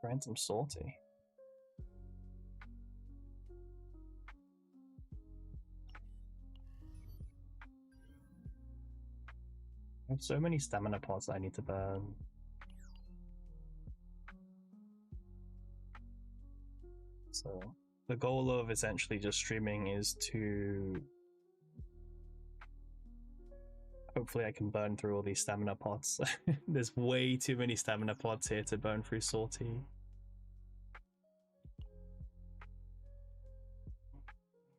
Grind some Sortie. I have so many stamina pots I need to burn. So the goal of essentially just streaming is to hopefully I can burn through all these stamina pots. There's way too many stamina pots here to burn through Sortie.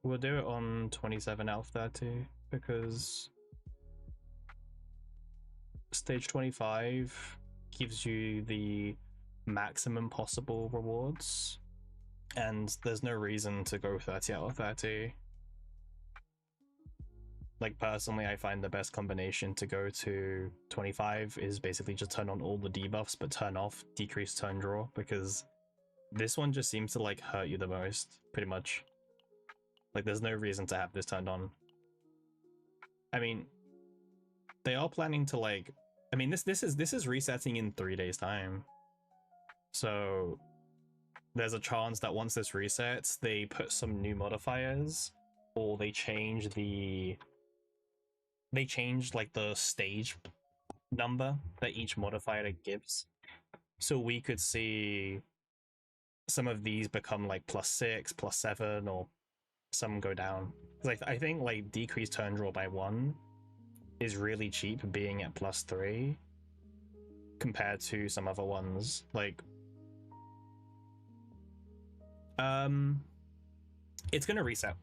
We'll do it on 27 out of 30 because stage 25 gives you the maximum possible rewards, and there's no reason to go 30 out of 30. Like, personally, I find the best combination to go to 25 is basically just turn on all the debuffs but turn off decreased turn draw, because this one just seems to like hurt you the most, pretty much. Like, there's no reason to have this turned on. I mean, they are planning to like, I mean, this is resetting in 3 days time, so there's a chance that once this resets, they put some new modifiers, or they change like the stage number that each modifier gives, so we could see some of these become like +6, +7, or some go down. Like, I think like decreased turn draw by 1 is really cheap, being at +3 compared to some other ones. Like, it's gonna reset.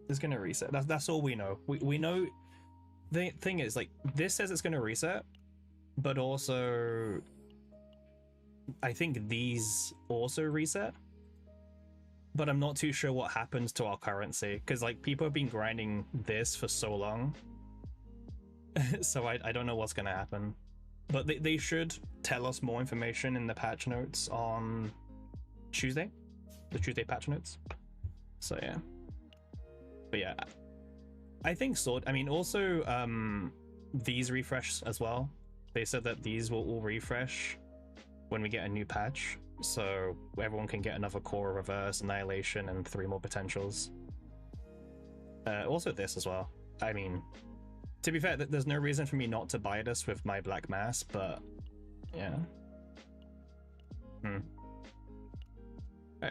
It's gonna reset. That's all we know. We know. The thing is, like, this says it's gonna reset, but also I think these also reset. But I'm not too sure what happens to our currency, because like people have been grinding this for so long. So I don't know what's gonna happen. But they should tell us more information in the patch notes on Tuesday. The Tuesday patch notes. So yeah. But yeah, I think I mean, also these refresh as well. They said that these will all refresh when we get a new patch, so everyone can get another core, reverse, annihilation, and 3 more potentials. Also this as well. I mean, to be fair, there's no reason for me not to buy this with my black mass, but yeah. Alright,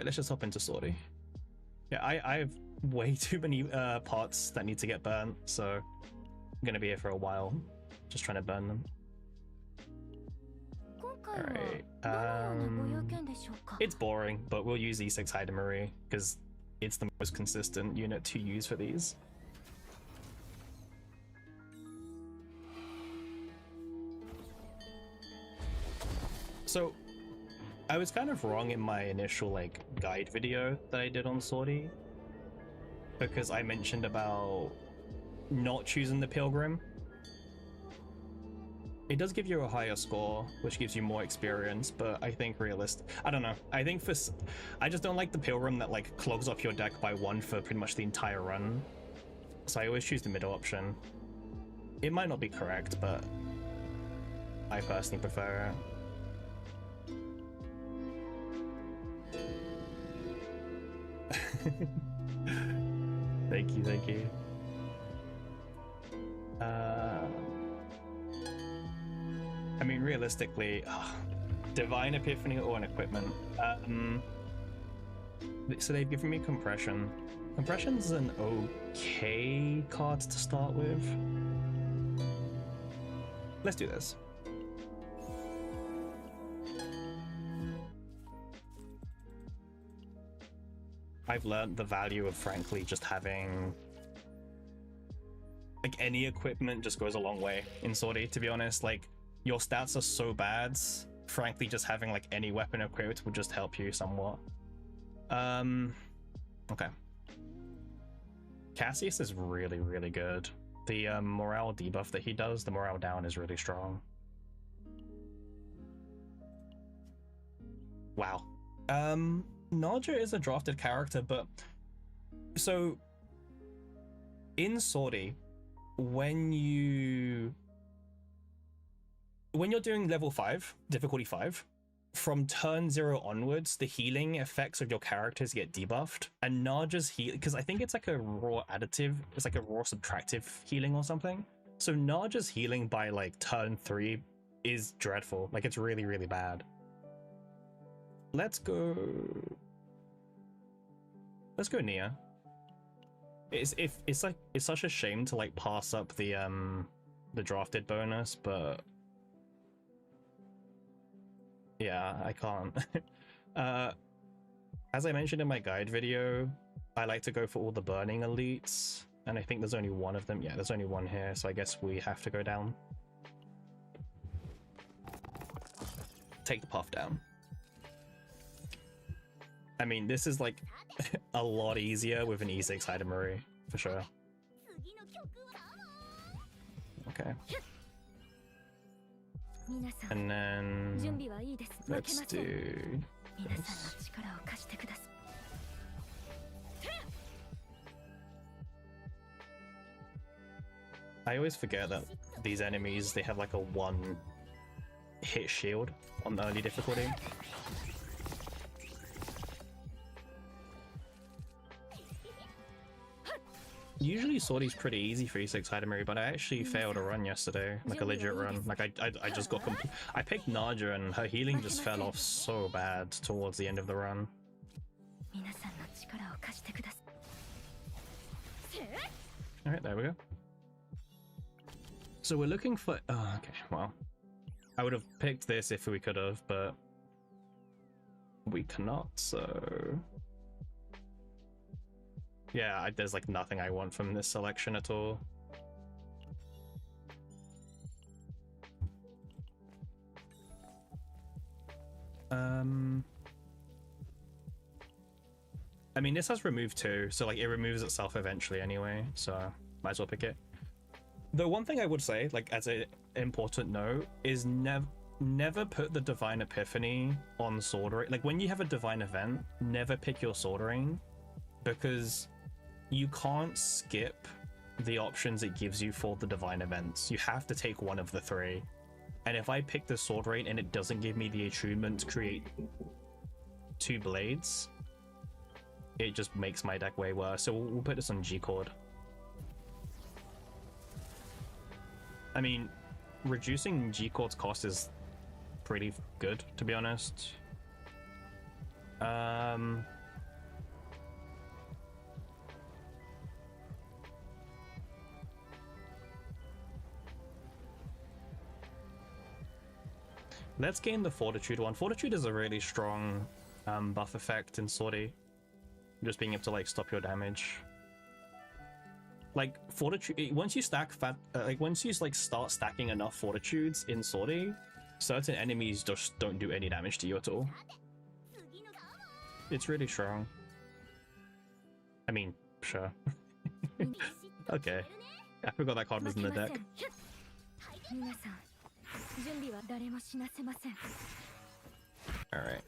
let's just hop into Sortie. Yeah, I have way too many pots that need to get burnt, so I'm gonna be here for a while, just trying to burn them. Alright, it's boring, but we'll use E6 Haida Marie, because it's the most consistent unit to use for these. So, I was kind of wrong in my initial like guide video that I did on Sortie, because I mentioned about not choosing the Pilgrim. It does give you a higher score, which gives you more experience, but I think I don't know. I think I just don't like the Pilgrim that like clogs up your deck by 1 for pretty much the entire run. So I always choose the middle option. It might not be correct, but I personally prefer it. Thank you. I mean, realistically, Divine Epiphany or an equipment. So they've given me Compression. Compression's an okay card to start with. Let's do this. I've learned the value of, frankly, just having like any equipment just goes a long way in Sortie, to be honest. Like, your stats are so bad, frankly, just having like any weapon equipped would just help you somewhat. Okay. Cassius is really, really good. The morale debuff that he does, the morale down, is really strong. Wow. Naja is a drafted character, but so in Sortie, when you're doing level 5, difficulty 5, from turn 0 onwards, the healing effects of your characters get debuffed, and Naja's heal, because I think it's like a raw additive, it's like a raw subtractive healing or something. So Naja's healing by like turn 3 is dreadful. Like, it's really, really bad. Let's go Nia. It's such a shame to like pass up the drafted bonus, but yeah, I can't. As I mentioned in my guide video, I like to go for all the burning elites, and I think there's only one of them. Yeah, there's only one here, so I guess we have to go down. Take the puff down. I mean, this is like a lot easier with an E6 Haidamari, for sure. Okay. And then let's do this. I always forget that these enemies, they have like a 1 hit shield on the early difficulty. Usually Sortie's pretty easy for E6 Haidamari, but I actually failed a run yesterday, like a legit run. Like I just got I picked Naja and her healing just fell off so bad towards the end of the run. Alright, there we go. So we're looking for... Oh, okay, well. I would have picked this if we could have, but we cannot, so... Yeah, there's like nothing I want from this selection at all. I mean, this has remove too, so like it removes itself eventually anyway, so might as well pick it. The one thing I would say, like as an important note, is never put the Divine Epiphany on Sword Rain. Like when you have a Divine event, never pick your Sword Rain, because you can't skip the options it gives you for the Divine events. You have to take one of the 3. And if I pick the Sword Rain and it doesn't give me the attunement to create 2 blades, it just makes my deck way worse. So we'll put this on G-Chord. I mean, reducing G-Chord's cost is pretty good, to be honest. Let's gain the Fortitude one. Fortitude is a really strong buff effect in Sortie. Just being able to like stop your damage. Like Fortitude, once you stack once you like start stacking enough Fortitudes in Sortie, certain enemies just don't do any damage to you at all. It's really strong. I mean, sure. Okay. I forgot that card was in the deck. Alright.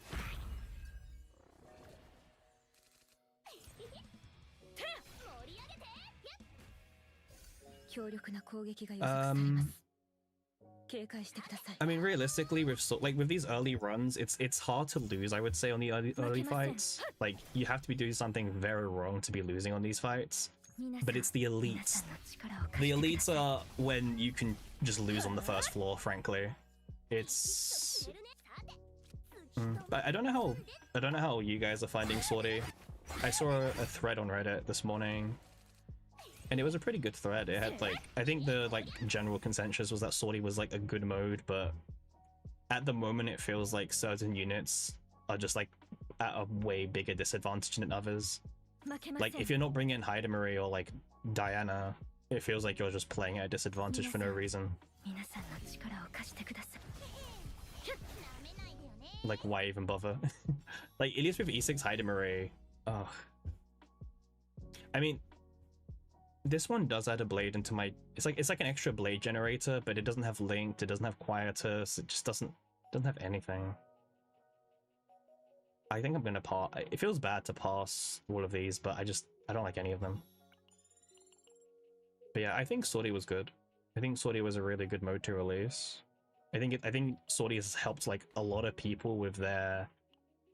I mean, realistically, with these early runs, it's hard to lose, I would say, on the early fights. Like, you have to be doing something very wrong to be losing on these fights. But it's the elites. The elites are when you can just lose on the first floor, frankly. It's... I don't know how you guys are finding Sortie. I saw a thread on Reddit this morning, and it was a pretty good thread. It had like, I think the like general consensus was that Sortie was like a good mode, but at the moment it feels like certain units are just like at a way bigger disadvantage than others. Like if you're not bringing in Haidamari or like Diana, it feels like you're just playing at a disadvantage for no reason. Like, why even bother? Like, at least with E6 Haidamari, ugh. I mean, this one does add a blade into my... It's like an extra blade generator, but it doesn't have linked, it doesn't have quietus, it just doesn't have anything. I think I'm gonna pass. It feels bad to pass all of these, but I don't like any of them. But yeah, I think Sortie was good. I think Sortie was a really good mode to release. I think Sortie has helped like a lot of people with their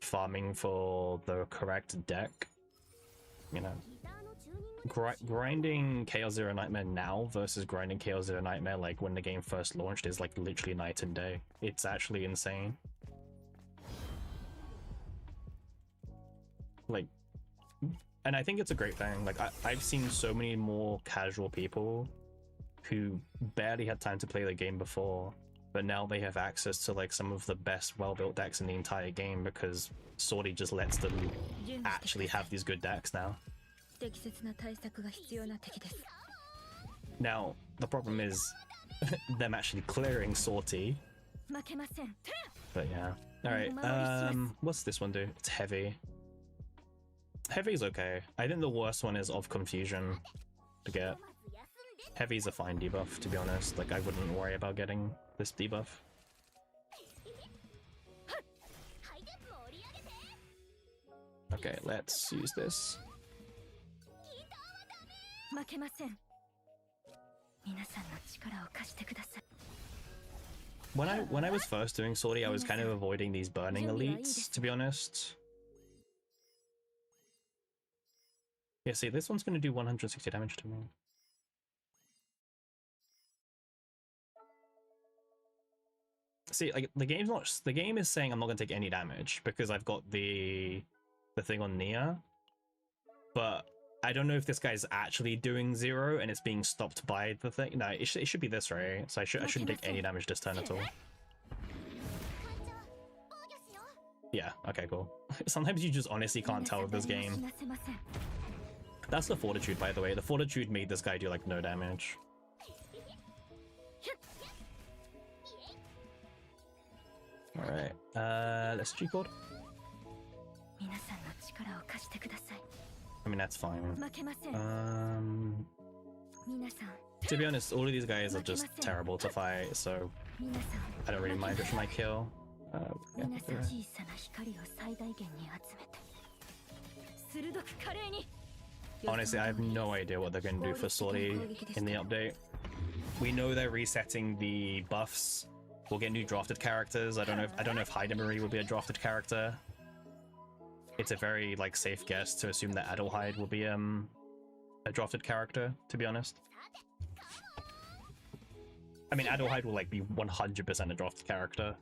farming for the correct deck. You know, grinding Chaos Zero Nightmare now versus grinding Chaos Zero Nightmare like when the game first launched is like literally night and day. It's actually insane. Like, and I think it's a great thing. Like I've seen so many more casual people who barely had time to play the game before, but now they have access to like some of the best well-built decks in the entire game because Sortie just lets them actually have these good decks now. Now, the problem is them actually clearing Sortie. But yeah. Alright, what's this one do? It's heavy. Heavy's okay. I think the worst one is of Confusion to get. Heavy's a fine debuff, to be honest. Like, I wouldn't worry about getting this debuff. Okay, let's use this. When I was first doing Sortie, I was kind of avoiding these burning elites, to be honest. Yeah, see, this one's going to do 160 damage to me. See, like the game is saying I'm not going to take any damage because I've got the thing on Nia, but I don't know if this guy's actually doing 0 and it's being stopped by the thing. No, it should be this, right? So I shouldn't take any damage this turn at all. Yeah, okay, cool. Sometimes you just honestly can't tell with this game. That's the Fortitude, by the way. The Fortitude made this guy do like no damage. Alright, let's G-Code. I mean, that's fine. To be honest, all of these guys are just terrible to fight, so I don't really mind which one I kill. Yeah, honestly, I have no idea what they're going to do for Sortie in the update. We know they're resetting the buffs. We'll get new drafted characters. I don't know if Haida Marie will be a drafted character. It's a very like safe guess to assume that Adelheid will be a drafted character, to be honest. I mean, Adelheid will like be 100% a drafted character.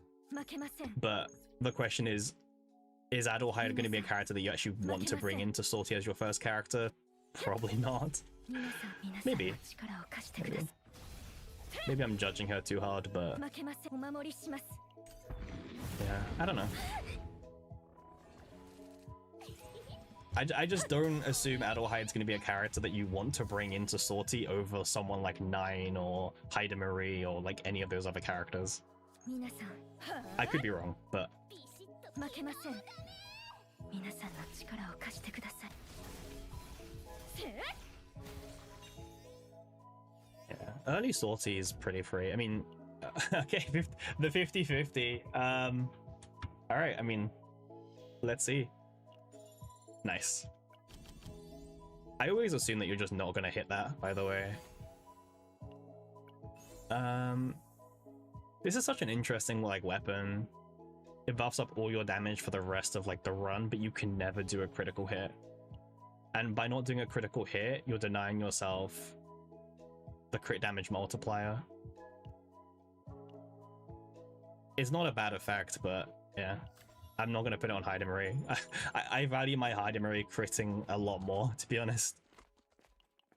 But the question is Adelheid going to be a character that you actually want to bring into Sortie as your first character? Probably not. Maybe. Maybe I'm judging her too hard, but yeah, I don't know. I just don't assume Adelheid's going to be a character that you want to bring into Sortie over someone like Nine or Haida Marie or like any of those other characters. I could be wrong, but yeah, early Sortie is pretty free. I mean, okay, the 50-50. All right, I mean, let's see. Nice. I always assume that you're just not gonna hit that, by the way. This is such an interesting like weapon. It buffs up all your damage for the rest of like the run, but you can never do a critical hit. And by not doing a critical hit, you're denying yourself the crit damage multiplier. It's not a bad effect, but yeah. I'm not going to put it on Haida Marie. I value my Haida Marie critting a lot more, to be honest.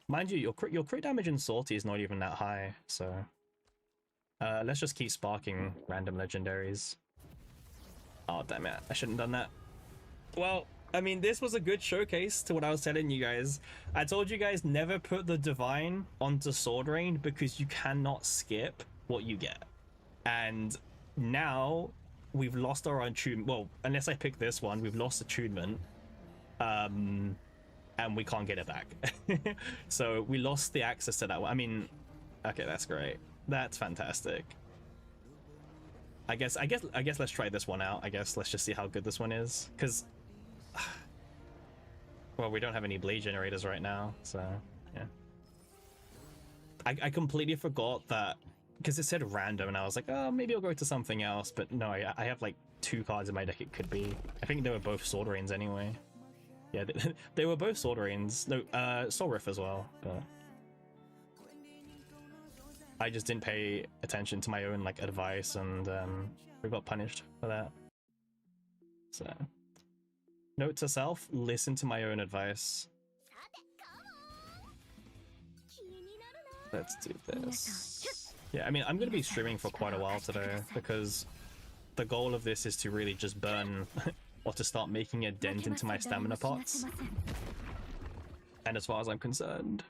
Mind you, your crit damage in Sortie is not even that high, so... let's just keep sparking random legendaries. Oh, damn it. I shouldn't have done that. Well, I mean, this was a good showcase to what I was telling you guys. I told you guys never put the Divine onto Sword Rain because you cannot skip what you get. And now... we've lost our attunement. Well, unless I pick this one, we've lost attunement. And we can't get it back. So we lost the access to that one. I mean, okay, that's great. That's fantastic. I guess let's try this one out. I guess let's just see how good this one is. Because, well, we don't have any blade generators right now, so yeah. I completely forgot that because it said random, and I was like, oh, maybe I'll go to something else. But no, I have like 2 cards in my deck. It could be. I think they were both Sword Rains anyway. Yeah, they were both Sword Rains. No, Soul Rift as well. But I just didn't pay attention to my own like advice, and we got punished for that. So, note to self: listen to my own advice. Let's do this. Yeah, I mean, I'm going to be streaming for quite a while today because the goal of this is to really just burn or to start making a dent into my stamina pots. And as far as I'm concerned,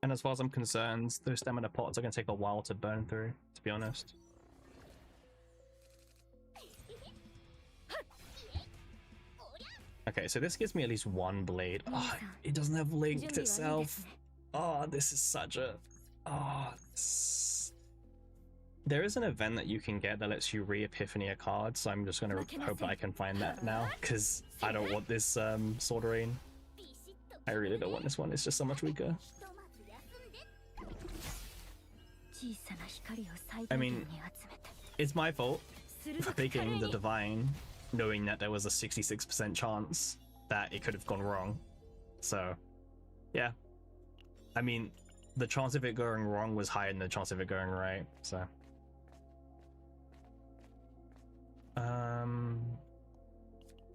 those stamina pots are going to take a while to burn through, to be honest. Okay, so this gives me at least 1 blade. Oh, it doesn't have linked itself. Oh, this is such a... Oh, there is an event that you can get that lets you re-epiphany a card, so I'm just going to hope that I can find that now, because I don't want this Sword Rain. I really don't want this one, it's just so much weaker. I mean, it's my fault for picking the Divine, knowing that there was a 66% chance that it could have gone wrong. So, yeah. I mean, the chance of it going wrong was higher than the chance of it going right, so.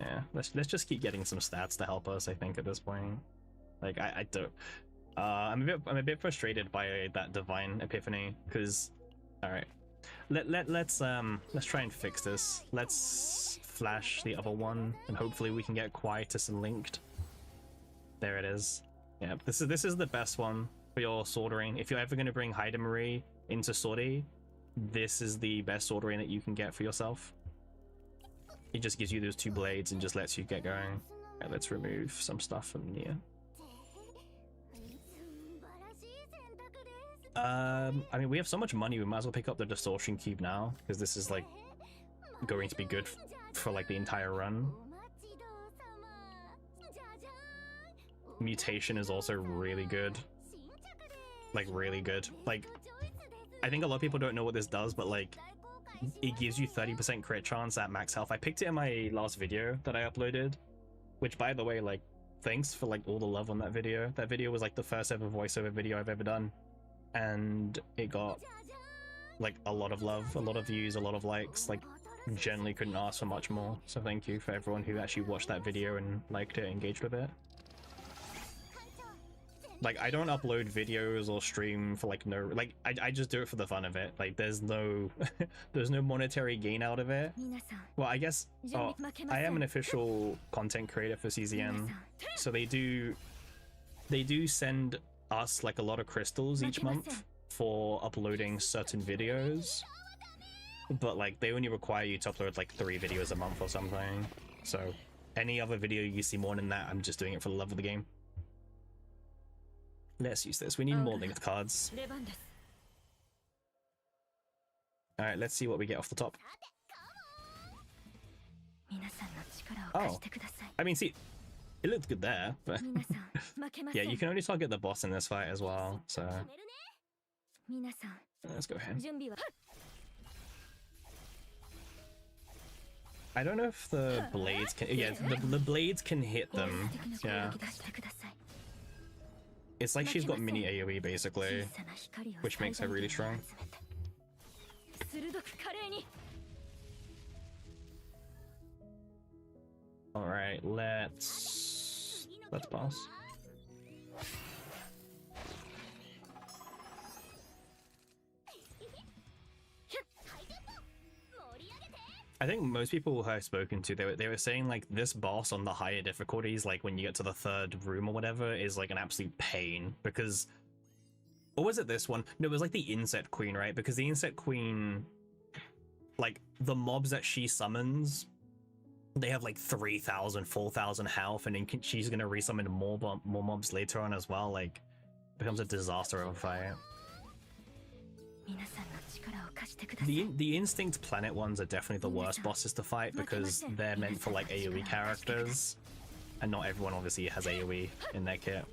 Yeah, let's just keep getting some stats to help us, I think, at this point. Like, I don't... I'm a bit frustrated by that Divine Epiphany, because... Alright. Let's try and fix this. Let's flash the other one, and hopefully we can get Quietus linked. There it is. Yeah, this is the best one for your Sword Rain. If you're ever going to bring Haida Marie into Sortie, this is the best Sword Rain that you can get for yourself. It just gives you those 2 blades and just lets you get going. Yeah, let's remove some stuff from here. I mean, we have so much money, we might as well pick up the Distortion Cube now, because this is like going to be good for like the entire run. Mutation is also really good. Like, really good. Like, I think a lot of people don't know what this does, but like, it gives you 30% crit chance at max health. I picked it in my last video that I uploaded, which, by the way, like, thanks for like all the love on that video. That video was like the first ever voiceover video I've ever done, and it got like a lot of love, a lot of views, a lot of likes. Like, generally couldn't ask for much more. So thank you for everyone who actually watched that video and liked it, engaged with it. Like, I don't upload videos or stream for like no, like, I just do it for the fun of it. Like, there's no there's no monetary gain out of it. Well, I guess I am an official content creator for CZN, so they do send us like a lot of crystals each month for uploading certain videos, but like they only require you to upload like 3 videos a month or something. So any other video you see more than that, I'm just doing it for the love of the game. Let's use this. We need more linked cards. Alright, let's see what we get off the top. Oh, I mean, see, it looked good there, but yeah, you can only target the boss in this fight as well, so let's go ahead. I don't know if the blades can... Yeah, the blades can hit them, yeah. It's like she's got mini AoE basically, which makes her really strong. Alright, let's pass. I think most people who I've spoken to, they were saying like this boss on the higher difficulties, like when you get to the 3rd room or whatever, is like an absolute pain, because... Or was it this one? No, it was like the Insect Queen, right? Because the Insect Queen, like, the mobs that she summons, they have like 3,000, 4,000 health, and then she's gonna resummon more mobs later on as well. Like, it becomes a disaster of a fight. The Instinct Planet ones are definitely the worst bosses to fight, because they're meant for like AoE characters, and not everyone obviously has AoE in their kit.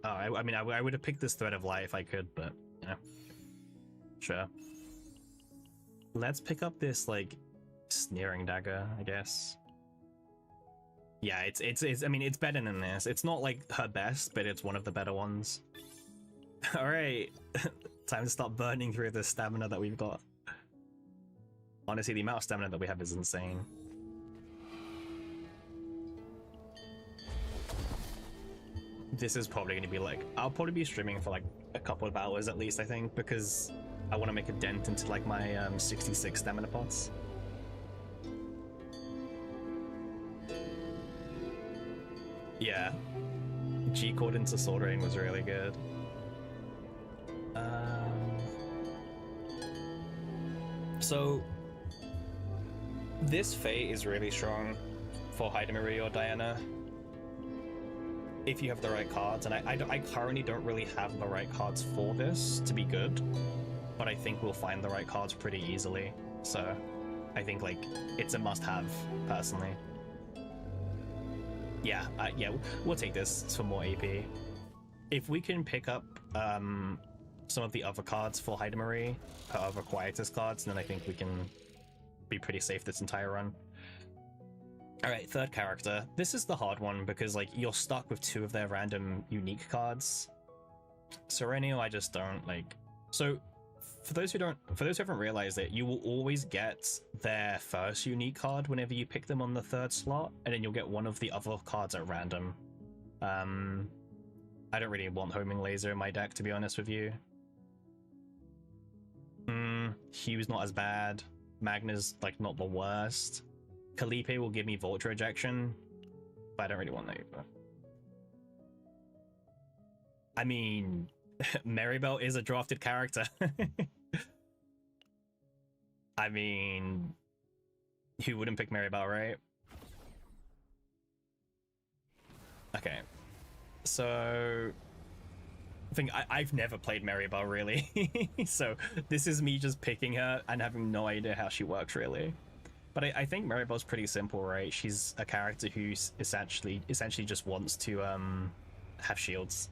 All right, I mean, I would have picked this Thread of Light if I could, but you know, sure. Let's pick up this like Sneering Dagger, I guess. Yeah, it's I mean, it's better than this. It's not like her best, but it's one of the better ones. All right, time to start burning through the stamina that we've got. Honestly, the amount of stamina that we have is insane. This is probably going to be like, I'll probably be streaming for like a couple of hours at least, I think, because I want to make a dent into like my 66 stamina pots. Yeah, G-Chord into Sortie was really good. So this Fate is really strong for Marie or Diana if you have the right cards, and I currently don't really have the right cards for this to be good, but I think we'll find the right cards pretty easily, so I think like it's a must-have personally. Yeah, we'll take this for more AP. If we can pick up some of the other cards for Marie, other Quietus cards, then I think we can be pretty safe this entire run. Alright, third character. This is the hard one because like you're stuck with two of their random unique cards. Serenio, I just don't like. So for those who haven't realized it, you will always get their first unique card whenever you pick them on the third slot, and then you'll get one of the other cards at random. I don't really want Homing Laser in my deck, to be honest with you. Hugh's not as bad. Magna's like not the worst. Calipe will give me Vulture Ejection, but I don't really want that either. I mean, Maribel is a drafted character. I mean, who wouldn't pick Maribel, right? Okay, so I think I've never played Maribel really, so this is me just picking her and having no idea how she works really. But I think Maribel's pretty simple, right? She's a character who essentially just wants to have shields.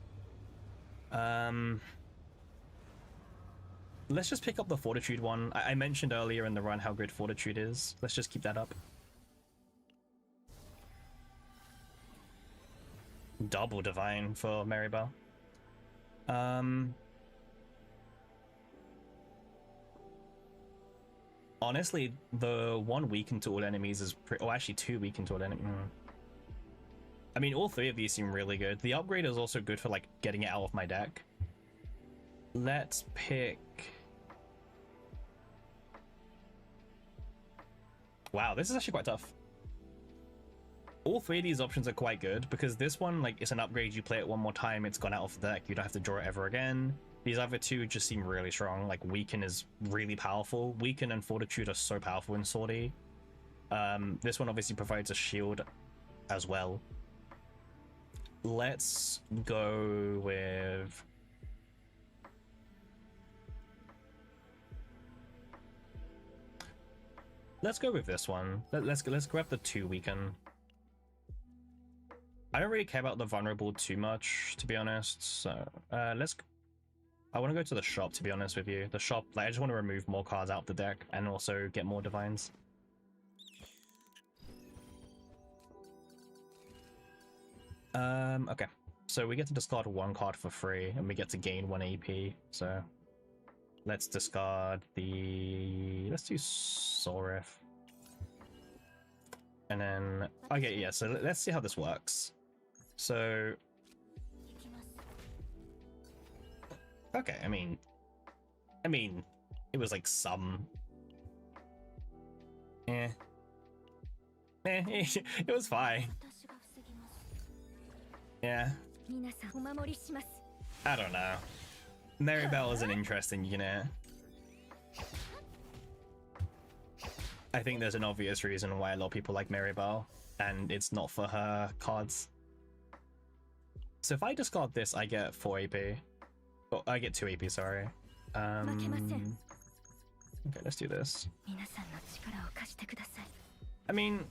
Let's just pick up the Fortitude one. I mentioned earlier in the run how good Fortitude is. Let's just keep that up. Double Divine for Maribel. Honestly, the one weakened to all enemies is pretty... Oh, actually, two weakened to all enemies. I mean, all three of these seem really good. The upgrade is also good for, like, getting it out of my deck. Let's pick... Wow, this is actually quite tough. All three of these options are quite good, because this one, like, it's an upgrade, you play it one more time, it's gone out of the deck, you don't have to draw it ever again. These other two just seem really strong. Like, Weaken is really powerful. Weaken and Fortitude are so powerful in Sortie. This one obviously provides a shield as well. Let's go with... Let's go with this one. Let's grab the 2 Weaken. I don't really care about the Vulnerable too much, to be honest. So let's... I want to go to the shop, to be honest with you. The shop, like, I just want to remove more cards out of the deck and also get more Divines. Okay. So we get to discard 1 card for free, and we get to gain 1 AP. So let's discard the... Let's do Sorif. And then... Okay, yeah, so let's see how this works. So... Okay, I mean, it was like some... it was fine. Yeah. I don't know. Maribel is an interesting unit. I think there's an obvious reason why a lot of people like Maribel, and it's not for her cards. So if I discard this, I get 4 AP. Oh, I get 2 AP, sorry. Okay, let's do this. I mean...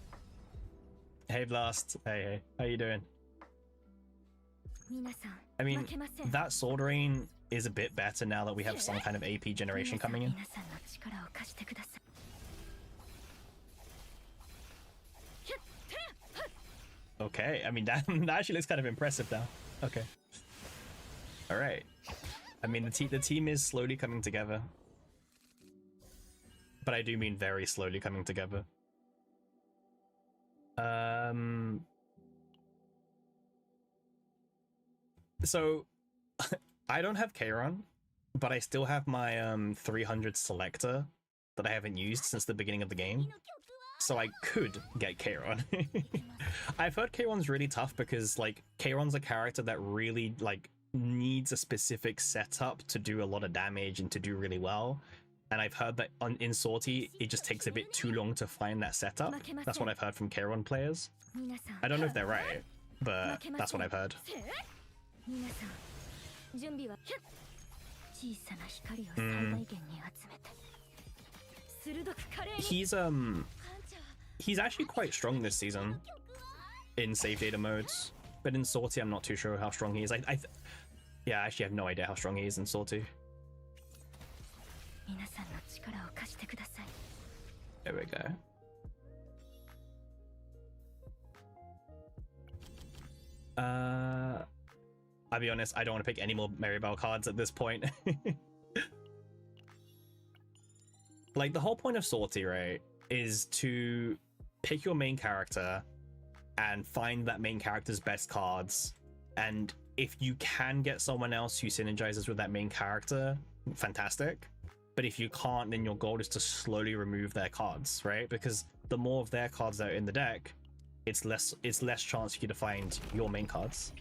Hey, Blast. Hey, how you doing? I mean, that Sword Rain is a bit better now that we have some kind of AP generation coming in. Okay, I mean, that actually looks kind of impressive now. Okay. Alright. I mean, the team is slowly coming together. But I do mean very slowly coming together. So, I don't have Kairon, but I still have my 300 selector that I haven't used since the beginning of the game. So I could get Kairon. I've heard Kairon's really tough because, like, Kairon's a character that really, like, needs a specific setup to do a lot of damage and to do really well. And I've heard that in Sortie, it just takes a bit too long to find that setup. That's what I've heard from Kairon players. I don't know if they're right, but that's what I've heard. He's actually quite strong this season in save data modes, but in Sortie I'm not too sure how strong he is. Yeah, I actually have no idea how strong he is in Sortie. There we go. I'll be honest, I don't want to pick any more Maribel cards at this point. Like, the whole point of Sortie, right, is to pick your main character and find that main character's best cards. And if you can get someone else who synergizes with that main character, fantastic. But if you can't, then your goal is to slowly remove their cards, right? Because the more of their cards that are in the deck, it's less chance for you to find your main cards.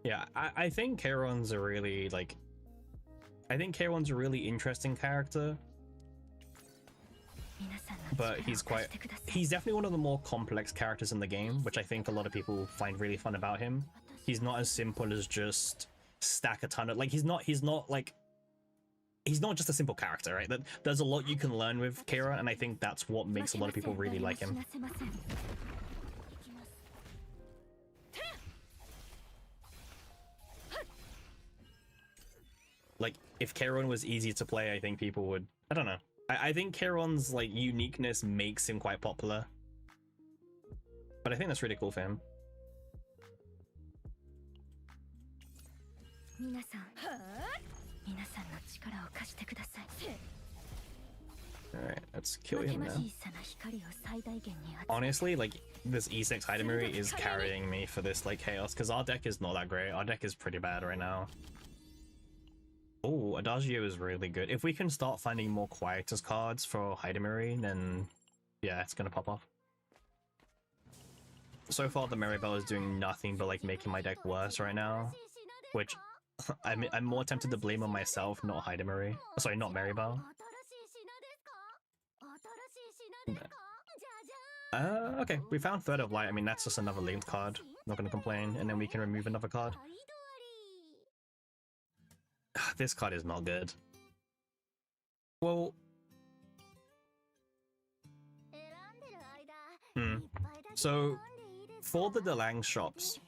Yeah, I think Kairon's a really, like, I think Kairon's a really interesting character, but he's definitely one of the more complex characters in the game, which I think a lot of people find really fun about him. He's not as simple as just stack a ton of, like, he's not just a simple character, right? There's a lot you can learn with Kairon, and I think that's what makes a lot of people really like him. Like, if Kairon was easy to play, I think people would, I don't know. I think Kairon's, like, uniqueness makes him quite popular. But I think that's really cool for him. Alright, let's kill him now. Honestly, like, this E6 Hidamari is carrying me for this, like, chaos, because our deck is not that great. Our deck is pretty bad right now. Oh, Adagio is really good. If we can start finding more Quietus cards for Hidamari, then yeah, it's gonna pop off. So far, the Maribel is doing nothing but, like, making my deck worse right now, which I'm more tempted to blame on myself, not Hidamari. Sorry, not Maribel. Okay, we found Third of Light. I mean, that's just another linked card. Not gonna complain. And then we can remove another card. This card is not good. Well... So, for the Delang shops,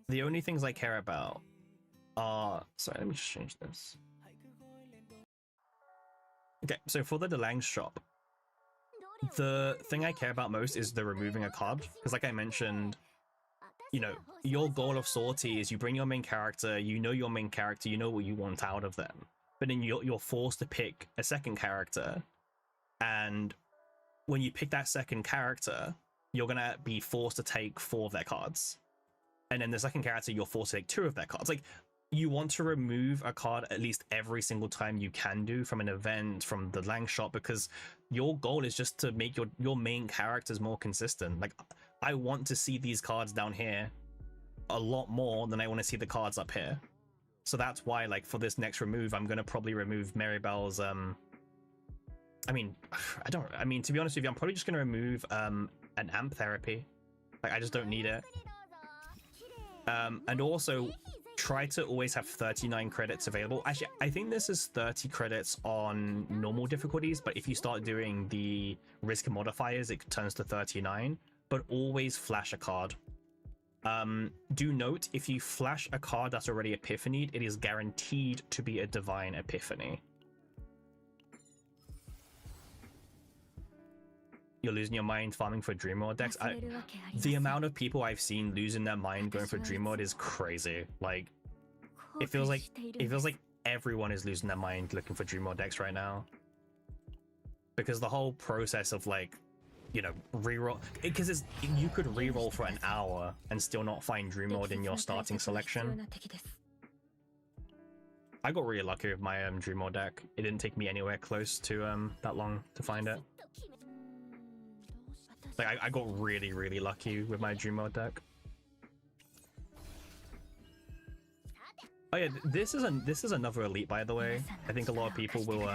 the only things I care about are... Sorry, let me just change this. Okay, so for the Delang shop, the thing I care about most is the removing a card. Because like I mentioned, you know, your goal of Sortie is you bring your main character, you know your main character, you know what you want out of them. But then you're forced to pick a second character. And when you pick that second character, you're going to be forced to take 4 of their cards. And then the second character, you're forced to take 2 of their cards. Like, you want to remove a card at least every single time you can do from an event, from the Lang shop, because your goal is just to make your main characters more consistent. Like, I want to see these cards down here a lot more than I want to see the cards up here. So that's why, like, for this next remove, I'm going to probably remove Maribel's, I mean, to be honest with you, I'm probably just going to remove an Amp Therapy. Like, I just don't need it. And also try to always have 39 credits available. Actually, I think this is 30 credits on normal difficulties, but if you start doing the risk modifiers, it turns to 39. But always flash a card. Do note, if you flash a card that's already epiphanied, it is guaranteed to be a divine epiphany. You're losing your mind farming for dream mode decks. The amount of people I've seen losing their mind going for dream mode is crazy. Like, it feels like everyone is losing their mind looking for dream mode decks right now, because the whole process of, like, you know, reroll, because you could reroll for an hour and still not find dream mode in your starting selection. I got really lucky with my dream mode deck. It didn't take me anywhere close to that long to find it. Like, I got really lucky with my dream mode deck. Oh yeah, this is another elite, by the way. I think a lot of people will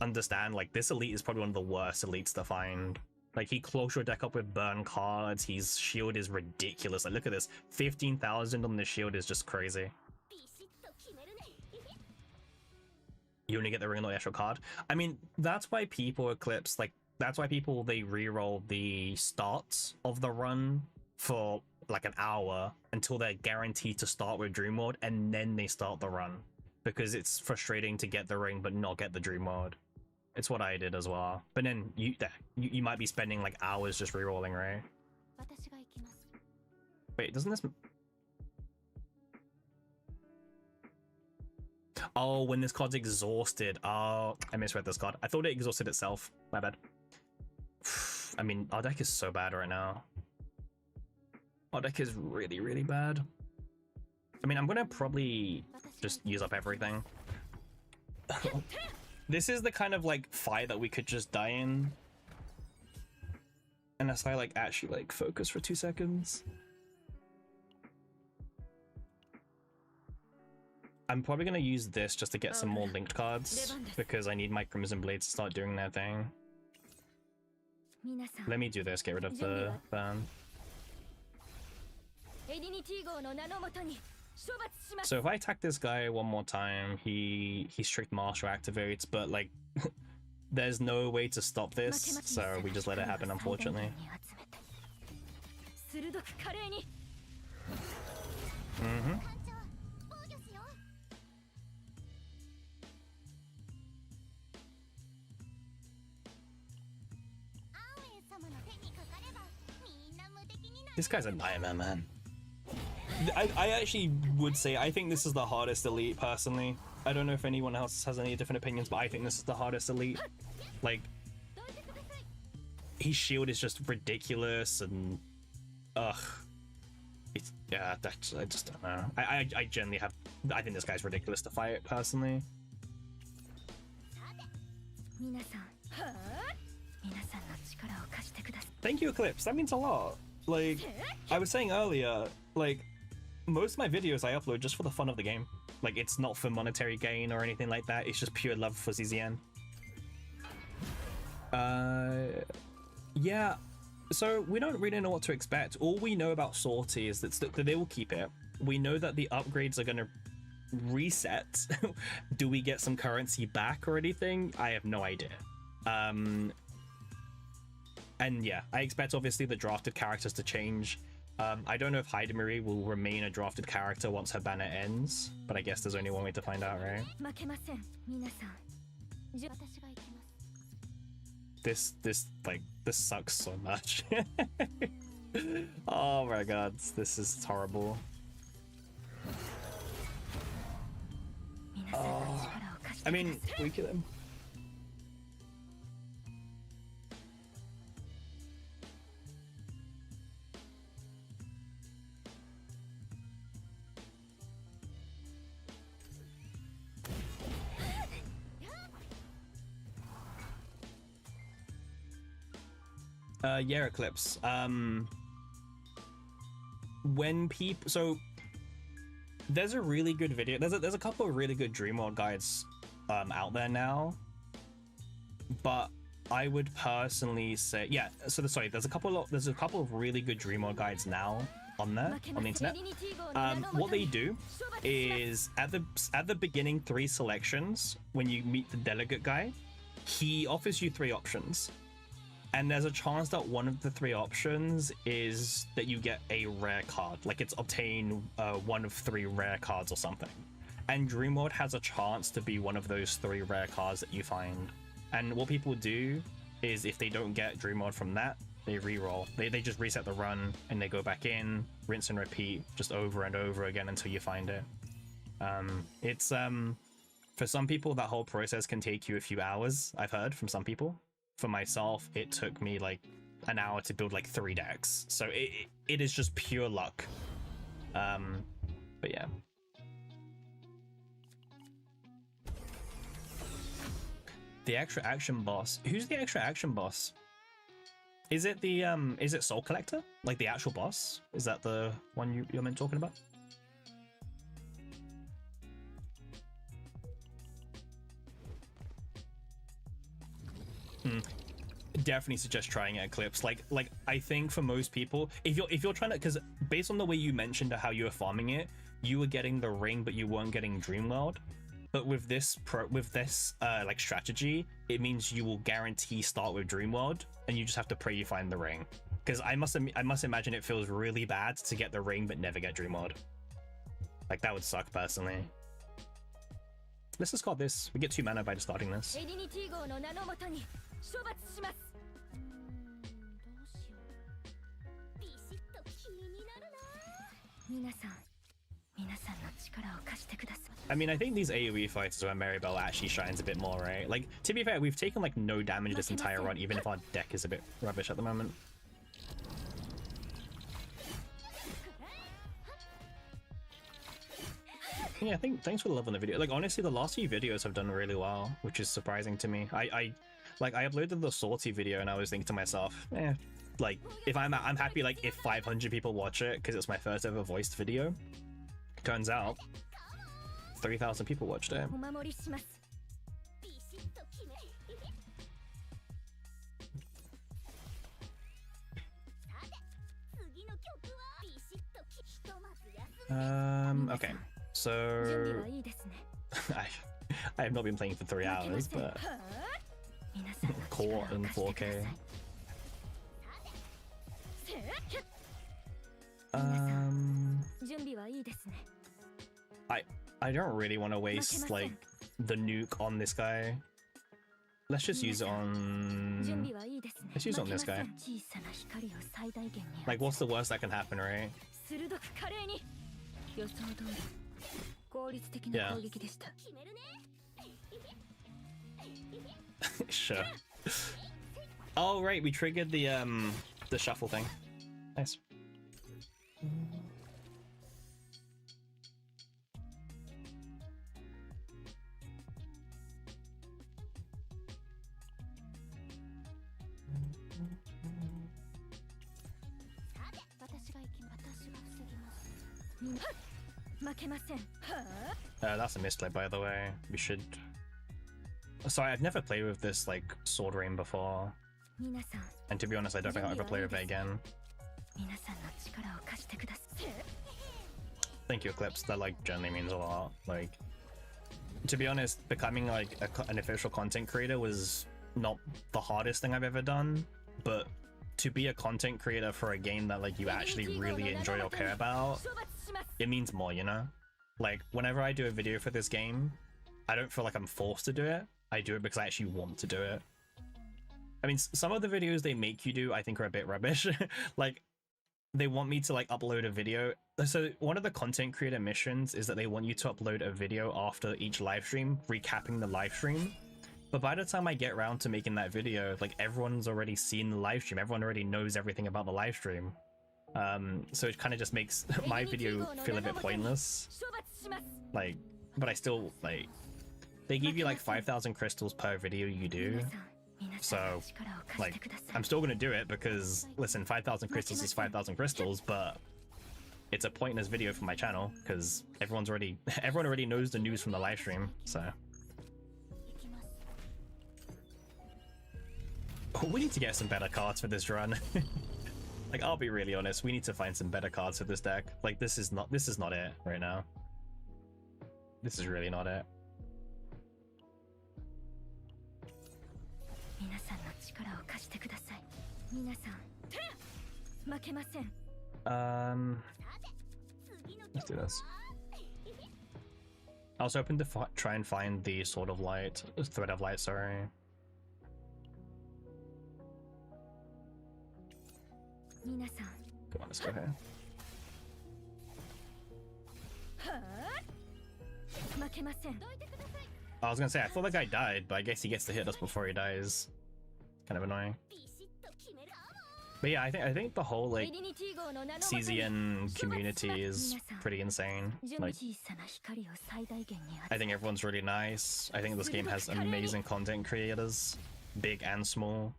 understand, like, this elite is probably one of the worst elites to find. Like, he closed your deck up with burn cards. His shield is ridiculous. Like, look at this, 15,000 on the shield is just crazy. You only get the ring on the actual card. I mean, that's why people Eclipse, like, that's why people, they reroll the starts of the run for like an hour until they're guaranteed to start with dream mode, and then they start the run, because it's frustrating to get the ring but not get the dream mode. It's what I did as well. But then you might be spending like hours just rerolling, right? Wait, doesn't this... Oh, when this card's exhausted. Oh, I misread this card. I thought it exhausted itself. My bad. I mean, our deck is so bad right now. Our deck is really bad. I mean, I'm gonna probably just use up everything. This is the kind of, like, fight that we could just die in. Unless I, like, actually, like, focus for 2 seconds. I'm probably gonna use this just to get some more linked cards, because I need my Crimson Blades to start doing their thing. Let me do this, get rid of the burn. So if I attack this guy one more time, he strict martial activates, but, like, there's no way to stop this, so we just let it happen, unfortunately. This guy's a nightmare, man. I actually would say I think this is the hardest elite, personally. I don't know if anyone else has any different opinions, but I think this is the hardest elite. Like, his shield is just ridiculous, and it's, yeah, that's, I just don't know. I generally have, I think this guy's ridiculous to fight, personally. Thank you, Eclipse. That means a lot. Like, I was saying earlier, like, most of my videos I upload just for the fun of the game. Like, it's not for monetary gain or anything like that. It's just pure love for ZZN. Yeah. So we don't really know what to expect. All we know about Sortie is that they will keep it. We know that the upgrades are going to reset. Do we get some currency back or anything? I have no idea. And yeah, I expect obviously the drafted characters to change. I don't know if Marie will remain a drafted character once her banner ends, but I guess there's only one way to find out, right? This sucks so much. Oh my god, this is horrible. Oh. I mean, we kill him. Yeah, Eclipse. When people, so there's a really good video. There's a couple of really good dream world guides out there now, but I would personally say, yeah. So sorry, there's a couple of really good dream world guides now on there on the internet. What they do is at the beginning 3 selections, when you meet the delegate guy, he offers you 3 options, and there's a chance that one of the 3 options is that you get a rare card, like it's obtain 1 of 3 rare cards or something. And Dream World has a chance to be one of those 3 rare cards that you find. And what people do is, if they don't get Dream World from that, they re-roll. They just reset the run and they go back in, rinse and repeat, just over and over again until you find it. It's for some people that whole process can take you a few hours, I've heard from some people. For myself, it took me like an hour to build like 3 decks, so it is just pure luck. But yeah. The extra action boss. Who's the extra action boss? Is it the is it Soul Collector? Like the actual boss? Is that the one you're meant talking about? Definitely suggest trying it, Eclipse. Like I think for most people, if you're trying to, because based on the way you mentioned how you were farming it, you were getting the ring but you weren't getting Dreamworld. But with this like strategy, it means you will guarantee start with Dreamworld, and you just have to pray you find the ring. Because I must imagine it feels really bad to get the ring but never get Dreamworld. Like that would suck personally. Let's discard this. We get 2 mana by discarding this. I mean, I think these AoE fights is where Maribel actually shines a bit more, right? Like, to be fair, we've taken like no damage this entire run, even if our deck is a bit rubbish at the moment. Yeah, thanks for the love on the video. Like, honestly, the last few videos have done really well, which is surprising to me. I uploaded the Sortie video and I was thinking to myself, like, if I'm happy, like, if 500 people watch it, because it's my first ever voiced video. Turns out 3,000 people watched it. Okay, so I have not been playing for 3 hours, but core in 4K. I don't really want to waste like the nuke on this guy. Let's just use it on. Let's use it on this guy. Like, what's the worst that can happen, right? Yeah. Sure. Oh right, we triggered the shuffle thing. Nice. That's a misplay, by the way. We should. Sorry, I've never played with this like sword rain before, and to be honest, I don't think I'll ever play with it again. Thank you, Eclipse. That like generally means a lot. Like, to be honest, becoming like an official content creator was not the hardest thing I've ever done, but to be a content creator for a game that like you actually really enjoy or care about, it means more, you know? Like, whenever I do a video for this game, I don't feel like I'm forced to do it. I do it because I actually want to do it. I mean, some of the videos they make you do, I think, are a bit rubbish. Like, they want me to like upload a video. So one of the content creator missions is that they want you to upload a video after each live stream, recapping the live stream. But by the time I get around to making that video, like, everyone's already seen the live stream. Everyone already knows everything about the live stream. So it kind of just makes my video feel a bit pointless. Like, but I still, like, they give you like 5,000 crystals per video you do. So, like, I'm still gonna do it because, listen, 5,000 crystals is 5,000 crystals, but it's a pointless video for my channel because everyone already knows the news from the live stream. So, we need to get some better cards for this run. Like, I'll be really honest, we need to find some better cards for this deck. Like, this is not it right now. This is really not it. Let's do this. I was hoping to try and find the Sword of Light, Thread of Light, sorry. Come on, let's go here. I was gonna say, I thought the guy died, but I guess he gets to hit us before he dies. Kind of annoying. But yeah, I think the whole like CZN community is pretty insane. Like, I think everyone's really nice. I think this game has amazing content creators, big and small.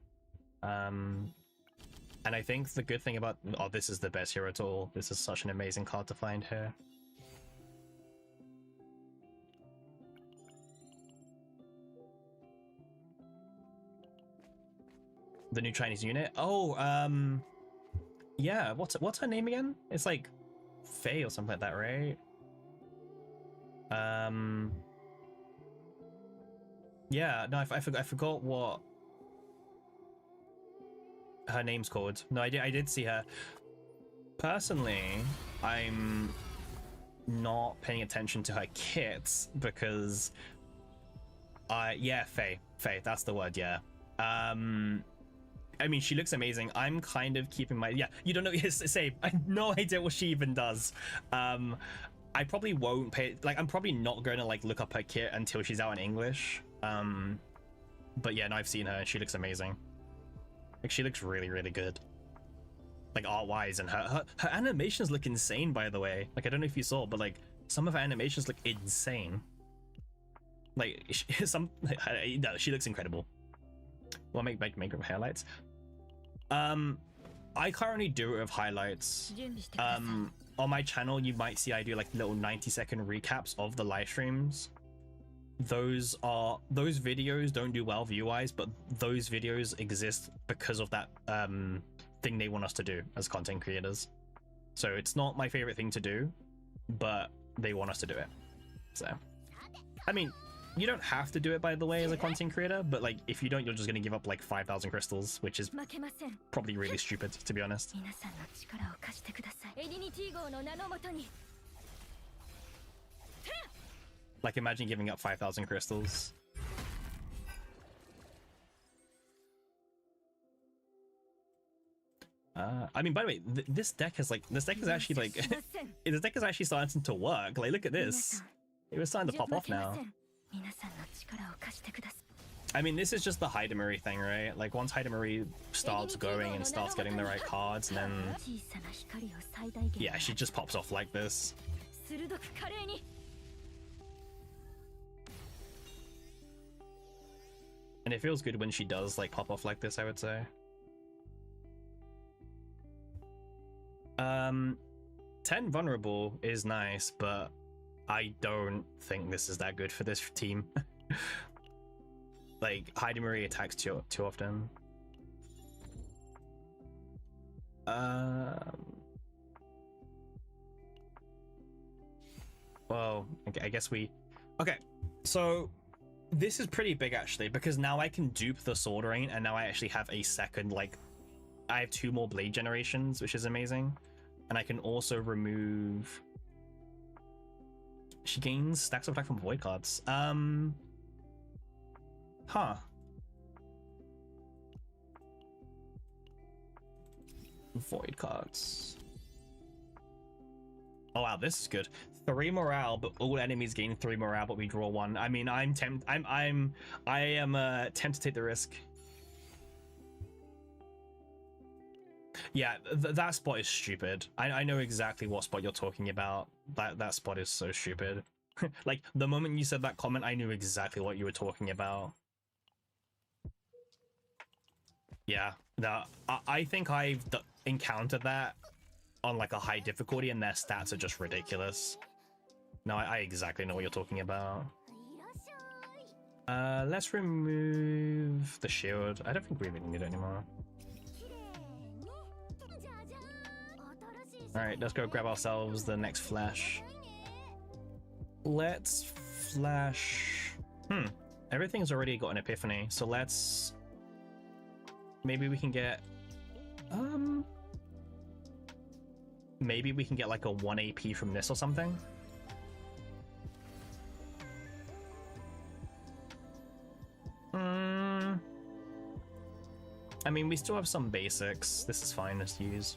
And I think the good thing about this is the best hero tool. This is such an amazing card to find here. The new Chinese unit. Oh, yeah. What's her name again? It's like Faye or something like that, right? Yeah. No, I forgot what her name's called. No, I did see her. Personally, I'm not paying attention to her kits because yeah, Faye, that's the word. Yeah. I mean, she looks amazing. I'm kind of keeping my... Yeah, you don't know... Same. I have no idea what she even does. I probably won't pay... Like, I'm probably not going to, like, look up her kit until she's out in English. But yeah, no, I've seen her and she looks amazing. Like, she looks really, really good. Like, art-wise, and her animations look insane, by the way. Like, I don't know if you saw, but, like, some of her animations look insane. Like, no, she looks incredible. Well, make her highlights. I currently do it with highlights. On my channel, you might see I do like little 90-second recaps of the live streams. Those videos don't do well view-wise, but those videos exist because of that thing they want us to do as content creators. So it's not my favorite thing to do, but they want us to do it. So, I mean, you don't have to do it, by the way, as a content creator, but like if you don't, you're just going to give up like 5,000 crystals, which is probably really stupid, to be honest. Like, imagine giving up 5,000 crystals. I mean, by the way, this deck is actually like this deck is actually starting to work. Like, look at this. It was starting to pop off now. I mean, this is just the Hidamari thing, right? Like, once Hidamari starts going and starts getting the right cards, and then yeah, she just pops off like this. And it feels good when she does like pop off like this, I would say. 10 vulnerable is nice, but I don't think this is that good for this team. Like, Hidamari attacks too often. Well, I guess we... Okay, so this is pretty big actually, because now I can dupe the Sword Rain, and now I actually have a second, like, I have 2 more blade generations, which is amazing. And I can also remove... She gains stacks of attack from void cards. Huh. Void cards. Oh wow, this is good. 3 morale, but all enemies gain 3 morale, but we draw 1. I mean, I am tempted to take the risk. Yeah, that spot is stupid. I know exactly what spot you're talking about. That spot is so stupid. Like, the moment you said that comment, I knew exactly what you were talking about. Yeah, I think I've encountered that on like a high difficulty, and their stats are just ridiculous. No, I exactly know what you're talking about. Let's remove the shield. I don't think we really need it anymore. Alright, let's go grab ourselves the next flash. Let's flash... Everything's already got an epiphany, so let's... Maybe we can get... Maybe we can get like a 1 AP from this or something? I mean, we still have some basics. This is fine, let's use.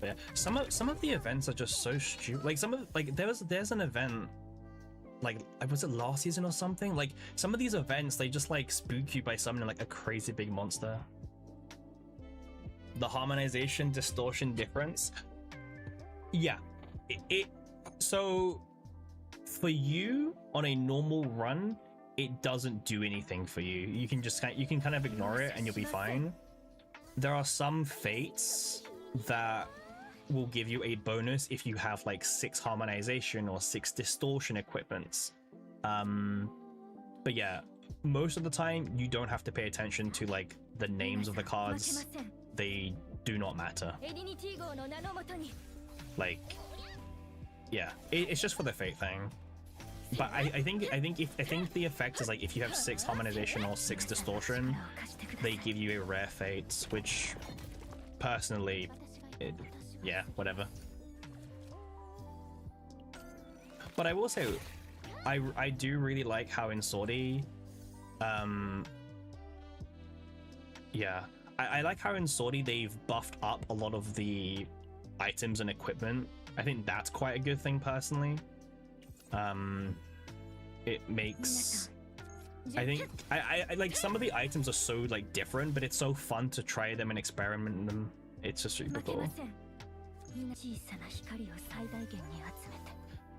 But yeah, some of the events are just so stupid. Like there's an event, like was it last season or something? Like some of these events, they just like spook you by summoning like a crazy big monster. The harmonization distortion difference. Yeah, so for you on a normal run, it doesn't do anything for you. You can just kind of ignore it and you'll be fine. There are some fates that will give you a bonus if you have like 6 harmonization or 6 distortion equipments. But yeah, most of the time you don't have to pay attention to like the names of the cards. They do not matter. Like, yeah, it's just for the fate thing. But I think the effect is like if you have 6 harmonization or 6 distortion, they give you a rare fate, which personally, yeah, whatever. But I will say, I do really like how in Sortie, yeah, I like how in Sortie they've buffed up a lot of the items and equipment. I think that's quite a good thing personally. It makes, I think I like some of the items are so like different, but it's so fun to try them and experiment in them. It's just super cool.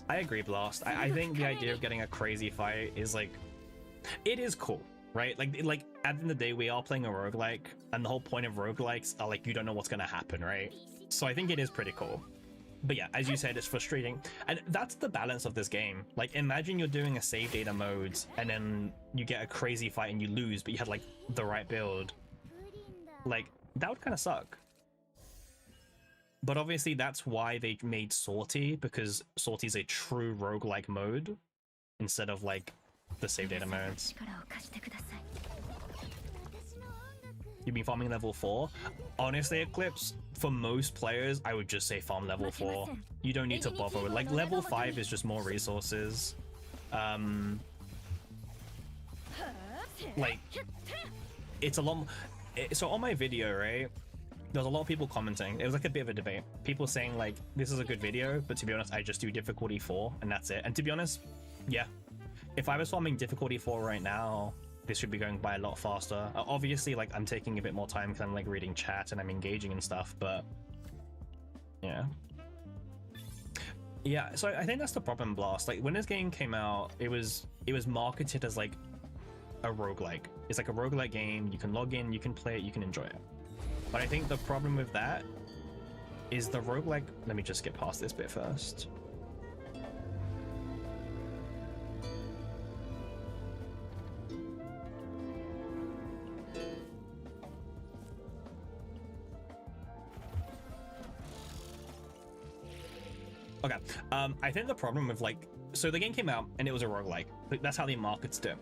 I agree, Blast. I think the idea of getting a crazy fight is like, it is cool, right? Like at the end of the day, we are playing a roguelike, and the whole point of roguelikes are like you don't know what's gonna happen, right? So I think it is pretty cool. But yeah, as you said, it's frustrating, and that's the balance of this game. Like, imagine you're doing a save data mode and then you get a crazy fight and you lose, but you had like the right build. Like, that would kind of suck. But obviously that's why they made Sortie, because Sortie is a true roguelike mode instead of like the save data modes. You've been farming level 4? Honestly, Eclipse, for most players, I would just say farm level 4. You don't need to bother with, like, level 5 is just more resources. Like, it's a lot. So on my video, right, there's a lot of people commenting. It was like a bit of a debate. People saying like, this is a good video, but to be honest, I just do difficulty 4 and that's it. And to be honest, yeah, if I was farming difficulty 4 right now, this should be going by a lot faster. Obviously, like, I'm taking a bit more time because I'm like reading chat and I'm engaging and stuff, but yeah. Yeah, so I think that's the problem, Blast. Like, when this game came out, it was marketed as like a roguelike. It's like a roguelike game. You can log in, you can play it, you can enjoy it. But I think the problem with that is the roguelike. Let me just get past this bit first. Okay, I think the problem with like, so the game came out and it was a roguelike. That's how they marketed it.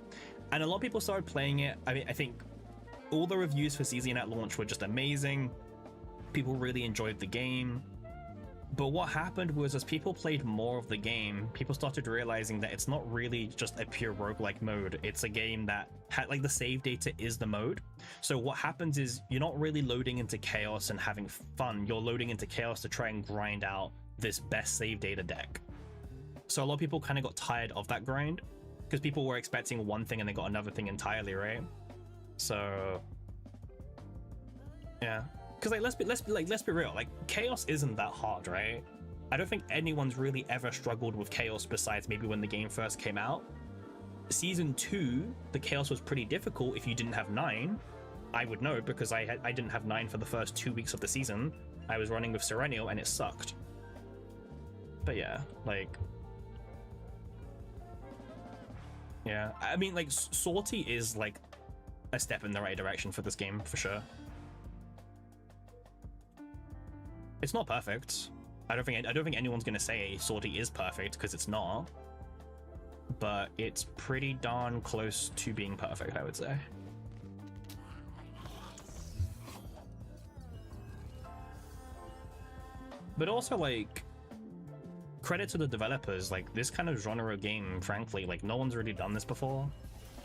And a lot of people started playing it. I mean, I think all the reviews for CZN at launch were just amazing. People really enjoyed the game. But what happened was, as people played more of the game, people started realizing that it's not really just a pure roguelike mode. It's a game that had like the save data is the mode. So what happens is you're not really loading into chaos and having fun. You're loading into chaos to try and grind out this best save data deck. So a lot of people kind of got tired of that grind because people were expecting one thing and they got another thing entirely, right? So yeah, because like let's be real, like chaos isn't that hard, right? I don't think anyone's really ever struggled with chaos besides maybe when the game first came out. Season 2, the chaos was pretty difficult if you didn't have 9. I would know because I didn't have 9 for the first 2 weeks of the season. I was running with Serennial and it sucked. But yeah, like, yeah, I mean, like, Sortie is like a step in the right direction for this game for sure. It's not perfect. I don't think anyone's gonna say Sortie is perfect, because it's not. But it's pretty darn close to being perfect, I would say. But also, like, credit to the developers. Like, this kind of genre game, frankly, like, no one's really done this before.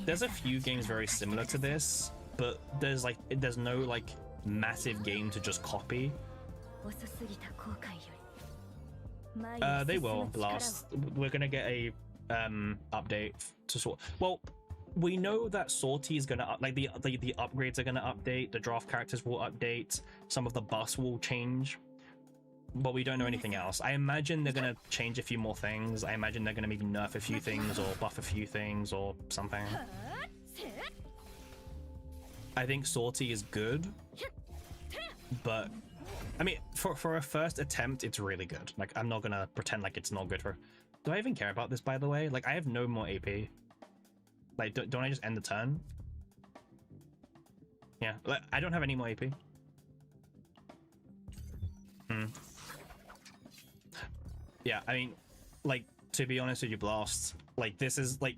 There's a few games very similar to this, but there's no like massive game to just copy. They will blast. We're gonna get a update to sort. Well, we know that Sortie is gonna like the upgrades are gonna update. The draft characters will update. Some of the boss will change, but we don't know anything else. I imagine they're gonna change a few more things. I imagine they're gonna maybe nerf a few things or buff a few things or something. I think Sortie is good, but I mean, for a first attempt, it's really good. Like, I'm not gonna pretend like it's not good for. Do I even care about this, by the way? Like, I have no more AP. Like, don't I just end the turn? Yeah, like, I don't have any more AP. Yeah, I mean, like, to be honest with you, Blast, like, this is, like,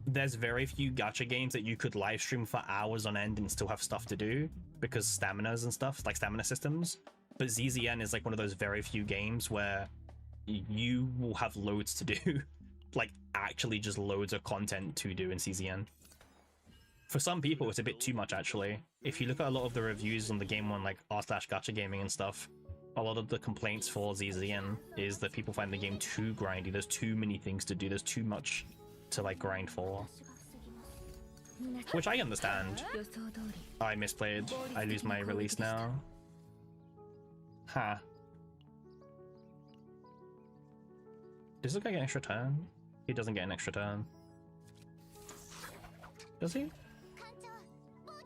there's very few gacha games that you could live stream for hours on end and still have stuff to do, because staminas and stuff, like stamina systems. But ZZN is, like, one of those very few games where you will have loads to do. Like, actually just loads of content to do in CZN. For some people, it's a bit too much, actually. If you look at a lot of the reviews on the game on, like, r/gacha gaming and stuff, a lot of the complaints for ZZN is that people find the game too grindy. There's too many things to do. There's too much to, like, grind for. Which I understand. I misplayed. I lose my release now. Huh. Does this guy get an extra turn? He doesn't get an extra turn. Does he?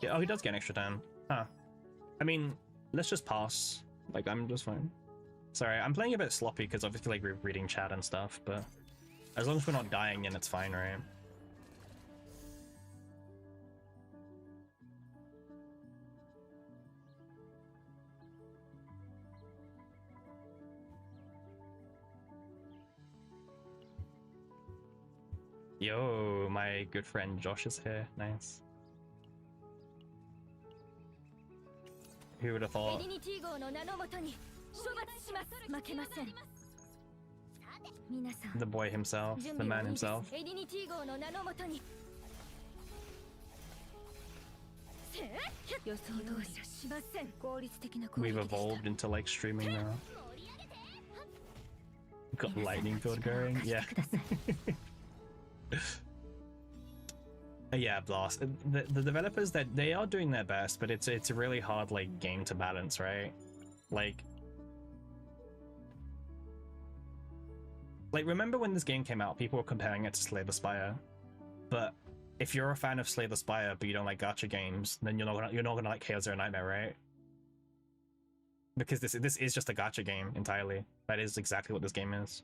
Yeah, oh, he does get an extra turn. Huh. I mean, let's just pass. Like, I'm just fine. Sorry, I'm playing a bit sloppy because obviously, like, we're reading chat and stuff, but as long as we're not dying, then it's fine, right? Yo, my good friend Josh is here. Nice. Who would have thought? The boy himself, the man himself. We've evolved into, like, streaming now. Got lightning build going, yeah. Yeah, Blast. The developers, that they are doing their best, but it's a really hard, like, game to balance, right? Like, remember when this game came out, people were comparing it to Slay the Spire. But if you're a fan of Slay the Spire but you don't like gacha games, then you're not gonna like Chaos Zero Nightmare, right? Because this is just a gacha game entirely. That is exactly what this game is.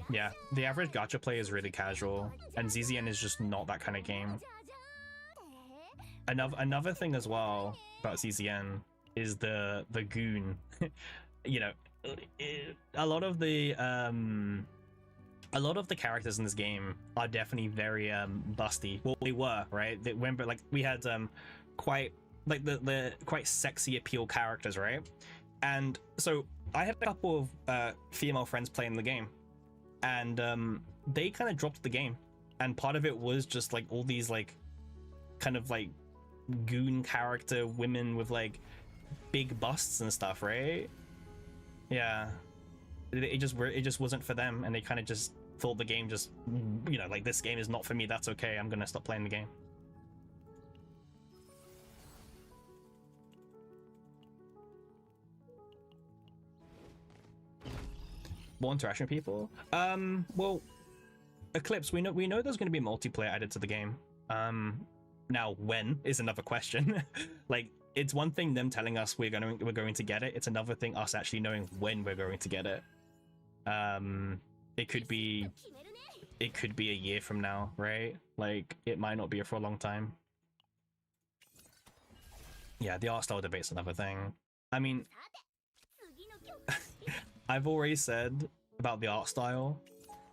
Yeah, the average gacha play is really casual, and ZZN is just not that kind of game. Another thing as well about ZZN is the goon. You know, a lot of the characters in this game are definitely very busty. Well, they were, right? They remember, like, we had quite, like, the quite sexy appeal characters, right? And so I had a couple of female friends playing the game, and they kind of dropped the game, and part of it was just, like, all these, like, kind of, like, goon character women with, like, big busts and stuff, right? Yeah, it just wasn't for them, and they kind of just thought the game just, you know, like, this game is not for me, that's okay, I'm gonna stop playing the game. More interaction with people? Well, Eclipse, we know there's going to be multiplayer added to the game. Now when is another question. Like, it's one thing them telling us we're going to get it. It's another thing us actually knowing when we're going to get it. It could be it could be a year from now, right? Like, it might not be for a long time. Yeah, the art style debate's another thing. I mean, I've already said about the art style,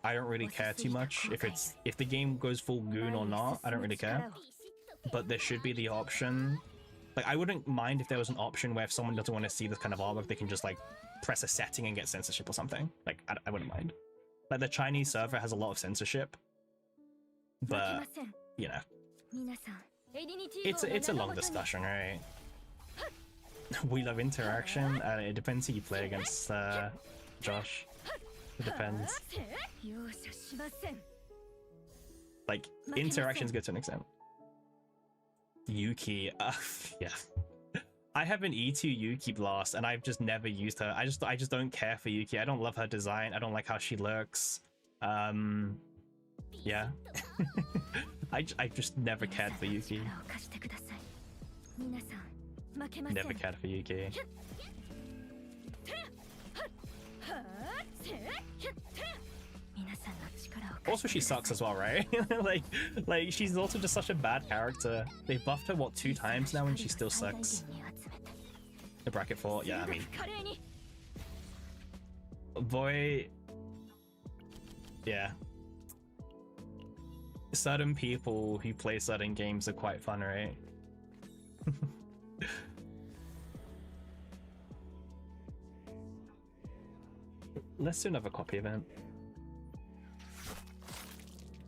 I don't really care too much if the game goes full goon or not. I don't really care, but there should be the option. Like, I wouldn't mind if there was an option where if someone doesn't want to see this kind of artwork, they can just like press a setting and get censorship or something. Like, I wouldn't mind. Like, the Chinese server has a lot of censorship, but you know, it's a long discussion, right? We love interaction. It depends who you play against, Josh. It depends. Like, interaction's good to an extent. Yuki, yeah. I have an E2 Yuki blast, and I've just never used her. I just don't care for Yuki. I don't love her design. I don't like how she looks. Yeah. I just never cared for Yuki. Never cared for Yuki. Also, she sucks as well, right? like she's also just such a bad character. They buffed her what 2 times now, and she still sucks. The bracket 4, yeah. I mean, boy, yeah. Certain people who play certain games are quite fun, right? Let's do another copy event.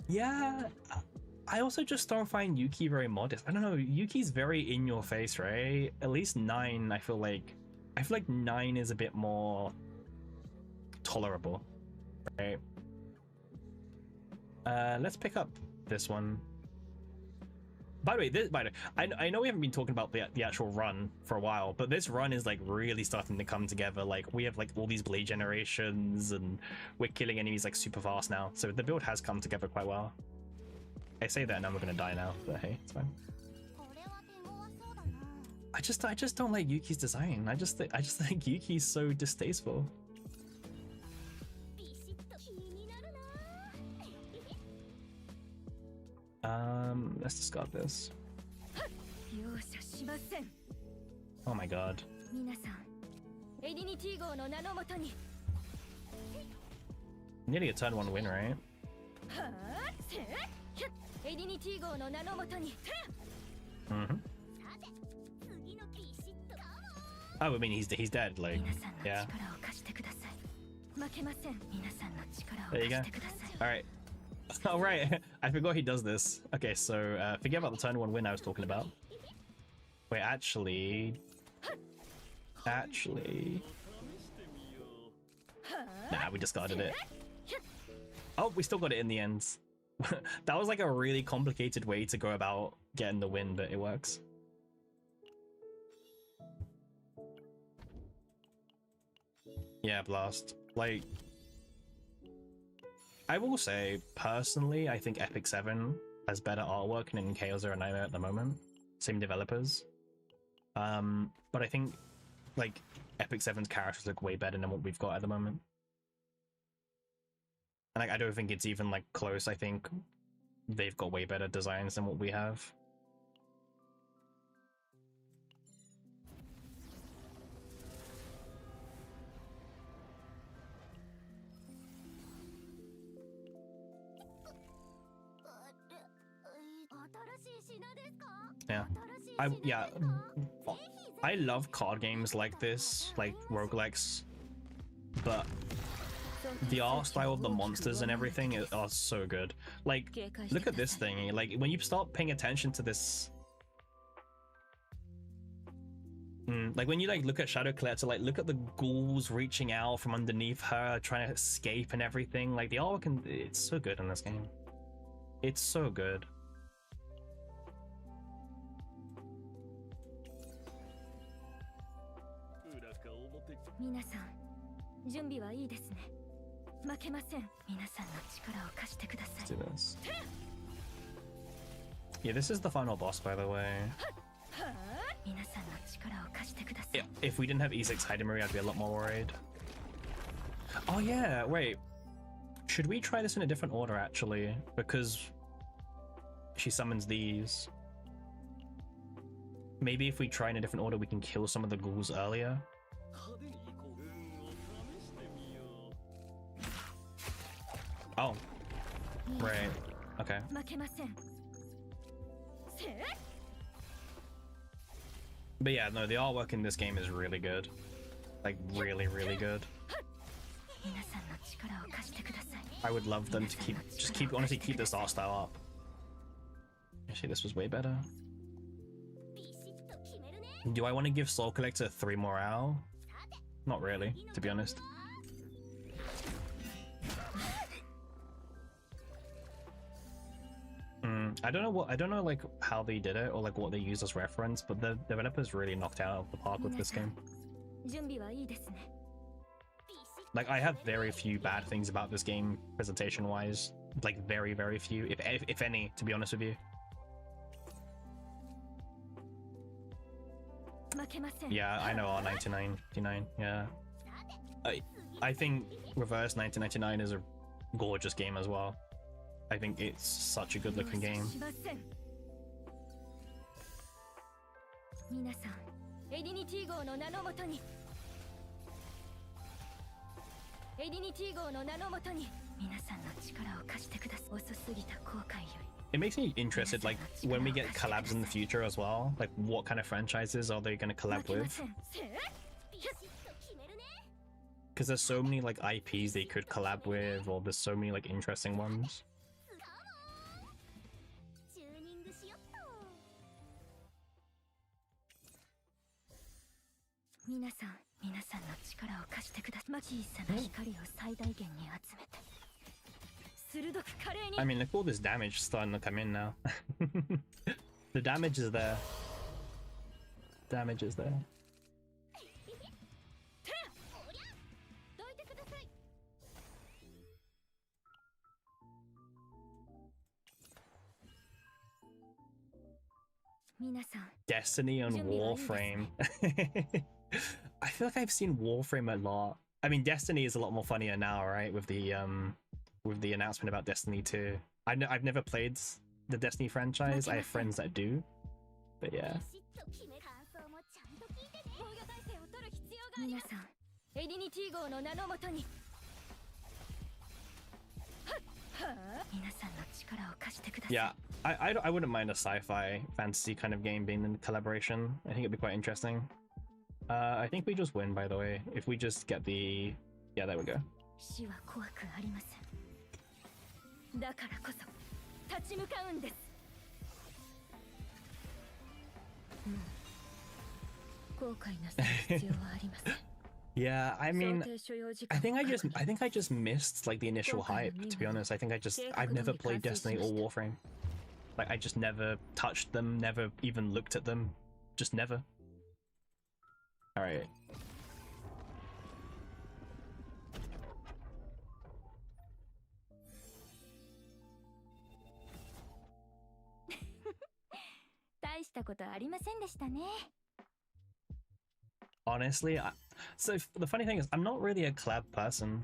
Yeah, I also just don't find Yuki very modest. I don't know, Yuki's very in your face, right? At least 9, I feel like 9 is a bit more tolerable, right? Let's pick up this one. By the way, I know we haven't been talking about the actual run for a while, but this run is like really starting to come together. Like, we have like all these blade generations, and we're killing enemies like super fast now. So the build has come together quite well. I say that and I'm gonna die now, but hey, it's fine. I just don't like Yuki's design. I just think Yuki's so distasteful. Let's discard this. Oh my god. Nearly a turn 1 win, right? Mm-hmm. Oh, I mean, he's dead, like, yeah. There you go. Alright. Oh, right. I forgot he does this. Okay, so forget about the turn 1 win I was talking about. Wait, actually... Nah, we discarded it. Oh, we still got it in the end. That was like a really complicated way to go about getting the win, but it works. Yeah, Blast. Like, I will say, personally, I think Epic 7 has better artwork than KO09 at the moment. Same developers. But I think, like, Epic 7's characters look way better than what we've got at the moment. And like, I don't think it's even, like, close. I think they've got way better designs than what we have. Yeah. I love card games like this, like roguelikes, but the art style of the monsters and everything are so good. Like, look at this thing. Like, when you start paying attention to this, like when you like look at Shadow Collector, like look at the ghouls reaching out from underneath her, trying to escape and everything. Like, the artwork, it's so good in this game. It's so good. Let's do this. Yeah, this is the final boss, by the way. Yeah, if we didn't have E6 Hidemari, I'd be a lot more worried. Oh yeah, wait. Should we try this in a different order, actually? Because she summons these. Maybe if we try in a different order, we can kill some of the ghouls earlier. Oh. Right. Okay. But yeah, no, the artwork in this game is really good. Like, really, really good. I would love them to honestly keep this art style up. Actually, this was way better. Do I want to give Soul Collector 3 morale? Not really, to be honest. I don't know like how they did it or like what they used as reference, but the developers really knocked out of the park with this game. Like, I have very few bad things about this game presentation wise, like very, very few, if any, to be honest with you. Yeah, I know R1999. Yeah, I think Reverse 1999 is a gorgeous game as well. I think it's such a good looking game. It makes me interested, like, when we get collabs in the future as well, like, what kind of franchises are they going to collab with? Because there's so many, like, IPs they could collab with, or there's so many, like, interesting ones. I mean, look, all this damage starting to come in now. The damage is there. Damage is there. Destiny on Warframe. I feel like I've seen Warframe a lot. I mean, Destiny is a lot more funnier now, right? With the announcement about Destiny 2. I've never played the Destiny franchise. I have friends that do, but yeah. Yeah, I wouldn't mind a sci-fi fantasy kind of game being in collaboration. I think it'd be quite interesting. I think we just win, by the way, if we just get the... Yeah, there we go. Yeah, I mean, I think I just missed like the initial hype, to be honest. I've never played Destiny or Warframe. Like, I just never touched them, never even looked at them. Just never. Alright. Honestly, so the funny thing is, I'm not really a collab person.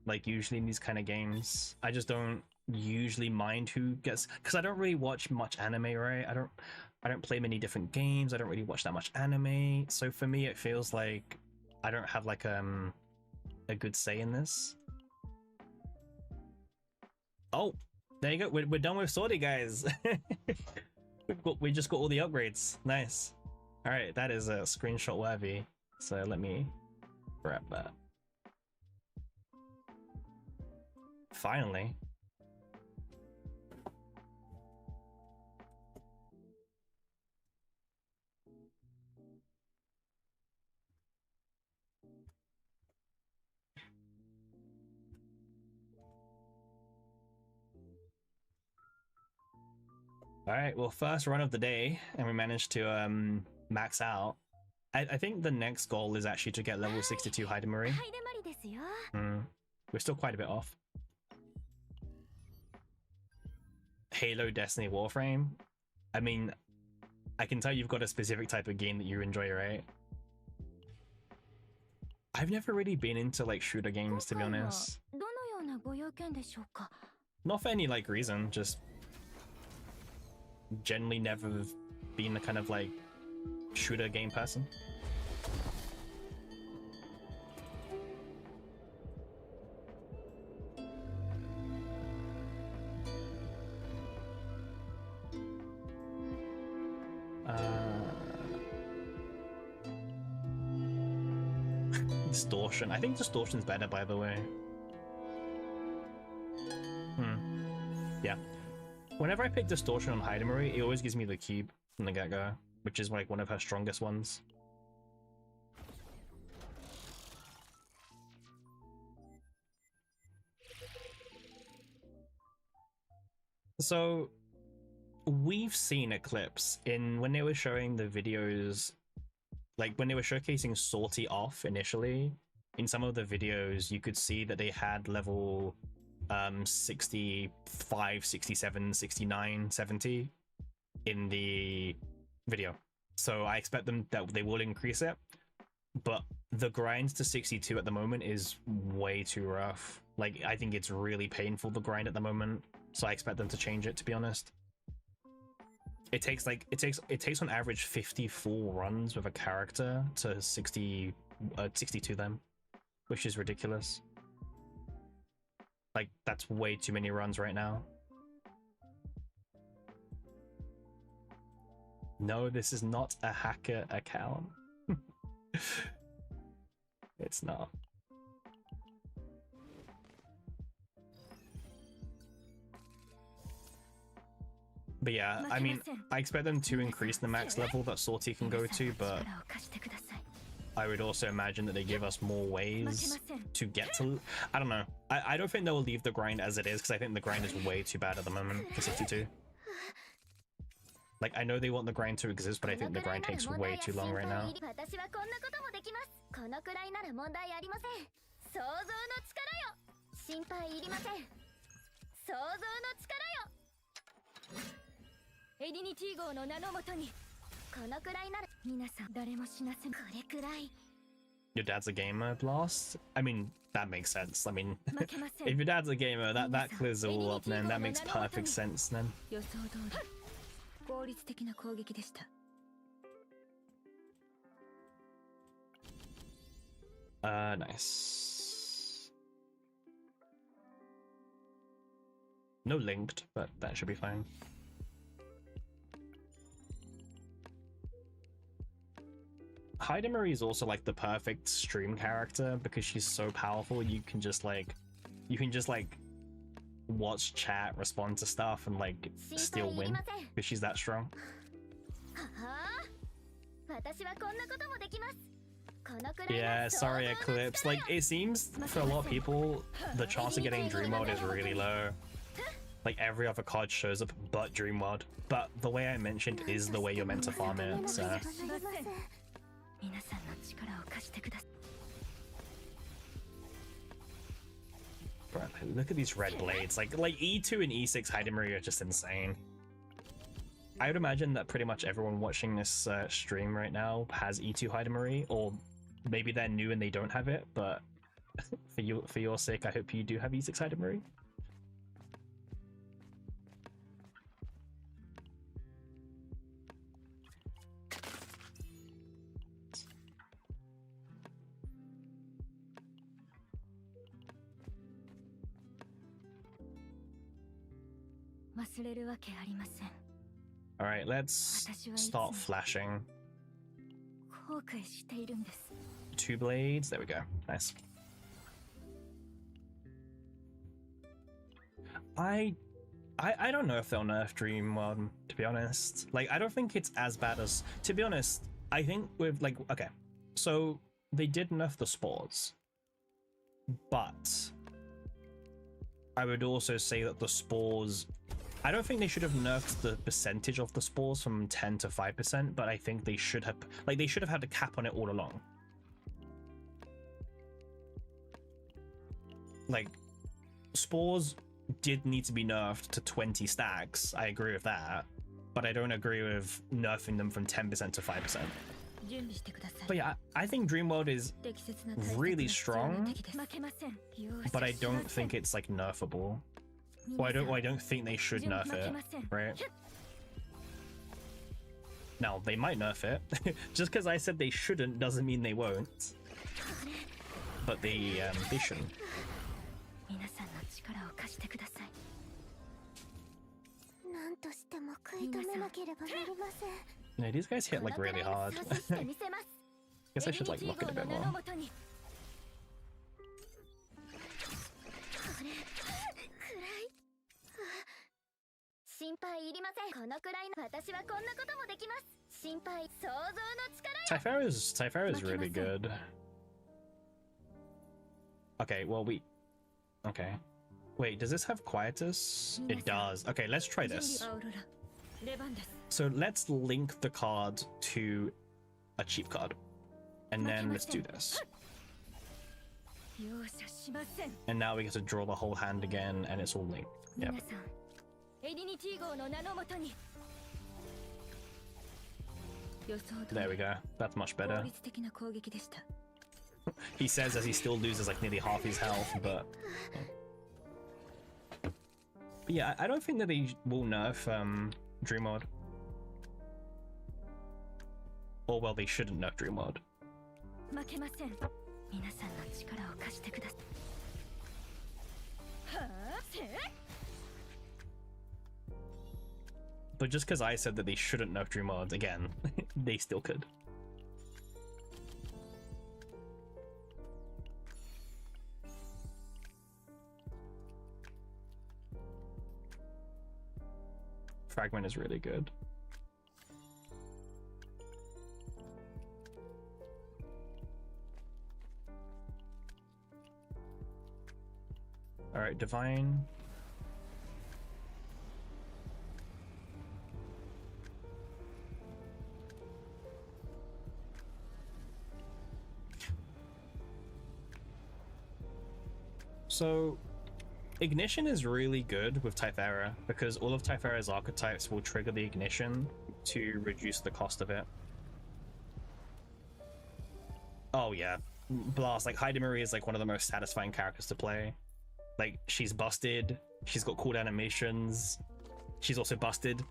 Like, usually in these kind of games, I just don't usually mind who gets, because I don't really watch much anime, right? I don't play many different games. I don't really watch that much anime. So for me, it feels like I don't have like a good say in this. Oh, there you go. We're done with Sortie, guys. We just got all the upgrades. Nice. All right, that is a screenshot worthy. So let me grab that. Finally. All right, well, first run of the day, and we managed to max out. I think the next goal is actually to get level 62 Hidemari. We're still quite a bit off. Halo, Destiny, Warframe. I mean, I can tell you've got a specific type of game that you enjoy, right? I've never really been into like shooter games, to be honest. Not for any like reason, just generally never been a kind of like shooter game person. Distortion. I think distortion's better, by the way. Yeah. Whenever I pick distortion on Hidamari, it always gives me the cube from the get-go, which is like one of her strongest ones. So we've seen Eclipse in when they were showing the videos, like when they were showcasing Sortie off initially. In some of the videos, you could see that they had level 65, 67, 69, 70 in the video. So I expect them that they will increase it, but the grind to 62 at the moment is way too rough. Like, I think it's really painful, the grind at the moment. So I expect them to change it, to be honest. It takes on average 54 runs with a character to 62 them, which is ridiculous. Like, that's way too many runs right now. No, this is not a hacker account. It's not. But yeah, I mean, I expect them to increase the max level that Sortie can go to, but I would also imagine that they give us more ways to get to... I don't know. I don't think they'll leave the grind as it is, because I think the grind is way too bad at the moment for 62. Like, I know they want the grind to exist, but I think the grind takes way too long right now. Your dad's a gamer, Blast? I mean, that makes sense. I mean, if your dad's a gamer, that clears it all up, then. That makes perfect sense, then. Nice. No linked, but that should be fine. Hidamari is also like the perfect stream character because she's so powerful. You can just like watch chat, respond to stuff, and like still win because she's that strong. Yeah, sorry Eclipse. Like, it seems for a lot of people the chance of getting Dream World is really low. Like, every other card shows up but Dream World. But the way I mentioned is the way you're meant to farm it, so... Bro, look at these red blades. Like E2 and E6 Hidamari are just insane. I would imagine that pretty much everyone watching this stream right now has E2 Hidamari, or maybe they're new and they don't have it, but for your sake, I hope you do have E6 Hidamari. Alright, let's start flashing. 2 blades, there we go. Nice. I don't know if they'll nerf Dream World, to be honest. Like, I don't think it's as bad as... To be honest, I think with, like... Okay, so they did nerf the spores. But I would also say that the spores... I don't think they should have nerfed the percentage of the spores from 10 to 5%, but I think they should have... Like, they should have had a cap on it all along. Like, spores did need to be nerfed to 20 stacks. I agree with that, but I don't agree with nerfing them from 10% to 5%. But yeah, I think Dream World is really strong, but I don't think it's like nerfable. Or I don't think they should nerf it, right? Now they might nerf it. Just because I said they shouldn't doesn't mean they won't. But they shouldn't. No, these guys hit like really hard. Guess I should like look at it a bit more. Typhara's really good. Okay, well okay. Wait, does this have Quietus? It does. Okay, let's try this. So let's link the card to a cheap card. And then let's do this. And now we get to draw the whole hand again, and it's all linked. Yep. There we go. That's much better. He says as he still loses like nearly half his health, but yeah, I don't think that they will nerf Dream World. Or well, they shouldn't nerf Dream World. But just because I said that they shouldn't nerf Dream World, again, they still could. Fragment is really good. Alright, Divine. So Ignition is really good with Typhara because all of Typhara's archetypes will trigger the Ignition to reduce the cost of it. Oh yeah, Blast, like Haida Marie is like one of the most satisfying characters to play. Like, she's busted, she's got cool animations, she's also busted.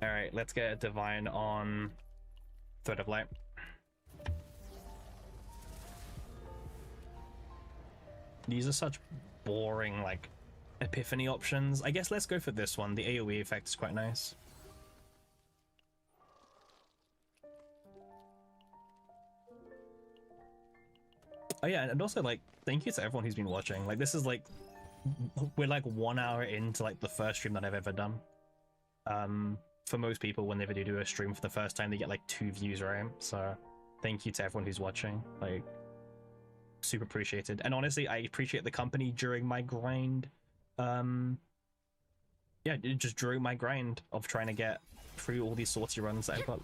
Alright, let's get a Divine on Thread of Light. These are such boring, like, epiphany options. I guess let's go for this one. The AoE effect is quite nice. Oh yeah, and also, like, thank you to everyone who's been watching. Like, this is, like, we're, like, 1 hour into, like, the first stream that I've ever done. For most people, whenever they do a stream for the first time, they get, like, 2 views, right? So, thank you to everyone who's watching. Like, super appreciated. And honestly, I appreciate the company during my grind. Yeah, just during my grind of trying to get through all these sortie runs that I've got.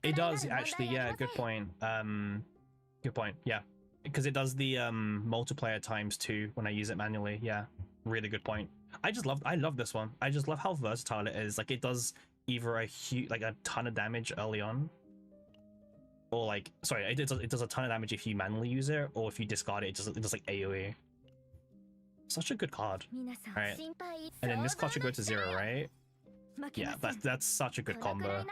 It does actually, yeah, good point. Good point, yeah. Because it does the multiplayer ×2 when I use it manually, yeah. Really good point. I love this one. I just love how versatile it is. Like, it does either a ton of damage early on, or like, sorry, it does a ton of damage if you manually use it, or if you discard it, it does like AoE. Such a good card. Right, and then this card should go to 0, right? Yeah, that's such a good combo.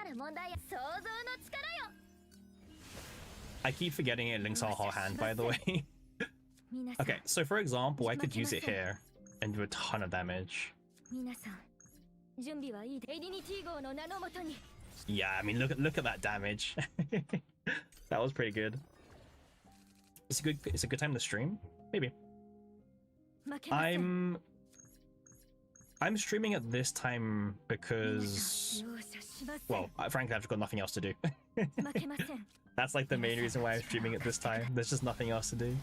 I keep forgetting it links our whole hand, by the way. Okay, so for example, I could use it here and do a ton of damage. Yeah, I mean, look at that damage. That was pretty good. It's a good time to stream, maybe. I'm streaming at this time because, well, frankly, I've got nothing else to do. That's like the main reason why I'm streaming at this time. There's just nothing else to do.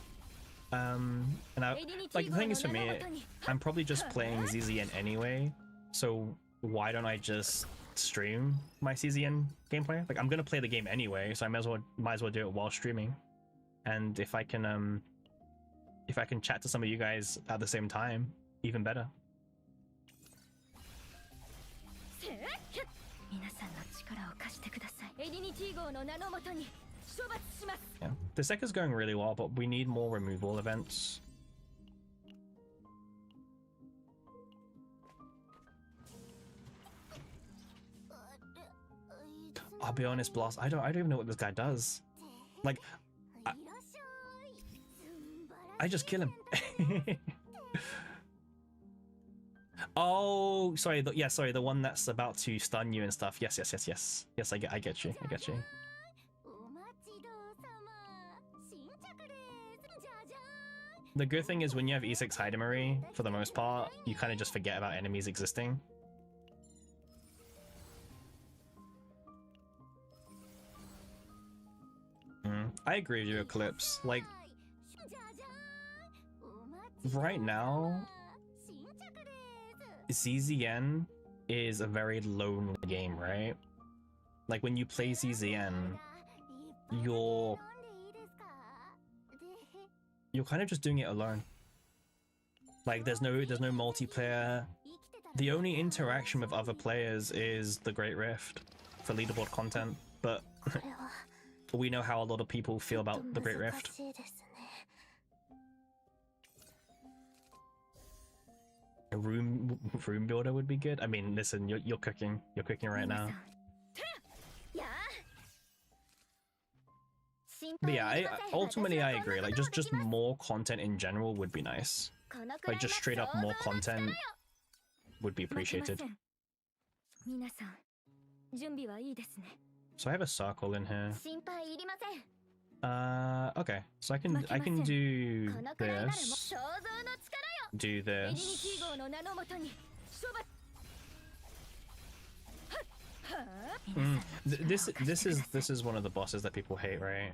And like, the thing is, for me, I'm probably just playing ZZN anyway, so why don't I just stream my CZN gameplay. Like I'm gonna play the game anyway, so I might as well do it while streaming. And if I can chat to some of you guys at the same time, even better. Yeah, the deck is going really well, but we need more removal events. I'll be honest, Blast, I don't even know what this guy does. Like, I just kill him. Oh, sorry. Yeah, sorry. The one that's about to stun you and stuff. Yes. Yes, I get you. I get you. The good thing is when you have E6 Hidamari, for the most part, you kind of just forget about enemies existing. I agree with you, Eclipse. Like, right now, ZZN is a very lone game, right? Like when you play ZZN, you're kind of just doing it alone. Like there's no multiplayer. The only interaction with other players is the Great Rift for leaderboard content, but we know how a lot of people feel about the Great Rift. A room builder would be good. I mean, listen, you're cooking right now. But yeah, ultimately I agree. Like just more content in general would be nice. Like just straight up more content would be appreciated. So I have a circle in here. Okay. So I can do this. Do this. This is one of the bosses that people hate, right?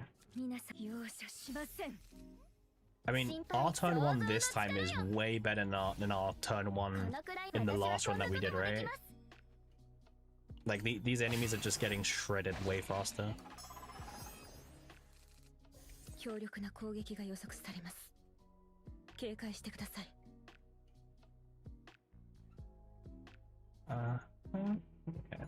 I mean, our turn 1 this time is way better than our turn 1 in the last one that we did, right? Like these enemies are just getting shredded way faster. Okay.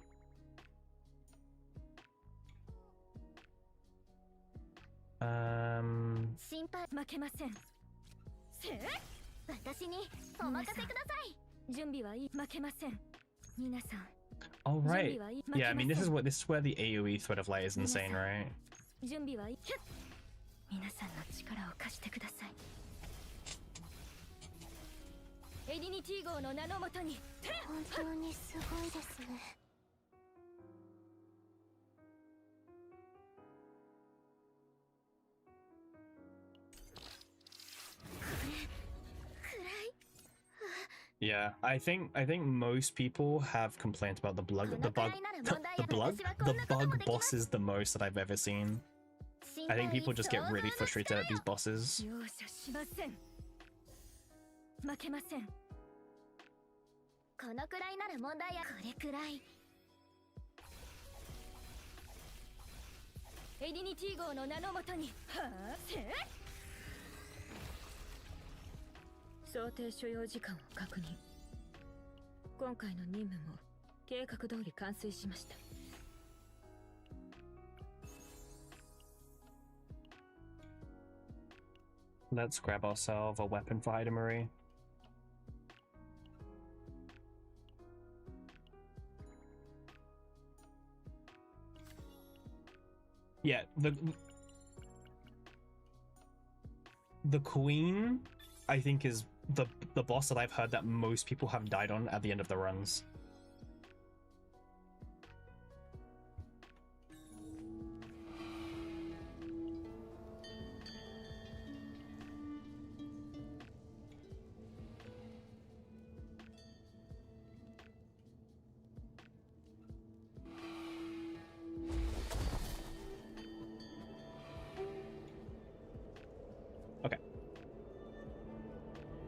All right. Yeah, I mean this is where the AoE Thread of Light is insane, right? Yeah, I think most people have complained about the bug bosses the most that I've ever seen. I think people just get really frustrated at these bosses. Let's grab ourselves a weapon for Hidamari. Yeah, the Queen, I think, is the boss that I've heard that most people have died on at the end of the runs.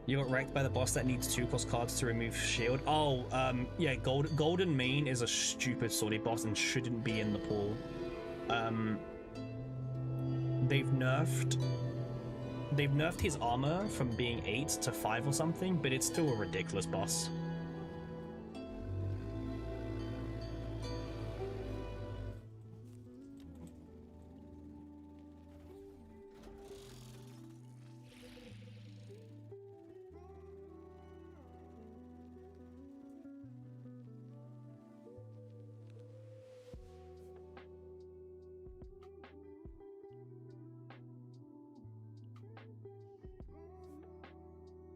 You got wrecked by the boss that needs 2-cost cards to remove shield. Oh, yeah, Golden Mane is a stupid Sortie boss and shouldn't be in the pool. They've nerfed his armor from being 8 to 5 or something, but it's still a ridiculous boss.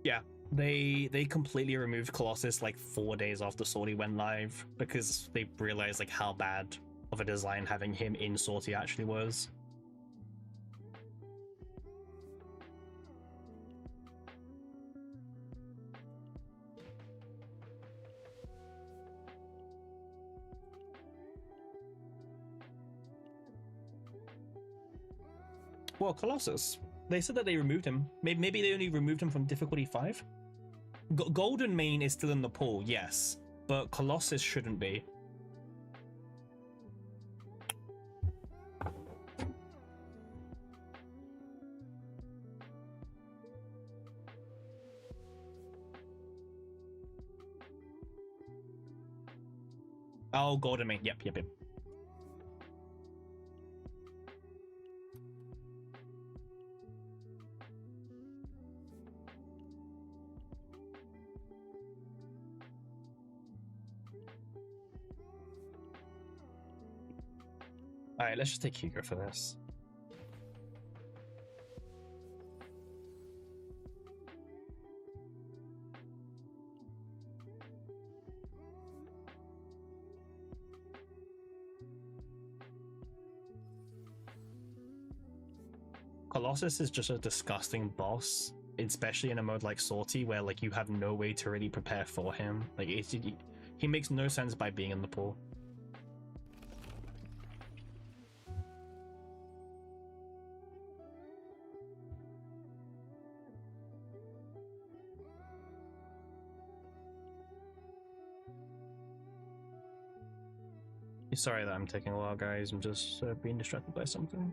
Yeah, they completely removed Colossus like 4 days after Sortie went live because they realized like how bad of a design having him in Sortie actually was. Well, Colossus. They said that they removed him. Maybe they only removed him from difficulty 5? Golden Mane is still in the pool, yes, but Colossus shouldn't be. Oh, Golden Mane. Yep. Alright, let's just take Hugo for this. Colossus is just a disgusting boss, especially in a mode like Sortie where like you have no way to really prepare for him. Like he makes no sense by being in the pool. Sorry that I'm taking a while, guys. I'm just being distracted by something.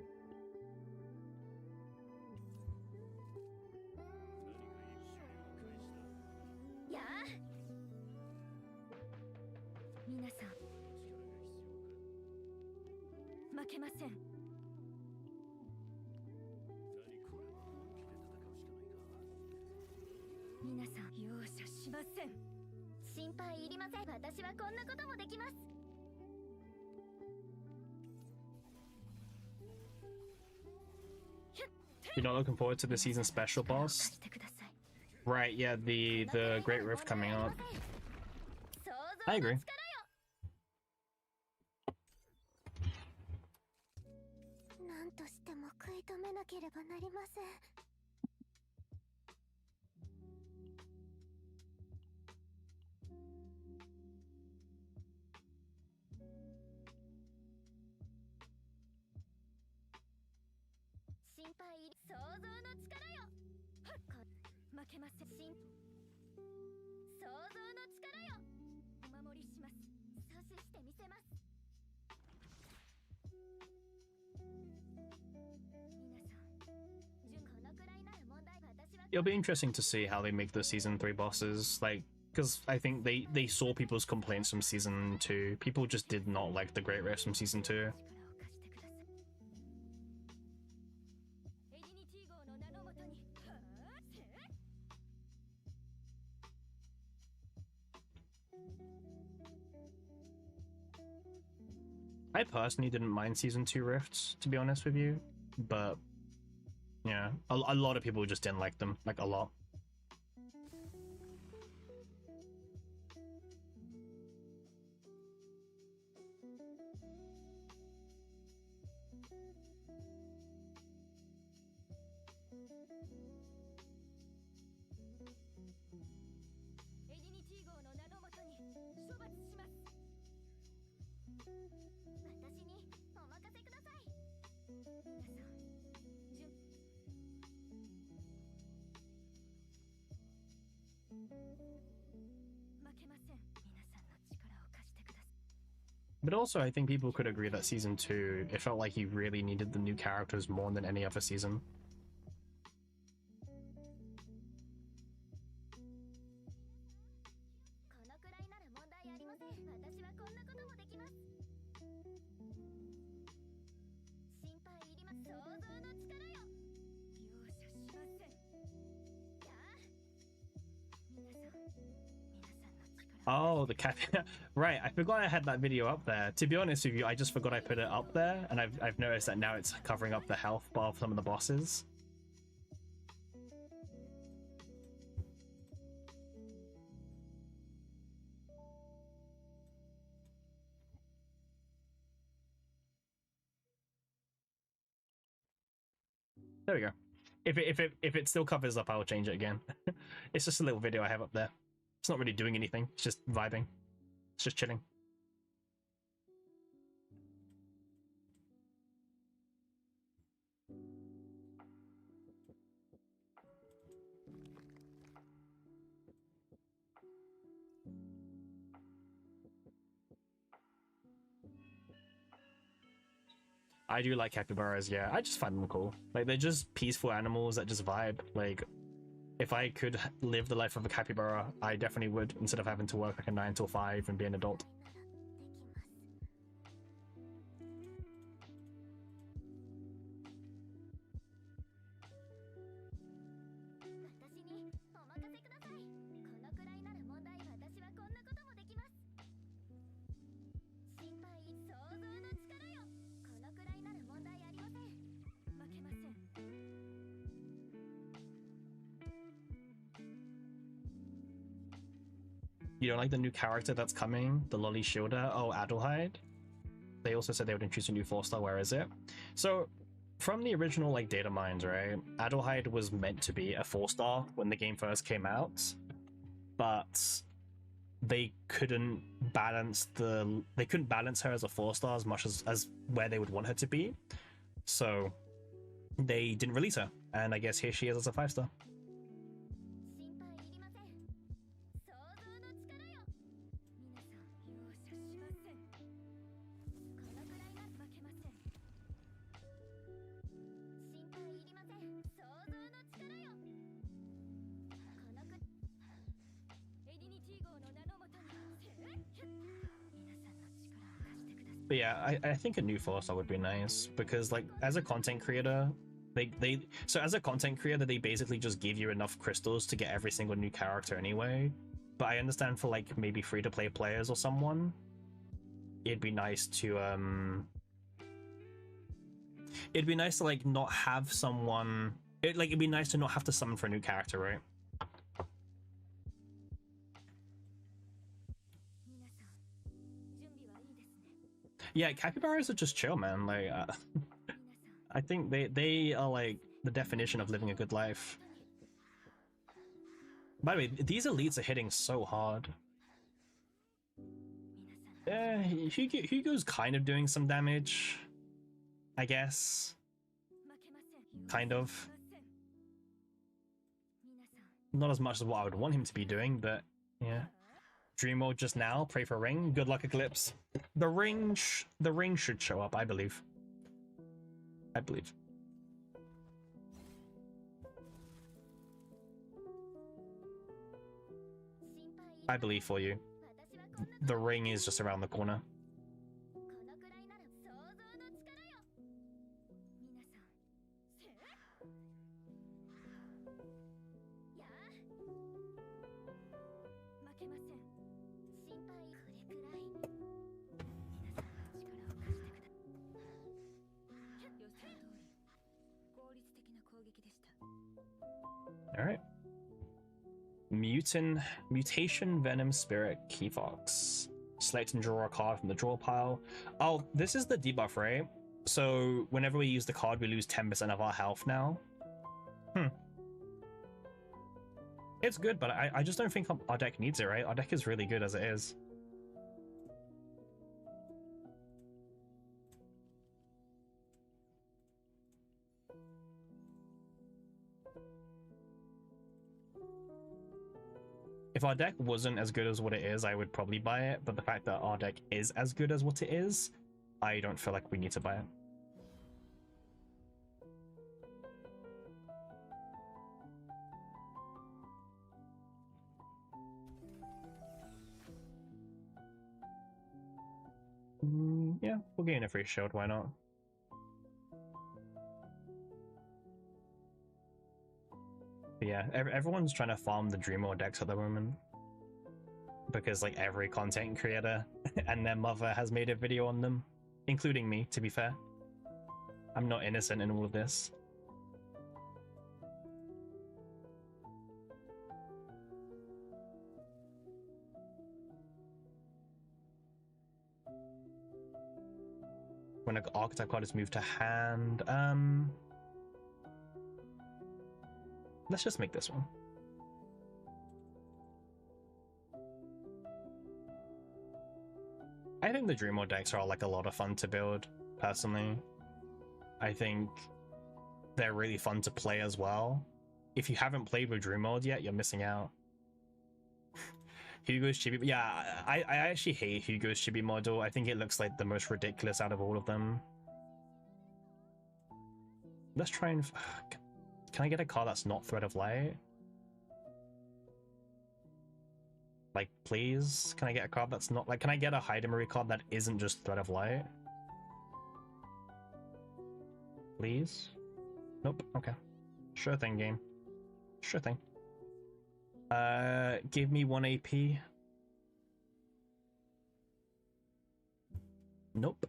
You're not looking forward to the season special boss? Right, yeah, the Great Rift coming up. I agree. It'll be interesting to see how they make the season 3 bosses, like, because I think they saw people's complaints from season 2. People just did not like the Great Rift from season 2. I personally didn't mind season 2 rifts, to be honest with you, but yeah, a lot of people just didn't like them, like a lot. But also, I think people could agree that season 2, it felt like you really needed the new characters more than any other season. Oh, the cat. Right, I forgot I had that video up there. To be honest with you, I just forgot I put it up there, and I've noticed that now it's covering up the health bar of some of the bosses. There we go. If it still covers up, I'll change it again. It's just a little video I have up there. It's not really doing anything. It's just vibing. It's just chilling. I do like capybaras, yeah. I just find them cool. Like, they're just peaceful animals that just vibe. Like, if I could live the life of a capybara, I definitely would, instead of having to work like a 9 till 5 and be an adult. You don't like the new character that's coming? The Lolly Shielder? Oh, Adelheid? They also said they would introduce a new 4-star. Where is it? So, from the original like data mines, right? Adelheid was meant to be a 4-star when the game first came out, but they couldn't balance her as a 4-star as much as where they would want her to be. So they didn't release her, and I guess here she is as a 5-star. But yeah, I think a new 4-star would be nice, because like as a content creator, as a content creator, they basically just give you enough crystals to get every single new character anyway. But I understand for like maybe free-to-play players or someone, it'd be nice to like not have someone, it'd be nice to not have to summon for a new character, right? Yeah, capybaras are just chill, man. Like, I think they are like the definition of living a good life. By the way, these elites are hitting so hard. Yeah, Hugo's kind of doing some damage, I guess. Kind of. Not as much as what I would want him to be doing, but yeah. Dream mode just now. Pray for ring. Good luck, Eclipse. The ring should show up, I believe. I believe. I believe for you. The ring is just around the corner. Alright. Mutation Venom Spirit Keyfox. Select and draw a card from the draw pile. Oh, this is the debuff, right? So whenever we use the card, we lose 10% of our health now. It's good, but I just don't think our deck needs it, right? Our deck is really good as it is. If our deck wasn't as good as what it is, I would probably buy it. But the fact that our deck is as good as what it is, I don't feel like we need to buy it. Yeah, we'll gain a free shield, why not? But yeah, everyone's trying to farm the Dreamlord decks at the moment. Because like every content creator and their mother has made a video on them. Including me, to be fair. I'm not innocent in all of this. When an archetype card is moved to hand, let's just make this one. I think the Dreamlord decks are like a lot of fun to build, personally. I think they're really fun to play as well. If you haven't played with Dreamlord yet, you're missing out. Hugo's Chibi, yeah, I actually hate Hugo's Chibi model. I think it looks like the most ridiculous out of all of them. Let's try and... Can I get a card that's not Thread of Light? Like, please? Can I get a card that's not... Like, can I get a Hydemery card that isn't just Thread of Light? Please? Nope, okay. Sure thing, game. Sure thing. Give me 1 AP. Nope.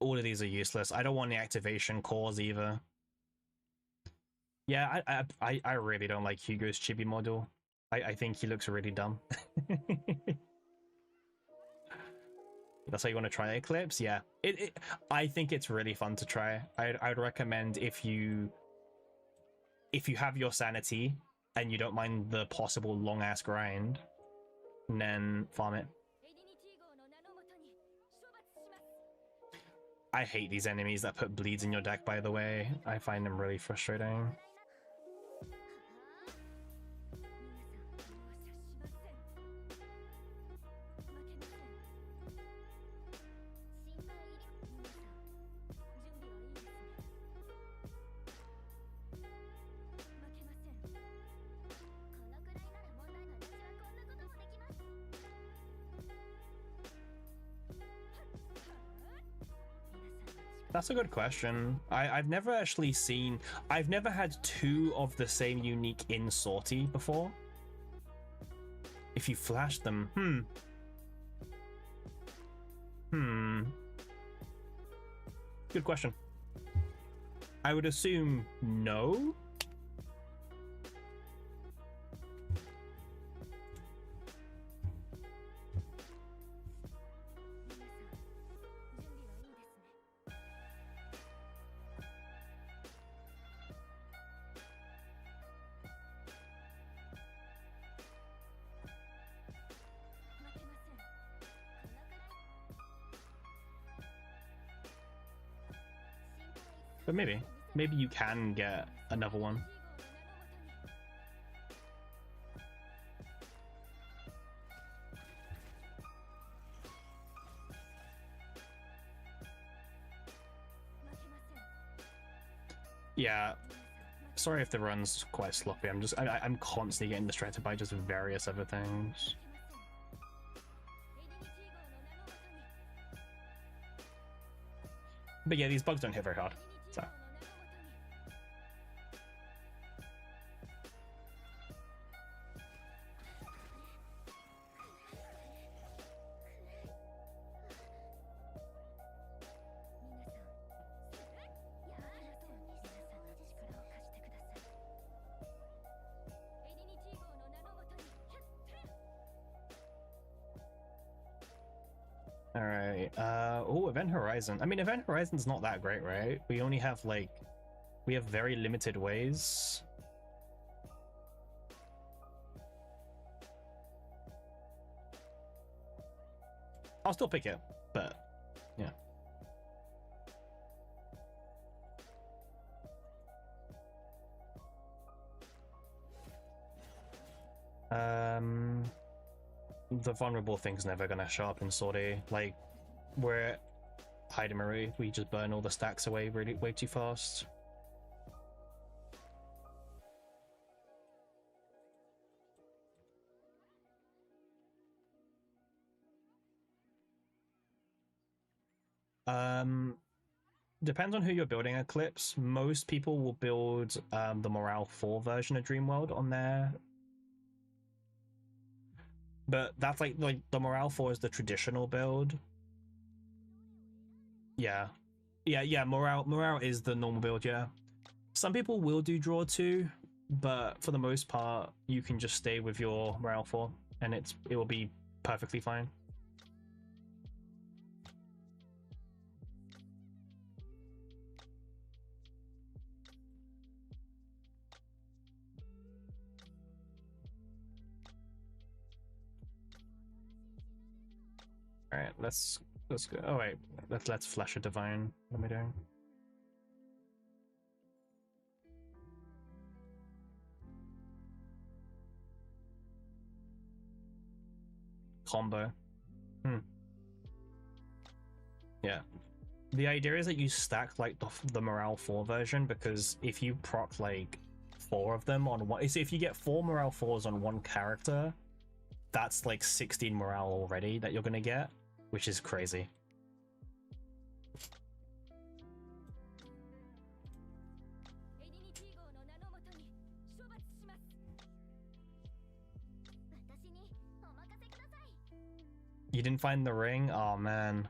All of these are useless. I don't want the activation cores either. Yeah, I really don't like Hugo's Chibi model. I think he looks really dumb. That's how you want to try Eclipse? Yeah. I think it's really fun to try. I'd recommend if you have your sanity and you don't mind the possible long ass grind, then farm it. I hate these enemies that put bleeds in your deck, by the way. I find them really frustrating. That's a good question. I've never actually seen... I've never had 2 of the same unique in Sortie before. If you flash them, Good question. I would assume no. But maybe you can get another one. Yeah, sorry if the run's quite sloppy. I'm constantly getting distracted by just various other things. But yeah, these bugs don't hit very hard. So. Alright, oh, Event Horizon. I mean, Event Horizon's not that great, right? We only have, like, we have very limited ways. I'll still pick it, but, yeah. The vulnerable thing's never gonna show up in Sortie. Like, we're Hyde and Marie, we just burn all the stacks away way too fast. Depends on who you're building Eclipse. Most people will build the Morale 4 version of Dreamworld on there. But that's like the Morale 4 is the traditional build. Yeah. Morale is the normal build, yeah. Some people will do Draw 2, but for the most part, you can just stay with your Morale 4 and it will be perfectly fine. All right, let's go. Oh wait, let's flash a divine. What am I doing? Combo. Yeah. The idea is that you stack like the Morale 4 version, because if you proc like 4 of them on one, if you get 4 Morale 4s on one character, that's like 16 morale already that you're gonna get, which is crazy. You didn't find the ring? Oh man.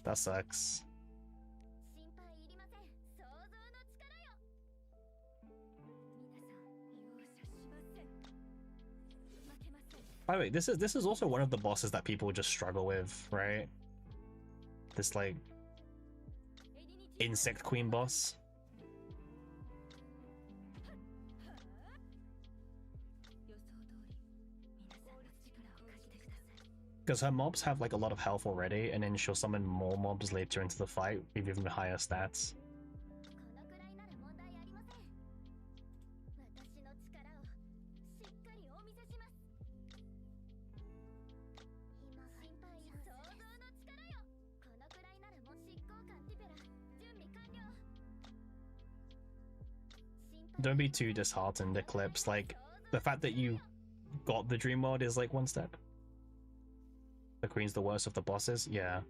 That sucks. By the way, this is also one of the bosses that people just struggle with, right? This like insect queen boss. Because her mobs have like a lot of health already, and then she'll summon more mobs later into the fight with even higher stats. Don't be too disheartened, Eclipse. Like, the fact that you got the dream mod is like one step. The queen's the worst of the bosses? Yeah.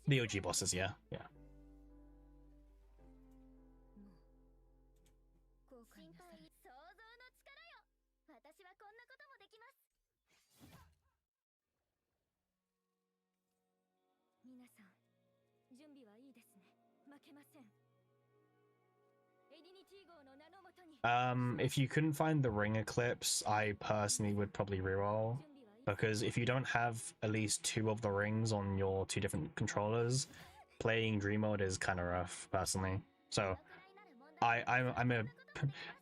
The OG bosses, yeah. If you couldn't find the ring Eclipse, I personally would probably reroll, because if you don't have at least 2 of the rings on your 2 different controllers, playing Dream Mode is kind of rough, personally. So I'm a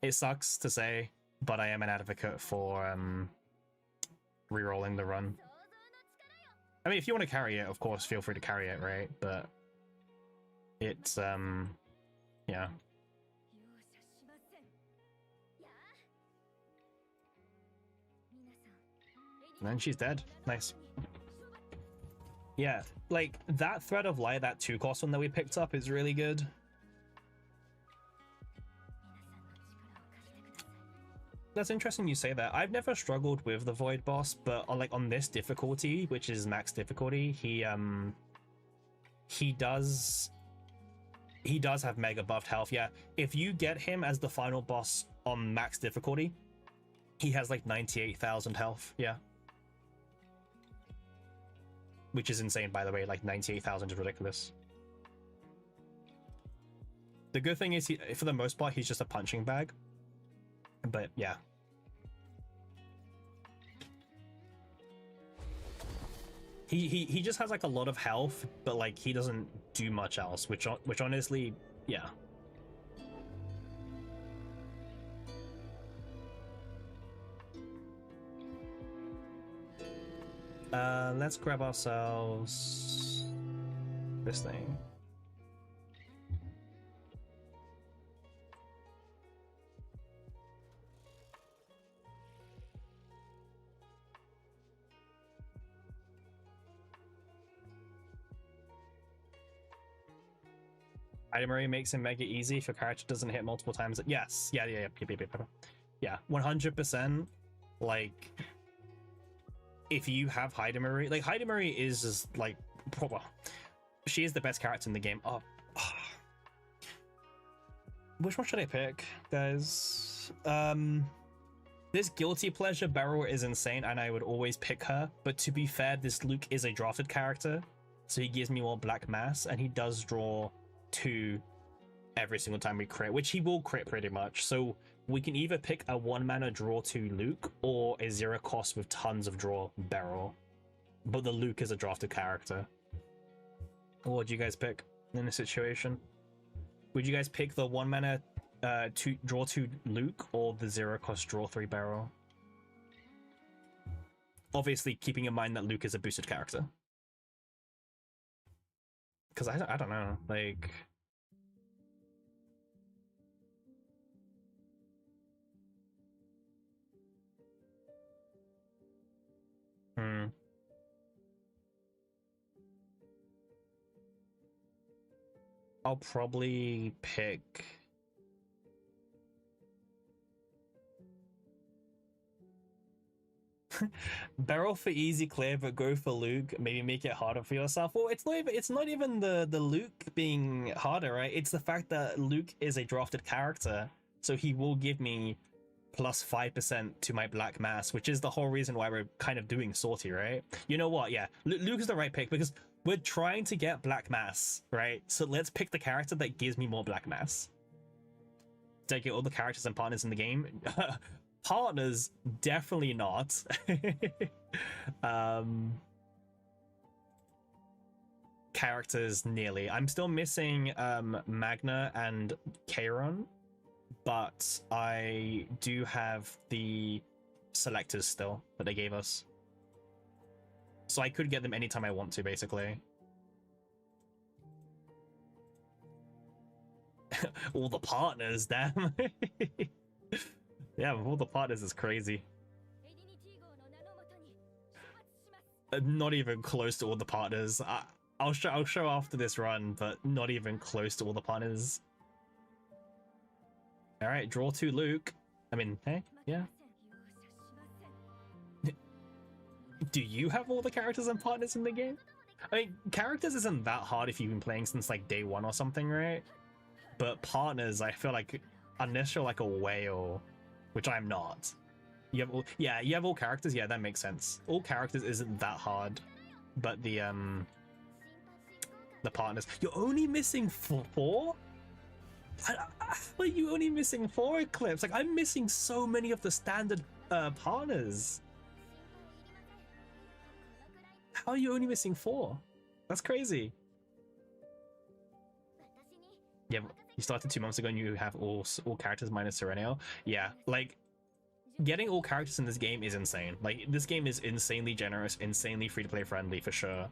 it sucks to say, but I am an advocate for rerolling the run. I mean, if you want to carry it, of course, feel free to carry it, right? But it's yeah. And then she's dead. Nice. Yeah, like that Thread of Light, that 2-cost one that we picked up is really good. That's interesting you say that. I've never struggled with the Void boss, but on this difficulty, which is max difficulty, he does have mega buffed health. Yeah, if you get him as the final boss on max difficulty, he has like 98,000 health. Yeah, which is insane, by the way. Like 98,000 is ridiculous. The good thing is, for the most part, he's just a punching bag. But yeah. He just has like a lot of health, but like he doesn't do much else, which honestly, yeah. Let's grab ourselves this thing. Item array makes it mega easy if your character doesn't hit multiple times. Yes, yeah, 100%. Like, if you have Hidemari, like Hidemari is just like, well, she is the best character in the game. Which one should I pick, guys? This guilty pleasure Beryl is insane, and I would always pick her. But to be fair, this Luke is a drafted character, so he gives me more black mass, and he does draw 2 every single time we crit, which he will crit pretty much. So we can either pick a 1 mana draw 2 Luke or a 0 cost with tons of draw Beryl. But the Luke is a drafted character. What do you guys pick in this situation? Would you guys pick the 1 mana draw 2 Luke or the 0 cost draw 3 Beryl? Obviously keeping in mind that Luke is a boosted character. Because I don't know, like... I'll probably pick... Beryl for easy clear, but go for Luke. Maybe make it harder for yourself. Well, it's not even the Luke being harder, right? It's the fact that Luke is a drafted character, so he will give me plus 5% to my black mass, which is the whole reason why we're kind of doing Sortie, right? You know what? Yeah, Luke is the right pick because we're trying to get black mass, right? So let's pick the character that gives me more black mass. Did I get all the characters and partners in the game? Partners, definitely not. Characters, nearly. I'm still missing Magna and Kairon, but I do have the selectors still that they gave us. So I could get them anytime I want to, basically. All the partners, damn. Yeah, all the partners is crazy. Not even close to all the partners. I'll show after this run, but not even close to all the partners. All right, draw 2 Luke. I mean, hey, yeah. Do you have all the characters and partners in the game? I mean, characters isn't that hard if you've been playing since like day 1 or something, right? But partners, I feel like, unless you're like a whale, which I'm not. You have all, yeah, you have all characters. Yeah, that makes sense. All characters isn't that hard, but the partners. You're only missing 4. How are you only missing 4 Eclipse? Like I'm missing so many of the standard partners. How are you only missing 4? That's crazy. Yeah, you started 2 months ago and you have all characters minus Serenio. Yeah, like getting all characters in this game is insane. Like this game is insanely generous, insanely free-to-play friendly for sure.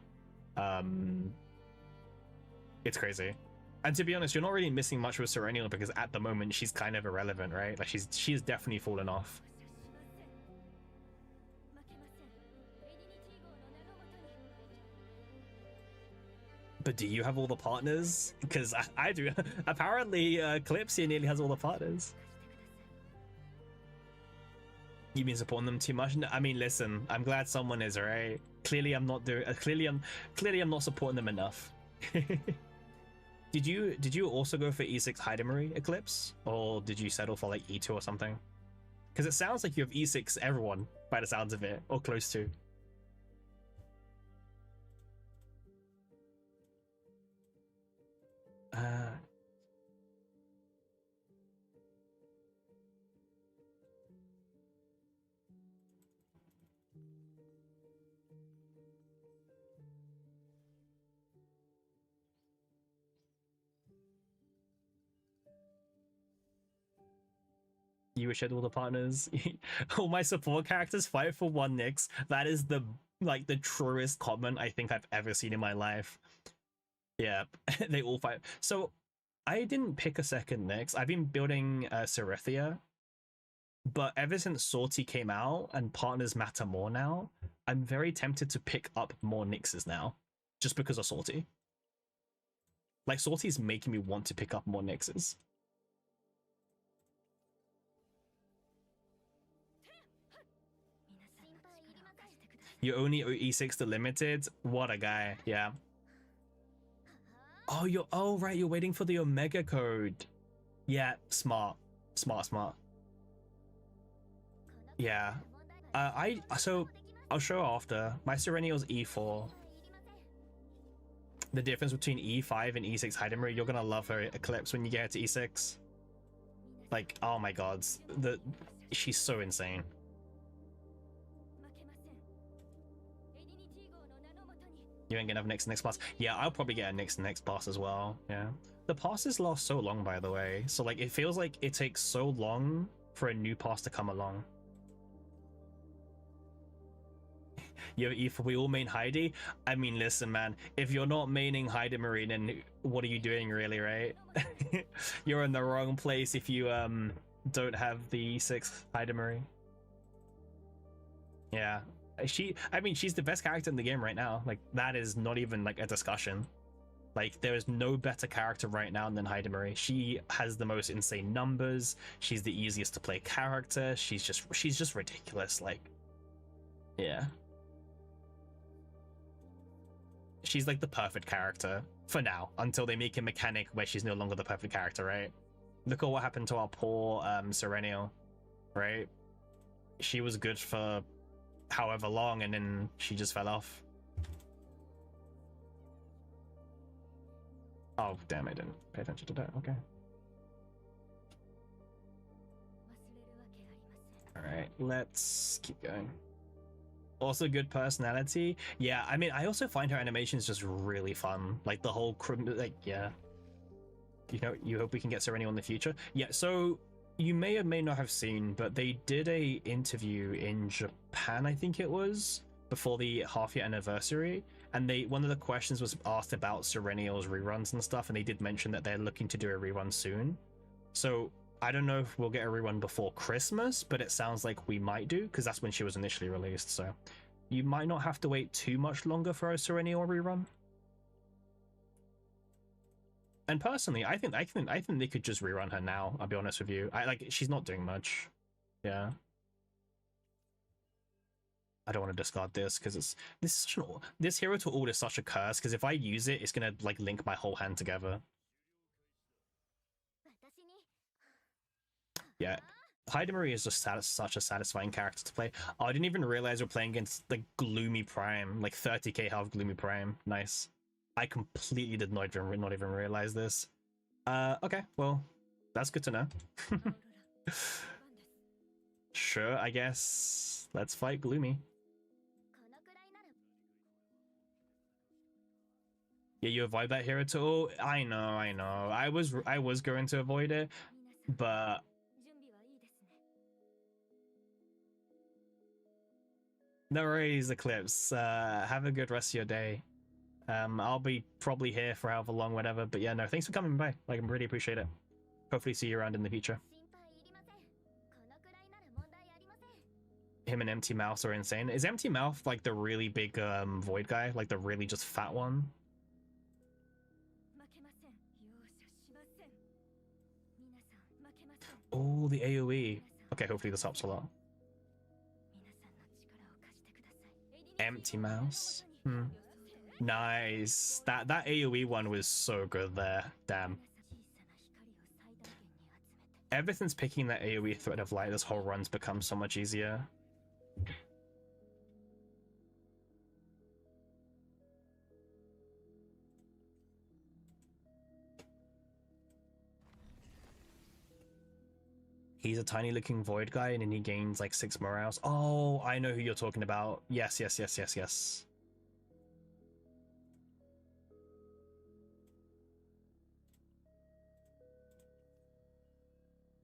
It's crazy. And to be honest, you're not really missing much with Serenio because at the moment she's kind of irrelevant, right? Like she's definitely fallen off. But do you have all the partners? Because I do. Apparently, Calypsia nearly has all the partners. You been supporting them too much? No, I mean, listen. I'm glad someone is, alright. Clearly, I'm not doing. Clearly, I'm not supporting them enough. Did you also go for E6 Hidemari Eclipse, or did you settle for like E2 or something? Because it sounds like you have E6 everyone by the sounds of it, or close to. You wish you had all the partners. All my support characters fight for 1 Nyx. That is the like the truest comment I think I've ever seen in my life. Yeah, they all fight. So I didn't pick a second Nyx. I've been building Sortie, but ever since Sortie came out and partners matter more now, I'm very tempted to pick up more Nyxes now, just because of Sortie. Like Sortie is making me want to pick up more Nyxes. You only E6 the limited? What a guy, yeah. Oh, right, you're waiting for the Omega code. Yeah, smart. Yeah. So I'll show after. My Serenial's E4. The difference between E5 and E6 Heidemer, you're gonna love her Eclipse when you get her to E6. Like, oh my god. She's so insane. You ain't gonna have Nyx next pass. Yeah, I'll probably get a Nyx next pass as well. Yeah. The passes last so long, by the way. So like it feels like it takes so long for a new pass to come along. If we all main Heidi, I mean, listen, man. If you're not maining Heidi Marine, then what are you doing, really? Right? You're in the wrong place if you don't have the E6 Heidi Marine. Yeah, I mean, she's the best character in the game right now. Like that is not even like a discussion. Like there is no better character right now than Heidi Marie. She has the most insane numbers. She's the easiest to play character. She's just ridiculous. Like, yeah. She's like the perfect character for now, until they make a mechanic where she's no longer the perfect character, right? Look at what happened to our poor Serenial, right? She was good for however long, and then she just fell off. Oh, damn, I didn't pay attention to that. Okay. Alright, let's keep going. Also good personality. Yeah, I mean, I also find her animations just really fun. Like the whole like, yeah. You know, you hope we can get Serenial in the future. Yeah, so you may or may not have seen, but they did a interview in Japan, I think it was, before the half-year anniversary, and one of the questions was asked about Serenial's reruns and stuff, and they did mention that they're looking to do a rerun soon. So I don't know if we'll get a rerun before Christmas, but it sounds like we might do, because that's when she was initially released. So you might not have to wait too much longer for a Serenial rerun. And personally, I think they could just rerun her now. I'll be honest with you. She's not doing much. Yeah. I don't want to discard this because this hero to ult is such a curse, because if I use it, it's gonna like link my whole hand together. Yeah. Heidi Marie is just such a satisfying character to play. Oh, I didn't even realize we're playing against the Gloomy Prime, like 30k health Gloomy Prime. Nice. I completely did not even realize this. Okay, well, that's good to know. Sure, I guess. Let's fight Gloomy. Yeah, you avoid that hero too. I know. I was going to avoid it, but no worries, Eclipse. Have a good rest of your day. I'll be probably here for however long, whatever. But yeah, no, thanks for coming by. Like, I really appreciate it. Hopefully see you around in the future. Him and Empty Mouth are insane. Is Empty Mouth like the really big void guy? Like the really just fat one? Oh, the AoE. Okay, hopefully this helps a lot. Empty Mouse. Nice. That AoE one was so good there. Damn. Ever since picking that AoE Thread of Light, this whole run's become so much easier. He's a tiny looking void guy and then he gains like 6 morals. Oh, I know who you're talking about. Yes.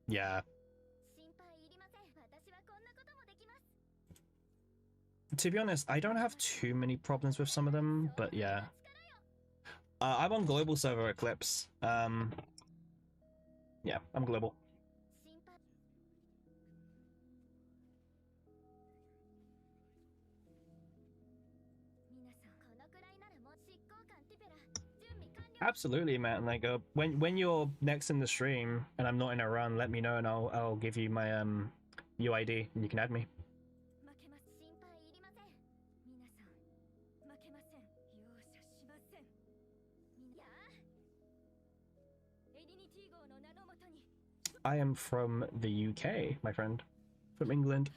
Yeah. To be honest, I don't have too many problems with some of them, but yeah. I'm on global server Eclipse. Yeah, I'm global. Absolutely, man. Like, when you're next in the stream and I'm not in a run, let me know and I'll give you my UID and you can add me. I am from the UK, my friend. From England.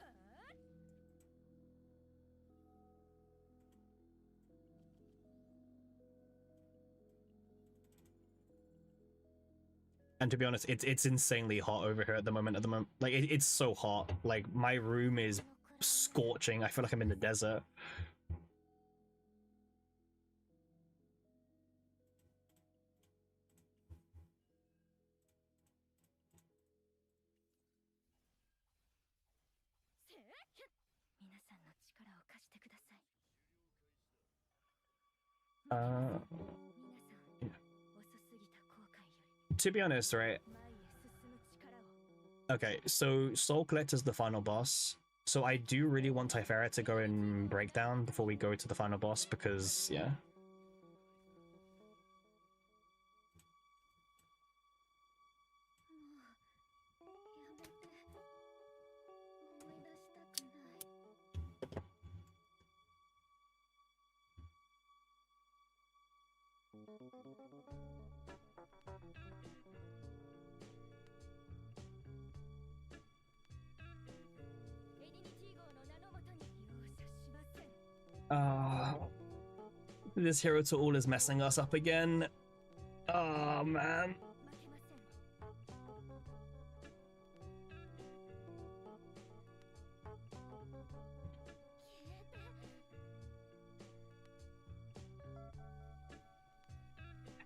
And to be honest, it's insanely hot over here at the moment. Like it's so hot. Like my room is scorching. I feel like I'm in the desert. Yeah. To be honest, right? Okay, so Soul Collector's the final boss. So I do really want Typhera to go in breakdown before we go to the final boss because, yeah. This hero to all is messing us up again. Oh man.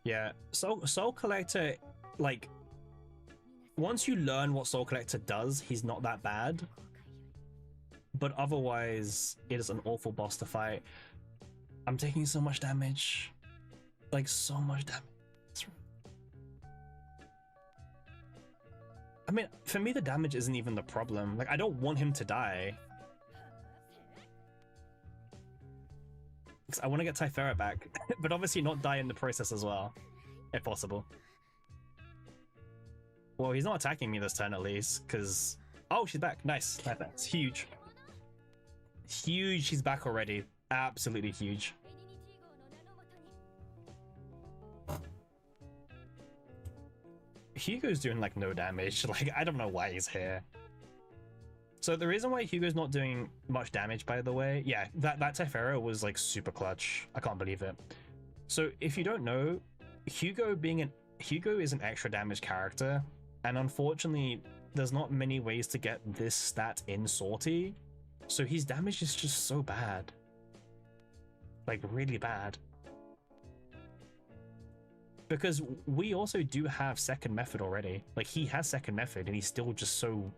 Yeah, Soul Collector, like, once you learn what Soul Collector does, he's not that bad. But otherwise, it is an awful boss to fight. I'm taking so much damage. Like, so much damage. I mean, for me, the damage isn't even the problem. Like, I don't want him to die. Because I want to get Typhera back. But obviously not die in the process as well. If possible. Well, he's not attacking me this turn at least, because... Oh, she's back. Nice. That's huge. Huge. She's back already. Absolutely huge. Hugo's doing like no damage. Like, I don't know why he's here. So the reason why Hugo's not doing much damage, by the way, yeah, that Typhera was like super clutch. I can't believe it. So if you don't know, Hugo is an extra damage character, and unfortunately, there's not many ways to get this stat in Sortie. So his damage is just so bad. Like, really bad. Because we also do have second method already. Like, he has second method and he's still just so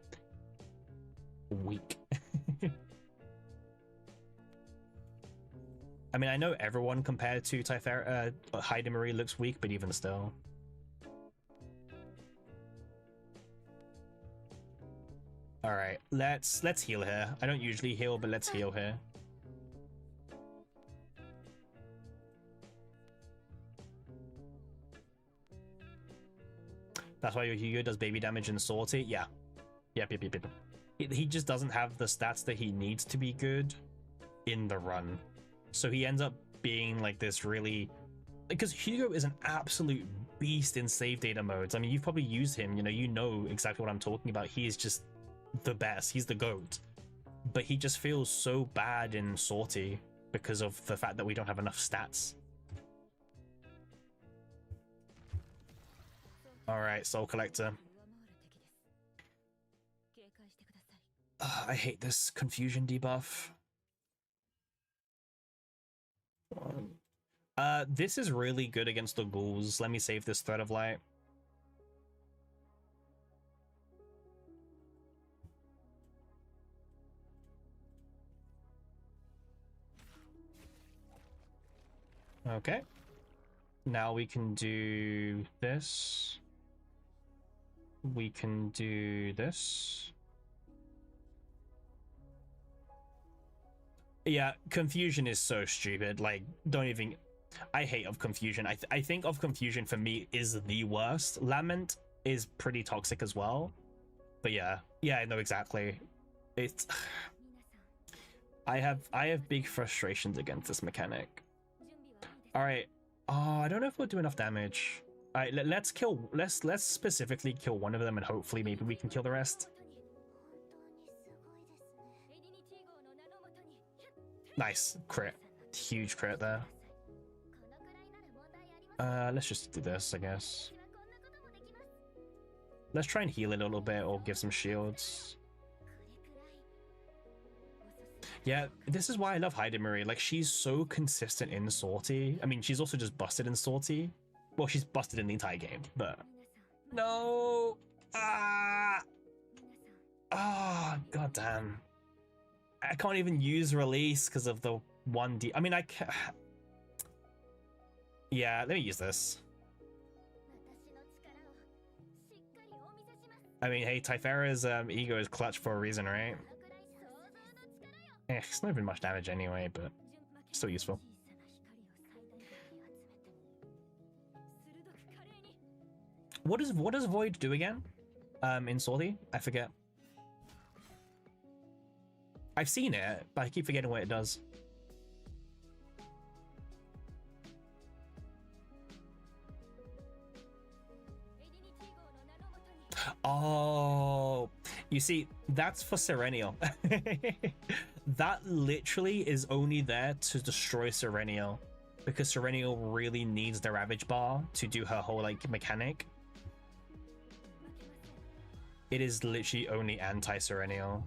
weak. I mean, I know everyone compared to Typhera, Haida Marie looks weak, but even still. All right, let's heal here. I don't usually heal, but let's heal here. That's why your Hugo does baby damage in Sortie. Yeah. Yep. He just doesn't have the stats that he needs to be good in the run. So he ends up being like this really... Because Hugo is an absolute beast in save data modes. I mean, you've probably used him, you know exactly what I'm talking about. He is just the best. He's the GOAT. But he just feels so bad in Sortie because of the fact that we don't have enough stats. Alright, Soul Collector. I hate this confusion debuff. This is really good against the ghouls. Let me save this Thread of Light. Okay. Now we can do this. We can do this. Yeah, confusion is so stupid. Like, don't even... I hate of confusion. I think of confusion for me is the worst. Lament is pretty toxic as well. But yeah, I know exactly. It's... I have big frustrations against this mechanic. All right. Oh, I don't know if we'll do enough damage. All right, let's specifically kill one of them, and hopefully maybe we can kill the rest. Nice crit, huge crit there. Let's just do this, I guess. Let's try and heal it a little bit or give some shields. Yeah, this is why I love Marie. Like, she's so consistent in Sortie. I mean, she's also just busted in Sortie. Well, she's busted in the entire game, but... No! Ah! Ah, goddamn. I can't even use release because of the 1D. I mean, I can... Yeah, let me use this. I mean, hey, Typhera's ego is clutch for a reason, right? It's not even much damage anyway, but still useful. What does Void do again? In Sortie? I forget. I've seen it, but I keep forgetting what it does. Oh, you see, that's for Serenial. That literally is only there to destroy Serenial, because Serenial really needs the Ravage bar to do her whole like mechanic. It is literally only anti-Serenial.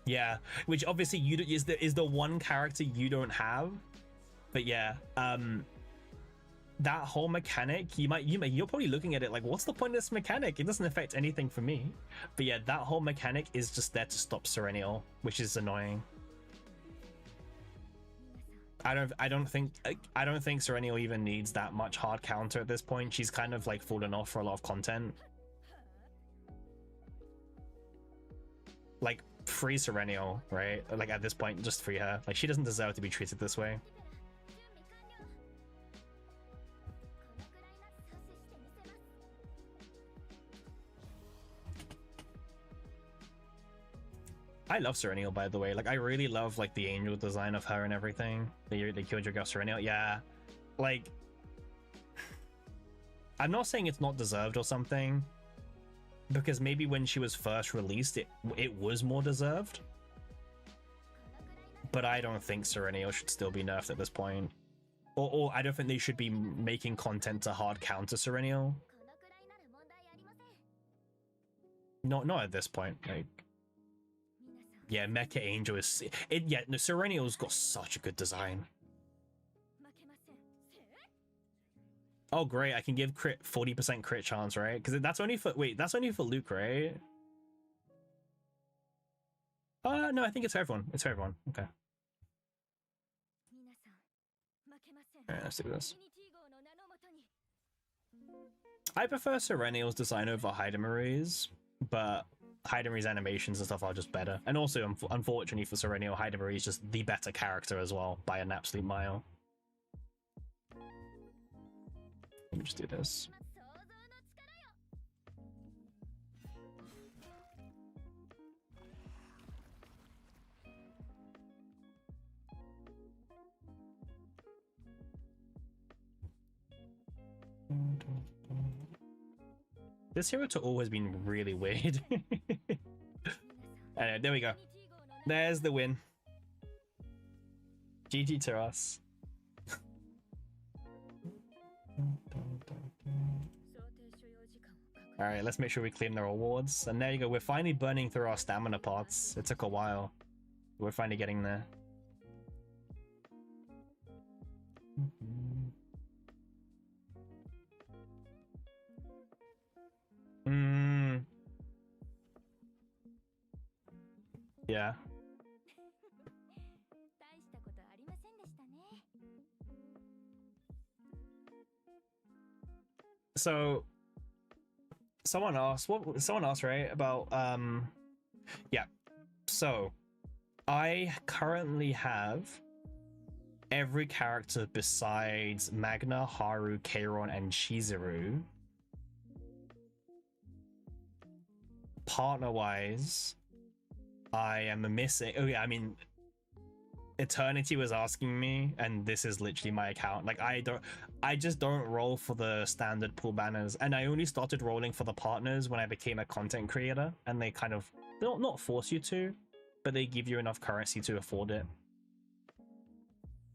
Yeah, which obviously is the one character you don't have. But yeah, that whole mechanic, you're probably looking at it like, what's the point of this mechanic? It doesn't affect anything for me. But yeah, that whole mechanic is just there to stop Serenial, which is annoying. I don't think Serenial even needs that much hard counter at this point. She's kind of like fallen off for a lot of content. Like, free Serenial, right? Like, at this point, just free her. Like, she doesn't deserve to be treated this way. I love Serenial, by the way. Like, I really love like the angel design of her and everything. They killed your girl Serenial. Yeah, like, I'm not saying it's not deserved or something, because maybe when she was first released, it was more deserved. But I don't think Serenial should still be nerfed at this point. Or I don't think they should be making content to hard counter Serenial. Not at this point. Like, yeah, Mecha Angel is it. Yeah, no, Serenial's got such a good design. Oh great, I can give crit 40% crit chance, right? Because that's only for that's only for Luke, right? No, I think it's for everyone. It's for everyone. Okay. Alright, let's do this. I prefer Serenial's design over Marie's, but Marie's animations and stuff are just better. And also, unfortunately for Serenial, Marie is just the better character as well by an absolute mile. Let me just do this. This hero to all has been really weird. Anyway, there we go. There's the win. GG to us. Alright, let's make sure we claim the rewards. And there you go, we're finally burning through our stamina pots. It took a while. We're finally getting there. Yeah. So someone asked right about yeah. So I currently have every character besides Magna, Haru, Keiron, and Chizuru. Partner wise, I am missing. Oh yeah, I mean, Eternity was asking me, and this is literally my account. Like I just don't roll for the standard pool banners, and I only started rolling for the partners when I became a content creator, and they kind of not force you to, but they give you enough currency to afford it.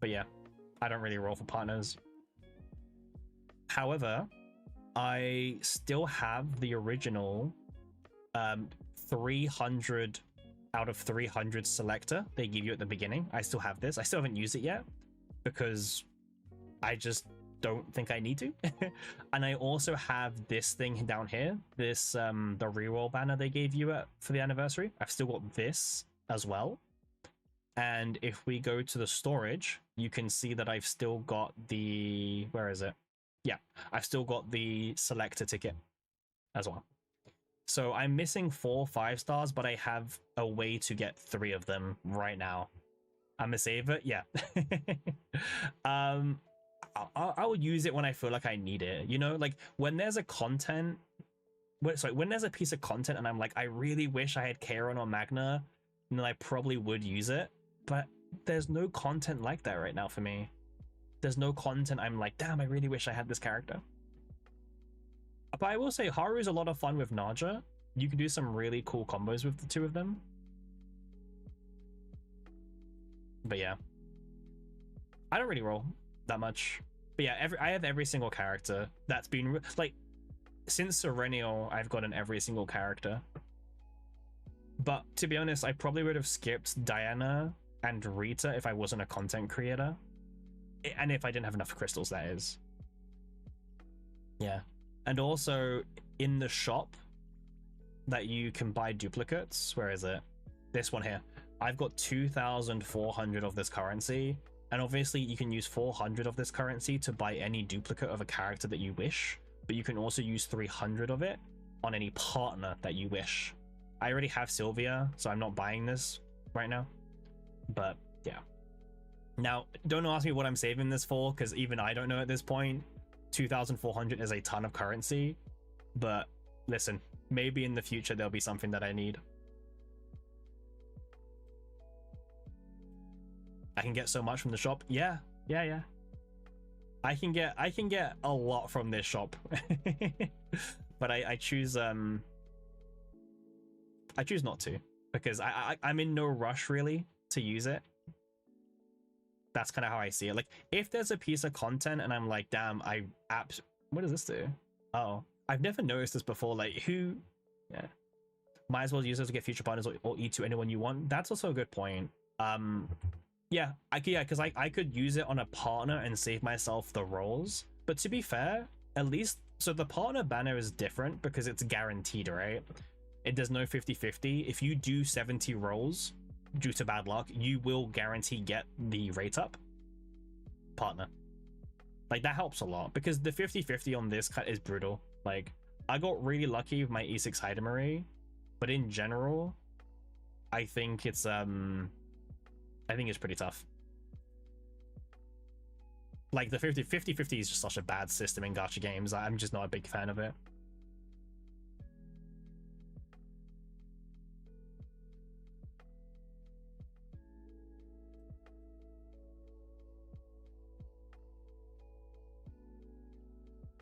But yeah, I don't really roll for partners. However, I still have the original 300 out of 300 selector they give you at the beginning. I still have this. I still haven't used it yet because I just don't think I need to. And I also have this thing down here, this the reroll banner they gave you for the anniversary. I've still got this as well. And if we go to the storage, you can see that I've still got the, where is it? Yeah, I've still got the selector ticket as well. So I'm missing 4 5-stars, but I have a way to get 3 of them right now. I'm gonna save it. Yeah. I'll use it when I feel like I need it. You know, like when there's a content, when there's a piece of content and I'm like, I really wish I had Keiron or Magna, then I probably would use it. But there's no content like that right now for me. There's no content I'm like, damn, I really wish I had this character. But I will say Haru's a lot of fun with Naja. You can do some really cool combos with the two of them. But yeah, I don't really roll that much. But yeah, I have every single character that's been like since Serenial. I've gotten every single character. But to be honest, I probably would have skipped Diana and Rita if I wasn't a content creator, and if I didn't have enough crystals, that is. Yeah. And also in the shop that you can buy duplicates, where is it? This one here. I've got 2,400 of this currency, and obviously you can use 400 of this currency to buy any duplicate of a character that you wish, but you can also use 300 of it on any partner that you wish. I already have Sylvia, so I'm not buying this right now. But yeah. Now, don't ask me what I'm saving this for, because even I don't know at this point. 2,400 is a ton of currency, but listen, maybe in the future there'll be something that I need. I can get so much from the shop. Yeah. I can get a lot from this shop. But I choose not to, because I'm in no rush really to use it. That's kind of how I see it. Like if there's a piece of content and I'm like, damn, what does this do? Oh, I've never noticed this before. Like who? Yeah, might as well use it to get future partners or E2 anyone you want. That's also a good point. Yeah, because I could use it on a partner and save myself the rolls. But to be fair, at least so the partner banner is different because it's guaranteed, right? There's no 50-50. If you do 70 rolls due to bad luck, you will guarantee get the rate up partner. Like that helps a lot, because the 50-50 on this cut is brutal. Like I got really lucky with my E6 Hidemarie, but in general I think it's pretty tough. Like the 50-50 is just such a bad system in gacha games. I'm just not a big fan of it.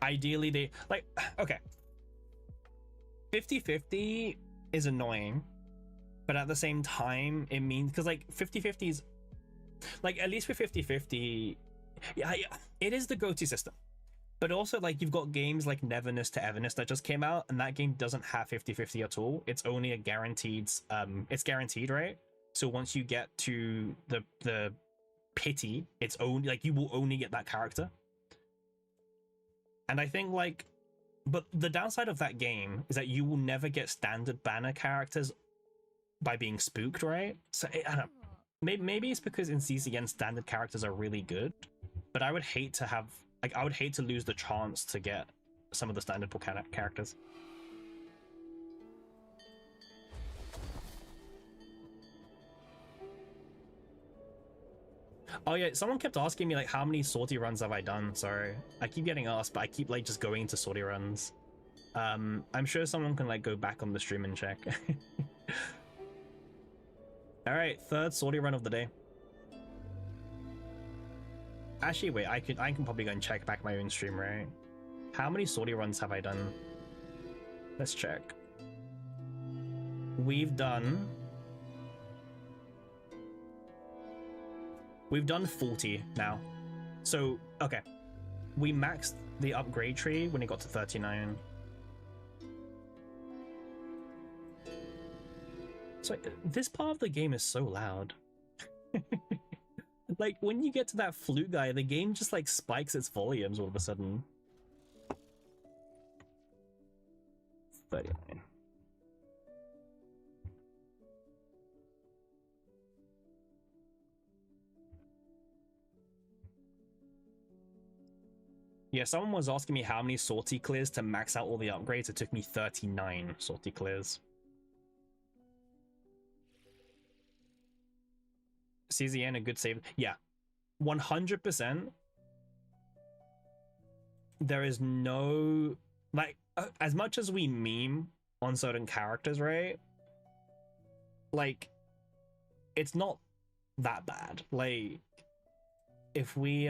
Ideally they like, okay, 50-50 is annoying, but at the same time it means, because like 50-50 is like, at least with 50-50, yeah, it is the go-to system. But also like you've got games like Neverness to Everness that just came out, and that game doesn't have 50-50 at all. It's only a guaranteed it's guaranteed, right? So once you get to the pity, it's only like you will only get that character. And I think like, but the downside of that game is that you will never get standard banner characters by being spooked, right? So I don't know. Maybe it's because in CCN standard characters are really good, but I would hate to have, like, I would hate to lose the chance to get some of the standard pool characters. Oh yeah, someone kept asking me like how many sortie runs have I done. Sorry, I keep getting asked, but I keep like just going into sortie runs. I'm sure someone can like go back on the stream and check. All right, third sortie run of the day. Actually, wait, I can probably go and check back my own stream, right? How many sortie runs have I done? Let's check. We've done 40 now. So, okay. We maxed the upgrade tree when it got to 39. So, this part of the game is so loud. Like, when you get to that flute guy, the game just, like, spikes its volumes all of a sudden. 39. Yeah, someone was asking me how many sortie clears to max out all the upgrades. It took me 39 sortie clears. CZN, a good save. Yeah, 100%. There is no... Like, as much as we meme on certain characters, right? Like, it's not that bad. Like, if we,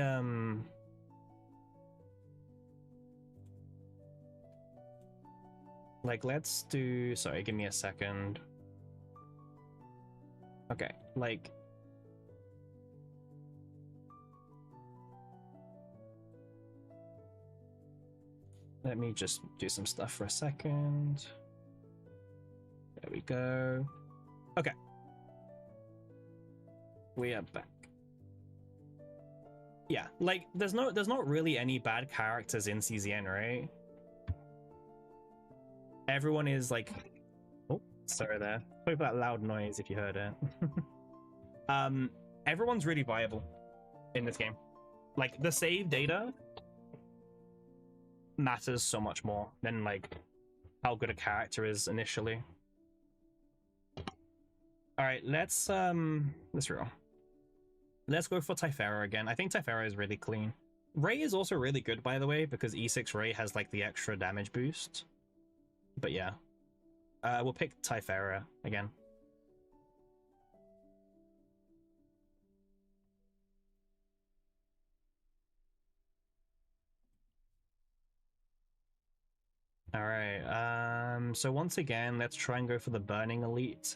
like, let's do... Sorry, give me a second. Okay, like... Let me just do some stuff for a second. There we go. Okay. We are back. Yeah, like, there's not really any bad characters in CZN, right? Everyone is like... Oh, sorry there. Sorry for that loud noise if you heard it. Everyone's really viable in this game. Like, the save data matters so much more than, like, how good a character is initially. Alright, let's roll. Let's go for Typhera again. I think Typhera is really clean. Ray is also really good, by the way, because E6 Ray has, like, the extra damage boost. But yeah. We'll pick Typhera again. Alright, so once again, let's try and go for the Burning Elite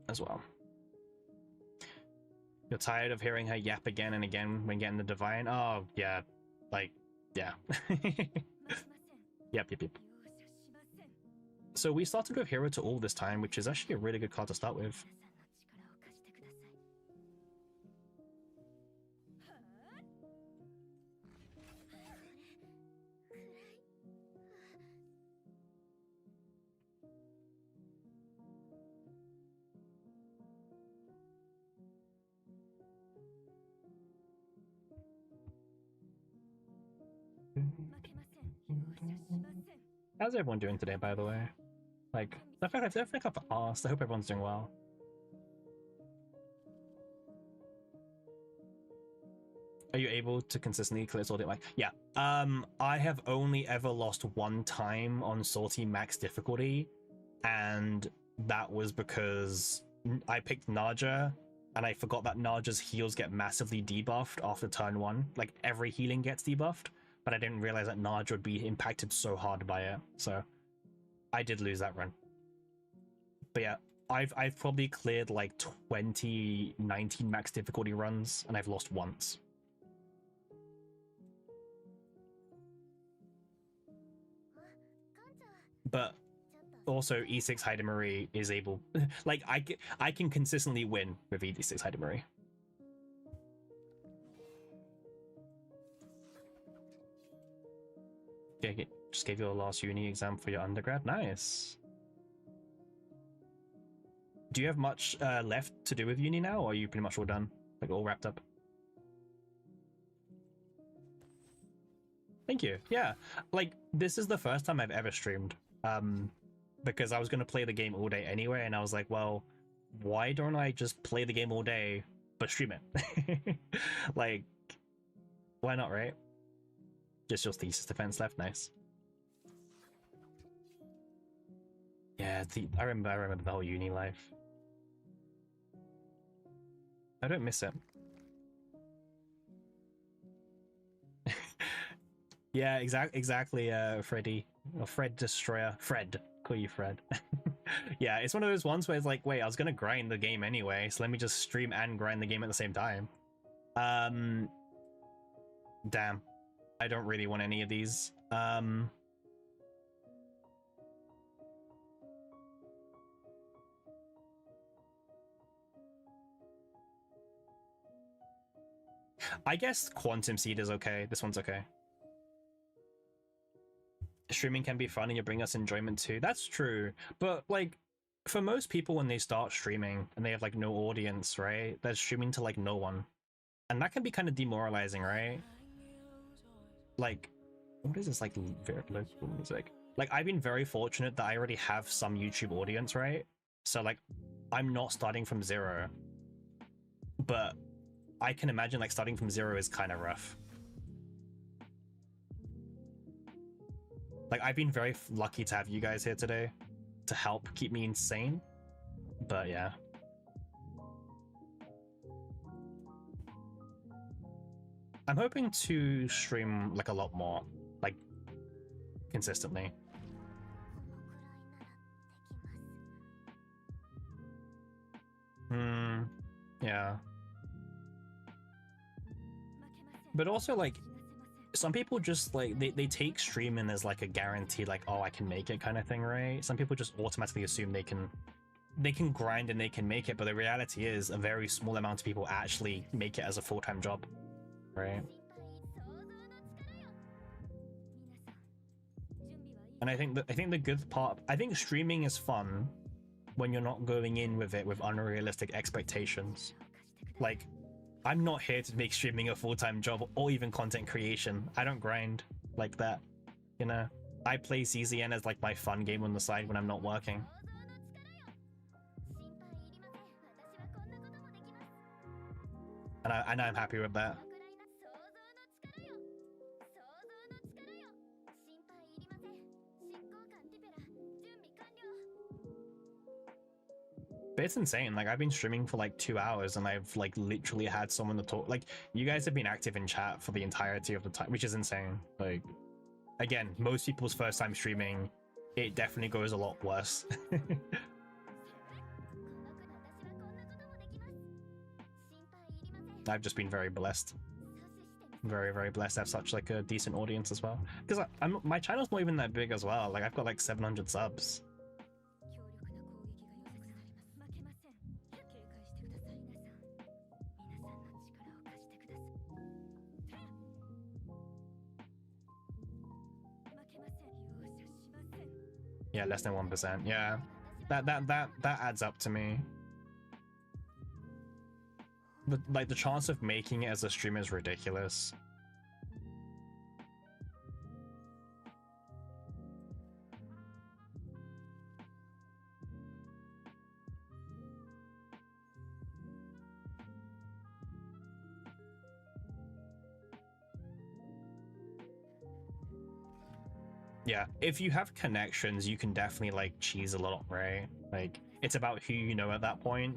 as well. You're tired of hearing her yap again and again when getting the Divine? Oh, yeah. Like, yeah. Yep. So we started with Hero to All this time, which is actually a really good card to start with. How's everyone doing today, by the way? Like, I think I've asked. I hope everyone's doing well. Are you able to consistently clear Sortie? Like, yeah. I have only ever lost one time on Sortie max difficulty, and that was because I picked Naja, and I forgot that Naja's heals get massively debuffed after turn 1. Like, every healing gets debuffed, but I didn't realize that Naja would be impacted so hard by it, so I did lose that run. But yeah, I've probably cleared like 19 max difficulty runs, and I've lost once. But also E6 Haida Marie is able... Like, I can consistently win with E6 Haida Marie. Okay, just gave you a last uni exam for your undergrad. Nice. Do you have much left to do with uni now, or are you pretty much all done? Like, all wrapped up? Thank you. Yeah, like this is the first time I've ever streamed. Because I was gonna play the game all day anyway, and I was like, well, why don't I just play the game all day but stream it? Like, why not, right? Just your thesis defense left, nice. Yeah, I remember the whole uni life. I don't miss it. Yeah, exactly, Freddy. Or Fred Destroyer. Fred. Call you Fred. Yeah, it's one of those ones where it's like, wait, I was gonna grind the game anyway, so let me just stream and grind the game at the same time. Damn. I don't really want any of these. I guess Quantum Seed is okay. This one's okay. Streaming can be fun and you bring us enjoyment too. That's true. But like for most people when they start streaming and they have like no audience, right? They're streaming to like no one. And that can be kind of demoralizing, right? Like what is this like very local music? Like I've been very fortunate that I already have some YouTube audience, right? So like I'm not starting from zero. But I can imagine like starting from zero is kind of rough. Like I've been very lucky to have you guys here today to help keep me insane. But yeah. I'm hoping to stream like a lot more, like consistently. Yeah. But also like some people just like they take streaming as like a guarantee, like, oh, I can make it kind of thing, right? Some people just automatically assume they can grind and they can make it, but the reality is a very small amount of people actually make it as a full-time job, right? And I think the good part, I think streaming is fun when you're not going in with it with unrealistic expectations. Like I'm not here to make streaming a full-time job or even content creation. I don't grind like that, you know? I play CZN as like my fun game on the side when I'm not working. And I'm happy with that. But it's insane. Like I've been streaming for like 2 hours and I've like literally had someone to talk. Like you guys have been active in chat for the entirety of the time, which is insane. Like again, most people's first time streaming, it definitely goes a lot worse. I've just been very blessed. Very, very blessed to have such like a decent audience as well. Because my channel's not even that big as well. Like I've got like 700 subs. Yeah, less than 1%. Yeah, that adds up to me. But like the chance of making it as a streamer is ridiculous. Yeah, if you have connections, you can definitely like cheese a lot, right? Like it's about who you know at that point.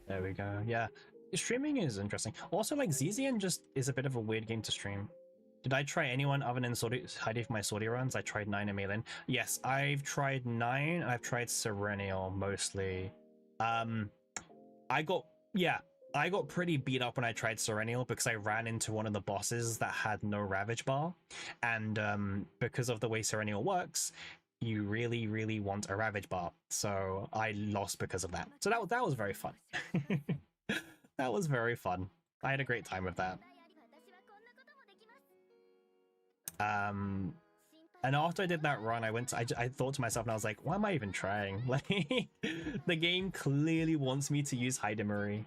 There we go. Yeah, streaming is interesting. Also, like ZZN just is a bit of a weird game to stream. Did I try anyone other than Sortie for my Sortie runs? I tried 9 and Malin. Yes, I've tried 9 and I've tried Serenial mostly. I got, yeah, I got pretty beat up when I tried Serenial because I ran into one of the bosses that had no Ravage bar, and because of the way Serenial works, you really, really want a Ravage bar. So I lost because of that. So that was very fun. That was very fun. I had a great time with that. And after I did that run, I thought to myself, and I was like, why am I even trying? Like, the game clearly wants me to use Hidemari.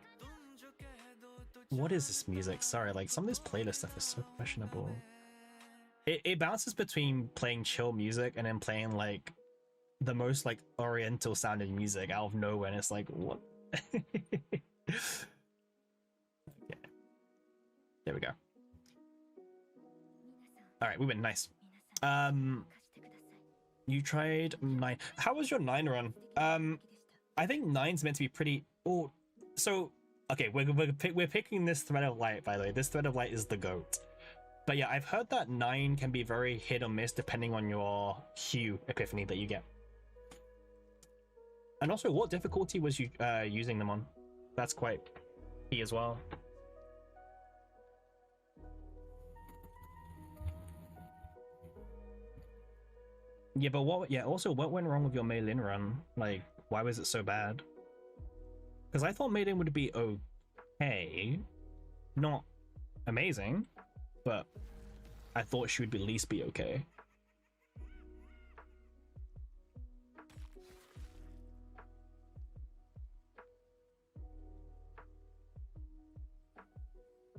What is this music? Sorry, like, some of this playlist stuff is so questionable. It bounces between playing chill music and then playing, like, the most, like, oriental sounding music out of nowhere, and it's like, what? Okay. There we go. Alright, we win. Nice. You tried 9. How was your 9 run? I think 9's meant to be pretty... Oh, so... Okay, we're picking this Thread of Light, by the way. This Thread of Light is the GOAT. But yeah, I've heard that 9 can be very hit or miss depending on your hue epiphany that you get. And also, what difficulty was you using them on? That's quite key as well. Yeah, but what? Yeah, also, what went wrong with your Mei Lin run? Like, why was it so bad? Because I thought Mei Lin would be okay, not amazing, but I thought she would at least be okay.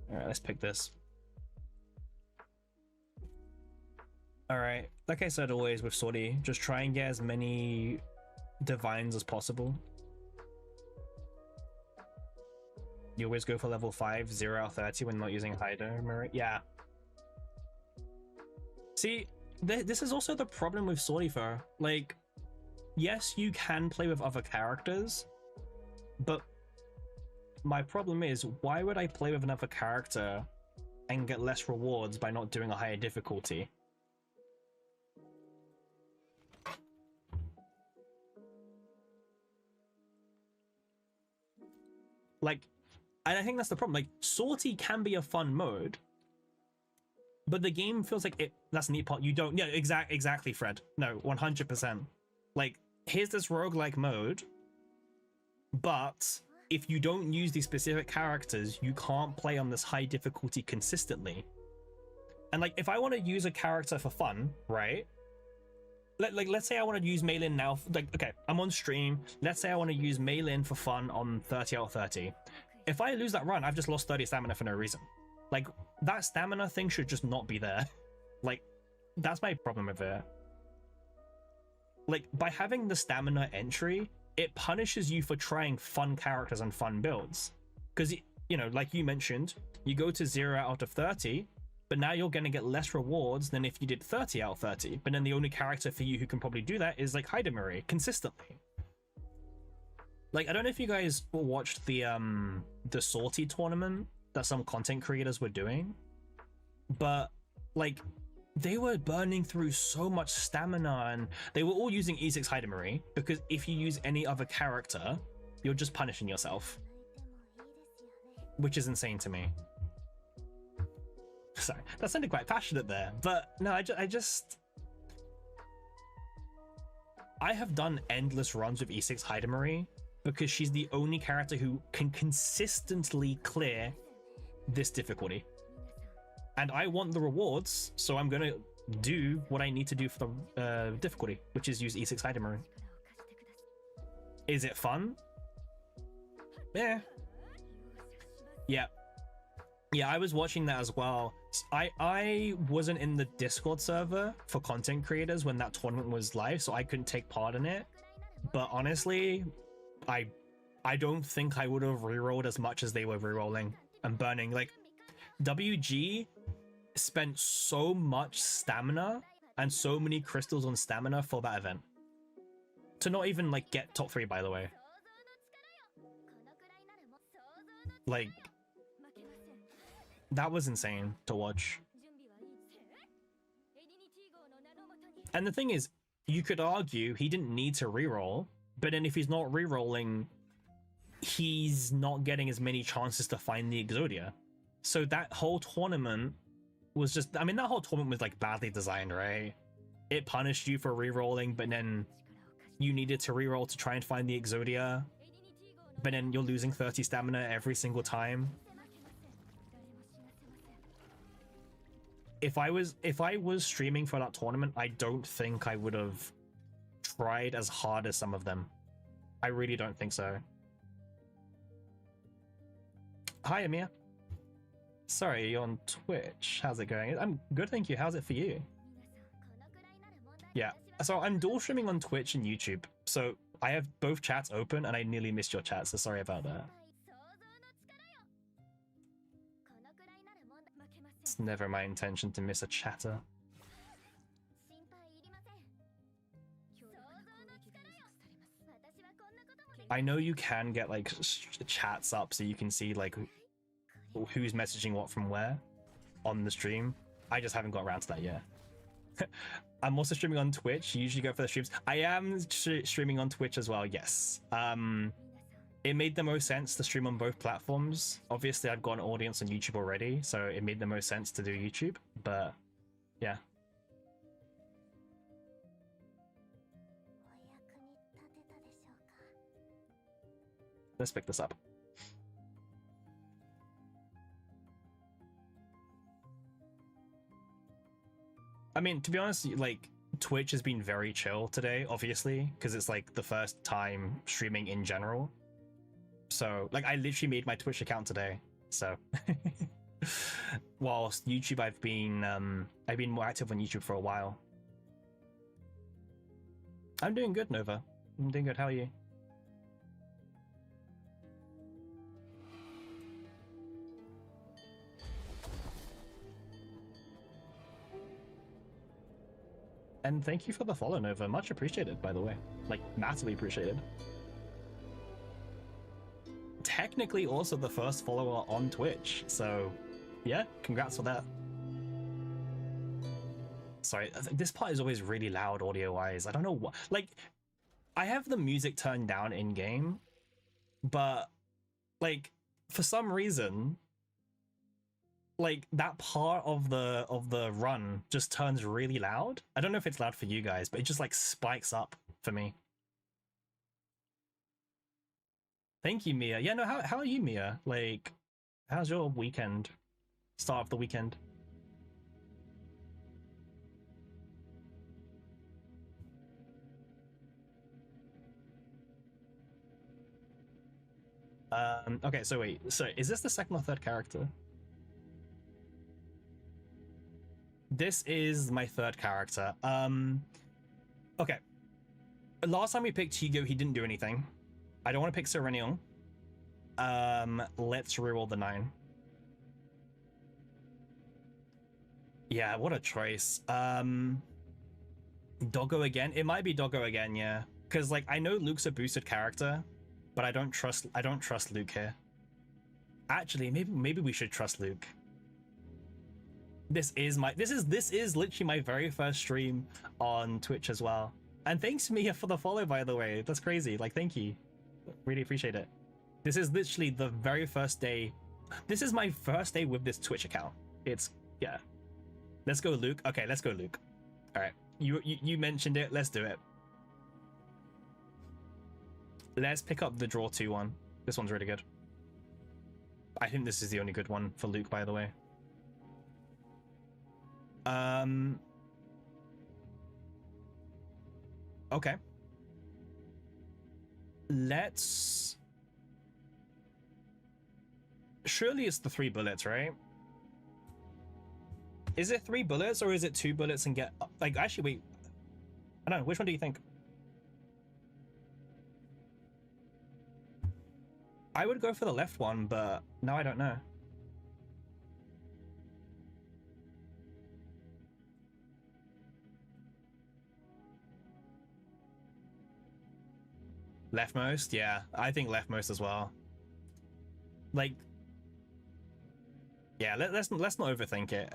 All right, let's pick this. All right, like I said always with Sortie, just try and get as many divines as possible. You always go for level 5, 0 out of 30 when not using Hidemari. Yeah. See, this is also the problem with Sortie. Like, yes, you can play with other characters, but my problem is, why would I play with another character and get less rewards by not doing a higher difficulty? Like, and I think that's the problem. Like, Sortie can be a fun mode, but the game feels like it. That's a neat part. You don't. Yeah, exactly, Fred. No, 100%. Like, here's this roguelike mode, but if you don't use these specific characters, you can't play on this high difficulty consistently. And like, if I want to use a character for fun, right? Let's say I want to use Mei Lin now. Like, okay, I'm on stream. Let's say I want to use Mei Lin for fun on 30 out of 30. If I lose that run, I've just lost 30 stamina for no reason. Like, that stamina thing should just not be there. Like, that's my problem with it. Like, by having the stamina entry, it punishes you for trying fun characters and fun builds. Because, you know, like you mentioned, you go to 0 out of 30, but now you're going to get less rewards than if you did 30 out of 30. But then the only character for you who can probably do that is like Hidemari consistently. Like, I don't know if you guys watched the Sortie tournament that some content creators were doing, but like, they were burning through so much stamina, and they were all using E6 Hidemari, because if you use any other character, you're just punishing yourself, which is insane to me. Sorry, that sounded quite passionate there, but no, I have done endless runs with E6 Hidemari because she's the only character who can consistently clear this difficulty. And I want the rewards, so I'm gonna do what I need to do for the difficulty, which is use E6 Hidemari. Is it fun? Yeah. Yeah, I was watching that as well. I wasn't in the Discord server for content creators when that tournament was live, so I couldn't take part in it. But honestly, I don't think I would have rerolled as much as they were rerolling and burning. Like, WG spent so much stamina and so many crystals on stamina for that event. To not even, like, get top 3, by the way. Like, that was insane to watch. And the thing is, you could argue he didn't need to reroll, but then if he's not rerolling he's not getting as many chances to find the Exodia. So that whole tournament was just, I mean, that whole tournament was like badly designed, right? It punished you for re-rolling, but then you needed to re-roll to try and find the Exodia, but then you're losing 30 stamina every single time. If I was streaming for that tournament, I don't think I would have tried as hard as some of them. I really don't think so. Hi, Amir. Sorry, you're on Twitch. How's it going? I'm good, thank you. How's it for you? Yeah, so I'm dual streaming on Twitch and YouTube. So I have both chats open and I nearly missed your chat, so sorry about that. It's never my intention to miss a chatter. I know you can get like chats up so you can see like who's messaging what from where on the stream. I just haven't got around to that yet. I'm also streaming on Twitch. You usually go for the streams. I am streaming on Twitch as well, yes. It made the most sense to stream on both platforms. Obviously, I've got an audience on YouTube already, so it made the most sense to do YouTube, but yeah. Let's pick this up. I mean, to be honest, like, Twitch has been very chill today, obviously, because it's like the first time streaming in general. So, like, I literally made my Twitch account today, so. Whilst YouTube, I've been more active on YouTube for a while. I'm doing good, Nova. I'm doing good, how are you? And thank you for the follow, Nova. Much appreciated, by the way. Like, massively appreciated. Technically also the first follower on Twitch, so yeah, congrats for that. Sorry, this part is always really loud audio-wise. I don't know what... Like, I have the music turned down in-game, but, like, for some reason... like that part of the run just turns really loud. I don't know if it's loud for you guys, but it just like spikes up for me. Thank you, Mia. Yeah, no, how are you, Mia? Like, how's your weekend? Start of the weekend. Okay, so wait, so is this the second or third character? This is my third character. Okay. Last time we picked Hugo, he didn't do anything. I don't want to pick Serenial. Let's reroll the 9. Yeah, what a choice. Doggo again? It might be Doggo again, yeah. Because like I know Luke's a boosted character, but I don't trust Luke here. Actually, maybe we should trust Luke. This is literally my very first stream on Twitch as well. And thanks Mia for the follow, by the way. That's crazy. Like, thank you. Really appreciate it. This is literally the very first day. This is my first day with this Twitch account. It's, yeah. Let's go, Luke. Okay, let's go, Luke. All right. You mentioned it. Let's do it. Let's pick up the draw 2 one. This one's really good. I think this is the only good one for Luke, by the way. Okay. Let's... Surely it's the 3 bullets, right? Is it 3 bullets or is it 2 bullets and get... Like, actually, wait. I don't know. Which one do you think? I would go for the left one, but now I don't know. Leftmost? Yeah, I think leftmost as well. Like, yeah, let's not overthink it.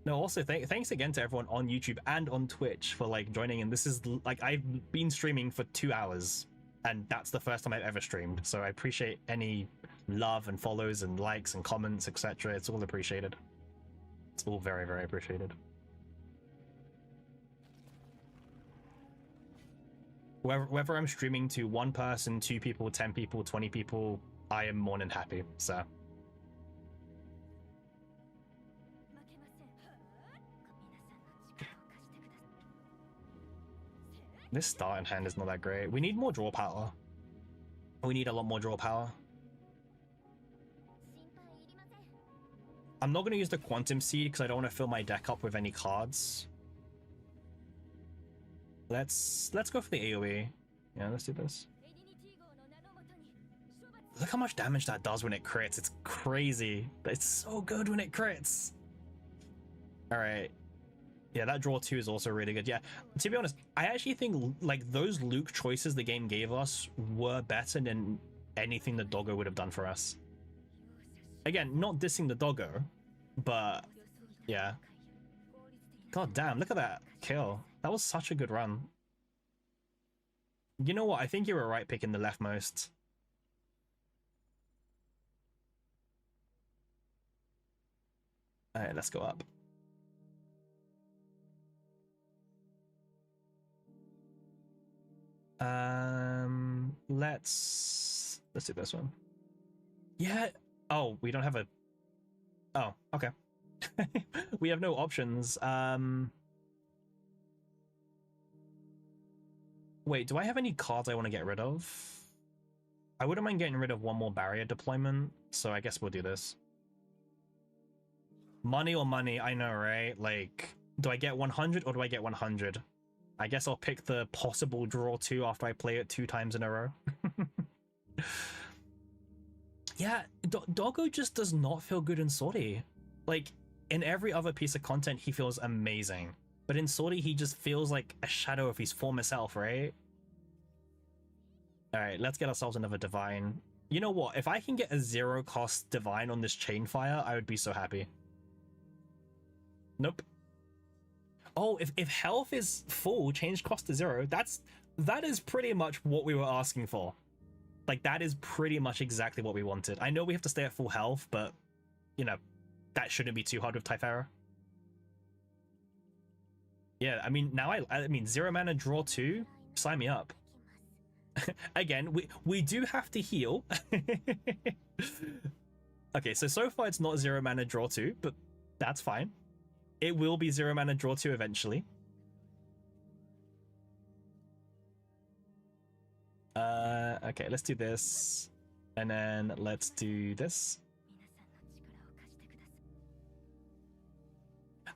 No, also thanks again to everyone on YouTube and on Twitch for like joining in. This is like I've been streaming for 2 hours and that's the first time I've ever streamed. So I appreciate any love and follows and likes and comments, etc. It's all appreciated. It's all very, very appreciated. Whether I'm streaming to 1 person, 2 people, 10 people, 20 people, I am more than happy. So this starting hand is not that great. We need more draw power. We need a lot more draw power. I'm not going to use the Quantum Seed because I don't want to fill my deck up with any cards. Let's go for the AoE. Yeah, let's do this. Look how much damage that does when it crits. It's crazy. It's so good when it crits. All right. Yeah, that draw 2 is also really good. Yeah, to be honest, I actually think like those Luke choices the game gave us were better than anything the doggo would have done for us. Again, not dissing the doggo, but yeah. God damn, look at that kill. That was such a good run. You know what? I think you were right picking the leftmost. All right, let's go up. Let's do this one. Yeah. Oh, we don't have a. Oh, okay. We have no options. Wait, do I have any cards I want to get rid of? I wouldn't mind getting rid of 1 more barrier deployment, so I guess we'll do this. Money or money, I know, right? Like, do I get 100 or do I get 100? I guess I'll pick the possible draw 2 after I play it 2 times in a row. Yeah, Doggo just does not feel good in Sortie. Like, in every other piece of content, he feels amazing. But in Sortie, he just feels like a shadow of his former self, right? Alright, let's get ourselves another Divine. You know what? If I can get a 0-cost Divine on this Chainfire, I would be so happy. Nope. Oh, if health is full, change cost to 0, that is pretty much what we were asking for. Like, that is pretty much exactly what we wanted. I know we have to stay at full health, but, you know, that shouldn't be too hard with Typhara. Yeah, I mean, now I mean, 0 mana draw 2, sign me up. Again, we do have to heal. Okay, so far it's not 0 mana draw 2, but that's fine. It will be 0 mana draw 2 eventually. Okay, let's do this. And then let's do this.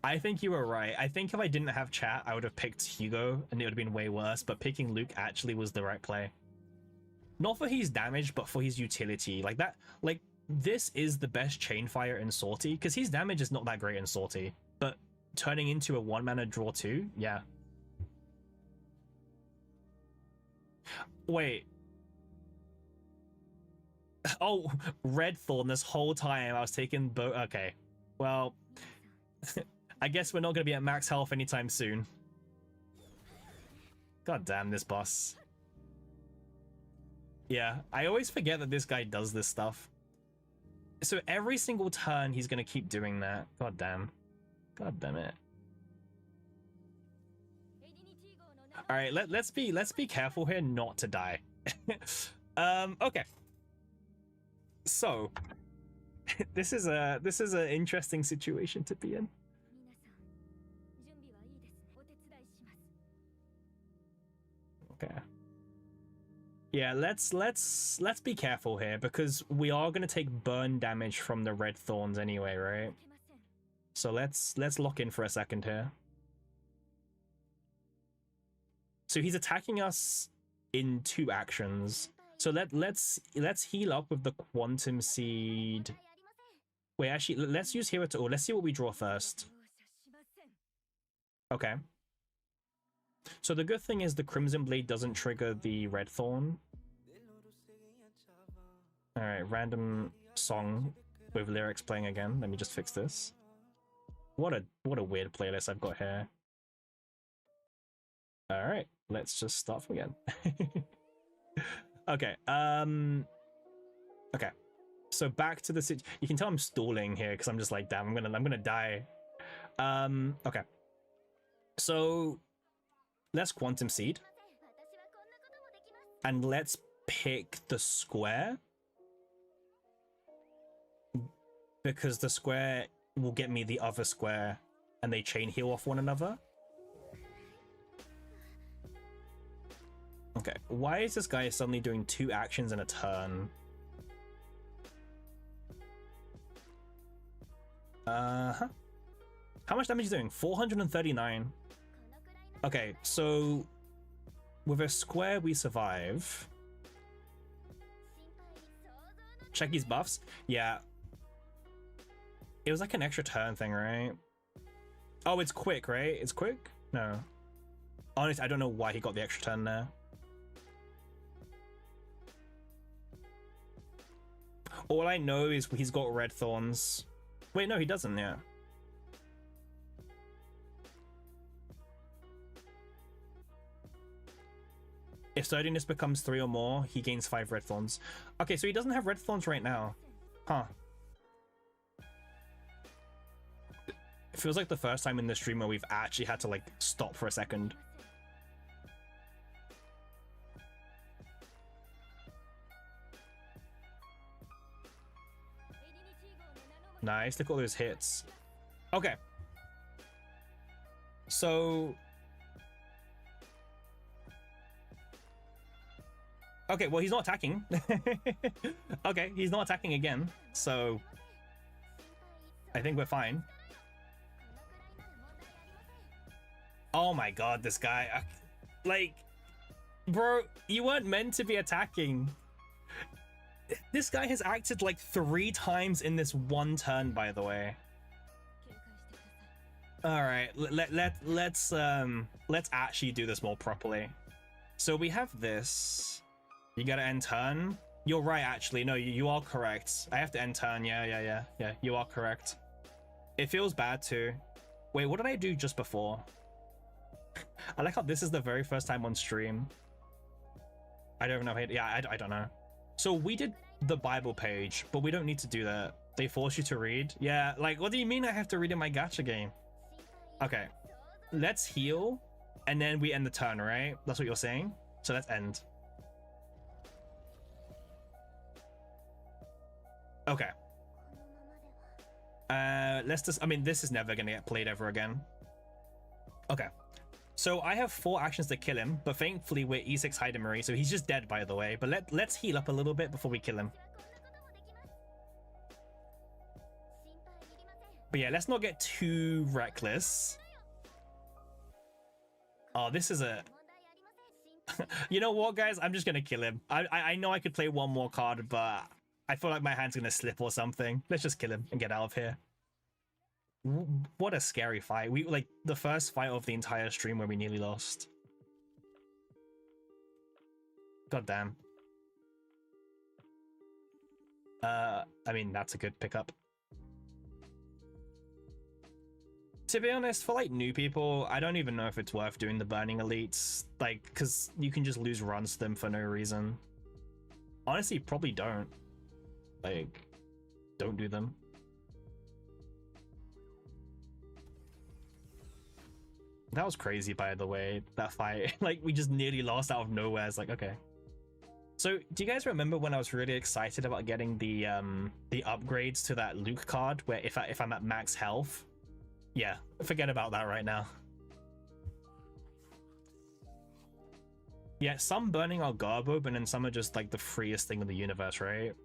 I think you were right. I think if I didn't have chat, I would have picked Hugo and it would have been way worse, but picking Luke actually was the right play. Not for his damage, but for his utility. Like that, like this is the best Chainfire in Sortie, because his damage is not that great in Sortie, but turning into a 1 mana draw 2, yeah. Wait. Oh, Red Thorn this whole time I was taking okay. Well, I guess we're not going to be at max health anytime soon. God damn this boss. Yeah, I always forget that this guy does this stuff. So every single turn he's going to keep doing that. God damn. God damn it. All right, let's be careful here not to die. Okay. So this is an interesting situation to be in. Okay. Yeah, let's be careful here because we are going to take burn damage from the red thorns anyway, right? So let's lock in for a second here. So he's attacking us in 2 actions. So let's heal up with the Quantum Seed. Wait, actually, let's use Hero to All. Let's see what we draw first. Okay. So the good thing is the Crimson Blade doesn't trigger the Red Thorn. Alright, random song with lyrics playing again. Let me just fix this. What a weird playlist I've got here. All right, let's just start from again. Okay. Okay. So back to the you can tell I'm stalling here because I'm just like, damn, I'm gonna die. Okay. So let's quantum seed. And let's pick the square. Because the square will get me the other square and they chain heal off one another. Okay, why is this guy suddenly doing 2 actions in a turn? How much damage is he doing? 439. Okay, so with a square we survive. Check his buffs. Yeah. It was like an extra turn thing, right? Oh, it's quick, right? It's quick? No. Honestly, I don't know why he got the extra turn there. All I know is he's got red thorns. Wait, no, he doesn't, yeah. If sturdiness becomes 3 or more, he gains 5 red thorns. Okay, so he doesn't have red thorns right now. Huh. It feels like the first time in the stream where we've actually had to like stop for a second. Nice, look at all those hits. Okay. So... Okay, well, he's not attacking. Okay, he's not attacking again, so... I think we're fine. Oh my god, this guy... Like... Bro, you weren't meant to be attacking. This guy has acted like 3 times in this one turn, by the way. Alright, let's actually do this more properly. So we have this. You gotta end turn. You're right, actually. No, you are correct. I have to end turn. Yeah. You are correct. It feels bad too. Wait, what did I do just before? I like how this is the very first time on stream. I don't know. Yeah, I don't know. So we did the Bible page, but we don't need to do that. They force you to read. Yeah, like, what do you mean I have to read in my gacha game? Okay, let's heal, and then we end the turn, right? That's what you're saying? So let's end. Okay. Let's just, I mean, this is never gonna get played ever again. Okay. So I have 4 actions to kill him, but thankfully we're E6 Hidamari, so he's just dead, by the way. But let's heal up a little bit before we kill him. But yeah, let's not get too reckless. Oh, this is a... You know what, guys? I'm just gonna kill him. I know I could play one more card, but I feel like my hand's gonna slip or something. Let's just kill him and get out of here. What a scary fight. We like the first fight of the entire stream where we nearly lost. God damn. I mean, that's a good pickup. To be honest, for like new people, I don't even know if it's worth doing the burning elites, like, because you can just lose runs to them for no reason. Honestly, probably don't. Like, don't do them. That was crazy, by the way, that fight. Like, we just nearly lost out of nowhere. It's like, okay. So, do you guys remember when I was really excited about getting the upgrades to that Luke card, where if I'm at max health? Yeah, forget about that right now. Yeah, some burning our Garbo, but then some are just like the freest thing in the universe, right?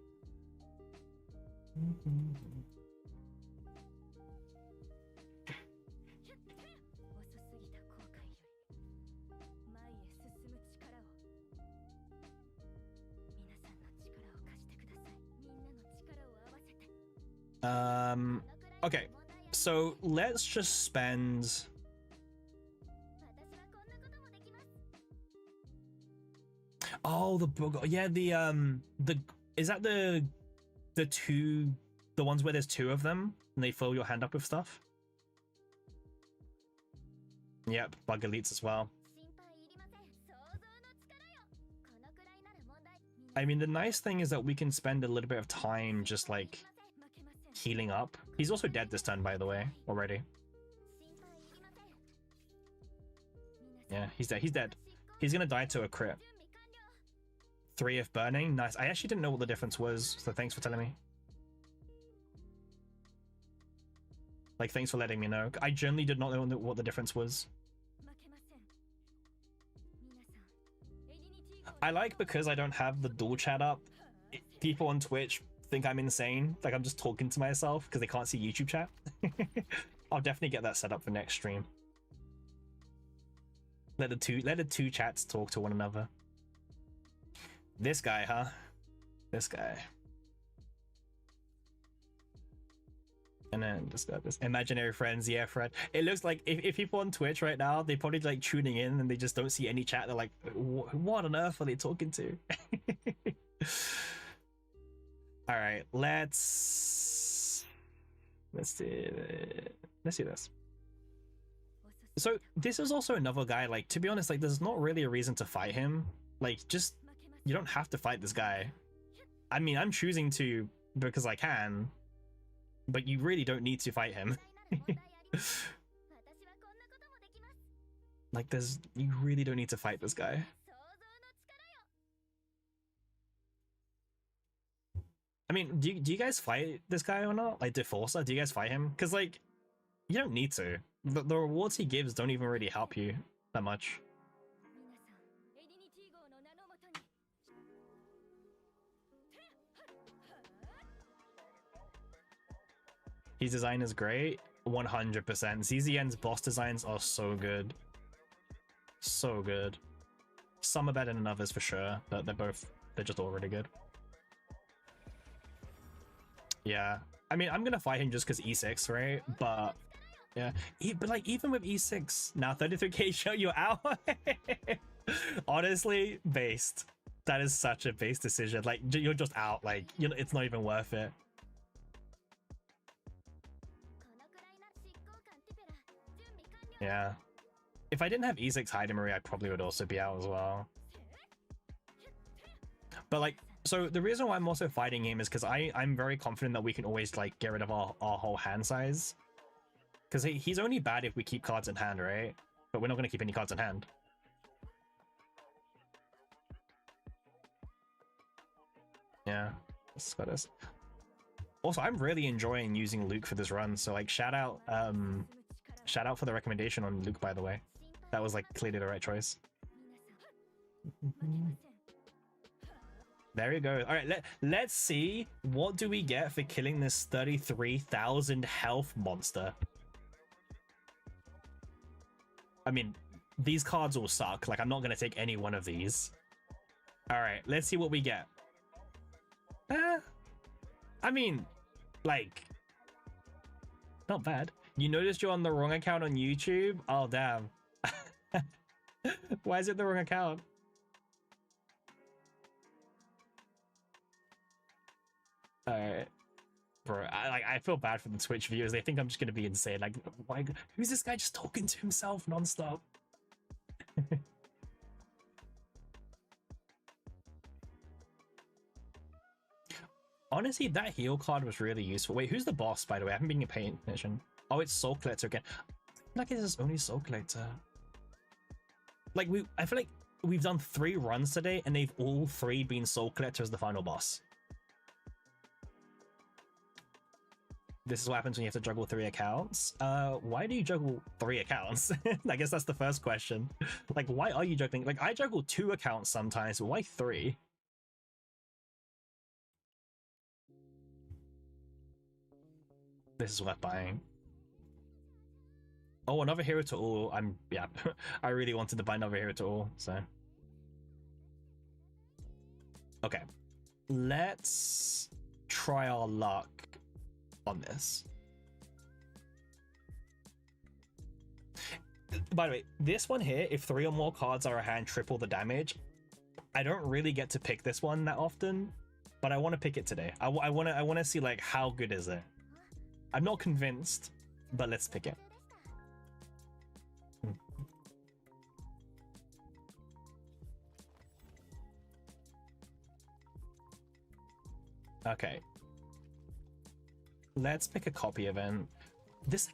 Okay, so let's just spend... Oh, the book. Yeah, is that the ones where there's 2 of them and they fill your hand up with stuff? Yep, bug elites as well. I mean, the nice thing is that we can spend a little bit of time just like healing up. He's also dead this turn, by the way, already. Yeah, he's dead. He's dead. He's gonna die to a crit. 3 if burning. Nice. I actually didn't know what the difference was, so thanks for telling me. Like, thanks for letting me know. I generally did not know what the difference was. I like, because I don't have the dual chat up, people on Twitch think I'm insane. Like, I'm just talking to myself because they can't see YouTube chat. I'll definitely get that set up for next stream. Let the two chats talk to one another. This guy, huh? This guy. And then just got this imaginary friends. Yeah, Fred. It looks like if people on Twitch right now, they probably like tuning in and they just don't see any chat. They're like, what on earth are they talking to? All right, let's do it. Let's do this. So this is also another guy, like, to be honest, like, there's not really a reason to fight him. Like, just, you don't have to fight this guy. I mean, I'm choosing to because I can, but you really don't need to fight him. Like, you really don't need to fight this guy. I mean, do you guys fight this guy or not? Like, Deforcer, do you guys fight him? Because, like, you don't need to. The rewards he gives don't even really help you that much. His design is great. 100%. ZZN's boss designs are so good. So good. Some are better than others for sure, but they're just all really good. Yeah. I mean, I'm gonna fight him just because E6, right? But yeah, but like, even with E6 now, 33k show you out. Honestly, based. That is such a base decision. Like, you're just out. Like, it's not even worth it. Yeah. If I didn't have E6 Heidemery, I probably would also be out as well. But like, so the reason why I'm also fighting him is because I'm very confident that we can always like get rid of our whole hand size. Because he's only bad if we keep cards in hand, right? But we're not going to keep any cards in hand. Yeah, let's got this. Also, I'm really enjoying using Luke for this run, so like shout out for the recommendation on Luke, by the way. That was like clearly the right choice. There you go. All right, let's see what do we get for killing this 33,000 health monster. I mean, these cards all suck. Like, I'm not going to take any one of these. All right, let's see what we get. I mean, like, not bad. You noticed you're on the wrong account on YouTube? Oh, damn. Why is it the wrong account? Alright. Bro, I feel bad for the Twitch viewers. They think I'm just gonna be insane. Like, why? Who's this guy just talking to himself nonstop? Honestly, that heal card was really useful. Wait, who's the boss, by the way? I haven't been paying attention. Oh, it's Soul Collector again. Like, it's only Soul Collector. Like, I feel like we've done 3 runs today, and they've all 3 been Soul Collector as the final boss. This is what happens when you have to juggle 3 accounts. Why do you juggle 3 accounts? I guess that's the first question. Like, why are you juggling? Like, I juggle 2 accounts sometimes, but why 3? This is worth buying. Oh, another hero to all. Yeah, I really wanted to buy another hero to all, so. Okay, let's try our luck on this. By the way, this one here, if 3 or more cards are a hand, triple the damage. I don't really get to pick this one that often, but I want to pick it today. I want to see, like, how good is it. I'm not convinced, but let's pick it. Okay. Let's pick a copy event. This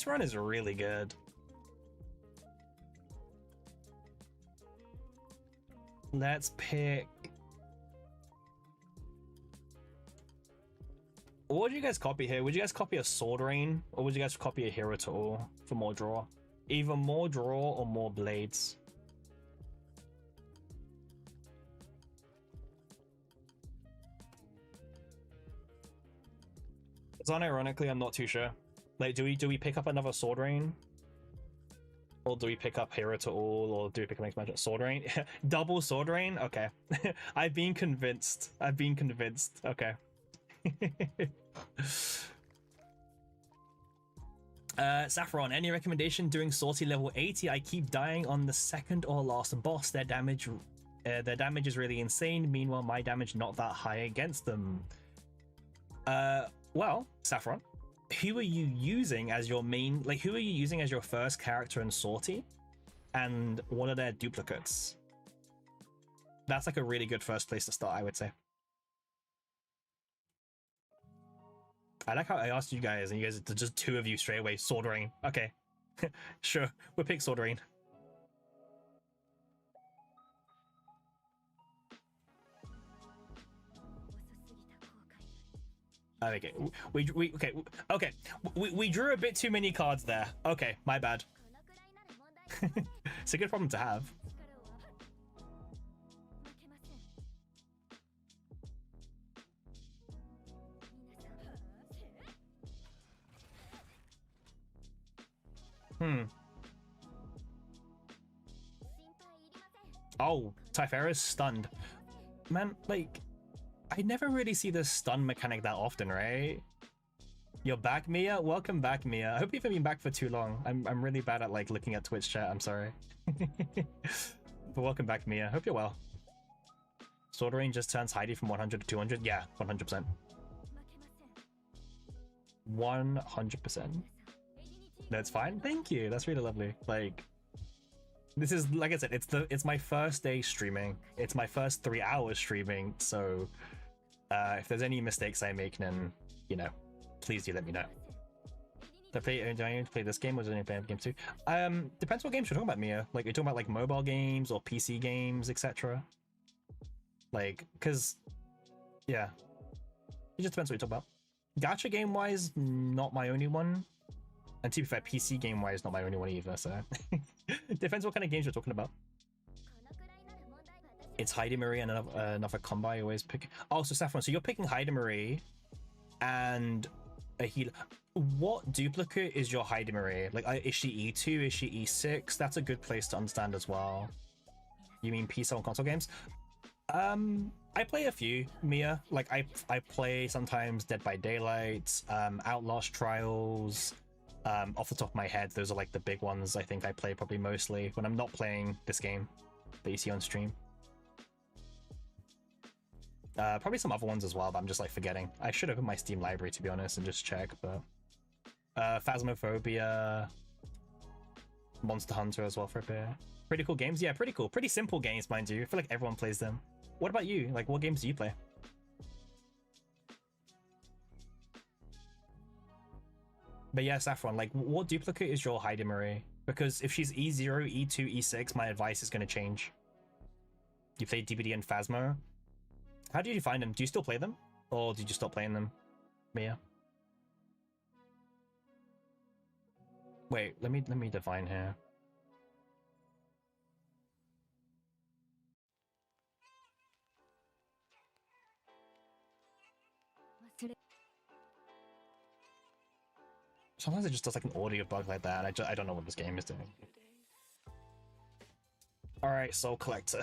run is really good. Let's pick. What would you guys copy here? Would you guys copy a Sword Rain, or would you guys copy a Hero to All for more draw? Either more draw or more blades. It's unironically, I'm not too sure. Like, do we pick up another Sword Rain? Or do we pick up Hero to All, or do we pick up next match? Sword Rain? Double Sword Rain? Okay. I've been convinced. Okay. Saffron, any recommendation doing Sortie level 80? I keep dying on the second or last boss. Their damage is really insane. Meanwhile, my damage not that high against them. Well, Saffron, who are you using as your main, like, who are you using as your first character in Sortie? And what are their duplicates? That's like a really good first place to start, I would say. I like how I asked you guys, and you guys, just two of you straight away, Sword Rain. Okay. Sure, we'll pick Sword Rain. Okay, we drew a bit too many cards there. Okay, my bad. It's a good problem to have. Oh, Typhera's stunned. Man, like, I never really see this stun mechanic that often, right? You're back, Mia? Welcome back, Mia. I hope you haven't been back for too long. I'm really bad at, like, looking at Twitch chat. I'm sorry. But welcome back, Mia. Hope you're well. Sword Rain just turns Heidi from 100 to 200? Yeah, 100%. 100%. That's fine. Thank you. That's really lovely. Like, this is, like I said, it's my first day streaming. It's my first 3 hours streaming. So if there's any mistakes I make, then, you know, please do let me know. Do I need to play this game, or do I need to play games too? Depends what games you're talking about, Mia. Like, you're talking about like mobile games or PC games, etc. Like, because, yeah, it just depends what you're talking about. Gacha game wise, not my only one. And to be fair, PC game wise, not my only one either. So depends what kind of games you're talking about. It's Heidi Marie and another combo I always pick. Oh, so Saffron, so you're picking Heidi Marie and a healer. What duplicate is your Heidi Marie? Like, is she E2? Is she E6? That's a good place to understand as well. You mean PC and console games? I play a few, Mia. Like, I play sometimes Dead by Daylight, Outlast Trials. Off the top of my head, those are like the big ones I think I play probably mostly when I'm not playing this game that you see on stream. Probably some other ones as well, but I'm just like forgetting. I should open my Steam library to be honest and just check, but Phasmophobia, Monster Hunter as well for a bit. Pretty cool games. Yeah, pretty cool. Pretty simple games, mind you. I feel like everyone plays them. What about you? Like, what games do you play? But yeah, Saffron, like, what duplicate is your Heidi Marie? Because if she's E0, E2, E6, my advice is going to change. You play DBD and Phasmo. How do you find them? Do you still play them? Or did you stop playing them, Mia? Wait, let me define here. Sometimes it just does like an audio bug like that. I don't know what this game is doing. Alright, Soul Collector.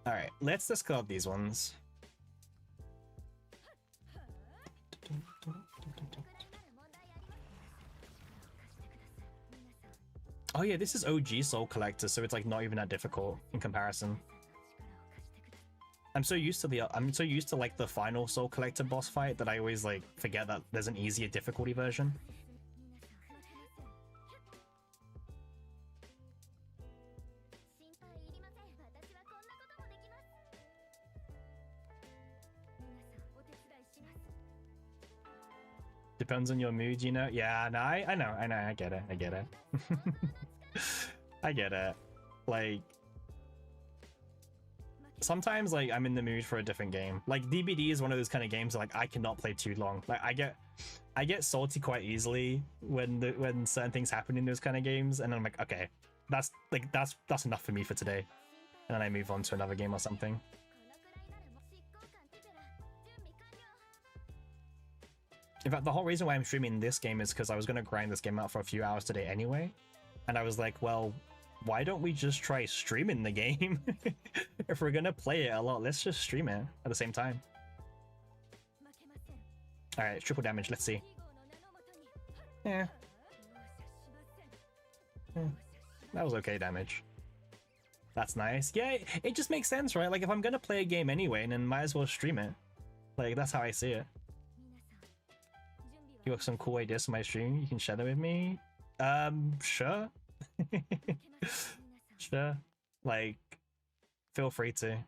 Alright, let's discard these ones. Oh yeah, this is OG Soul Collector, so it's like not even that difficult in comparison. I'm so used to like the final Soul Collector boss fight that I always like forget that there's an easier difficulty version. Depends on your mood, you know? Yeah, no, I know, I get it, I get it. I get it. Like, sometimes, like, I'm in the mood for a different game. Like, DBD is one of those kind of games that, like, I cannot play too long. Like, I get salty quite easily when certain things happen in those kind of games, and I'm like, okay, that's enough for me for today. And then I move on to another game or something. In fact, the whole reason why I'm streaming this game is because I was going to grind this game out for a few hours today anyway. And I was like, well, why don't we just try streaming the game? If we're going to play it a lot, let's just stream it at the same time. Alright, triple damage, let's see. Yeah. That was okay damage. That's nice. Yeah, it just makes sense, right? Like, if I'm going to play a game anyway, then might as well stream it. Like, that's how I see it. You got some cool ideas for my stream? You can share them with me? Sure. Sure. Like, feel free to.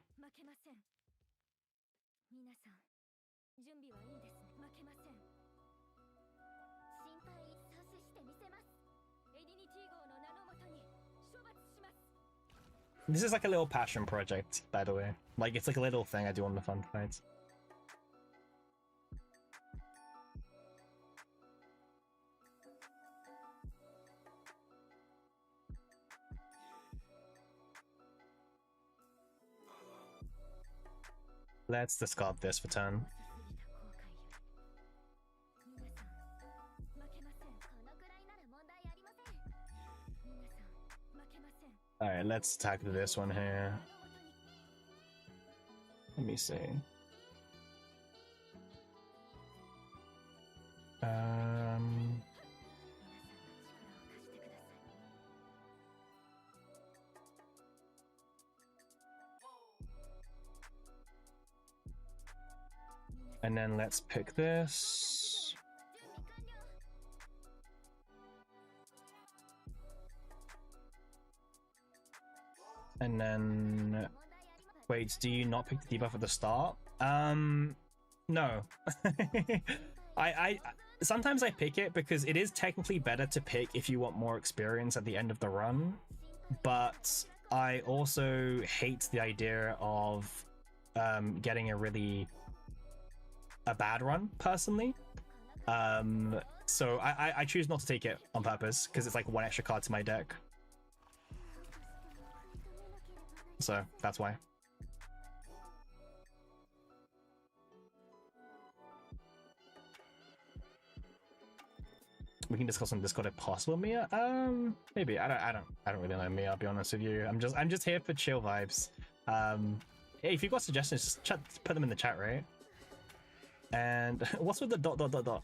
This is like a little passion project, by the way. Like, it's like a little thing I do on the fun fights. Let's discard this for turn. Alright, let's attack this one here. Let me see. And then let's pick this. And then... Wait, do you not pick the debuff at the start? No. I sometimes I pick it because it is technically better to pick if you want more experience at the end of the run. But I also hate the idea of getting a bad run, personally. So I choose not to take it on purpose because it's like one extra card to my deck. So that's why. We can discuss on Discord if possible, Mia. Maybe. I don't really know, Mia, I'll be honest with you. I'm just here for chill vibes. Hey, if you've got suggestions, just put them in the chat, right? And what's with the dot?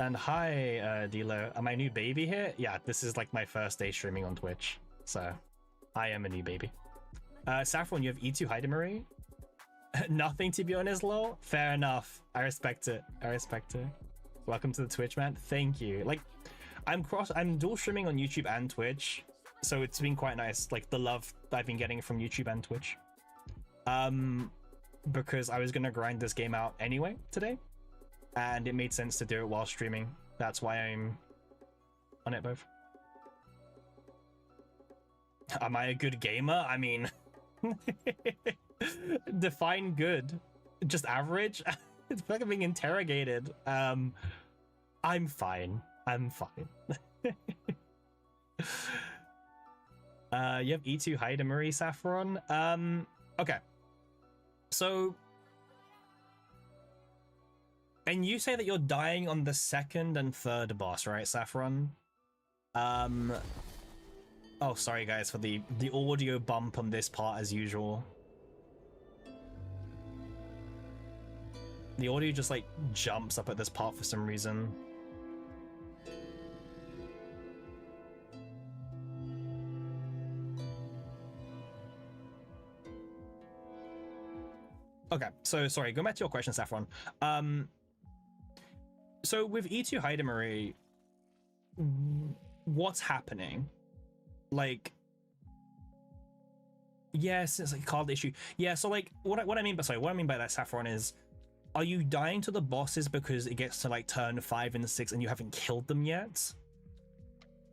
And hi, Dilo. Am I a new baby here? Yeah, this is like my first day streaming on Twitch. So, I am a new baby. Saffron, you have E2 Heidemery? Nothing, to be honest, lol. Fair enough. I respect it. I respect it. Welcome to the Twitch, man. Thank you. Like, I'm dual streaming on YouTube and Twitch, so it's been quite nice. Like, the love I've been getting from YouTube and Twitch. Because I was gonna grind this game out anyway today, and it made sense to do it while streaming. That's why I'm on it both. Am I a good gamer? I mean, define good. Just average? It's like I'm being interrogated. I'm fine. I'm fine. You have E2 Heidemery, Saffron. Okay. So, and you say that you're dying on the second and third boss, right, Saffron? Oh, sorry guys for the audio bump on this part as usual. The audio just like jumps up at this part for some reason. Okay, so sorry, go back to your question, Saffron. So with E2 Heidemery, what's happening? Like, Yes, it's like a card issue. Yeah, so like what I mean by what I mean by that, Saffron, is are you dying to the bosses because it gets to like turn 5 and 6 and you haven't killed them yet?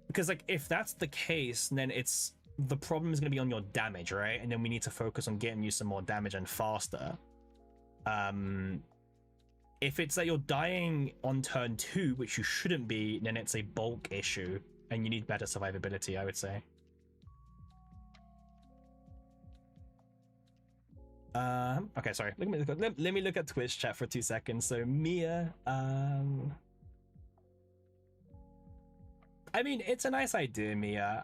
Because like if that's the case, then it's the problem is going to be on your damage, right? And then we need to focus on getting you some more damage and faster. If it's that you're dying on turn 2, which you shouldn't be, then it's a bulk issue and you need better survivability, I would say. Okay, sorry. Let me look at Twitch chat for 2 seconds. So Mia, I mean, it's a nice idea, Mia.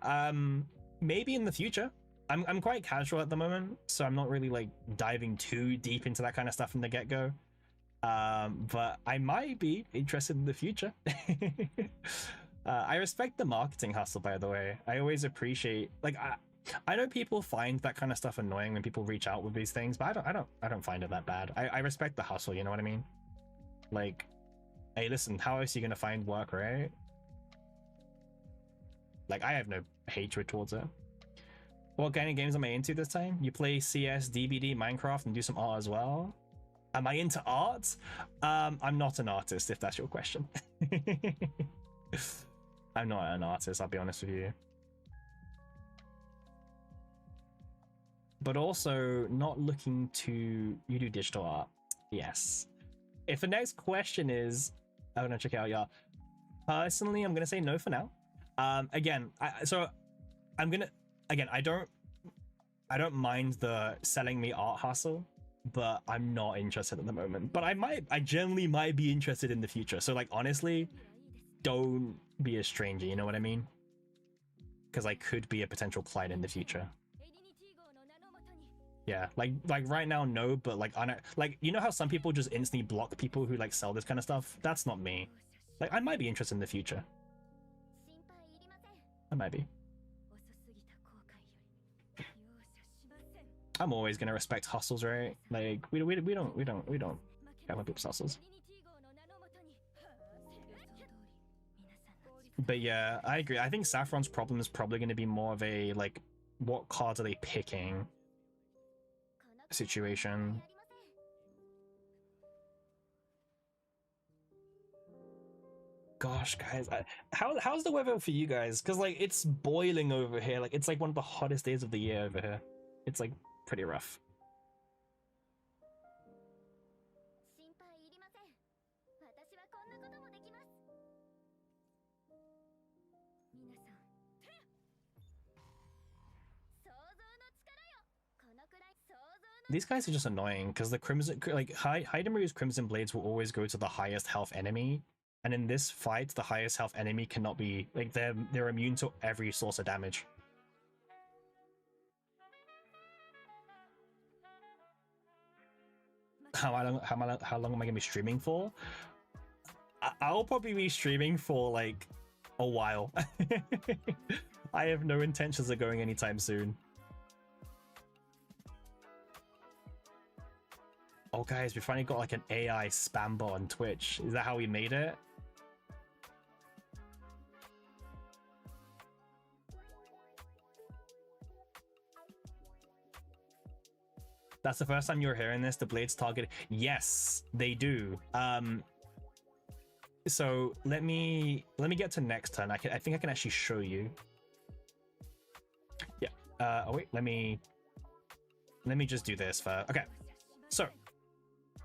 Maybe in the future. I'm quite casual at the moment, so I'm not really like diving too deep into that kind of stuff from the get-go. But I might be interested in the future. I respect the marketing hustle, by the way. I always appreciate, like, I know people find that kind of stuff annoying when people reach out with these things, but I don't find it that bad. I respect the hustle, you know what I mean? Like, hey, listen, how else are you gonna find work, right? Like, I have no hatred towards it. What kind of games am I into this time? You play CS, DBD, Minecraft, and do some art as well? Am I into art? I'm not an artist, if that's your question. I'm not an artist, I'll be honest with you. But also not looking to... You do digital art. Yes. If the next question is... I want to check it out, yeah. Personally, I'm going to say no for now. Again, I'm going to... Again, I don't mind the selling me art hustle, but I'm not interested at the moment. But I generally might be interested in the future. So like, honestly, don't be a stranger, you know what I mean? Because I could be a potential client in the future. Yeah, like right now, no, but like you know how some people just instantly block people who like sell this kind of stuff? That's not me. Like, I might be interested in the future. I might be. I'm always gonna respect hustles, right? Like we don't care about people's hustles. But yeah, I agree. I think Saffron's problem is probably going to be more of a like, what cards are they picking situation. Gosh, guys, how's the weather for you guys? Because like it's boiling over here. Like it's like one of the hottest days of the year over here. It's like pretty rough. These guys are just annoying because the Crimson, like Heidemuru's Crimson Blades will always go to the highest health enemy, and in this fight, the highest health enemy cannot be like they're immune to every source of damage. How long am I gonna be streaming for? I'll probably be streaming for like a while. I have no intentions of going anytime soon. Oh guys, we finally got like an AI spam bot on Twitch. Is that how we made it? That's the first time you're hearing this. The blades target. Yes, they do. So let me get to next turn. I think I can actually show you. Yeah. Oh wait, let me just do this for. Okay. So.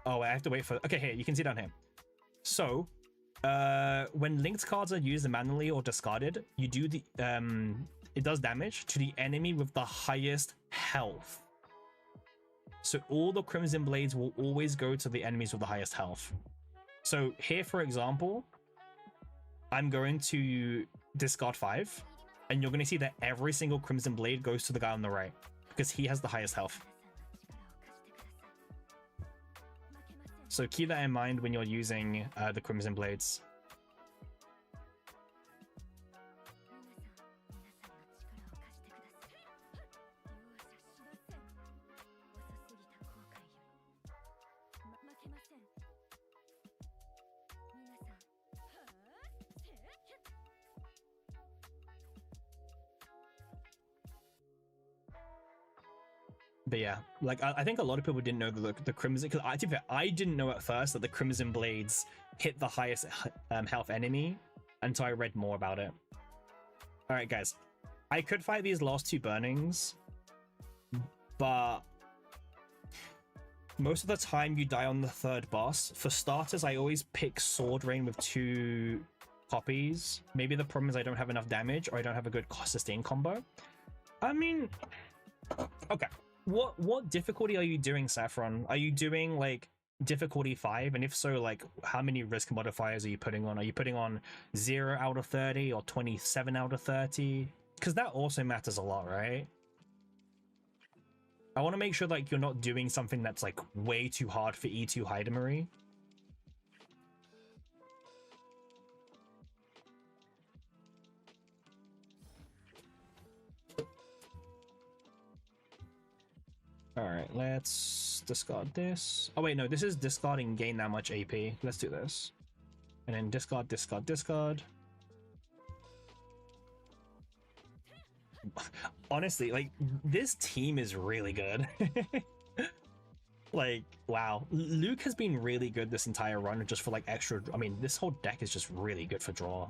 Oh, I have to wait for. Okay, here you can see down here. So, when linked cards are used manually or discarded, you do the it does damage to the enemy with the highest health. So all the Crimson Blades will always go to the enemies with the highest health. So here, for example, I'm going to discard 5, and you're going to see that every single Crimson Blade goes to the guy on the right because he has the highest health. So keep that in mind when you're using the Crimson Blades. But yeah, like I think a lot of people didn't know that the Crimson, because I didn't know at first that the Crimson Blades hit the highest health enemy until I read more about it. All right, guys, I could fight these last two burnings, but most of the time you die on the third boss. For starters, I always pick Sword Rain with 2 copies. Maybe the problem is I don't have enough damage or I don't have a good sustain combo. I mean, okay. What difficulty are you doing, Saffron? Are you doing like difficulty 5? And if so, like how many risk modifiers are you putting on? Are you putting on 0 out of 30 or 27 out of 30? Because that also matters a lot, right? I want to make sure like you're not doing something that's like way too hard for E2 Heidemery. All right, let's discard this. Oh wait, no, this is discarding gain that much AP. Let's do this. And then discard, discard, discard. Honestly, like this team is really good. Like, wow. Luke has been really good this entire run just for like extra. I mean, this whole deck is just really good for draw.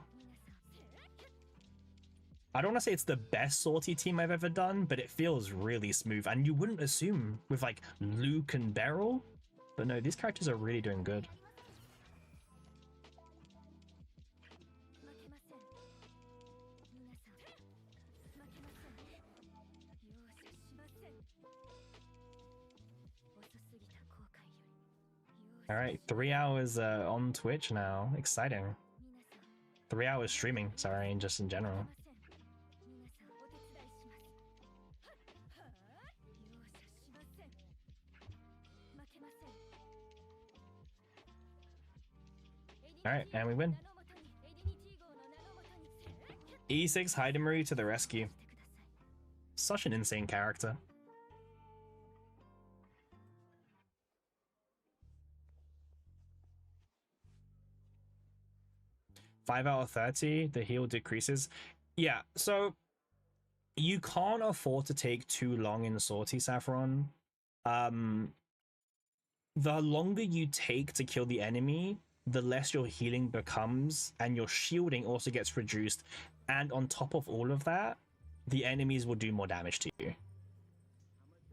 I don't want to say it's the best Sortie team I've ever done, but it feels really smooth. And you wouldn't assume with like Luke and Beryl, but no, these characters are really doing good. All right, 3 hours on Twitch now. Exciting. 3 hours streaming, sorry, just in general. All right, and we win. E6 Heidemery to the rescue. Such an insane character. Five out of 30, the heal decreases. Yeah, so you can't afford to take too long in Sortie, Saffron. The longer you take to kill the enemy, the less your healing becomes, and your shielding also gets reduced. And on top of all of that, the enemies will do more damage to you.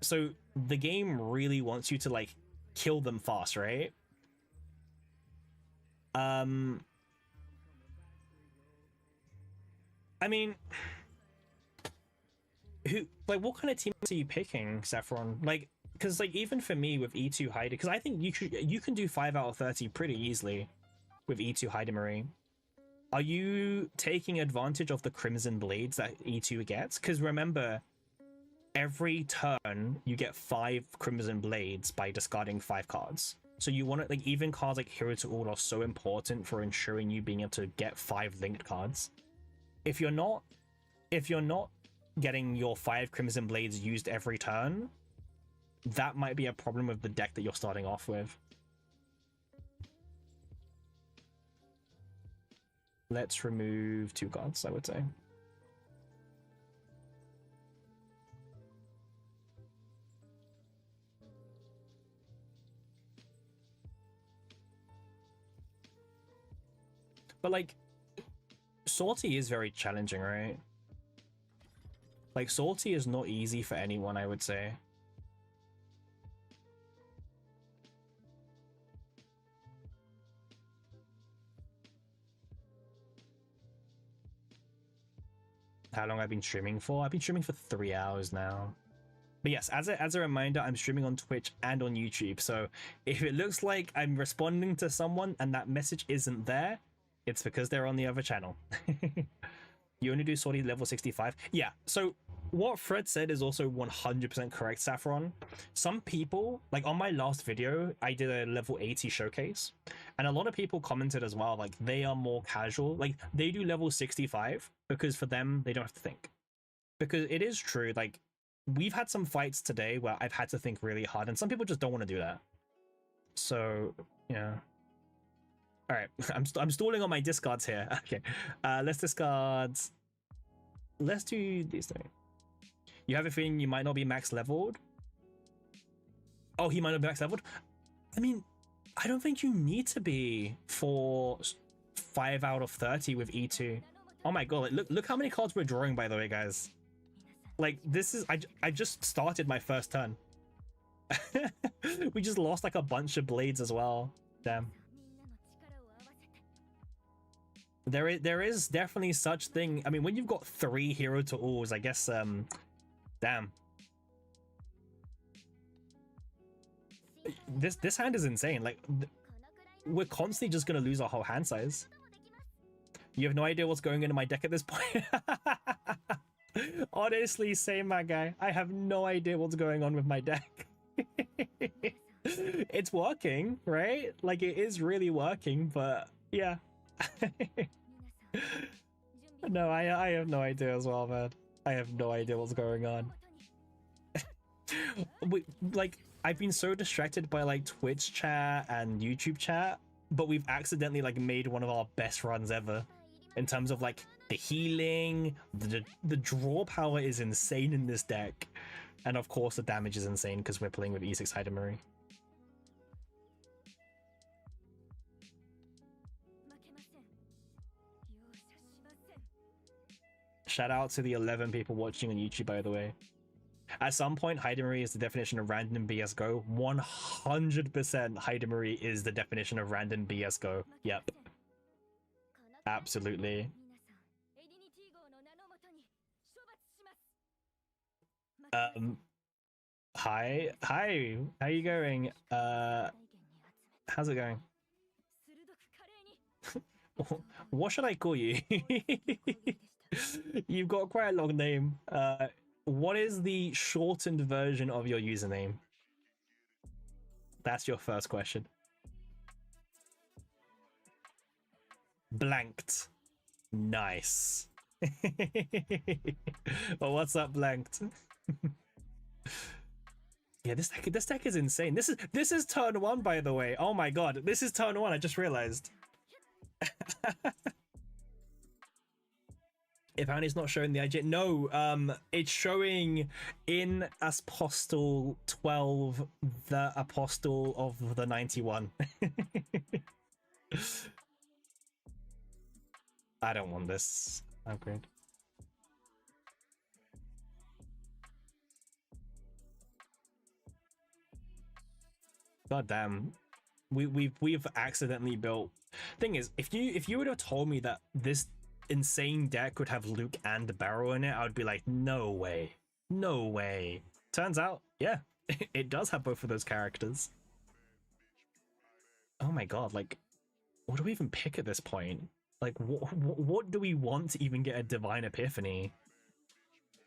So the game really wants you to like kill them fast, right? I mean, what kind of teams are you picking, Saffron? Like, because like even for me with E2 Heide, because I think you can do 5 out of 30 pretty easily with E2 Heidemery. Are you taking advantage of the Crimson Blades that E2 gets? Because remember, every turn you get 5 Crimson Blades by discarding 5 cards. So you want it, like, even cards like Hero to All are so important for ensuring you being able to get 5 linked cards. If you're not getting your 5 Crimson Blades used every turn, that might be a problem with the deck that you're starting off with. Let's remove 2 cards, I would say. But like, Sortie is very challenging, right? Like, Sortie is not easy for anyone, I would say. How long I've been streaming for? I've been streaming for 3 hours now. But yes, as a reminder, I'm streaming on Twitch and on YouTube. So if it looks like I'm responding to someone and that message isn't there, it's because they're on the other channel. You only do Sortie level 65? Yeah, so what Fred said is also 100% correct, Saffron. Some people, like on my last video, I did a level 80 showcase, and a lot of people commented as well, like they are more casual, like they do level 65 because for them, they don't have to think. Because it is true, like we've had some fights today where I've had to think really hard, and some people just don't want to do that. So, yeah. All right, I'm stalling on my discards here. Okay, let's discard. Let's do these things. You have a feeling you might not be max leveled. Oh, he might have been max leveled. I mean, I don't think you need to be for 5 out of 30 with E2. Oh my god, like, look how many cards we're drawing, by the way, guys. Like, this is... I just started my first turn. We just lost like a bunch of blades as well. Damn. There is definitely such thing. I mean, when you've got 3 hero to alls, I guess, damn. This hand is insane. Like, we're constantly just gonna lose our whole hand size. You have no idea what's going into my deck at this point. Honestly, same, my guy. I have no idea what's going on with my deck. It's working, right? Like, it is really working, but yeah. No, I have no idea as well, man. I have no idea what's going on. Like, I've been so distracted by like Twitch chat and YouTube chat, but we've accidentally like made one of our best runs ever in terms of like the healing. The draw power is insane in this deck, and of course the damage is insane because we're playing with E6 Hidamari. Shout out to the 11 people watching on YouTube, by the way. At some point, Hidamari is the definition of random BS Go. 100% Hidamari is the definition of random BS Go. Yep. Absolutely. Hi. How you going? How's it going? What should I call you? You've got quite a long name. What is the shortened version of your username? That's your first question. Blanked. Nice. Well, what's up, Blanked? Yeah, this deck is insane. This is turn 1, by the way. Oh my god, this is turn 1. I just realized. Apparently it's not showing the IJ. No, it's showing in Apostle 12, the Apostle of the 91. I don't want this upgrade. God damn. We've accidentally built... Thing is, if you would have told me that this insane deck would have Luke and Barrow in it, I would be like, no way. No way. Turns out, yeah, it does have both of those characters. Oh my god, like, what do we even pick at this point? Like, what do we want to even get a Divine Epiphany?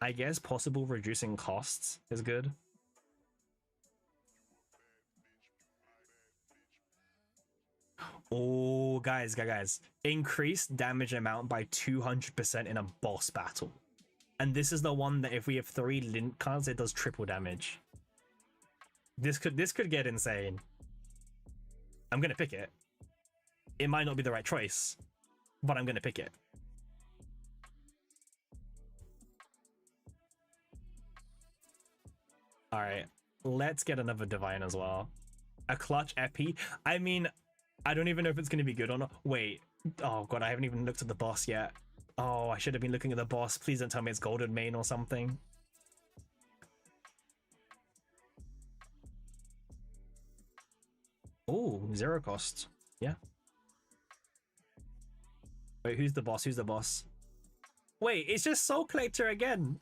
I guess possible reducing costs is good. Oh, guys. Increase damage amount by 200% in a boss battle. And this is the one that if we have 3 lint cards, it does triple damage. This could get insane. I'm gonna pick it. It might not be the right choice, but I'm gonna pick it. Alright, let's get another Divine as well. A clutch epi. I mean, I don't even know if it's going to be good or not. Wait. Oh god, I haven't even looked at the boss yet. Oh, I should have been looking at the boss. Please don't tell me it's Golden Mane or something. Oh, 0 cost. Yeah. Wait, who's the boss? Who's the boss? Wait, it's just Soul Collector again.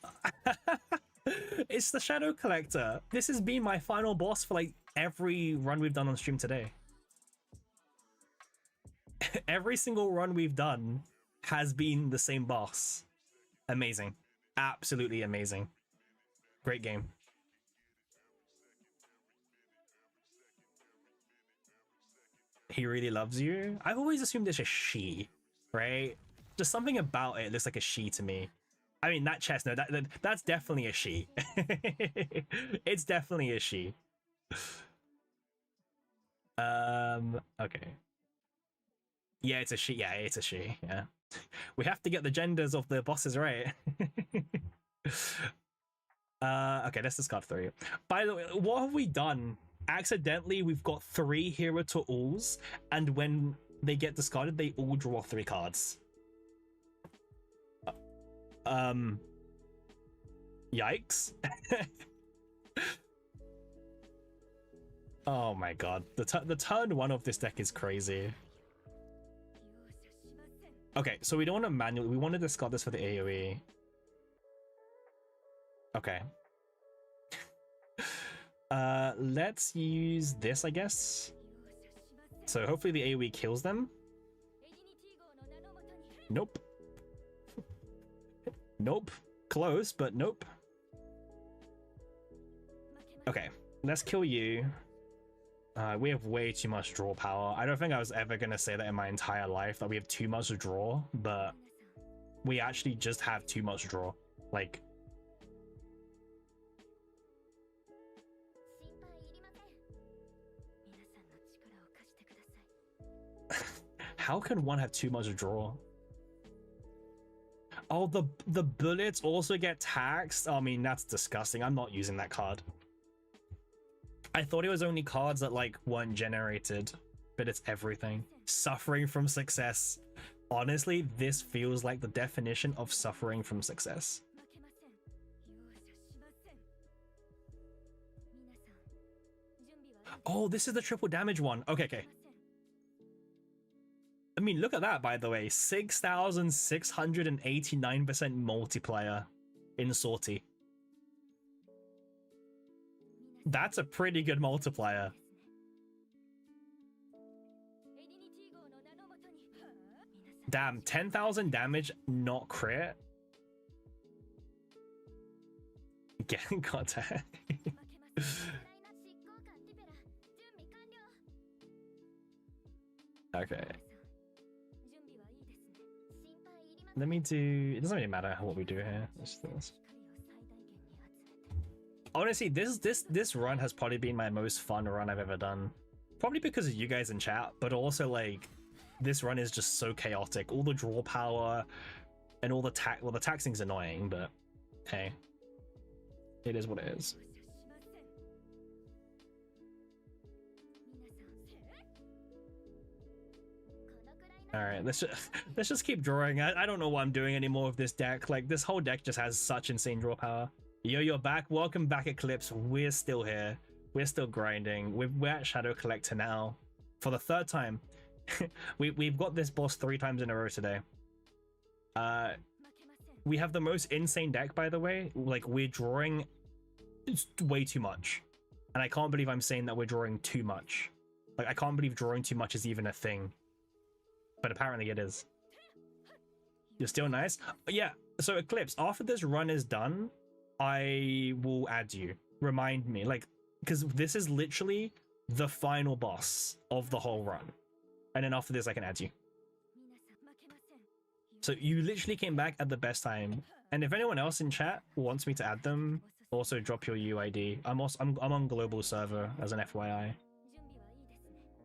It's the Shadow Collector. This has been my final boss for like every run we've done on stream today. Every single run we've done has been the same boss. Amazing. Absolutely amazing. Great game. He really loves you? I've always assumed it's a she, right? Just something about it looks like a she to me. I mean, that chest, no, that's definitely a she. It's definitely a she. Okay. Yeah, it's a she. Yeah, it's a she. Yeah. We have to get the genders of the bosses right. Okay, let's discard 3. By the way, what have we done accidentally we've got 3 hero to alls, and when they get discarded, they all draw 3 cards. Yikes. Oh my god, the turn 1 of this deck is crazy. Okay, so we don't want to manually, we want to discard this for the AoE. Okay. Let's use this, I guess. So hopefully the AoE kills them. Nope. Nope. Close, but nope. Okay, let's kill you. We have way too much draw power. I don't think I was ever going to say that in my entire life, that we have too much draw, but we actually just have too much draw. Like, how can one have too much draw? Oh, the bullets also get taxed? I mean, that's disgusting. I'm not using that card. I thought it was only cards that like weren't generated, but it's everything. Suffering from success. Honestly, this feels like the definition of suffering from success. Oh, this is the triple damage one. Okay. I mean, look at that, by the way. 6,689% multiplier in Sortie. That's a pretty good multiplier. Damn, 10,000 damage, not crit. Getting contact. Okay. Let me do... It doesn't really matter what we do here. Let's do this. Honestly, this run has probably been my most fun run I've ever done. Probably because of you guys in chat, but also like this run is just so chaotic. All the draw power and all the well, the taxing's annoying, but hey, it is what it is. All right, let's just keep drawing. I don't know what I'm doing anymore with this deck. Like, this whole deck just has such insane draw power. Yo, you're back. Welcome back, Eclipse. We're still here. We're still grinding. We're at Shadow Collector now for the 3rd time. We've got this boss 3 times in a row today. We have the most insane deck, by the way. Like, we're drawing way too much, and I can't believe I'm saying that we're drawing too much. Like, I can't believe drawing too much is even a thing, but apparently it is. You're still nice. Yeah. So Eclipse, after this run is done, I will add you. Remind me, like, because this is literally the final boss of the whole run, and then after this I can add you. So you literally came back at the best time, and if anyone else in chat wants me to add them, also drop your UID. I'm on global server as an FYI.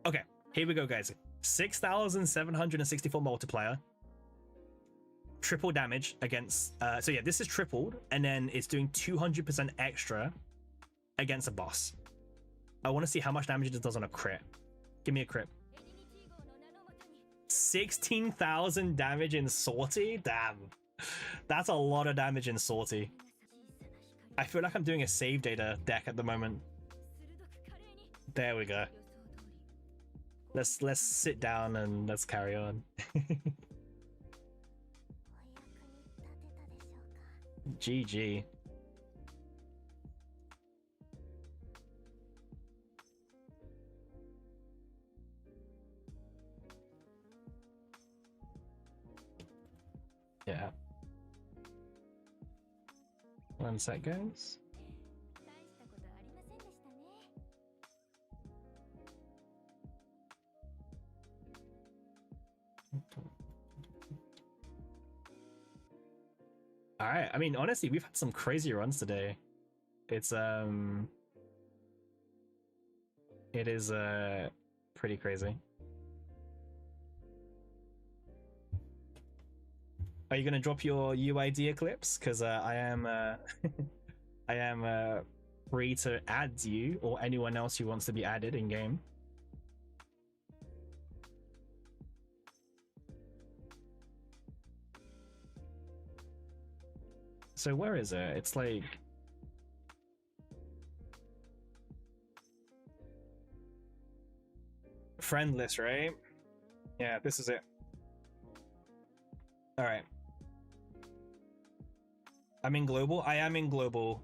Okay, here we go, guys. 6,764 multiplier, triple damage against so yeah, this is tripled, and then it's doing 200% extra against a boss. I want to see how much damage it does on a crit. Give me a crit. 16,000 damage in Sortie. Damn, that's a lot of damage in Sortie. I feel like I'm doing a save data deck at the moment. There we go. Let's sit down and let's carry on. GG. Yeah. One sec, guys. All right. I mean, honestly, we've had some crazy runs today. It is pretty crazy. Are you gonna drop your UID, Eclipse? Because I am I am free to add you or anyone else who wants to be added in game. So where is it? It's like friend list, right? Yeah, this is it. All right. I'm in global. I am in global.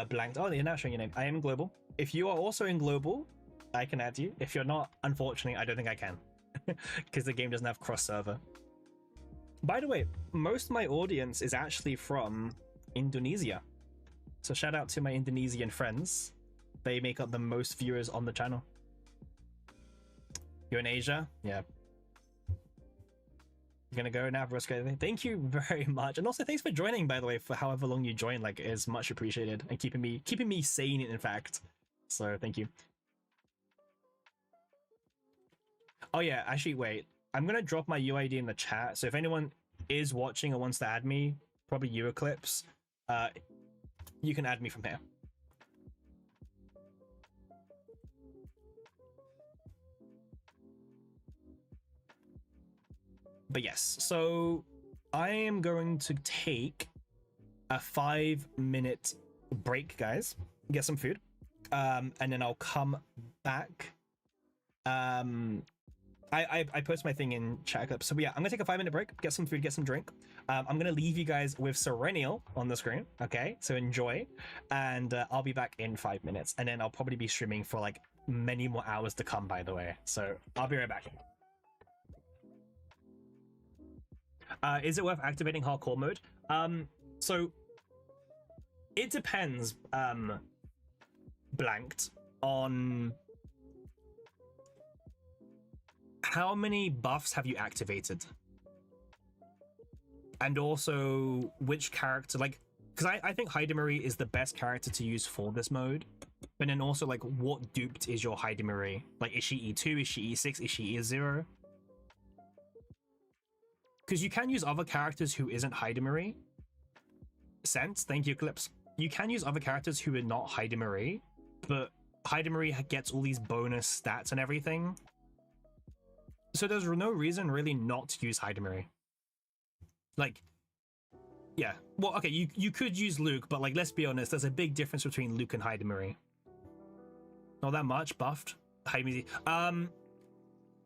Blanked. Oh, you're not showing your name. I am in global. If you are also in global, I can add you. If you're not, unfortunately, I don't think I can, because the game doesn't have cross server. By the way, most of my audience is actually from Indonesia, so shout out to my Indonesian friends. They make up the most viewers on the channel. You're in Asia? Yeah. You're gonna go now, Brosco. Thank you very much, and also thanks for joining, by the way, for however long you joined. Like, it is much appreciated, and keeping me sane, in fact. So thank you. Oh yeah, actually, wait. I'm gonna drop my UID in the chat, so if anyone is watching or wants to add me, probably you Eclipse, you can add me from here. But yes, so I am going to take a 5-minute break, guys. Get some food, and then I'll come back. I post my thing in chat clip. So yeah, I'm gonna take a 5-minute break, get some food, get some drink. I'm gonna leave you guys with Serenial on the screen. Okay, so enjoy, and I'll be back in 5 minutes, and then I'll probably be streaming for like many more hours to come, by the way. So I'll be right back. Is it worth activating hardcore mode? So it depends, Blanked, on how many buffs have you activated, and also which character, like, because I think Marie is the best character to use for this mode, but then also like what duped is your Marie? Like, is she E2, is she E6, is she E0? Because you can use other characters who isn't Marie. Sense, thank you, Eclipse. You can use other characters who are not Marie, but Marie gets all these bonus stats and everything. So there's no reason really not to use Marie. Like, yeah. Well, okay, you could use Luke, but like, let's be honest, there's a big difference between Luke and Marie. Not that much buffed.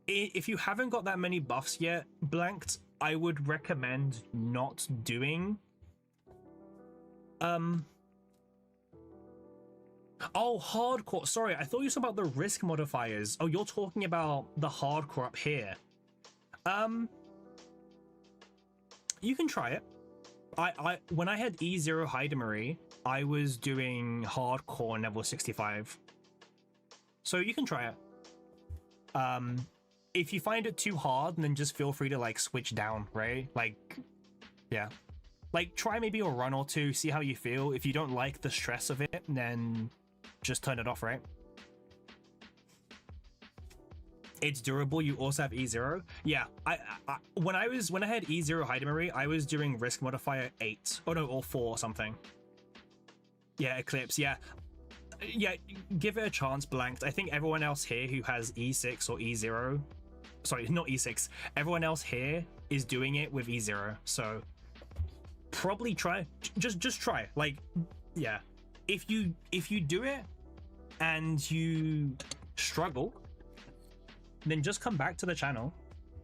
If you haven't got that many buffs yet, Blanked, I would recommend not doing oh, hardcore. Sorry, I thought you were talking about the risk modifiers. Oh, you're talking about the hardcore up here. You can try it. When I had E0 Marie, I was doing hardcore level 65. So you can try it. If you find it too hard, then just feel free to like switch down, right? Like, yeah. Like, try maybe a run or two, see how you feel. If you don't like the stress of it, then just turn it off, right? It's durable. You also have E0. Yeah, when I had E0 Marie, I was doing risk modifier 8. Oh no, or 4 or something. Yeah, Eclipse, yeah. Yeah, give it a chance, Blanked. I think everyone else here who has E6 or E0, sorry, not E6, everyone else here is doing it with E0, so probably try, just try. Like, yeah, if you do it and you struggle, then just come back to the channel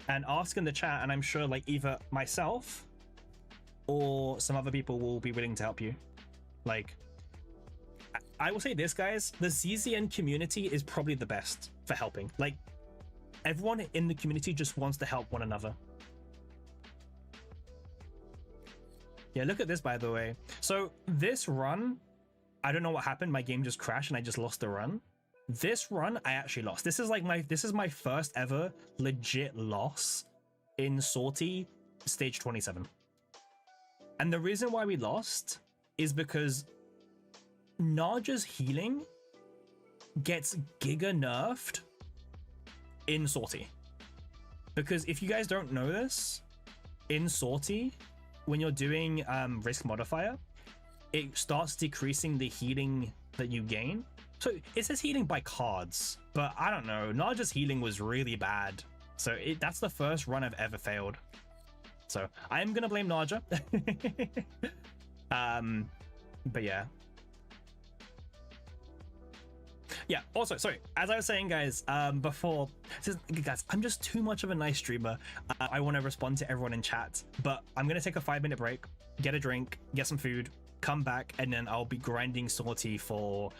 and ask in the chat, and I'm sure like either myself or some other people will be willing to help you. Like, I will say this, guys, the CZN community is probably the best for helping. Like, everyone in the community just wants to help one another. Yeah, look at this, by the way. So this run, I don't know what happened. My game just crashed and I just lost the run. This run, I actually lost. This is my first ever legit loss in Sortie stage 27. And the reason why we lost is because Naja's healing gets giga nerfed in Sortie. Because if you guys don't know this, in Sortie, when you're doing risk modifier, it starts decreasing the healing that you gain. So it says healing by cards, but I don't know. Naja's healing was really bad. So that's the first run I've ever failed. So I am gonna blame Naja. But yeah. Yeah, also, sorry, as I was saying, guys, before, guys, I'm just too much of a nice streamer. I want to respond to everyone in chat, but I'm going to take a 5-minute break, get a drink, get some food, come back, and then I'll be grinding Sortie for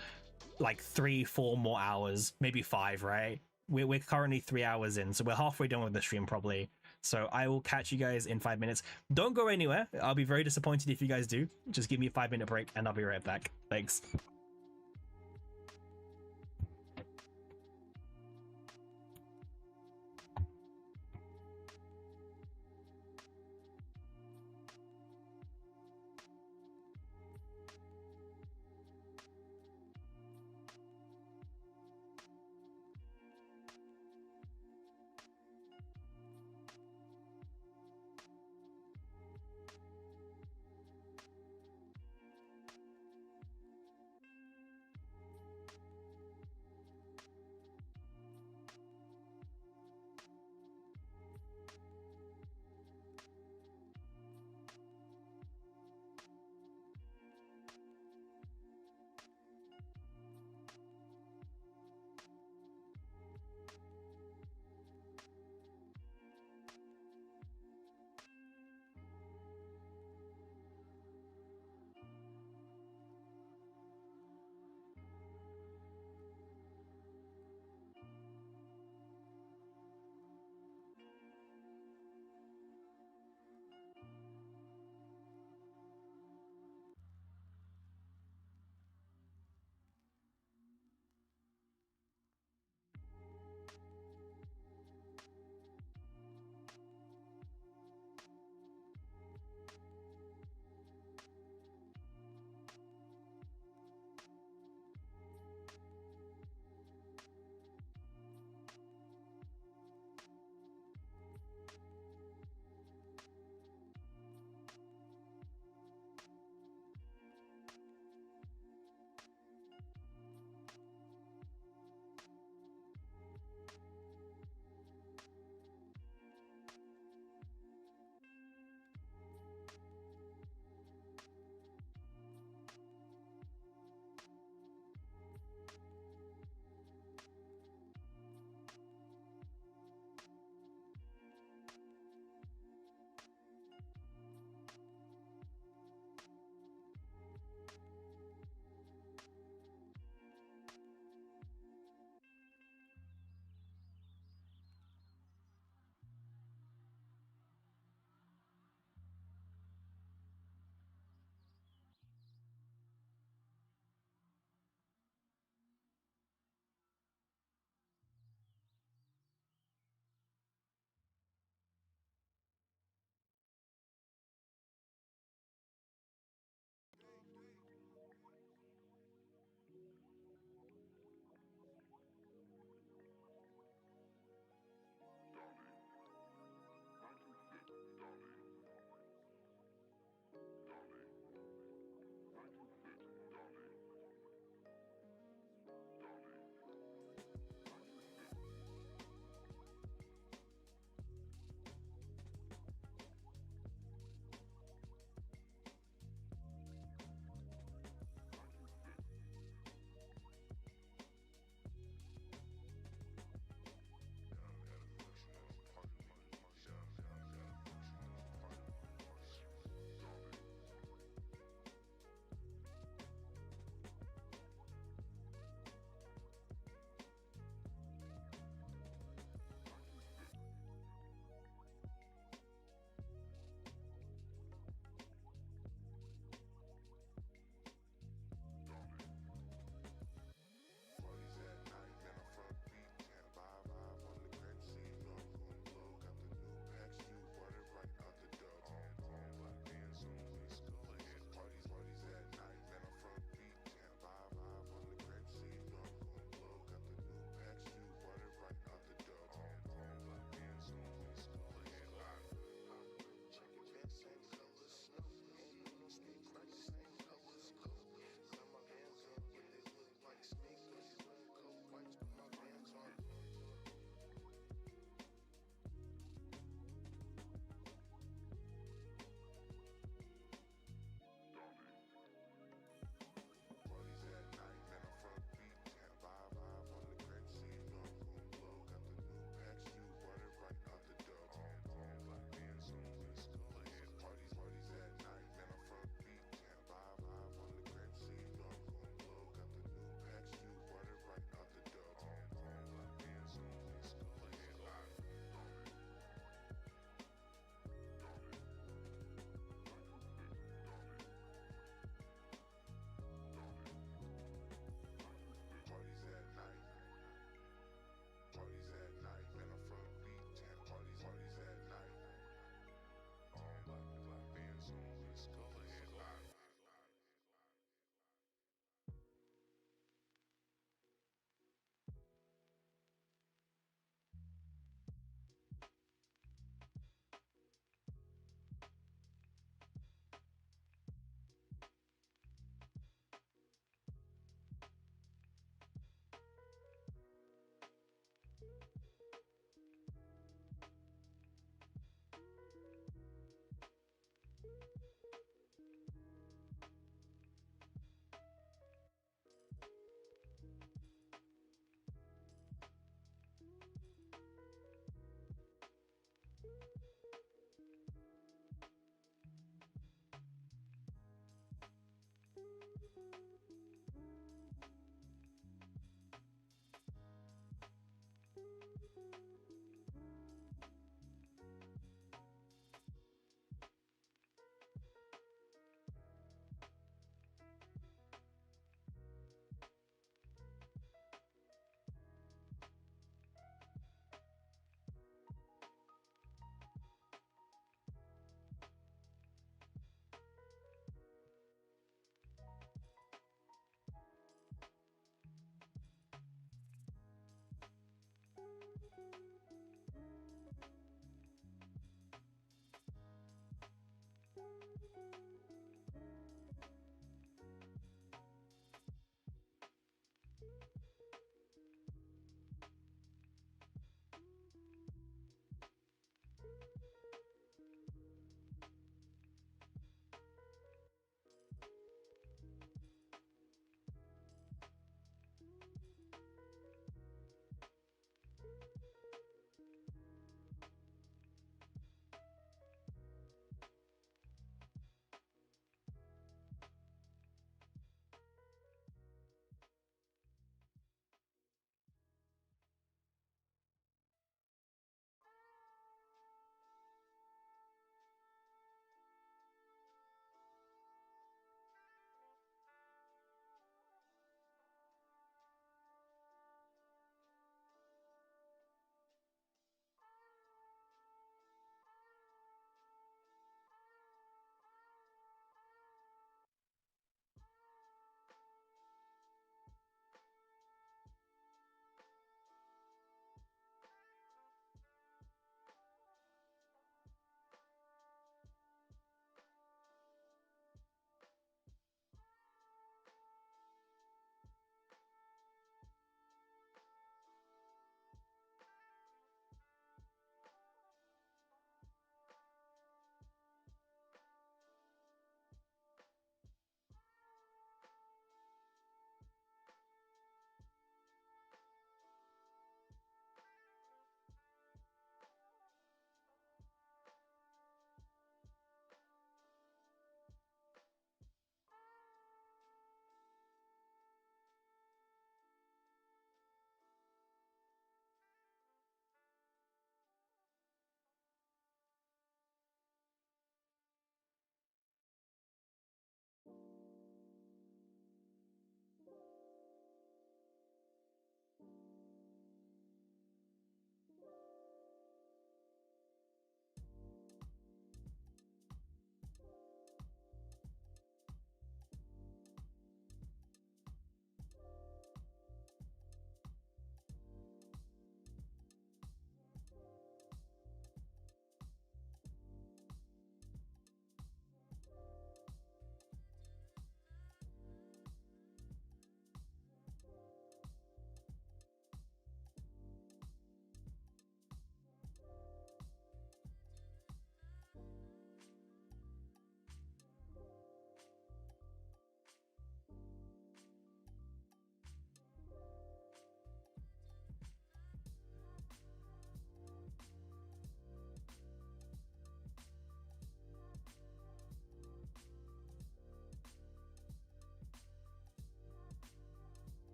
like 3-4 more hours, maybe 5, right? We're currently 3 hours in, so we're halfway done with the stream probably. So I will catch you guys in 5 minutes. Don't go anywhere. I'll be very disappointed if you guys do. Just give me a 5-minute break and I'll be right back. Thanks.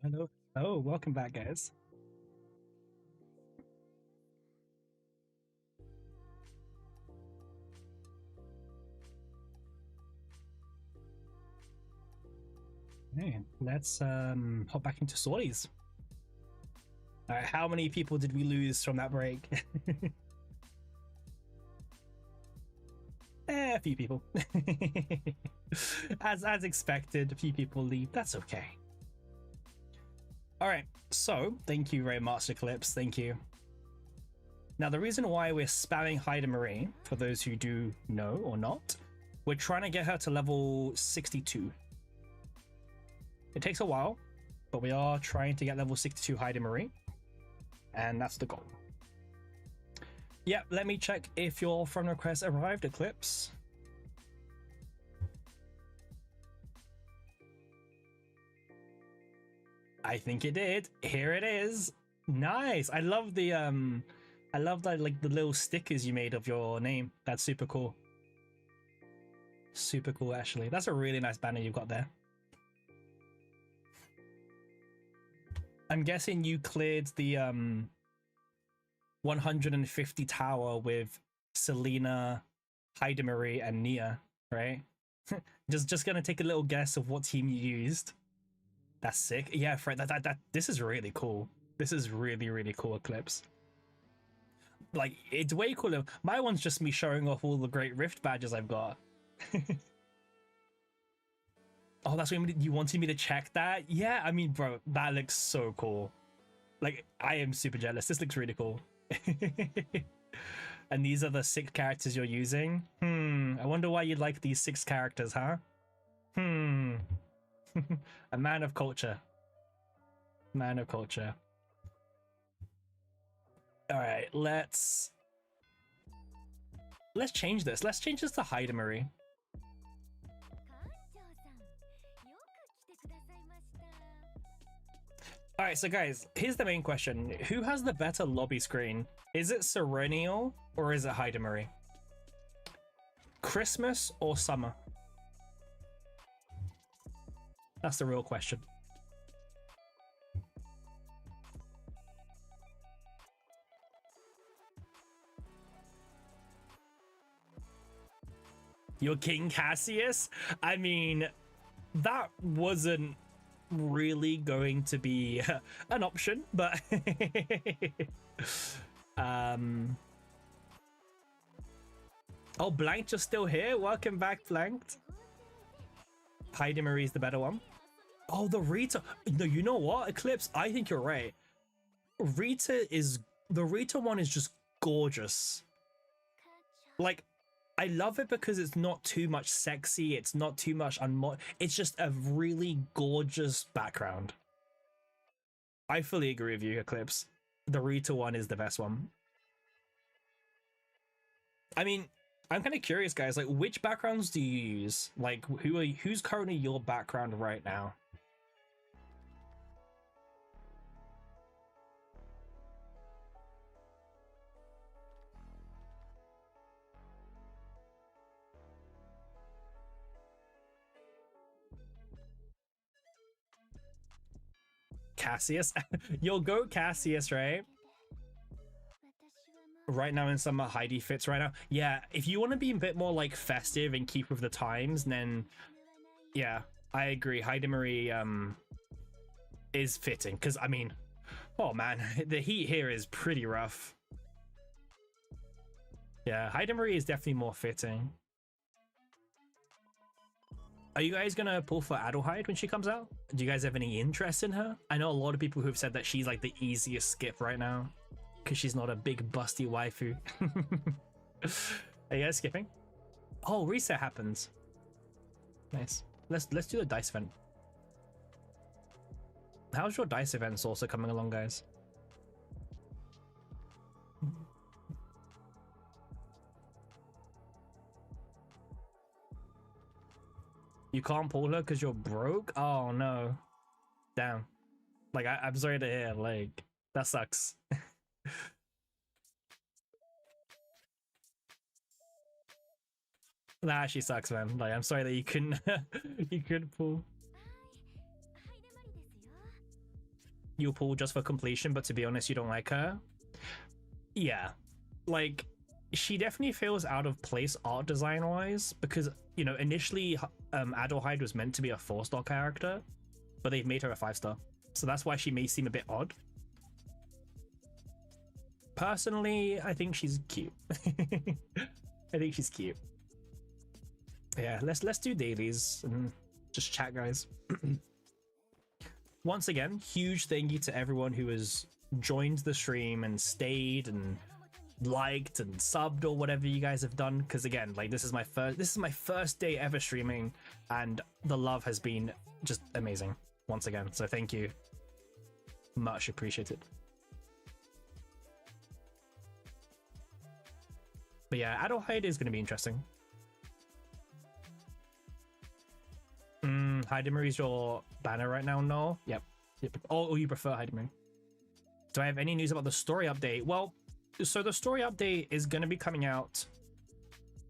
Hello. Oh, welcome back, guys. Hey, let's hop back into Sorties. How many people did we lose from that break? A few people. as expected, a few people leave. That's okay. All right. So thank you very much, Eclipse. Thank you. Now the reason why we're spamming Haida Marie, for those who do know or not, we're trying to get her to level 62. It takes a while, but we are trying to get level 62 Haida Marie, and that's the goal. Yep, let me check if your friend request arrived, Eclipse. I think it did. Here it is. Nice. I love the like the little stickers you made of your name. That's super cool. Super cool, actually. That's a really nice banner you've got there. I'm guessing you cleared the 150 tower with Selena, Haida Marie, and Nia, right? just gonna take a little guess of what team you used. That's sick. Yeah, Fred, that this is really cool. This is really cool, Eclipse. Like, it's way cooler. My one's just me showing off all the great Rift badges I've got. Oh, that's what you wanted me to check that? Yeah, I mean, bro, that looks so cool. Like, I am super jealous. This looks really cool. And these are the 6 characters you're using? I wonder why you like these 6 characters, huh? A man of culture. Man of culture. Alright, let's change this. Let's change this to Haida Marie. Alright, so guys, here's the main question. Who has the better lobby screen? Is it Serenial or is it Haida Marie? Christmas or summer? That's the real question. You're King Cassius? I mean, that wasn't really going to be an option, but oh, Blanked, you're still here. Welcome back, Blanked. Haida Marie's the better one. Oh, the Rita. No, you know what, Eclipse, I think you're right. The Rita one is just gorgeous. Like, I love it because it's not too much sexy, it's not too much it's just a really gorgeous background. I fully agree with you, Eclipse. The Rita one is the best one. I mean, I'm kind of curious, guys, like, which backgrounds do you use? Like, who's currently your background right now? Cassius? You'll go Cassius, right? Right now in summer, Heidi fits right now. Yeah, if you want to be a bit more like festive and keep with the times, then yeah, I agree. Haida Marie is fitting because I mean, oh man, the heat here is pretty rough. Yeah, Haida Marie is definitely more fitting. Are you guys gonna pull for Adelheid when she comes out? Do you guys have any interest in her? I know a lot of people who've said that she's like the easiest skip right now because she's not a big busty waifu. Are you guys skipping? Oh, reset happens. Nice. Let's do the dice event. How's your dice events also coming along, guys? You can't pull her because you're broke? Oh no. Damn. Like, I'm sorry to hear, like, that sucks. That actually sucks, man. Like, I'm sorry that you couldn't you couldn't pull. you'll pull just for completion, but to be honest, you don't like her. Yeah, like she definitely feels out of place art design wise because you know initially Adelheid was meant to be a 4-star character, but they've made her a 5-star, so that's why she may seem a bit odd. Personally, I think she's cute. I think she's cute. Yeah, let's do dailies and just chat, guys. Once again, huge thank you to everyone who has joined the stream and stayed and liked and subbed or whatever you guys have done, because again, like this is my first day ever streaming and the love has been just amazing once again, so thank you, much appreciated. But yeah, Adelheid is going to be interesting. Heidemer is your banner right now? No. Yep. Oh, you prefer Heidemer. Do I have any news about the story update? Well, so the story update is going to be coming out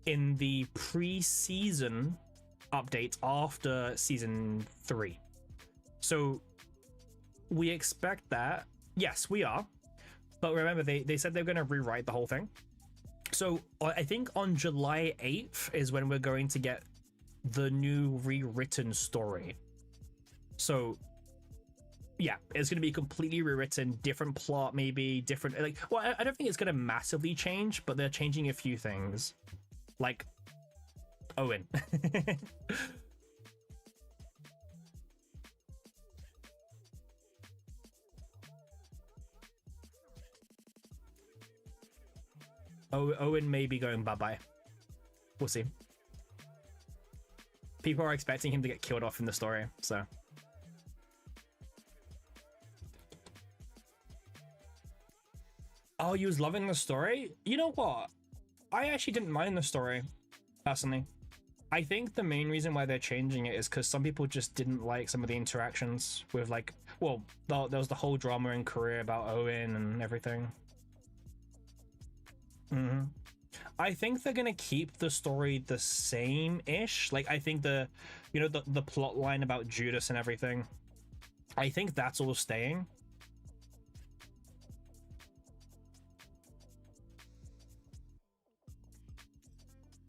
in the pre-season update after season 3. So we expect that. Yes, we are. But remember, they said they're going to rewrite the whole thing. So I think on July 8th is when we're going to get the new rewritten story. So yeah, it's going to be completely rewritten, different plot, maybe different, like, well, I don't think it's going to massively change, but they're changing a few things, like Owen. Owen may be going bye-bye. We'll see. People are expecting him to get killed off in the story, so. Oh, you was loving the story? You know what? I actually didn't mind the story, personally. I think the main reason why they're changing it is because some people just didn't like some of the interactions with, like, well, there was the whole drama in Korea about Owen and everything. I think they're gonna keep the story the same-ish. Like, I think the plot line about Judas and everything, I think that's all staying.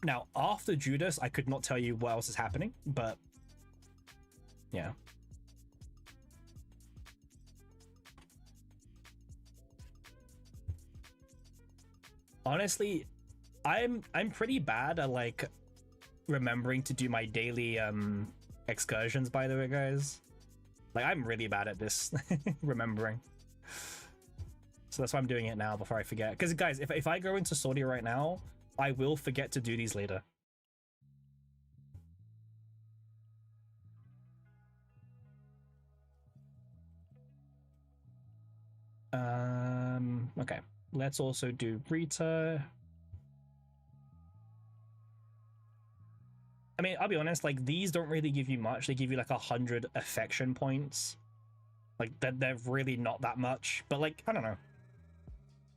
Now, after Judas, I could not tell you what else is happening, but yeah. Honestly, I'm pretty bad at like remembering to do my daily excursions, by the way, guys. Like, I'm really bad at this remembering. So that's why I'm doing it now before I forget. Because guys, if I go into Sortie right now, I will forget to do these later. Okay. Let's also do Rita. I mean, I'll be honest, like, these don't really give you much. They give you like 100 affection points. Like, they're really not that much. But like, I don't know.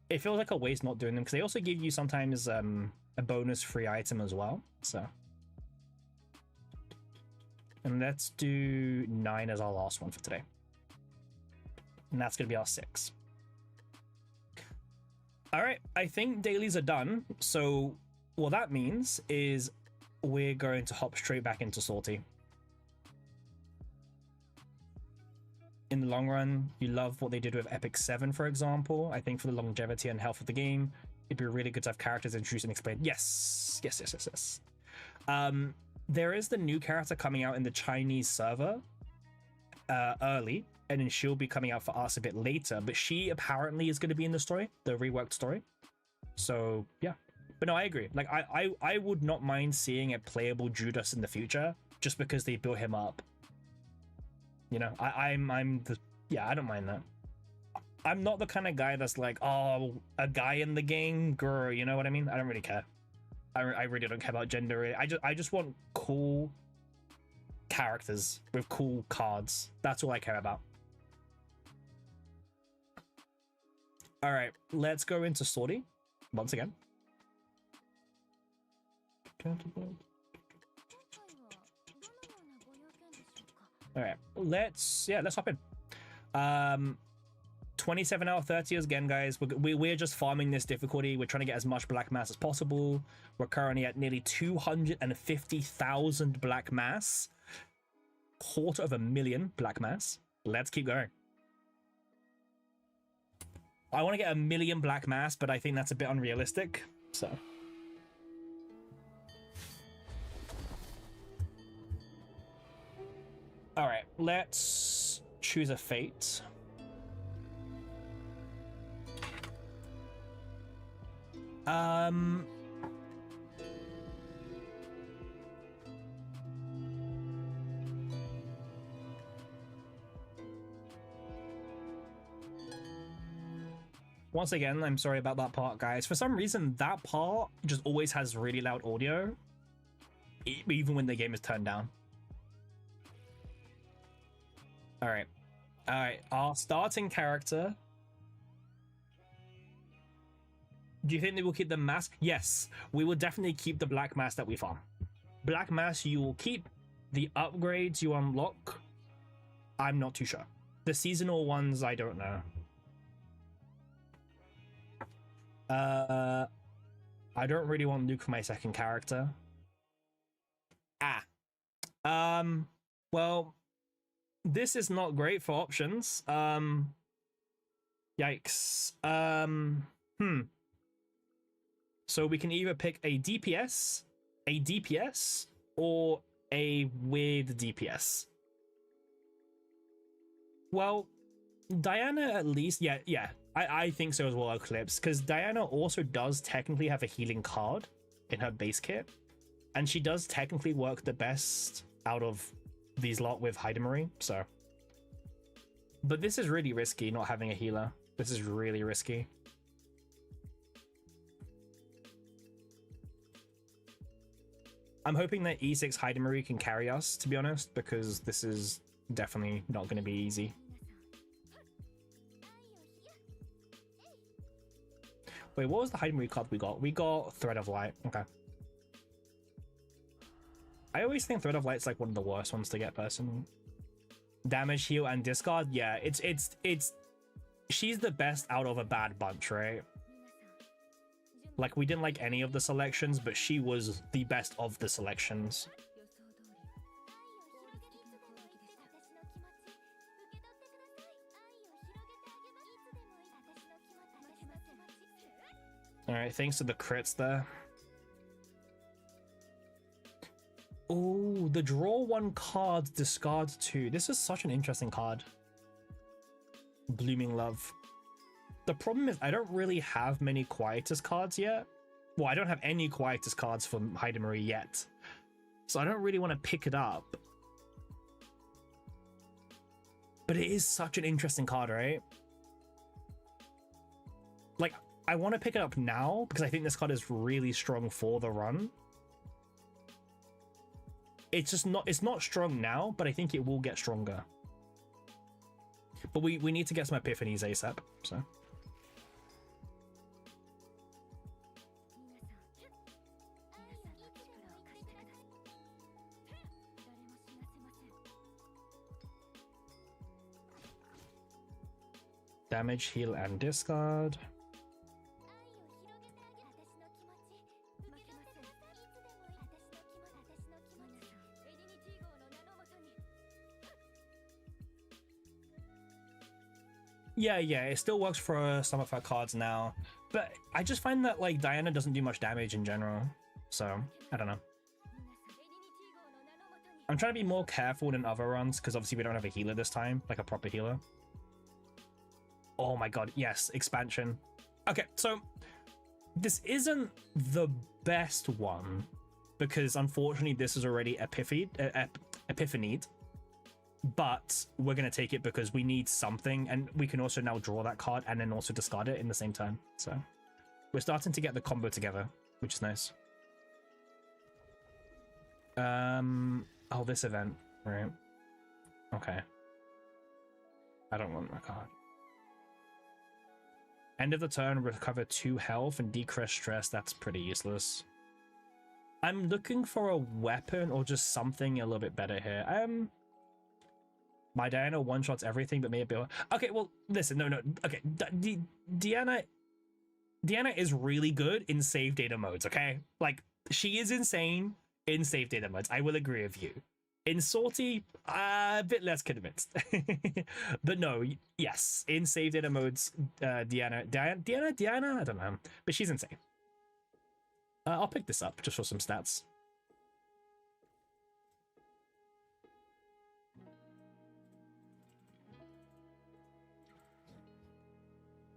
It feels like a waste not doing them, because they also give you sometimes a bonus free item as well. So, and let's do 9 as our last one for today. And that's gonna be our 6. All right, I think dailies are done. So what that means is we're going to hop straight back into Sortie. In the long run, you love what they did with Epic 7, for example. I think for the longevity and health of the game, it'd be really good to have characters introduced and explained. Yes. There is the new character coming out in the Chinese server early, and then she'll be coming out for us a bit later, but she apparently is going to be in the story, the reworked story. So yeah, but no, I agree. Like, I would not mind seeing a playable Judas in the future, just because they built him up. You know, I don't mind that. I'm not the kind of guy that's like, oh, a guy in the game, girl. You know what I mean? I don't really care. I really don't care about gender. I just want cool characters with cool cards. That's all I care about. All right, let's go into Sortie once again. All right, let's hop in. 27 out of 30 again, guys. We're just farming this difficulty. We're trying to get as much black mass as possible. We're currently at nearly 250,000 black mass. 250,000 black mass. Let's keep going. I want to get 1,000,000 black mass, but I think that's a bit unrealistic. So. All right, let's choose a fate. Once again, I'm sorry about that part, guys. For some reason, that part just always has really loud audio, even when the game is turned down. All right. Our starting character. Do you think they will keep the mask? Yes, we will definitely keep the black mask that we farm. Black mask you will keep. The upgrades you unlock, I'm not too sure. The seasonal ones, I don't know. I don't really want Luke for my second character. Well, this is not great for options. Yikes. So we can either pick a DPS, or a with DPS. Well, Diana at least, yeah, I think so as well, Eclipse, because Diana also does technically have a healing card in her base kit, and she does technically work the best out of these lot with Heidemery, so. But this is really risky, not having a healer. This is really risky. I'm hoping that E6 Heidemery can carry us, to be honest, because this is definitely not going to be easy. Wait, what was the Heidemery card we got? We got Thread of Light. Okay. I always think Thread of Light's like one of the worst ones to get, personally. Damage, heal, and discard. Yeah, it's she's the best out of a bad bunch, right? Like, we didn't like any of the selections, but she was the best of the selections. Alright, thanks to the crits there. Oh, the draw one card, discard two. This is such an interesting card. Blooming Love. The problem is I don't really have many Quietus cards yet. Well, I don't have any Quietus cards from Heidemery yet. So I don't really want to pick it up. But it is such an interesting card, right? Like, I want to pick it up now because I think this card is really strong for the run. It's not strong now, but I think it will get stronger. But we need to get some epiphanies ASAP, so. Damage, heal, and discard. Yeah, it still works for some of her cards now, but I just find that like Diana doesn't do much damage in general, so I don't know. I'm trying to be more careful than other runs because obviously we don't have a healer this time, like a proper healer. Oh my god, yes, expansion. Okay, so this isn't the best one because unfortunately this is already epiphanied. But we're going to take it because we need something, and we can also now draw that card and then also discard it in the same turn. So we're starting to get the combo together, which is nice. Oh, this event, right? Okay. I don't want my card. End of the turn, recover 2 health and decrease stress. That's pretty useless. I'm looking for a weapon or just something a little bit better here. My Diana one-shots everything, but maybe... Okay, well, listen, no. Okay, Diana is really good in save data modes, okay? Like, she is insane in save data modes. I will agree with you. In Sortie, a bit less convinced. But no, yes, in save data modes, Diana, I don't know, but she's insane. I'll pick this up just for some stats.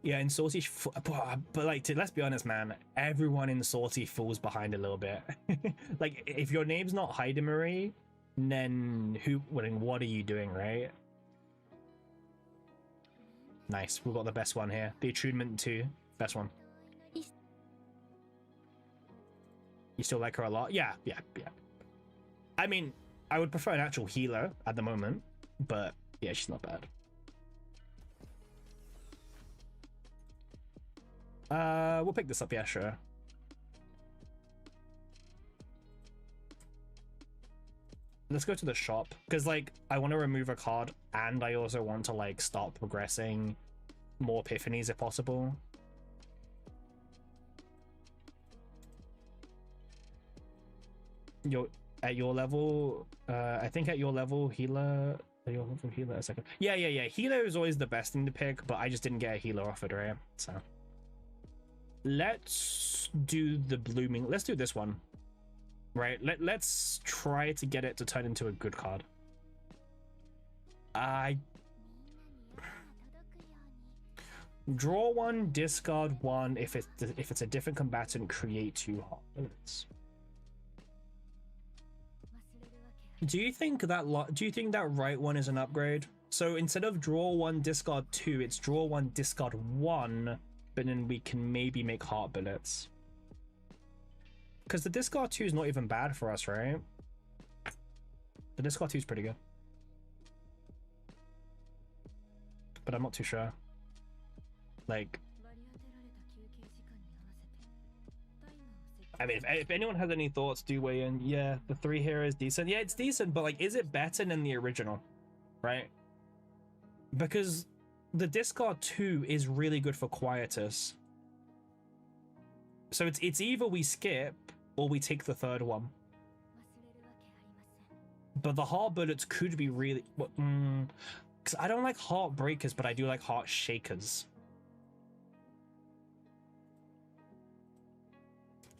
Yeah, in Sortie, but like, let's be honest, man, everyone in Sortie falls behind a little bit. Like, if your name's not Marie, then what are you doing, right? Nice, we've got the best one here. The attunement 2, best one. You still like her a lot? Yeah. I mean, I would prefer an actual healer at the moment, but yeah, she's not bad. We'll pick this up, yeah, sure. Let's go to the shop, because like I want to remove a card and I also want to like start progressing more epiphanies if possible. At your level, I think at your level healer, a second. Yeah. Healer is always the best thing to pick, but I just didn't get a healer offered, right? So let's do the blooming. Let's do this one. Right, let's try to get it to turn into a good card. I draw 1, discard 1. If it's a different combatant, create 2 heart bullets. Do you think that right one is an upgrade? So instead of draw 1, discard 2, it's draw 1, discard 1, but then we can maybe make heart bullets. Because the discard 2 is not even bad for us, right? The discard 2 is pretty good. But I'm not too sure. Like, I mean, if anyone has any thoughts, do weigh in. Yeah, the 3 here is decent. Yeah, it's decent, but like, is it better than the original? Right? Because the discard 2 is really good for Quietus. So it's either we skip or we take the 3rd one. But the heart bullets could be really... Because I don't like heart breakers, but I do like heart shakers.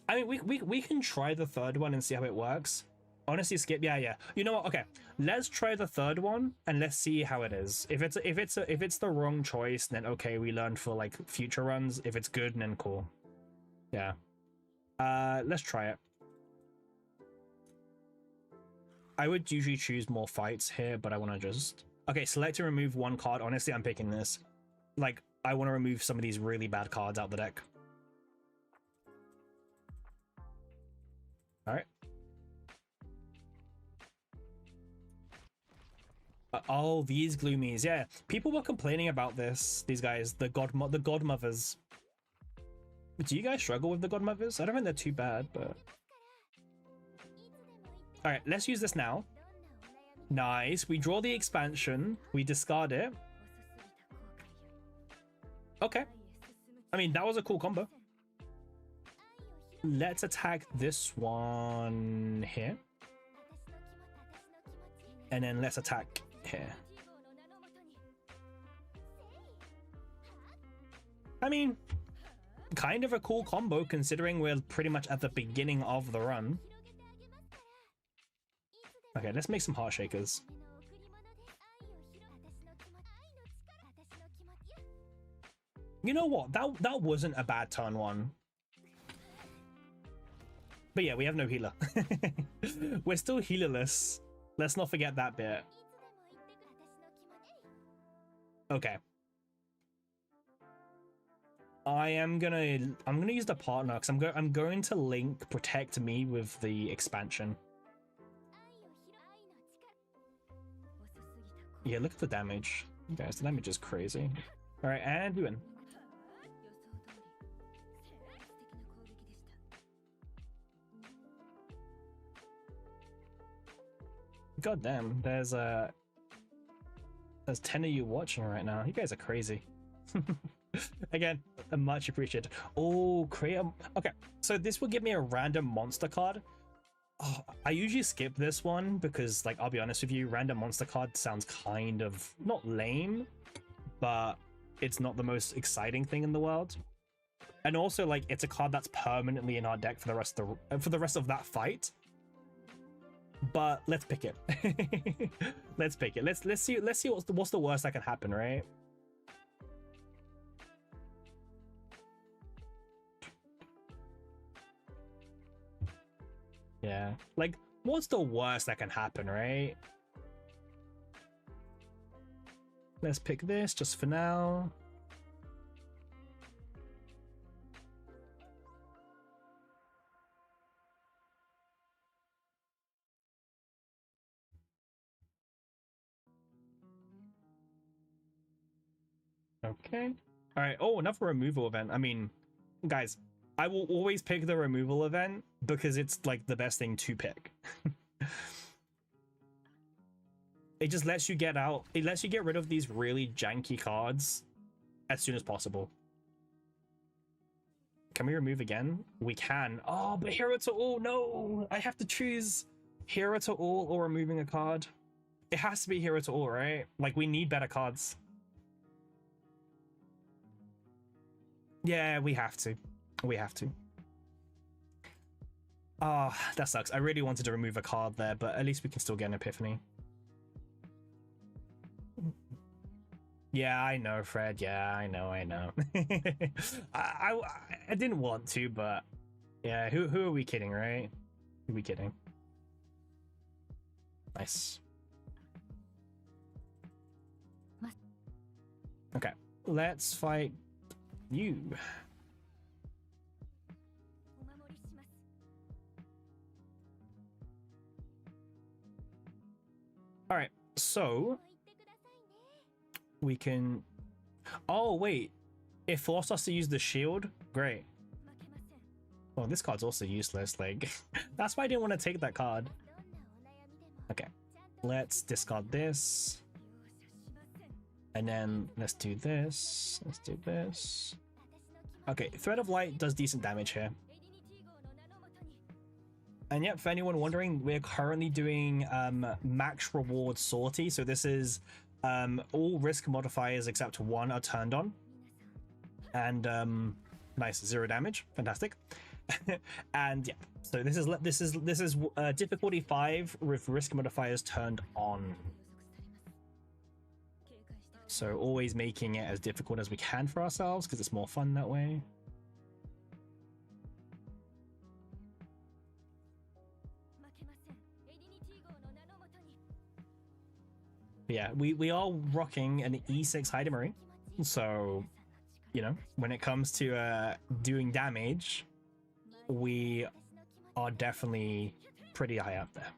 I mean, we can try the 3rd one and see how it works. Honestly, skip. Yeah. You know what? Okay, let's try the 3rd one and let's see how it is. If it's the wrong choice, then okay, we learn for like future runs. If it's good, then cool. Yeah. Let's try it. I would usually choose more fights here, but I want to just... Okay, select and remove 1 card. Honestly, I'm picking this. Like, I want to remove some of these really bad cards out the deck. Alright. Oh, these gloomies. Yeah, people were complaining about this. These guys, the godmothers. Do you guys struggle with the godmothers? I don't think they're too bad, but... Alright, let's use this now. Nice. We draw the expansion. We discard it. Okay. I mean, that was a cool combo. Let's attack this one here. And then let's attack here. I mean... kind of a cool combo considering we're pretty much at the beginning of the run. Okay, let's make some heart shakers. You know what? That wasn't a bad turn 1. But yeah, we have no healer. We're still healerless. Let's not forget that bit. Okay. I'm gonna use the partner because I'm going to link protect me with the expansion. Yeah, look at the damage. Guys, the damage is crazy. Alright, and we win. God damn, there's a... There's 10 of you watching right now. You guys are crazy. Again, much appreciated. Oh, create a... Okay, so this will give me a random monster card. Oh, I usually skip this one because, like, I'll be honest with you, random monster card sounds kind of not lame, but it's not the most exciting thing in the world. And also, like, it's a card that's permanently in our deck for the rest of that fight. But let's pick it. Let's pick it. Let's see what's the worst that can happen, right? Yeah, like, what's the worst that can happen, right? Let's pick this just for now. Okay. All right. Oh, another removal event. I mean, guys, I will always pick the removal event because it's like the best thing to pick. It just lets you get out. It lets you get rid of these really janky cards as soon as possible. Can we remove again? We can. Oh, but hero to all. No, I have to choose hero to all or removing a card. It has to be hero to all, right? Like, we need better cards. Yeah, we have to. We have to. Ah, oh, that sucks. I really wanted to remove a card there, but at least we can still get an epiphany. Yeah, I know, Fred. Yeah, I know. I didn't want to, but yeah, who are we kidding, right? Who are we kidding? Nice. Okay, let's fight you. All right, so we can... Oh, wait. It forced us to use the shield? Great. Oh, this card's also useless. Like, that's why I didn't want to take that card. Okay. Let's discard this. And then let's do this. Let's do this. Okay, Thread of Light does decent damage here. And yep, for anyone wondering, we're currently doing max reward sortie. So this is all risk modifiers except one are turned on. And nice, 0 damage. Fantastic. And yeah, so this is difficulty 5 with risk modifiers turned on. So always making it as difficult as we can for ourselves because it's more fun that way. Yeah, we are rocking an E6 Hydemery, so you know, when it comes to doing damage, we are definitely pretty high up there.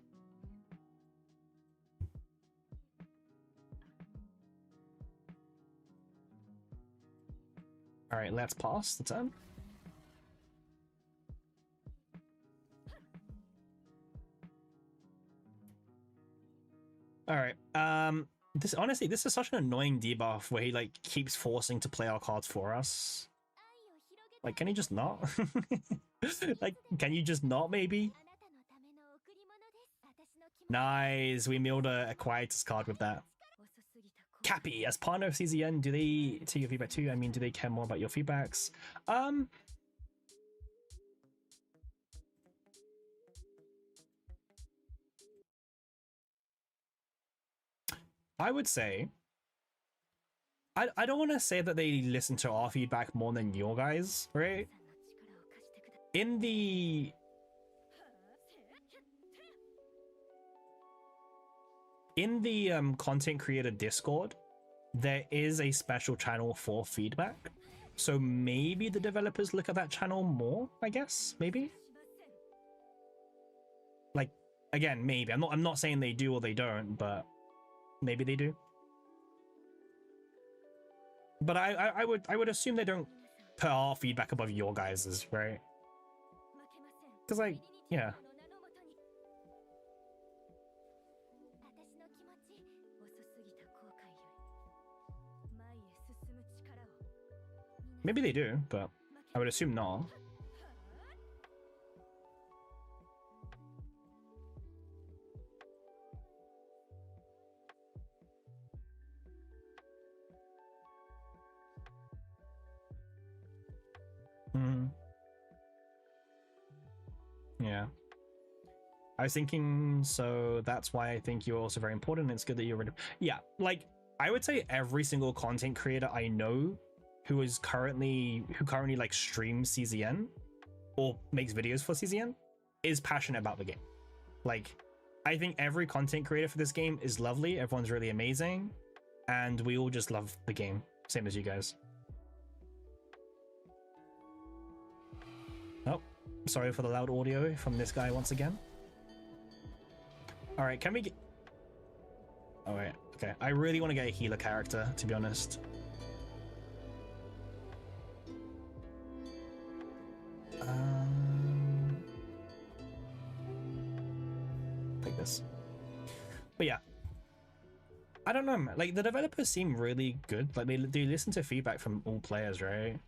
All right, let's pass the turn. All right. This honestly, this is such an annoying debuff where he like keeps forcing to play our cards for us. Like, can he just not? Like, can you just not, maybe? Nice. We milled a Quietus card with that. Cappy, as partner of CZN, do they take your feedback too? I mean, do they care more about your feedbacks? I would say I don't want to say that they listen to our feedback more than your guys, right? In the content creator Discord, there is a special channel for feedback. So maybe the developers look at that channel more, I guess, maybe. Like, again, maybe. I'm not saying they do or they don't, but maybe they do. But I would assume they don't put our feedback above your guys's, right? Because, like, yeah. Maybe they do, but I would assume not. Hmm. Yeah. I was thinking, so that's why I think you're also very important. It's good that you're yeah, like I would say every single content creator I know who currently like streams CZN or makes videos for CZN is passionate about the game. Like, I think every content creator for this game is lovely. Everyone's really amazing, and we all just love the game, same as you guys. Oh, sorry for the loud audio from this guy once again. All right, can we get... All right, okay. I really want to get a healer character, to be honest. Like this. But yeah, I don't know, man. Like the developers seem really good. Like they listen to feedback from all players, right?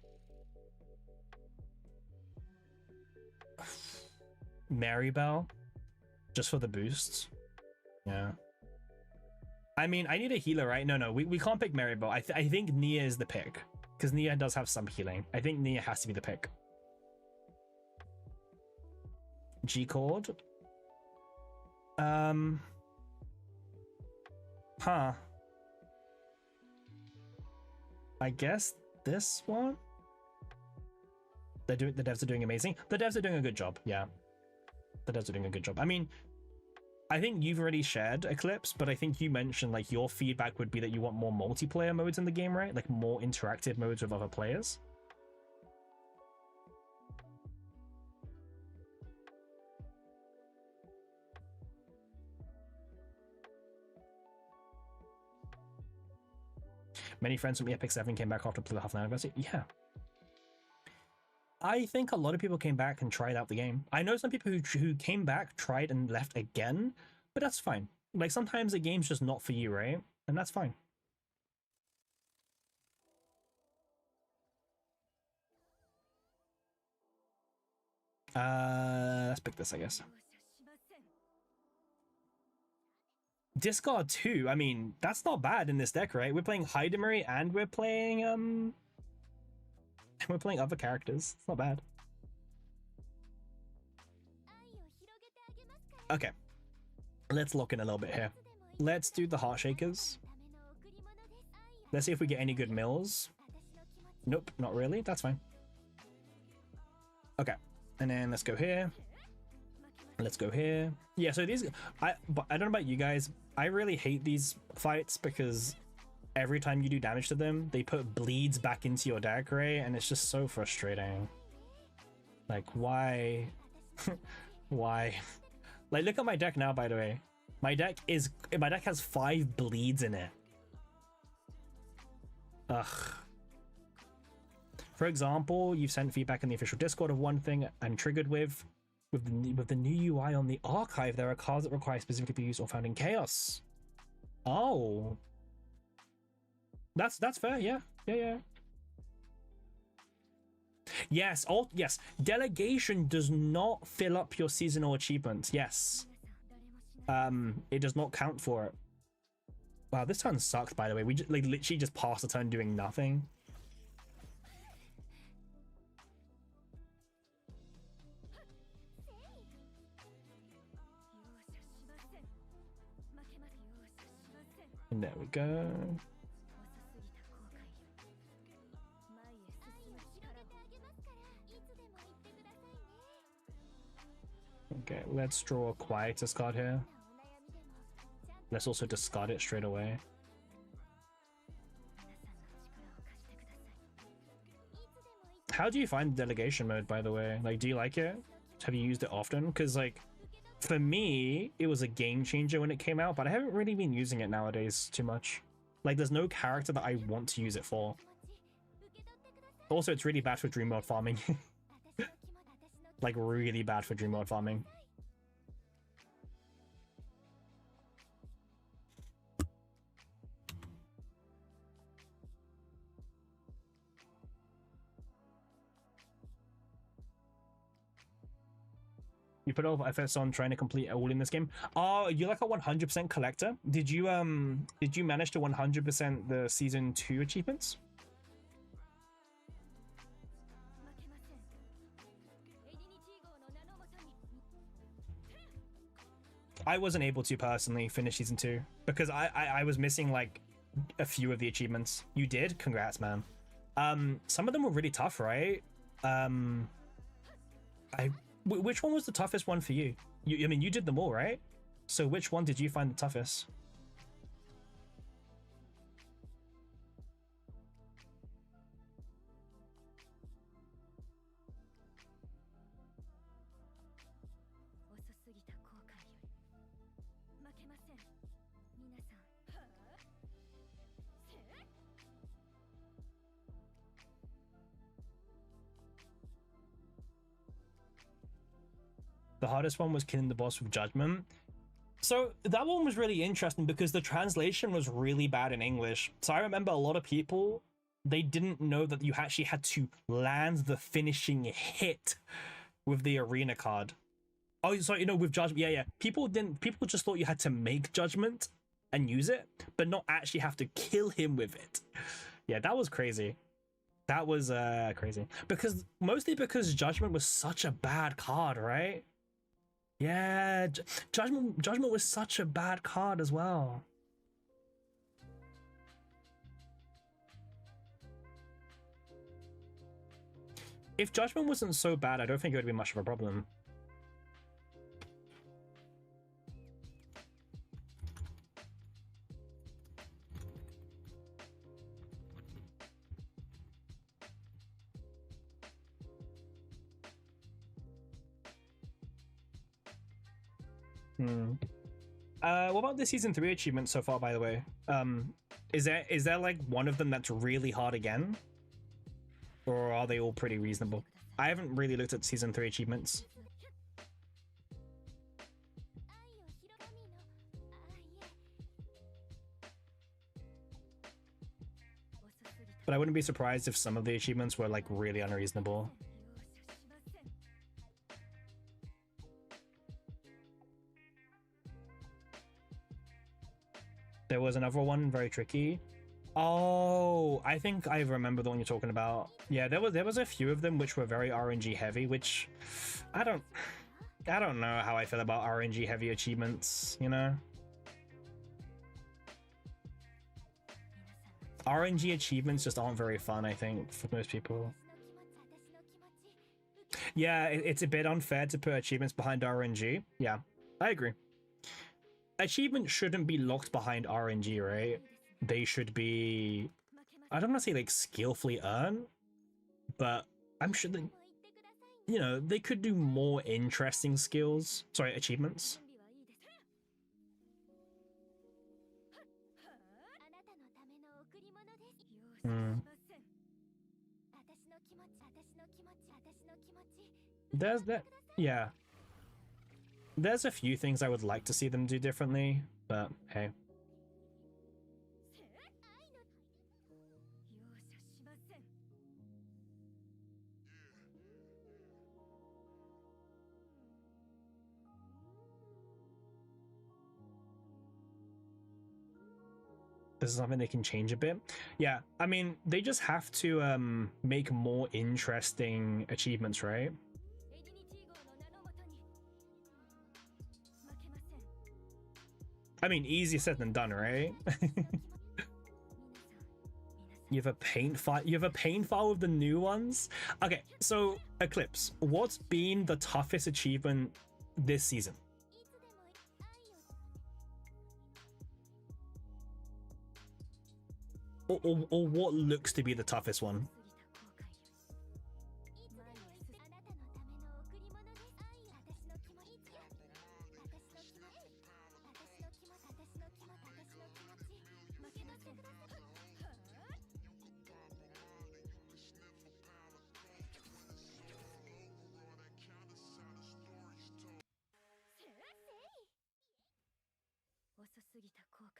Maribel, just for the boosts. Yeah. I mean, I need a healer, right? No, we can't pick Maribel. I think Nia is the pick because Nia does have some healing. I think Nia has to be the pick. G-Cord. Huh. I guess this one? The devs are doing amazing. The devs are doing a good job, yeah. The devs are doing a good job. I mean, I think you've already shared Eclipse, but I think you mentioned like your feedback would be that you want more multiplayer modes in the game, right? Like more interactive modes with other players. Many friends from Epic 7 came back after the half an anniversary. Yeah. I think a lot of people came back and tried out the game. I know some people who came back, tried, and left again, but that's fine. Like sometimes the game's just not for you, right? And that's fine. Let's pick this, I guess. Discard 2, I mean, that's not bad in this deck, right? We're playing Hydemery and we're playing other characters. It's not bad. Okay. Let's lock in a little bit here. Let's do the Heart Shakers. Let's see if we get any good mills. Nope, not really. That's fine. Okay. And then let's go here. Let's go here. Yeah, so these... I don't know about you guys. I really hate these fights because every time you do damage to them, they put bleeds back into your deck, right? And it's just so frustrating. Like, why? Why? Like, look at my deck now, by the way. My deck has 5 bleeds in it. Ugh. For example, you've sent feedback in the official Discord of one thing I'm triggered with the new UI on the archive. There are cards that require specifically to be used or found in chaos. Oh, that's fair. Yeah. Yes. Oh, yes. Delegation does not fill up your seasonal achievements. Yes. It does not count for it. Wow, this turn sucks. By the way, we just, like literally just passed the turn doing nothing. And there we go. Okay, let's draw a Quietus card here. Let's also discard it straight away. How do you find delegation mode, by the way? Like, do you like it? Have you used it often? Because, like, for me, it was a game changer when it came out, but I haven't really been using it nowadays too much. Like, there's no character that I want to use it for. Also, it's really bad for dream world farming. Like, really bad for dream world farming. You put a lot of efforts on trying to complete all in this game. Oh, you're like a 100% collector. Did you manage to 100% the season 2 achievements? I wasn't able to personally finish season 2 because I was missing like a few of the achievements. You did? Congrats, man. Some of them were really tough, right? Which one was the toughest one for you? I mean, you did them all, right? So which one did you find the toughest? The hardest one was killing the boss with judgment. So that one was really interesting because the translation was really bad in English. So I remember a lot of people, they didn't know that you actually had to land the finishing hit with the arena card. Oh, sorry, you know, with judgment. Yeah. People just thought you had to make judgment and use it, but not actually have to kill him with it. Yeah, that was crazy. That was crazy. Mostly because judgment was such a bad card, right? Yeah, Judgment was such a bad card as well. If Judgment wasn't so bad, I don't think it would be much of a problem. What about the season 3 achievements so far, by the way? Is there like one of them that's really hard again? Or are they all pretty reasonable? I haven't really looked at season 3 achievements. But I wouldn't be surprised if some of the achievements were like really unreasonable. There was another one very tricky. Oh, I think I remember the one you're talking about. Yeah, there was a few of them which were very RNG heavy, which I don't know how I feel about RNG heavy achievements, you know? RNG achievements just aren't very fun, I think, for most people. Yeah, it's a bit unfair to put achievements behind RNG. Yeah, I agree. Achievements shouldn't be locked behind RNG, right? They should be, I don't want to say like skillfully earned, but I'm sure that, you know, they could do more interesting achievements. There's that, yeah. There's a few things I would like to see them do differently, but hey. This is something they can change a bit. Yeah, I mean, they just have to make more interesting achievements, right? I mean, easier said than done, right? You have a paint file. You have a paint file with the new ones. Okay, so Eclipse, what's been the toughest achievement this season? Or what looks to be the toughest one?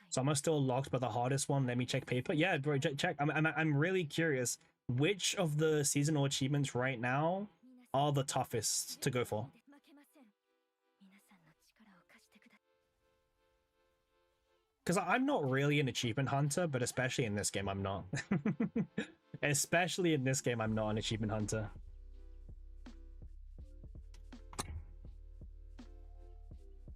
Some are still locked, but the hardest one, let me check paper. Yeah, bro, check. I'm really curious. Which of the seasonal achievements right now are the toughest to go for? Because I'm not really an achievement hunter, but especially in this game, I'm not. Especially in this game, I'm not an achievement hunter.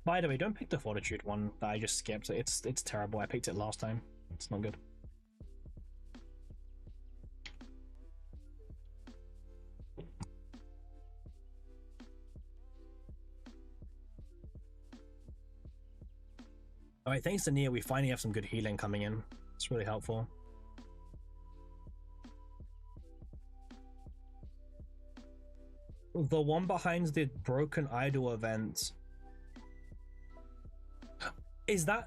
By the way, don't pick the Fortitude one that I just skipped. It's terrible. I picked it last time. It's not good. Alright, thanks to Nia, we finally have some good healing coming in. It's really helpful. The one behind the Broken Idol event. Is that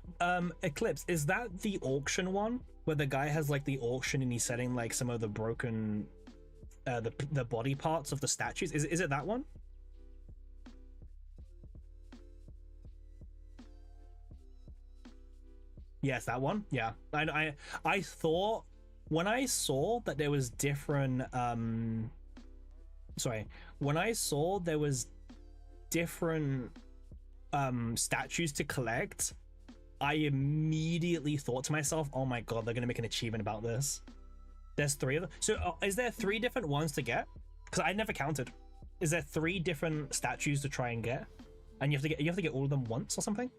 Eclipse? Is that the auction one where the guy has like the auction and he's selling like some of the broken the body parts of the statues? Is it that one? Yes, that one. Yeah, I thought when I saw that there was different sorry, when I saw there was different statues to collect, I immediately thought to myself, oh my god, they're gonna make an achievement about this. There's 3 of them. So is there 3 different ones to get? Because I never counted. Is there 3 different statues to try and get, and you have to get all of them once or something?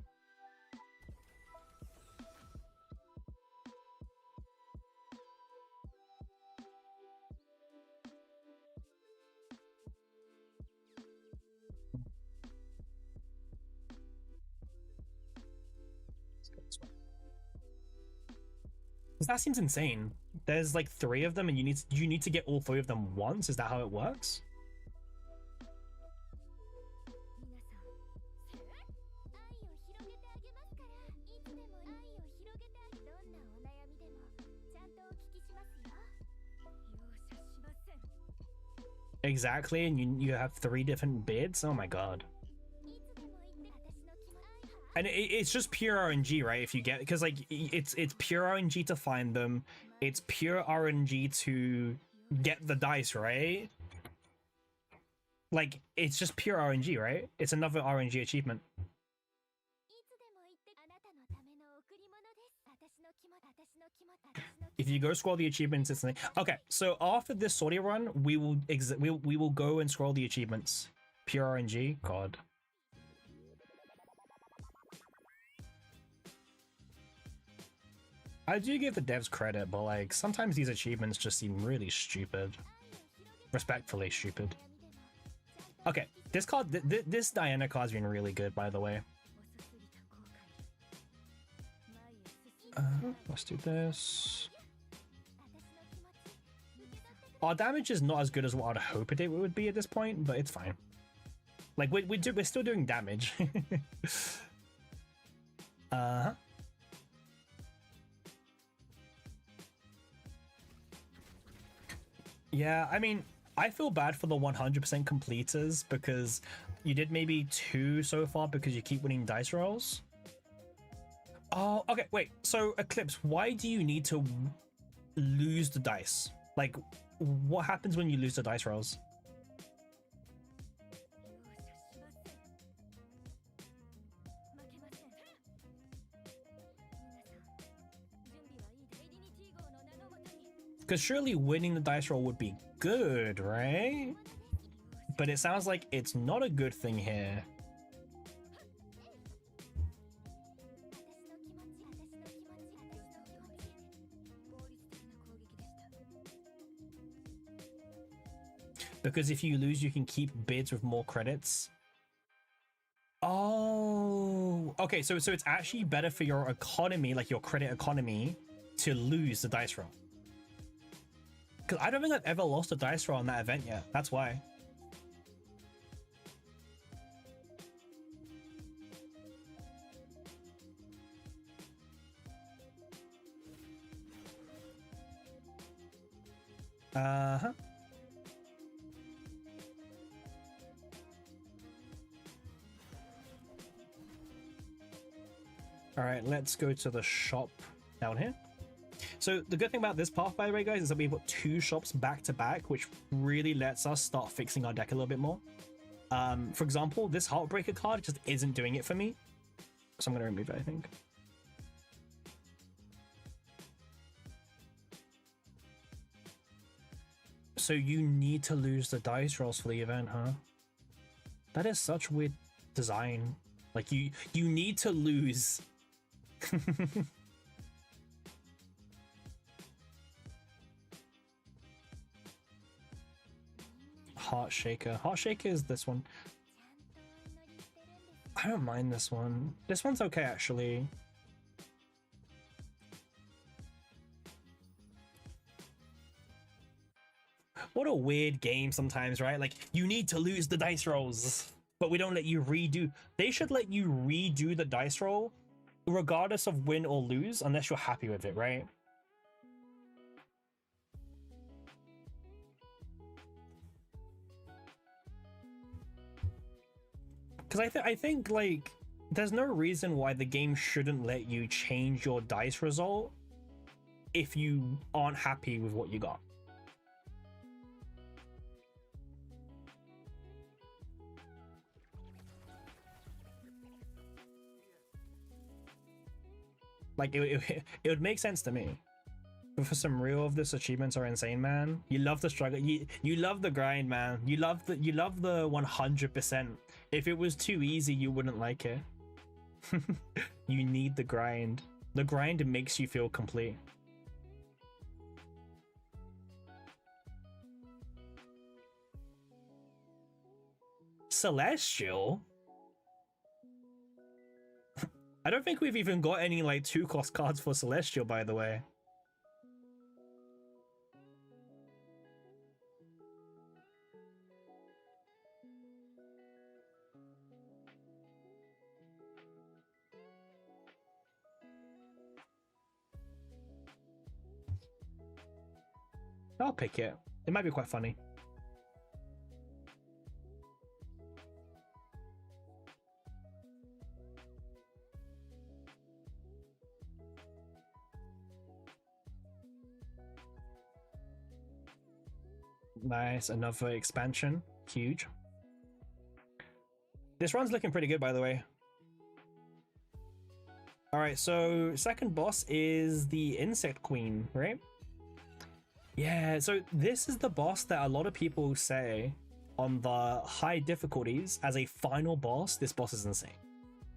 That seems insane. There's like 3 of them and you need to get all 3 of them once. Is that how it works? Exactly, and you have 3 different bids. Oh my god. And it's just pure RNG, right? If you get, because like it's pure RNG to find them, it's pure RNG to get the dice, right? Like it's just pure RNG, right? It's another RNG achievement. If you go scroll the achievements, it's like, okay. So after this Sortie run, we will go and scroll the achievements. Pure RNG, god. I do give the devs credit, but like sometimes these achievements just seem really stupid. Respectfully stupid. Okay, this card, this Diana card's been really good, by the way. Let's do this. Our damage is not as good as what I'd hope it would be at this point, but it's fine. Like we're still doing damage. Yeah, I mean, I feel bad for the 100% completers because you did maybe 2 so far because you keep winning dice rolls. Oh, okay, wait. So, Eclipse, why do you need to lose the dice? Like, what happens when you lose the dice rolls? Because surely winning the dice roll would be good, right? But it sounds like it's not a good thing here. Because if you lose, you can keep bids with more credits. Oh, okay. So it's actually better for your economy, like your credit economy, to lose the dice roll. Because I don't think I've ever lost a dice roll on that event yet. That's why. Uh-huh. All right, let's go to the shop down here. So the good thing about this path, by the way, guys, is that we've got 2 shops back to back, which really lets us start fixing our deck a little bit more. For example, this Heartbreaker card just isn't doing it for me. So I'm going to remove it, I think. So you need to lose the dice rolls for the event, huh? That is such weird design. Like you need to lose. Heart Shaker. Heart Shaker is this one. I don't mind this one. This one's okay, actually. What a weird game sometimes, right? Like, you need to lose the dice rolls, but we don't let you redo. They should let you redo the dice roll, regardless of win or lose, unless you're happy with it, right? Because I think like there's no reason why the game shouldn't let you change your dice result if you aren't happy with what you got. Like it would make sense to me. But for some real of this, achievements are insane, man. You love the struggle. You love the grind, man. You love the 100%. If it was too easy, you wouldn't like it. You need the grind. The grind makes you feel complete. Celestial? I don't think we've even got any like 2-cost cards for Celestial, by the way. I'll pick it. It might be quite funny. Nice, another expansion. Huge. This run's looking pretty good, by the way. Alright, so second boss is the Insect Queen, right? Yeah, so this is the boss that a lot of people say on the high difficulties as a final boss, this boss is insane.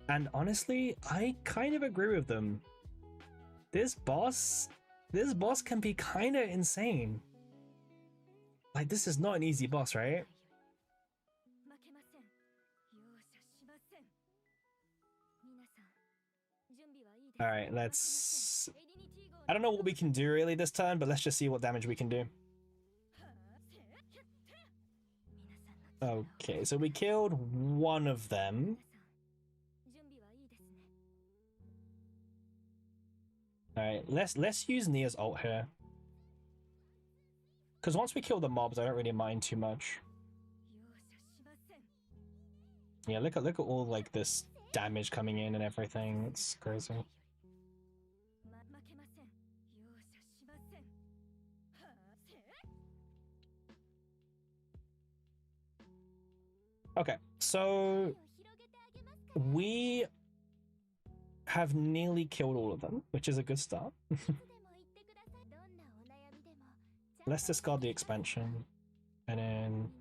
And honestly, I kind of agree with them. This boss can be kind of insane. Like, this is not an easy boss, right? Alright, let's... I don't know what we can do really this turn, but let's just see what damage we can do. Okay, so we killed one of them. Alright, let's use Nia's ult here. Because once we kill the mobs, I don't really mind too much. Yeah, look at all like this damage coming in and everything. It's crazy. Okay, so we have nearly killed all of them, which is a good start. Let's discard the expansion. And then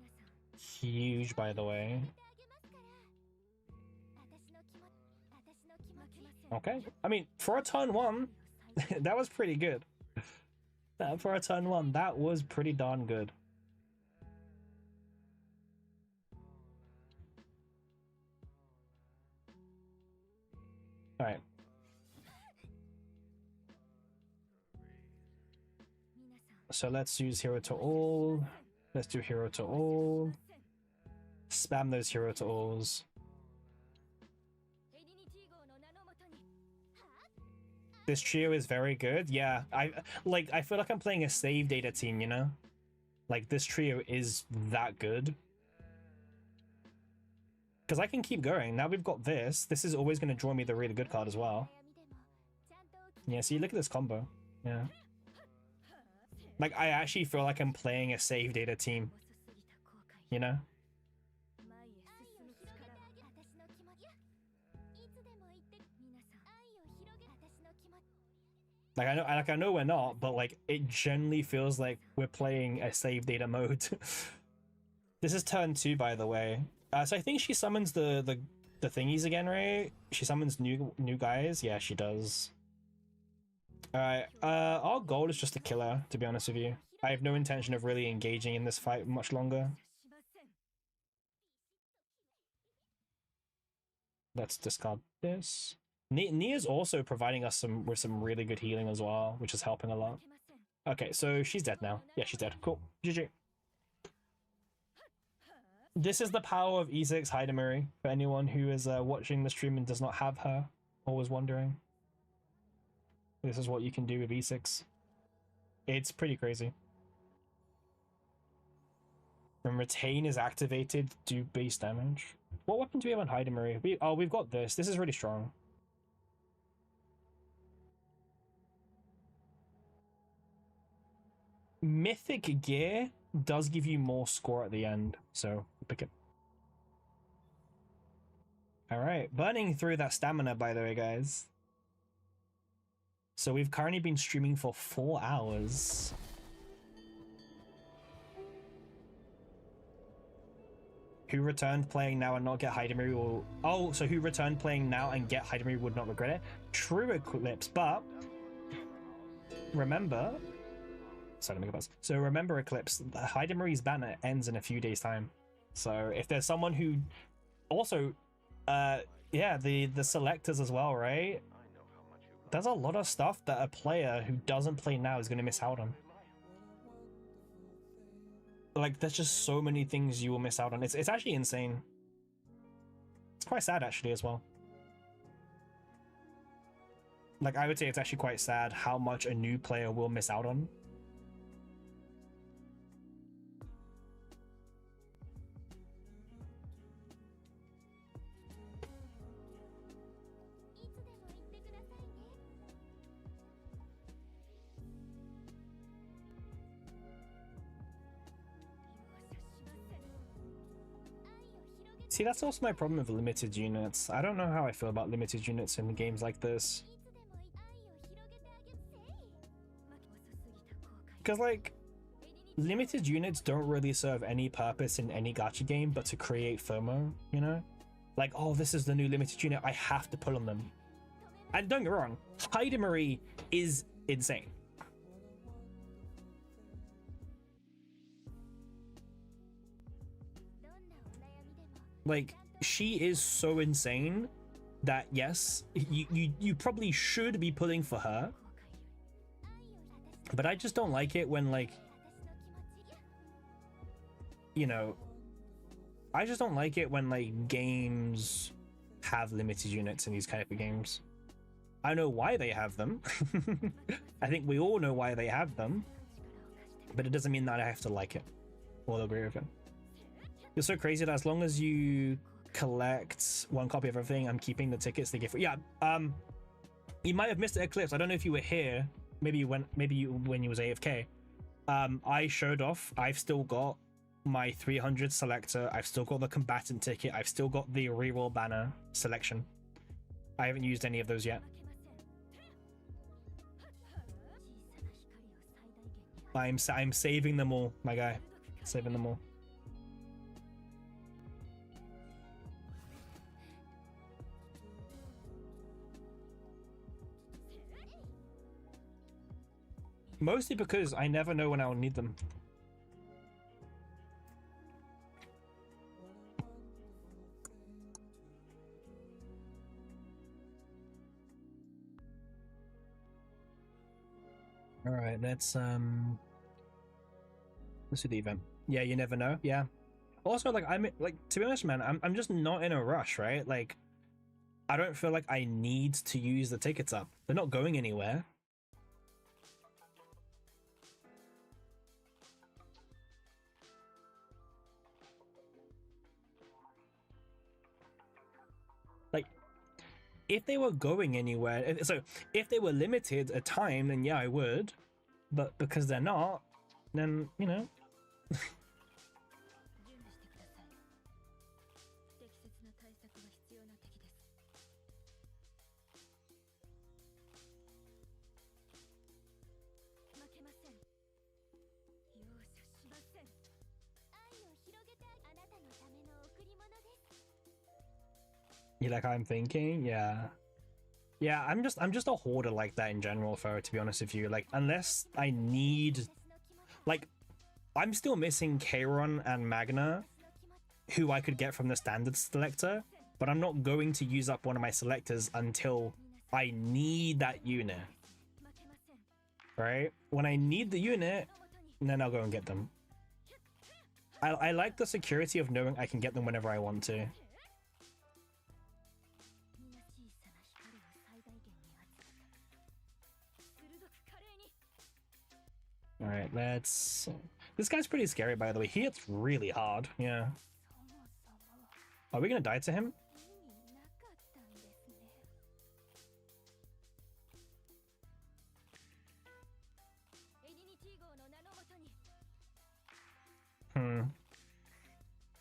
huge, by the way. Okay, I mean, for a turn one, that was pretty good. For a turn one, that was pretty darn good. Alright. So let's use hero to all. Let's do hero to all. Spam those hero to alls. This trio is very good. Yeah, I feel like I'm playing a save data team, you know? Like, this trio is that good. Because I can keep going. Now we've got this. This is always going to draw me the really good card as well. Yeah, see, look at this combo. Yeah. Like, I actually feel like I'm playing a save data team. You know? I know we're not, but like it generally feels like we're playing a save data mode. This is turn 2, by the way. So I think she summons the thingies again, right? She summons new guys. Yeah, she does. All right. Our goal is just to kill her. To be honest with you, I have no intention of really engaging in this fight much longer. Let's discard this. Nia's also providing us with some really good healing as well, which is helping a lot. Okay, so she's dead now. Yeah, she's dead. Cool. GG. This is the power of E6 Hidamari, for anyone who is watching the stream and does not have her, or was wondering. This is what you can do with E6. It's pretty crazy. When Retain is activated, do base damage. What weapon do we have on Hidamari? We've got this. This is really strong. Mythic gear does give you more score at the end, so pick it. All right, burning through that stamina, by the way, guys. So we've currently been streaming for 4 hours. Who returned playing now and not get Hidamari will... Oh, so who returned playing now and get Hidamari would not regret it? True, Eclipse, but... Remember... Sorry, let me go past. So remember, Eclipse, Hidamari's banner ends in a few days' time. So if there's someone who... Also, yeah, the selectors as well, right? There's a lot of stuff that a player who doesn't play now is going to miss out on. Like, there's just so many things you will miss out on. It's actually insane. It's quite sad, actually, as well. Like, I would say it's actually quite sad how much a new player will miss out on. See, that's also my problem with limited units. I don't know how I feel about limited units in games like this. Because, like, limited units don't really serve any purpose in any gacha game but to create FOMO, you know? Like, oh, this is the new limited unit, I have to pull on them. And don't get me wrong, Hidamari is insane. Like, she is so insane that yes, you probably should be pulling for her, but I just don't like it when, like, you know, I just don't like it when, like, games have limited units in these kind of games. I know why they have them. I think we all know why they have them, but it doesn't mean that I have to like it or agree with it. It's so crazy that as long as you collect 1 copy of everything, I'm keeping the tickets they give. Yeah, you might have missed the Eclipse. I don't know if you were here. Maybe when you was AFK. I showed off. I've still got my 300 selector. I've still got the combatant ticket. I've still got the reroll banner selection. I haven't used any of those yet. I'm saving them all, my guy. Saving them all. Mostly because I never know when I'll need them. All right, let's do the event. Yeah, you never know. Yeah. Also, like, to be honest, man, I'm just not in a rush, right? Like, I don't feel like I need to use the tickets up. They're not going anywhere. Like, if they were going anywhere, so if they were limited a time, then yeah, I would. But because they're not, then, you know. You like how I'm thinking? Yeah. Yeah, I'm just a hoarder like that in general, Fo, to be honest with you. Like, unless I need, like, I'm still missing Kairon and Magna, who I could get from the standard selector, but I'm not going to use up one of my selectors until I need that unit. Right? When I need the unit, then I'll go and get them. I like the security of knowing I can get them whenever I want to. Alright, let's... This guy's pretty scary, by the way. He hits really hard, yeah. Are we gonna die to him?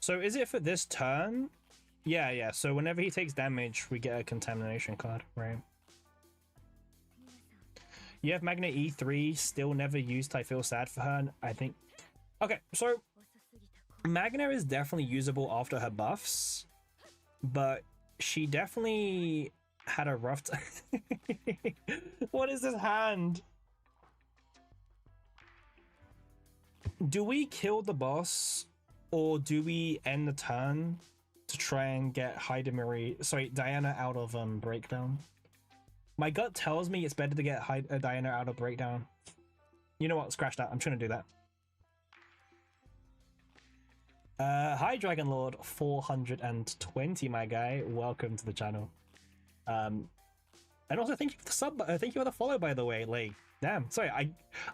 So is it for this turn? Yeah, so whenever he takes damage, we get a contamination card, right? You have Magna E3, still never used. I feel sad for her. I think... Okay, so Magna is definitely usable after her buffs, but she definitely had a rough time. What is this hand? Do we kill the boss, or do we end the turn to try and get Diana out of Breakdown? My gut tells me it's better to get Diana out of Breakdown. You know what? Scratch that. I'm trying to do that. Hi, Dragon Lord 420, my guy. Welcome to the channel. And also thank you for the sub. Thank you for the follow, by the way. Like, damn. Sorry,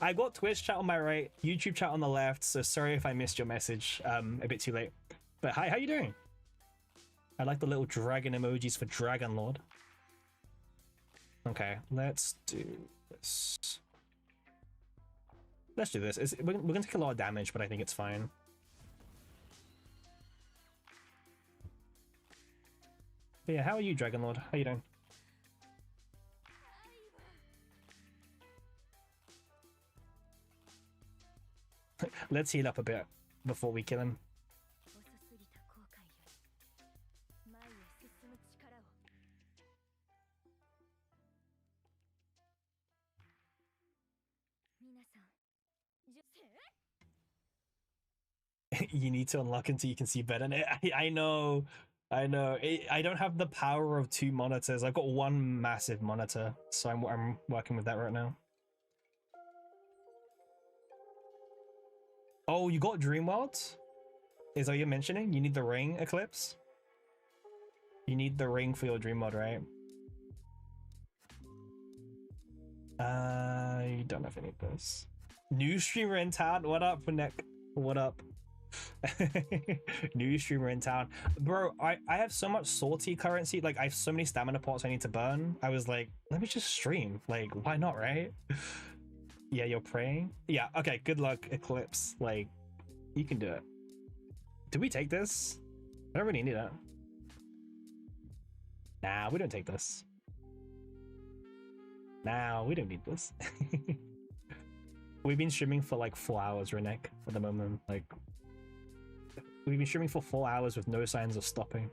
I got Twitch chat on my right, YouTube chat on the left. So sorry if I missed your message. A bit too late. But hi, how you doing? I like the little dragon emojis for Dragon Lord. Okay, let's do this. Let's do this. We're gonna take a lot of damage, but I think it's fine. But yeah, how are you, Dragon Lord? How you doing? Let's heal up a bit before we kill him. You need to unlock until you can see better. I know. I don't have the power of 2 monitors. I've got 1 massive monitor, so I'm working with that right now. Oh, you got Dreamworld? Is that what you're mentioning? You need the ring, Eclipse? You need the ring for your Dreamworld, right? You don't know if I need this. New streamer in town. What up, Nick? What up? New streamer in town, bro. I have so much Sortie currency. Like, I have so many stamina pots I need to burn. I was like, let me just stream. Like, why not, right? Yeah, you're praying. Yeah, okay, good luck, Eclipse. Like, you can do it. Do we take this? I don't really need it. Nah, we don't take this. Nah, we don't need this. We've been streaming for like 4 hours, Renek, at the moment. Like, we've been streaming for 4 hours with no signs of stopping.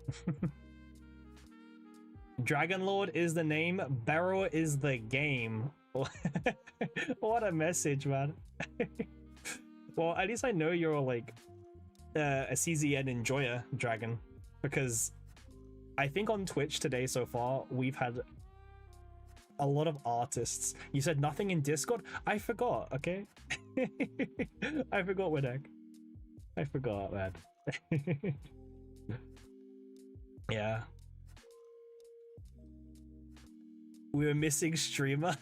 Dragon Lord is the name, Beryl is the game. What a message, man. Well, at least I know you're like a CZN enjoyer, Dragon, because I think on Twitch today so far we've had a lot of artists. You said nothing in Discord? I forgot, okay? I forgot, Winek. I forgot, man. Yeah. We were missing streamer.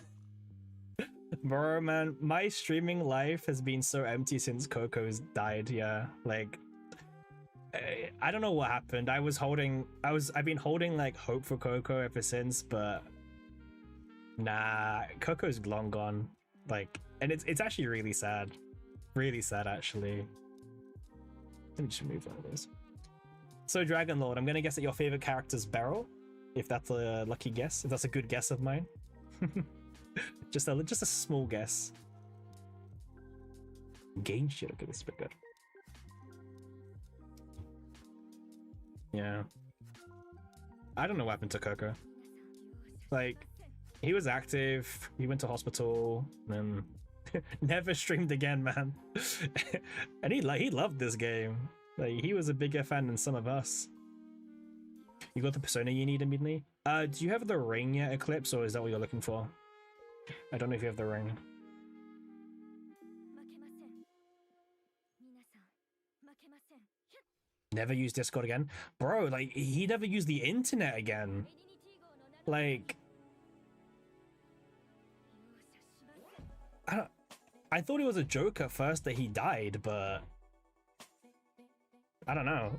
Bro, man, my streaming life has been so empty since Coco's died. Yeah, like I don't know what happened. I've been holding like hope for Coco ever since, but nah, Coco's long gone. Like, and it's actually really sad actually. Let me just move one of those. So Dragon Lord, I'm gonna guess that your favorite character's Beryl, if that's a lucky guess, if that's a good guess of mine. just a small guess. Gain shit. Okay, this is a bit good. Yeah. I don't know what happened to Coco. Like, he was active, he went to hospital, and never streamed again, man. And he loved this game. Like, he was a bigger fan than some of us. You got the persona you need immediately? Do you have the ring yet, Eclipse, or is that what you're looking for? I don't know if you have the ring. Never use Discord again? Bro, like, he never used the internet again. Like, I thought it was a joke at first that he died, but I don't know.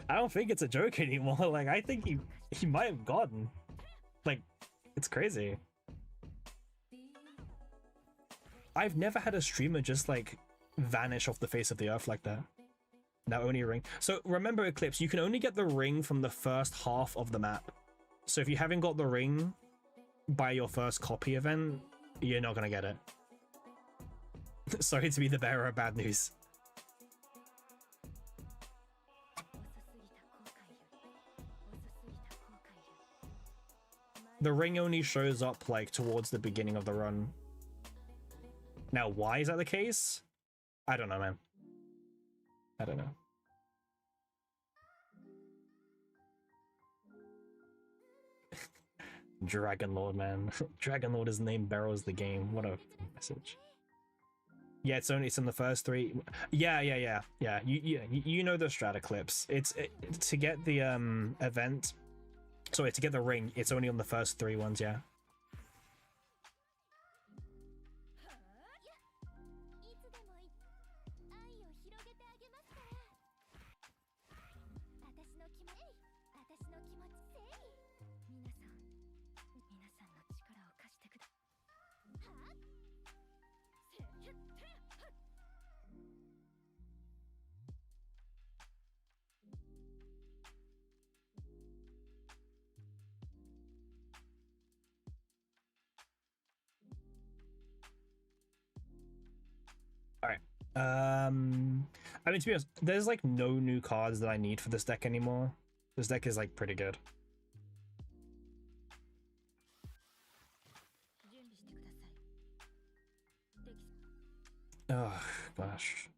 I don't think it's a joke anymore. Like, I think he might have gone. Like, it's crazy. I've never had a streamer just like vanish off the face of the earth like that. Now only ring. So remember, Eclipse, you can only get the ring from the first half of the map. So if you haven't got the ring by your first copy event, you're not gonna get it. Sorry to be the bearer of bad news. The ring only shows up like towards the beginning of the run. Now, why is that the case? I don't know, man. I don't know. Dragon Lord, man. Dragon Lord is named Barrels the game. What a message. Yeah, it's in the first 3. Yeah. You know the strat Eclipse. It's to get the event. Sorry, to get the ring, it's only on the first 3 ones, yeah. I mean, to be honest, there's like no new cards that I need for this deck anymore. This deck is like pretty good. Oh gosh.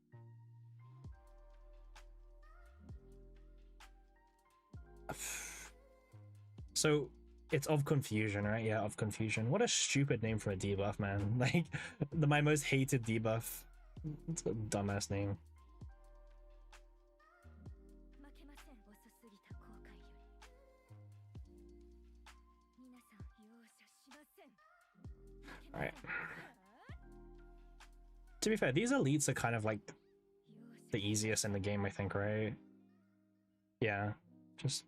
So it's of confusion, right? Yeah, of confusion. What a stupid name for a debuff, man. Like my most hated debuff. It's a dumbass name. Alright. To be fair, these elites are kind of like the easiest in the game, I think, right? Yeah, just...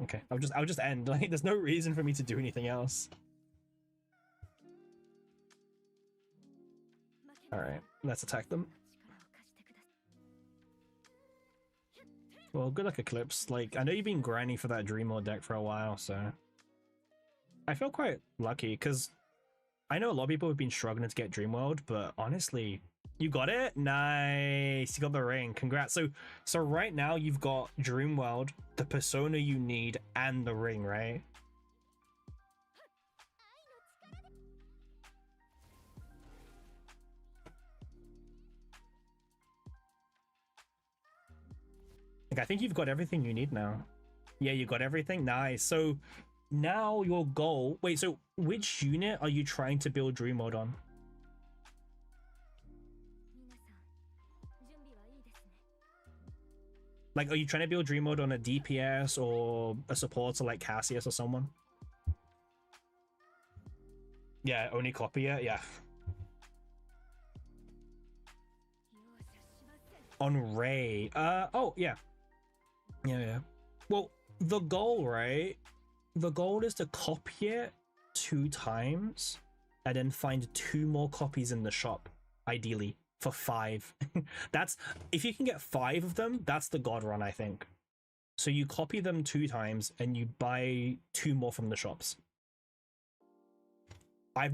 okay, I'll just end. Like, there's no reason for me to do anything else. Alright, let's attack them. Well, good luck, Eclipse. Like, I know you've been grinding for that Dream Lord deck for a while, so... I feel quite lucky, because I know a lot of people have been struggling to get Dreamworld, but honestly, you got it? Nice! You got the ring. Congrats. So right now, you've got Dreamworld, the persona you need, and the ring, right? Like, I think you've got everything you need now. Yeah, you got everything? Nice. So now your goal... Wait, so which unit are you trying to build Dream Mode on? Like, are you trying to build Dream Mode on a DPS or a supporter like Cassius or someone? Yeah, only copy it? Yeah. On Ray. Oh, yeah. Yeah. Well, the goal, right? The goal is to copy it 2 times and then find 2 more copies in the shop, ideally, for 5. That's, if you can get 5 of them, that's the god run, I think. So you copy them 2 times and you buy 2 more from the shops. I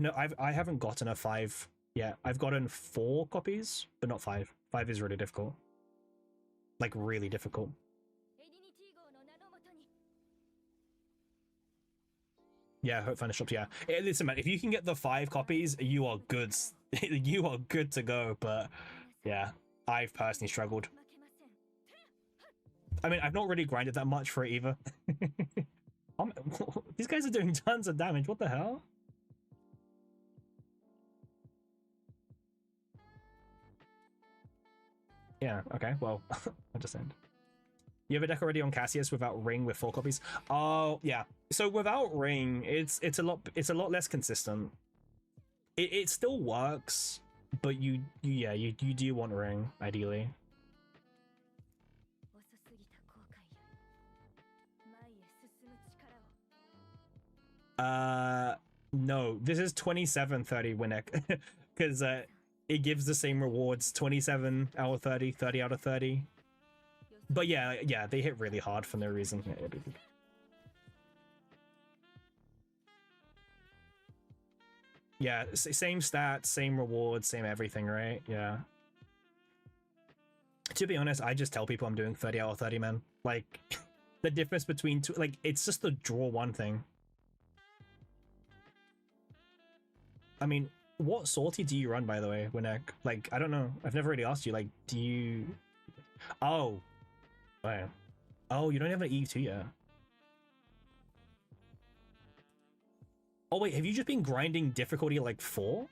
haven't gotten a 5 yet. I've gotten 4 copies, but not 5. 5 is really difficult. like really difficult. Yeah, Hope Finder Shops. Yeah, listen, man. If you can get the 5 copies, you are good. You are good to go. But yeah, I've personally struggled. I mean, I've not really grinded that much for it either. These guys are doing tons of damage. What the hell? Yeah. Okay. Well, I'll just end. You have a deck already on Cassius without Ring with 4 copies? Oh yeah. So without Ring, it's a lot less consistent. It still works, but you do want Ring ideally. No, this is 2730 Winnick because it gives the same rewards, 27 out of 30, 30 out of 30. But yeah, they hit really hard for no reason. Yeah, same stats, same rewards, same everything, right? Yeah. To be honest, I just tell people I'm doing 30 out of 30, man. Like, the difference between two, like, it's just the draw one thing. I mean, what sortie do you run, by the way, Winnick? Like, I don't know. I've never really asked you. Like, do you... Oh. Wow. Oh, you don't have an E2 yet. Oh, wait, have you just been grinding difficulty like 4?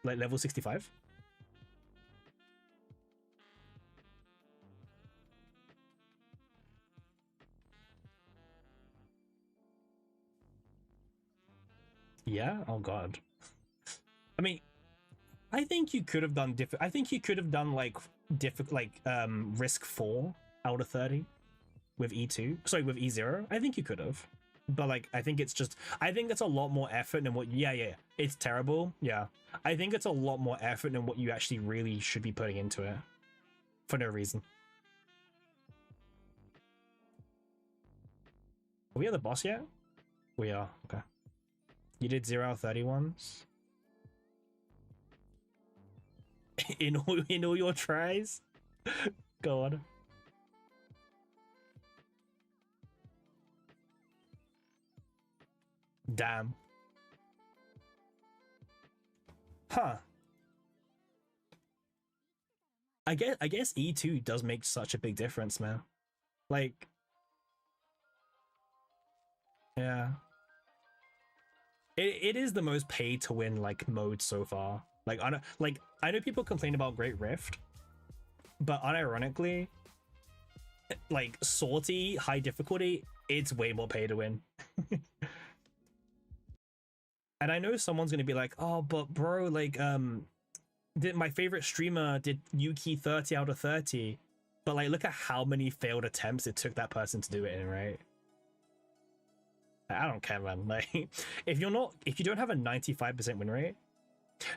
Like level 65? Yeah? Oh, God. I mean, I think you could have done I think you could have done like risk 4 out of 30 with E2. Sorry, with E0. I think you could have. But like, I think it's just, I think that's a lot more effort than what, yeah. It's terrible. Yeah. I think it's a lot more effort than what you actually really should be putting into it. For no reason. Are we at the boss yet? We are. Okay. You did 0 out of 30 ones? in all your tries? God. Damn. Huh. I guess E2 does make such a big difference, man. Like, yeah. It is the most pay to win like mode so far. Like I know people complain about Great Rift, but unironically, like Sortie high difficulty, it's way more pay to win. And I know someone's gonna be like, oh, but bro, like did my favorite streamer did Yuki 30 out of 30, but like look at how many failed attempts it took that person to do it in, right? I don't care, man. Like, if you don't have a 95% win rate,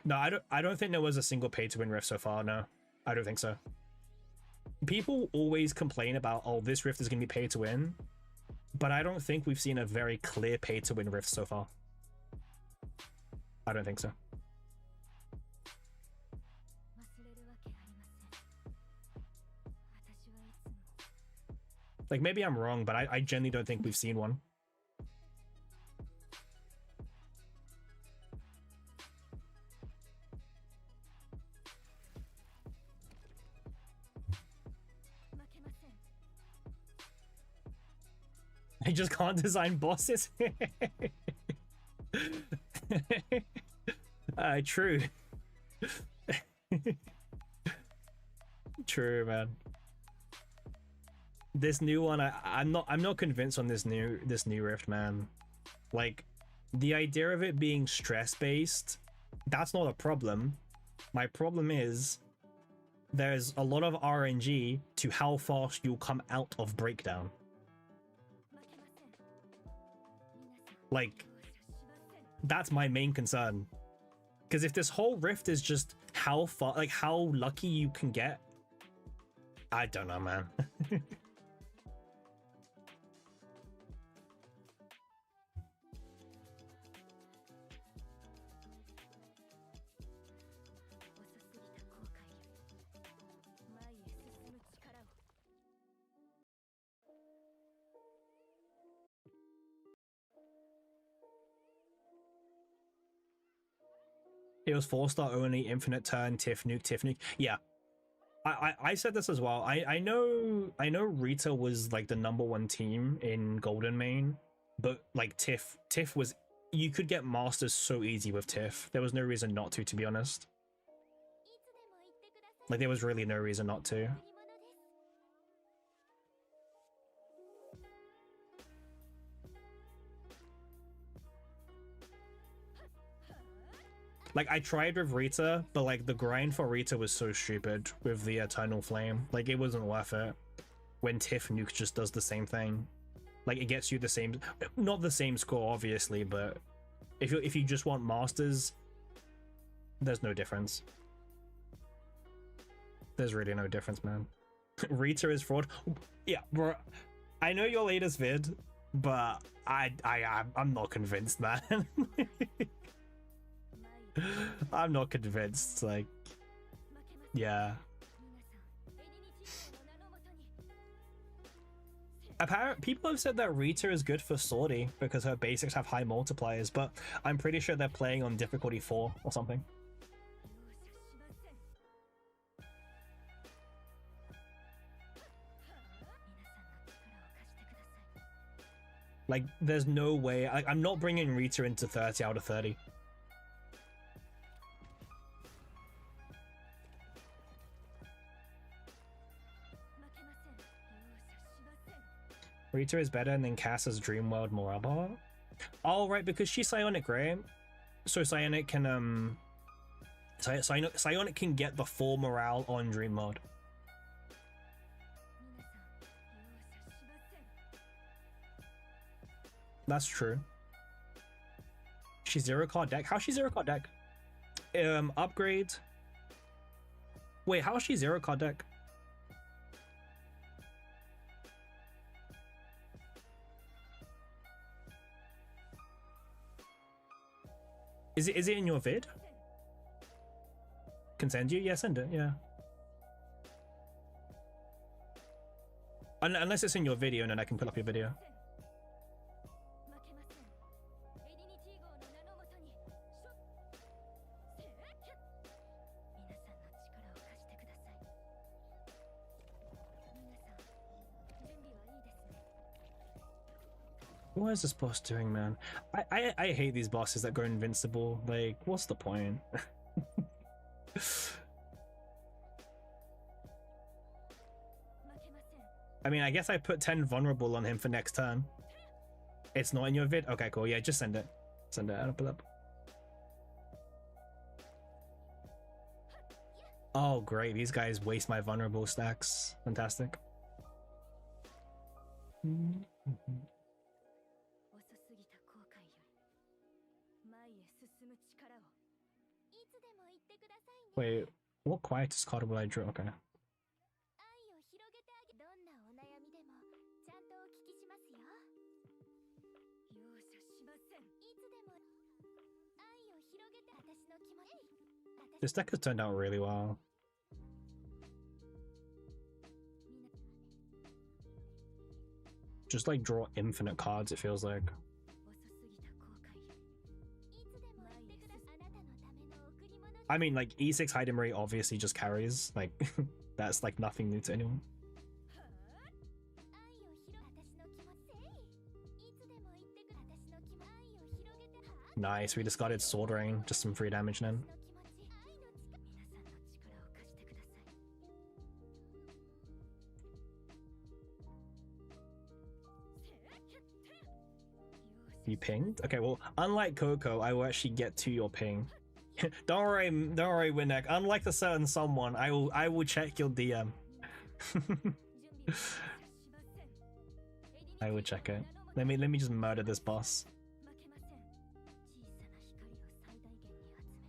no, I don't think there was a single pay to win rift so far. No, I don't think so. People always complain about, oh, this rift is gonna be pay to win, but I don't think we've seen a very clear pay to win rift so far. I don't think so. Like, maybe I'm wrong, but I genuinely don't think we've seen one. I just can't design bosses. True. True, man. This new one, I'm not convinced on this new rift, man. Like, the idea of it being stress based, that's not a problem. My problem is there's a lot of RNG to how fast you'll come out of breakdown. Like, that's my main concern. Because if this whole rift is just how far, like how lucky you can get, I don't know, man. It was 4-star only, infinite turn, Tiff nuke. Yeah, I said this as well. I know Rita was like the #1 team in Golden Main, but like Tiff was, you could get masters so easy with Tiff. There was no reason not to be honest. Like there was really no reason not to. Like I tried with Rita, but like the grind for Rita was so stupid with the Eternal Flame. Like it wasn't worth it. When Tiff Nuke just does the same thing, like it gets you the same, not the same score obviously, but if you just want masters, there's no difference. There's really no difference, man. Rita is fraud. Yeah, bro. I know your latest vid, but I'm not convinced, man. I'm not convinced. Like, yeah. Apparently, people have said that Rita is good for Sortie because her basics have high multipliers, but I'm pretty sure they're playing on difficulty 4 or something. Like, there's no way. I'm not bringing Rita into 30 out of 30. Rita is better than Cass's Dreamworld Moraba. Oh, right, because she's Psionic, right? So Psionic can Psionic can get the full morale on Dream Mode. That's true. She's 0-card deck. How's she 0-card deck? Upgrade. Wait, how is she 0-card deck? Is it in your vid? Can send you? Yeah, send it, yeah. Unless it's in your video, and then I can pull up your video. What is this boss doing, man? I hate these bosses that go invincible. Like, what's the point? I mean, I guess I put 10 vulnerable on him for next turn. It's not in your vid? Okay, cool. Yeah, just send it. Send it. I'll pull up. Oh, great. These guys waste my vulnerable stacks. Fantastic. Wait, what quietest card will I draw? Okay. This deck has turned out really well. Just like draw infinite cards, it feels like. I mean, like, E6 Hidden Rate obviously just carries. Like, that's like nothing new to anyone. Nice, we discarded Sword Rain, just some free damage then. You pinged? Okay, well, unlike Coco, I will actually get to your ping. Don't worry, Winneck. Unlike a certain someone, I will check your DM. I will check it. Let me just murder this boss.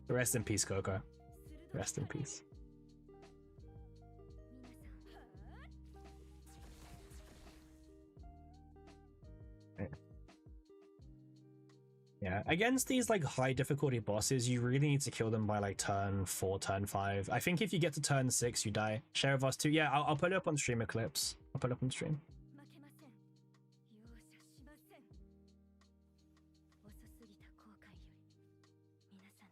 Rest in peace, Coco. Rest in peace. Yeah, against these like high difficulty bosses, you really need to kill them by like turn 4, turn 5. I think if you get to turn 6, you die. Share of us too. Yeah, I'll put it up on stream clips. I'll put it up on stream.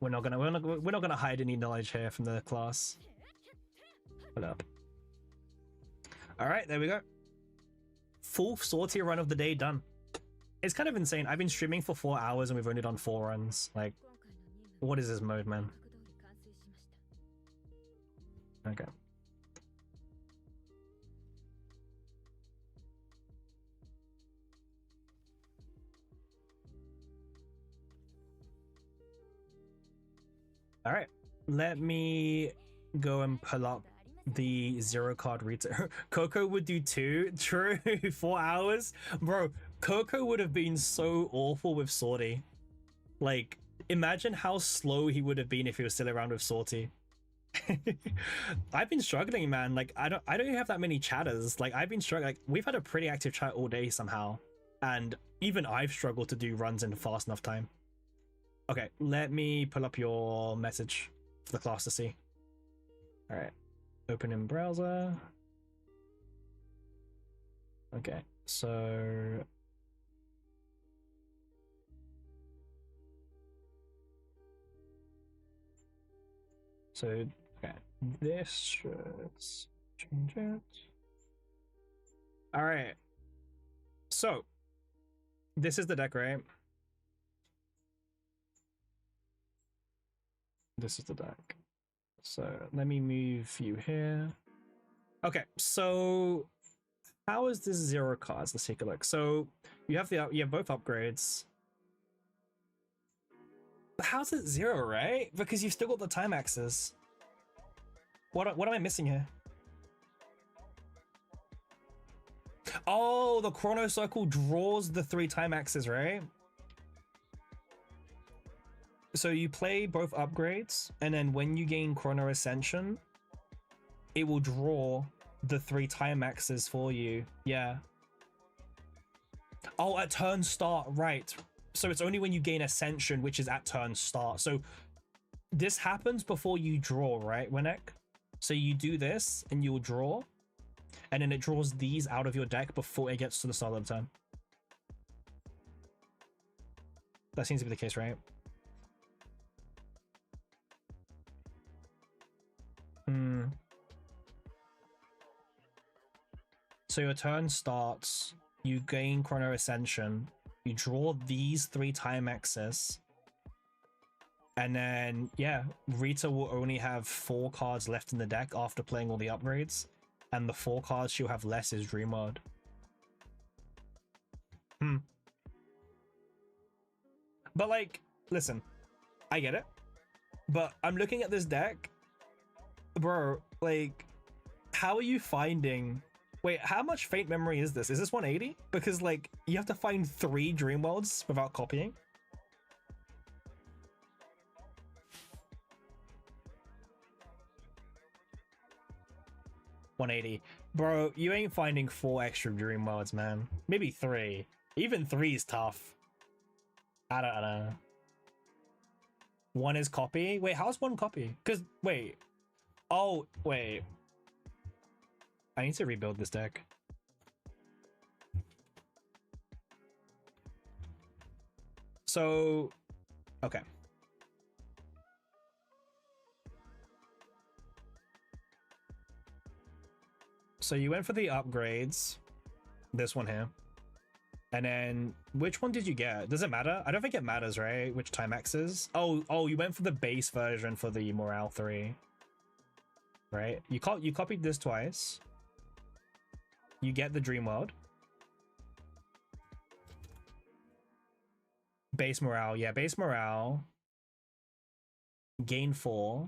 we're not gonna hide any knowledge here from the class. Hold up. All right, there we go. Full sortie run of the day done. It's kind of insane. I've been streaming for 4 hours and we've only done 4 runs. Like, what is this mode, man? Okay. All right, let me go and pull up the 0 card retail. Coco would do 2. True. 4 hours, bro. Coco would have been so awful with Sortie. Like, imagine how slow he would have been if he was still around with Sortie. I've been struggling, man. Like, I don't even have that many chatters. Like, I've been struggling. Like, we've had a pretty active chat all day somehow, and even I've struggled to do runs in fast enough time. Okay, let me pull up your message for the class to see. All right, open in browser. Okay, so okay, this should change it. All right, so this is the deck, right? This is the deck. So let me move you here. Okay, so how is this 0 cards? Let's take a look. So you have both upgrades. But how's it 0, right? Because you've still got the time axes. What am I missing here? Oh, the chrono circle draws the 3 time axes, right? So you play both upgrades, and then when you gain Chrono Ascension, it will draw the 3 time axes for you. Yeah. Oh, at turn start, right. So it's only when you gain Ascension, which is at turn start. So this happens before you draw, right, Winnick? So you do this, and you'll draw, and then it draws these out of your deck before it gets to the start of the turn. That seems to be the case, right? So your turn starts, you gain Chrono Ascension, you draw these 3 time axes, and then, yeah, Rita will only have 4 cards left in the deck after playing all the upgrades, and the 4 cards she'll have less is Dream World. But, like, listen, I get it, but I'm looking at this deck. Bro, like, how are you finding... Wait, how much Faint Memory is this? Is this 180? Because, like, you have to find 3 Dream Worlds without copying. $180. Bro, you ain't finding 4 extra Dream Worlds, man. Maybe 3. Even 3 is tough. I don't know. 1 is copy? Wait, how's 1 copy? Because, wait... Oh, wait. I need to rebuild this deck. So, okay. So you went for the upgrades. This one here. And then, which one did you get? Does it matter? I don't think it matters, right? Which time axes? Oh, you went for the base version for the Morale 3. Right? You copied this twice. You get the Dream World. Base morale, yeah, base morale. Gain 4.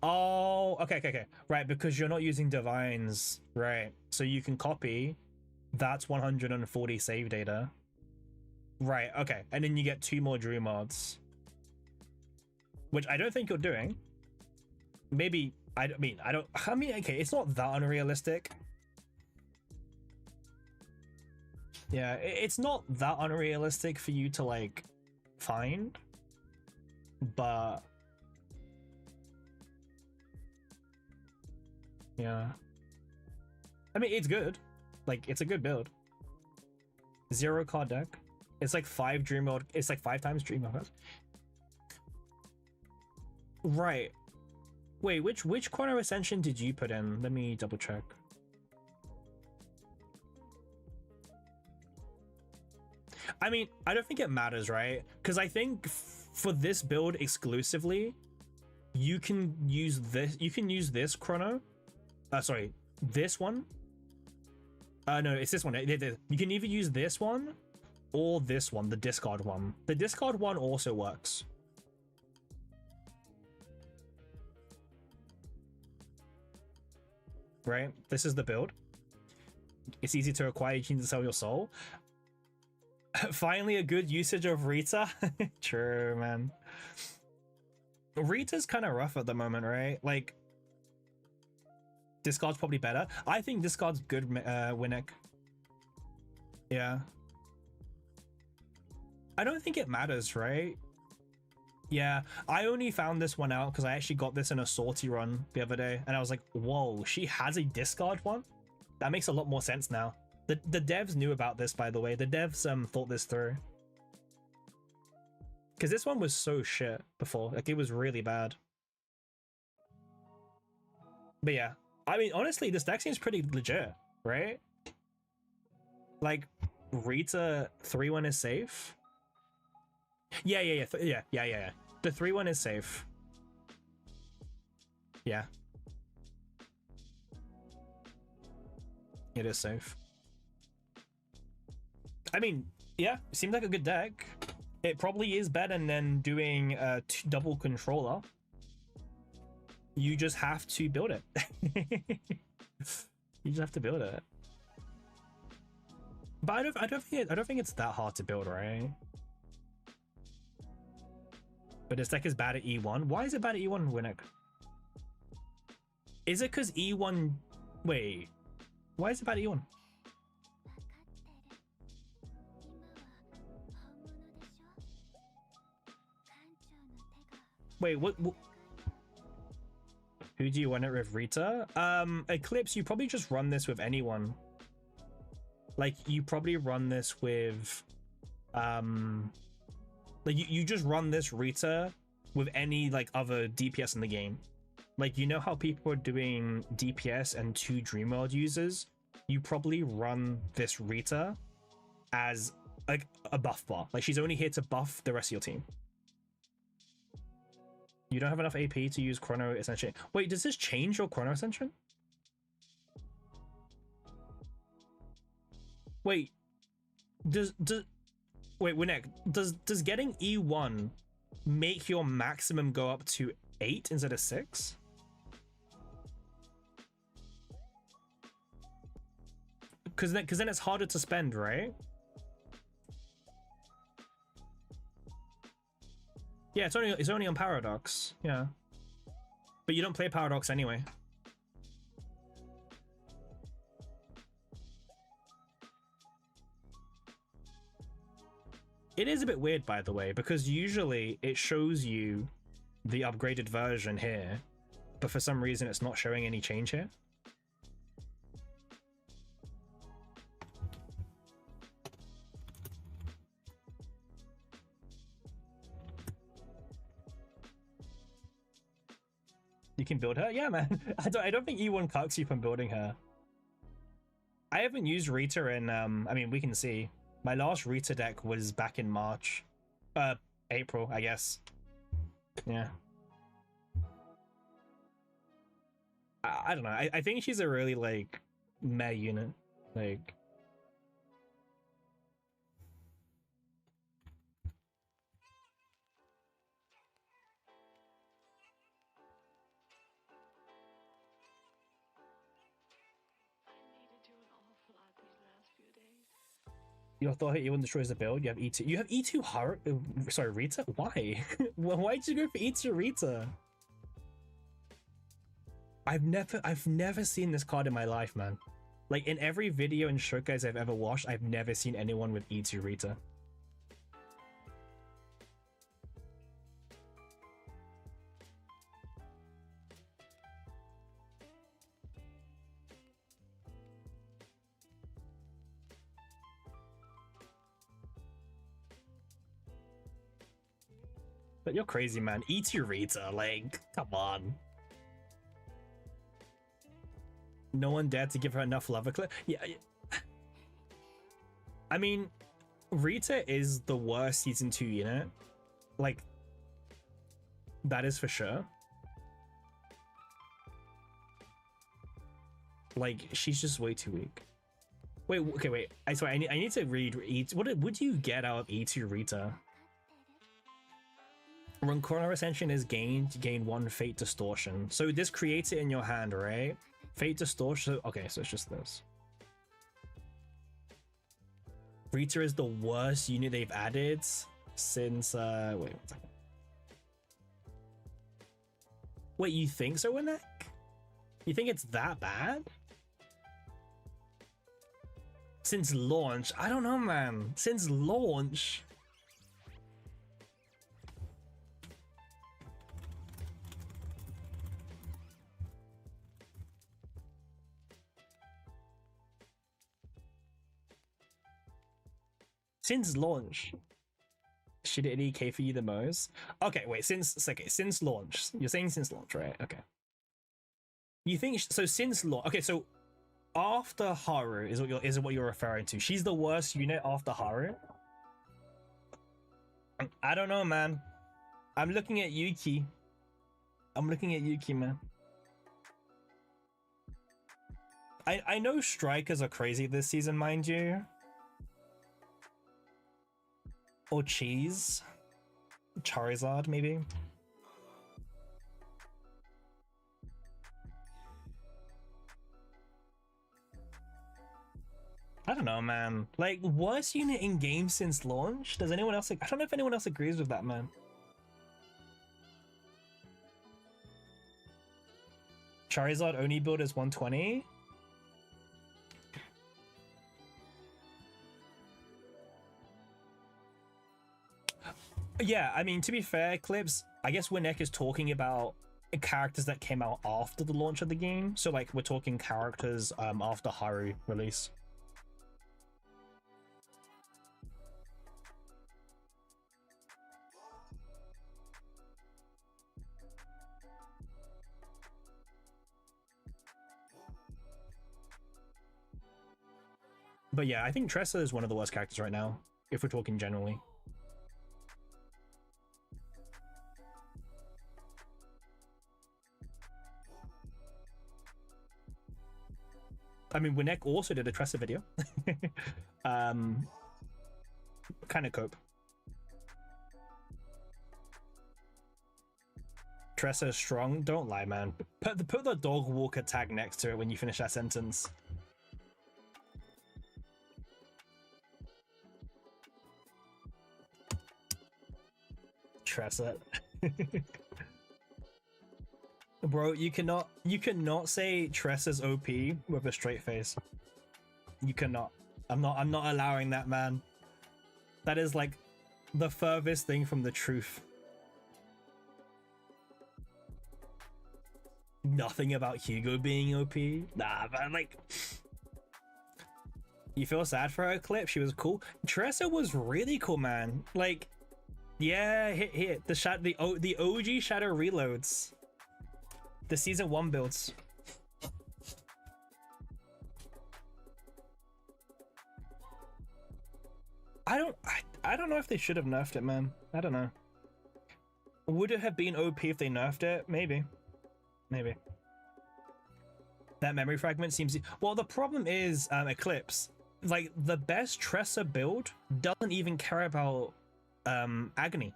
Oh, okay. Right, because you're not using divines. Right. So you can copy. That's 140 save data. Right, okay. And then you get 2 more Dream Worlds. Which I don't think you're doing. Maybe, I mean, okay, it's not that unrealistic. Yeah, it's not that unrealistic for you to, like, find. But... yeah. I mean, it's good. Like, it's a good build. 0 card deck. It's like 5 Dream World. It's like 5 times Dream World. Right. Wait, which Chrono Ascension did you put in? Let me double check. I mean, I don't think it matters, right? Because I think for this build exclusively, you can use this. You can use this Chrono. Sorry, this one. No, it's this one. You can either use this one or this one, the discard one. The discard one also works. Right? This is the build. It's easy to acquire, you need to sell your soul. Finally, a good usage of Rita. True, man. Rita's kind of rough at the moment, right? Like, discard's probably better. I think discard's good, Winnick. Yeah. I don't think it matters, right? Yeah, I only found this one out because I actually got this in a Sortie run the other day, and I was like, whoa, she has a discard one? That makes a lot more sense now. The devs knew about this, by the way. The devs thought this through. Because this one was so shit before. Like, it was really bad. But yeah, I mean, honestly, this deck seems pretty legit, right? Like, Rita 3-1 is safe. Yeah. The 3-1 is safe. Yeah. It is safe. I mean, yeah, it seems like a good deck. It probably is better than doing a double controller. You just have to build it. You just have to build it. But I don't think it's that hard to build, right? But this deck is bad at E1. Why is it bad at E1, Winnick? Is it because E1... Wait. Why is it bad at E1? Wait, what? Who do you want it with, Rita? Eclipse, you probably just run this with anyone. Like, you probably run this with... Like, you just run this Rita with any, like, other DPS in the game. Like, you know how people are doing DPS and 2 Dreamworld users? You probably run this Rita as, like, a buff bar. Like, she's only here to buff the rest of your team. You don't have enough AP to use Chrono Ascension. Wait, does this change your Chrono Ascension? Wait, wait, Winnick, does getting E1 make your maximum go up to 8 instead of 6? Because then it's harder to spend, right? Yeah, it's only on Paradox. Yeah, but you don't play Paradox anyway. It is a bit weird, by the way, because usually it shows you the upgraded version here, but for some reason it's not showing any change here. You can build her? Yeah, man. I don't think E1 cucks you from building her. I haven't used Rita in, I mean, we can see. My last Rita deck was back in March. April, I guess. Yeah. I don't know. I think she's a really, like, meh unit. Like... Your thought E1 destroys the build. You have E2. You have E2 sorry, Rita? Why? Why did you go for E2 Rita? I've never seen this card in my life, man. Like, in every video and showcase I've ever watched, I've never seen anyone with E2 Rita. But you're crazy, man. E2 Rita, like, come on. No one dared to give her enough love. Yeah. I mean, Rita is the worst season 2 unit. Like, that is for sure. Like, she's just way too weak. Wait, okay, wait. I swear, I need to read E2. What would you get out of E2 Rita? When Chrono Ascension is gained, gain 1 Fate Distortion. So this creates it in your hand, right? Fate Distortion. Okay, so it's just this. Rita is the worst unit they've added since wait 1 second. Wait, you think so, Winnick? You think it's that bad? Since launch? I don't know, man. Since launch? Since launch, should it EK for you the most? Okay, wait. Since launch. You're saying since launch, right? Okay. You think so? Since launch. Okay, so after Haru is what you're referring to. She's the worst unit after Haru. I don't know, man. I'm looking at Yuki. Man. I know strikers are crazy this season, mind you. Or cheese. Charizard, maybe. I don't know, man. Like, worst unit in game since launch? Does anyone else... I don't know if anyone else agrees with that, man. Charizard only build is 120? Yeah, I mean, to be fair, Clips, I guess Winnick is talking about characters that came out after the launch of the game. So, like, we're talking characters after Haru release. But yeah, I think Tressa is one of the worst characters right now, if we're talking generally. I mean, Winnick also did a Tressa video. Kind of cope. Tressa is strong. Don't lie, man. Put the dog walker tag next to it when you finish that sentence. Tressa. Bro, you cannot say Tressa's OP with a straight face. You cannot. I'm not allowing that, man. That is like the furthest thing from the truth. Nothing about Hugo being OP. Nah, man, like, you feel sad for her clip? She was cool. Tressa was really cool, man. Like, yeah, hit the OG Shadow reloads. The season 1 builds. I don't know if they should have nerfed it, man. I don't know. Would it have been OP if they nerfed it? Maybe. That memory fragment seems... Well, the problem is Eclipse. Like, the best Tressa build doesn't even care about Agony.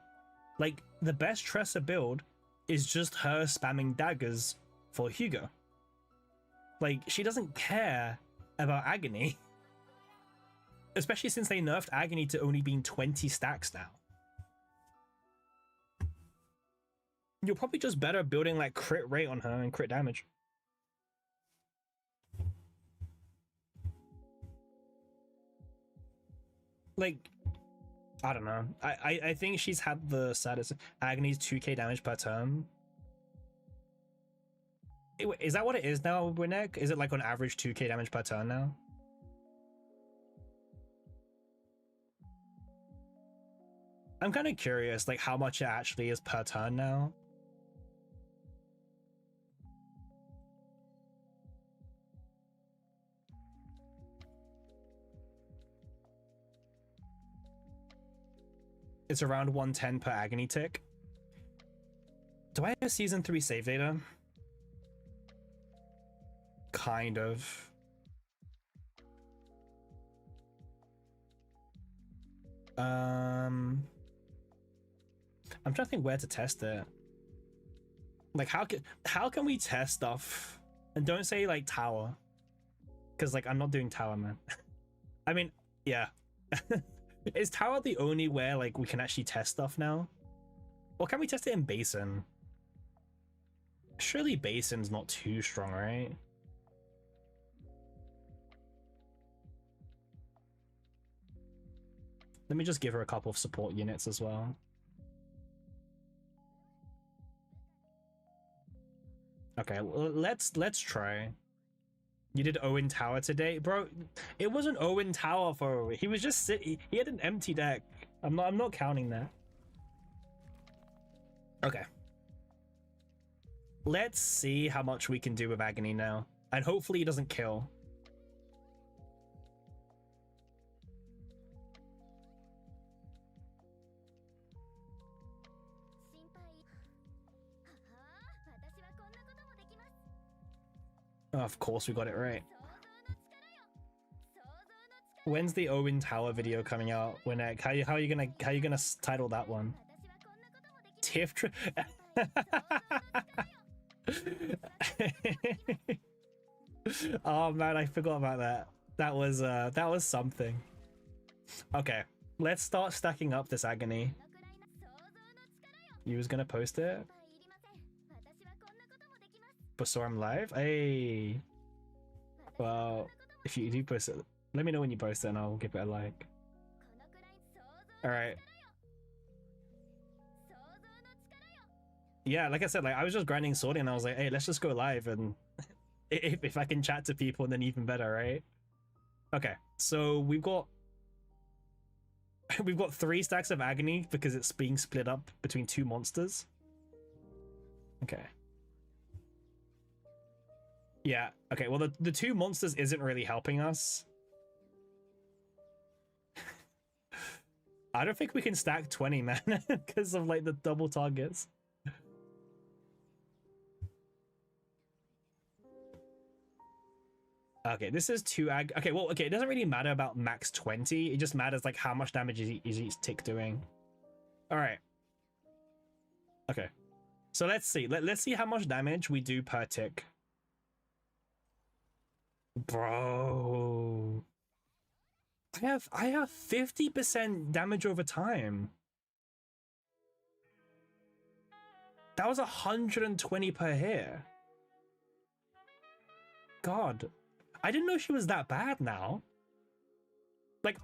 Like, the best Tressa build is just her spamming daggers for Hugo. Like, she doesn't care about Agony. Especially since they nerfed Agony to only being 20 stacks now. You're probably just better building like crit rate on her and crit damage. Like, I don't know. I think she's had the saddest. Agony's 2k damage per turn. Is that what it is now, Winnick? Is it like on average 2k damage per turn now? I'm kind of curious, like, how much it actually is per turn now. It's around 110 per agony tick. Do I have season 3 save data? Kind of. I'm trying to think where to test it. Like, how can we test stuff? And don't say like tower, because like I'm not doing tower, man. I mean, yeah. Is tower the only where like we can actually test stuff now? Or can we test it in basin? Surely basin's not too strong, right? Let me just give her a couple of support units as well. Okay, well, let's try. You did Owen Tower today, bro. It wasn't Owen Tower for. He was just sitting. He had an empty deck. I'm not counting that. Okay. Let's see how much we can do with Agony now, and hopefully he doesn't kill. Oh, of course we got it right. When's the Owen Tower video coming out? Winnick, how you gonna title that one? Tiff. Oh man, I forgot about that. That was something. Okay, let's start stacking up this Agony. You was gonna post it? But so I'm live? Hey. Well, if you do post it, let me know when you post it and I'll give it a like. Alright. Yeah, like I said, like I was just grinding Sortie and I was like, hey, let's just go live, and if I can chat to people, then even better, right? Okay, so we've got 3 stacks of Agony because it's being split up between 2 monsters. Okay. Yeah, okay, well the 2 monsters isn't really helping us. I don't think we can stack 20, man, because of like the double targets. Okay, this is 2 okay, well, okay, it doesn't really matter about max 20. It just matters like how much damage is each tick doing. All right. Okay, so let's see. Let's see how much damage we do per tick. Bro, I have 50% damage over time. That was 120 per hit. God, I didn't know she was that bad now. Like,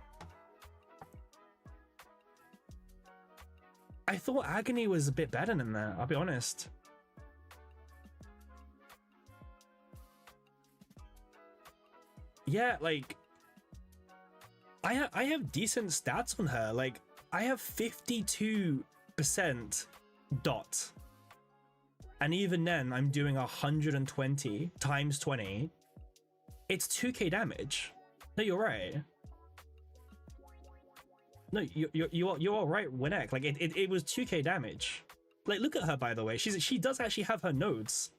I thought Agony was a bit better than that, I'll be honest. Yeah, like I have decent stats on her. Like I have 52% dot, and even then I'm doing 120 times 20. It's 2k damage. No, you're right. No, you're right, Winnick. Like it was 2k damage. Like look at her, by the way. She does actually have her nodes.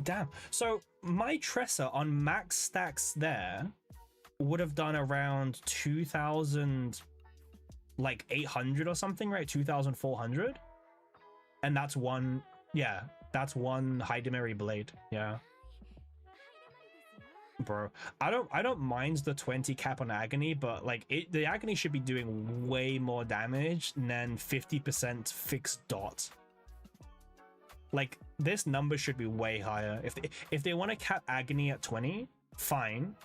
Damn. So my Tresser on max stacks there would have done around 2,000, like 800 or something, right? 2,400, and that's one. Yeah, that's one Hydemary blade. Yeah, bro. I don't mind the 20 cap on Agony, but like the Agony should be doing way more damage than 50% fixed dot. Like this number should be way higher. If they want to cap Agony at 20, fine.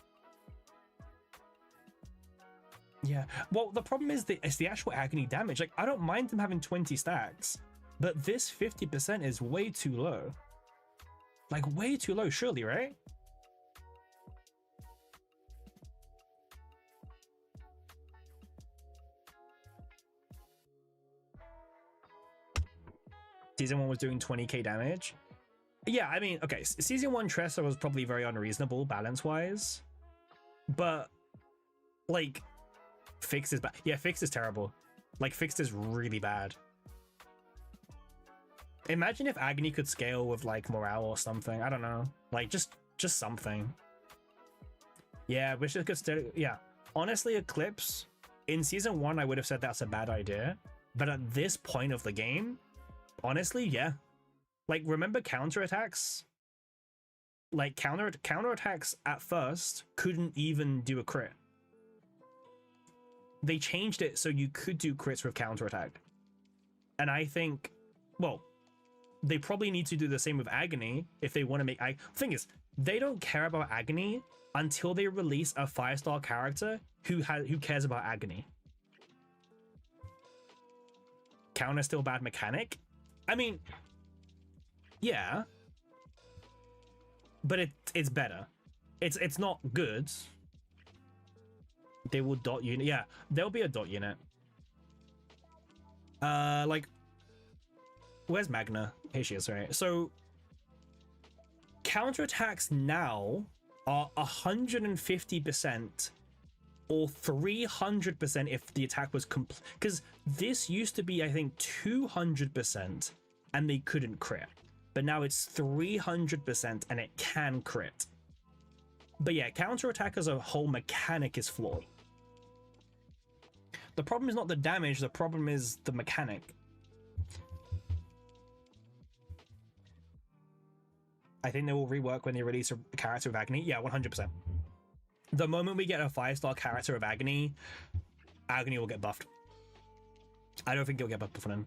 Yeah. Well, the problem is it's the actual Agony damage. Like I don't mind them having 20 stacks, but this 50% is way too low. Like way too low, surely, right? Season 1 was doing 20k damage. Yeah, I mean, okay, Season 1 Tressa was probably very unreasonable balance-wise. But, like, Fixed is bad. Yeah, Fixed is terrible. Like, Fixed is really bad. Imagine if Agony could scale with, like, Morale or something. I don't know. Like, just something. Yeah, wish it could still... Yeah. Honestly, Eclipse, in Season 1, I would have said that's a bad idea. But at this point of the game, honestly, yeah. Like, remember counterattacks? Like, counterattacks at first couldn't even do a crit. They changed it so you could do crits with counterattack. And I think, well, they probably need to do the same with Agony if they want to make... Thing is, they don't care about Agony until they release a 5-star character who cares about Agony. Counter's still a bad mechanic? I mean, yeah. But it's better. It's not good. They will dot unit. Yeah, there'll be a dot unit. Like, where's Magna? Here she is, right? So, counterattacks now are 150% or 300% if the attack was complete. Because this used to be, I think, 200% and they couldn't crit. But now it's 300% and it can crit. But yeah, counterattack as a whole mechanic is flawed. The problem is not the damage, the problem is the mechanic. I think they will rework when they release a character of Agony. Yeah, 100%. The moment we get a 5-star character of Agony, Agony will get buffed. I don't think it'll get buffed before then.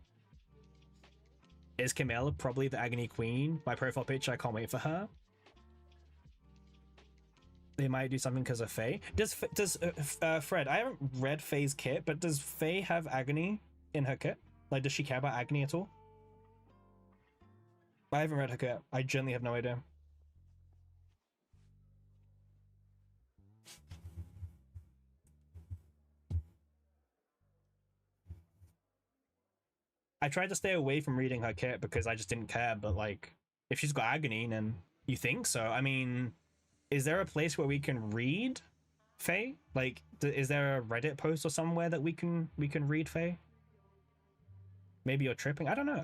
Is Camille probably the Agony Queen? My profile picture, I can't wait for her. They might do something because of Faye. Does Fred, I haven't read Faye's kit, but does Faye have Agony in her kit? Like, does she care about Agony at all? I haven't read her kit. I genuinely have no idea. I tried to stay away from reading her kit because I just didn't care, but like, if she's got Agony, then you think so. I mean, is there a place where we can read Faye? Like, is there a Reddit post or somewhere that we can read Faye? Maybe you're tripping. I don't know.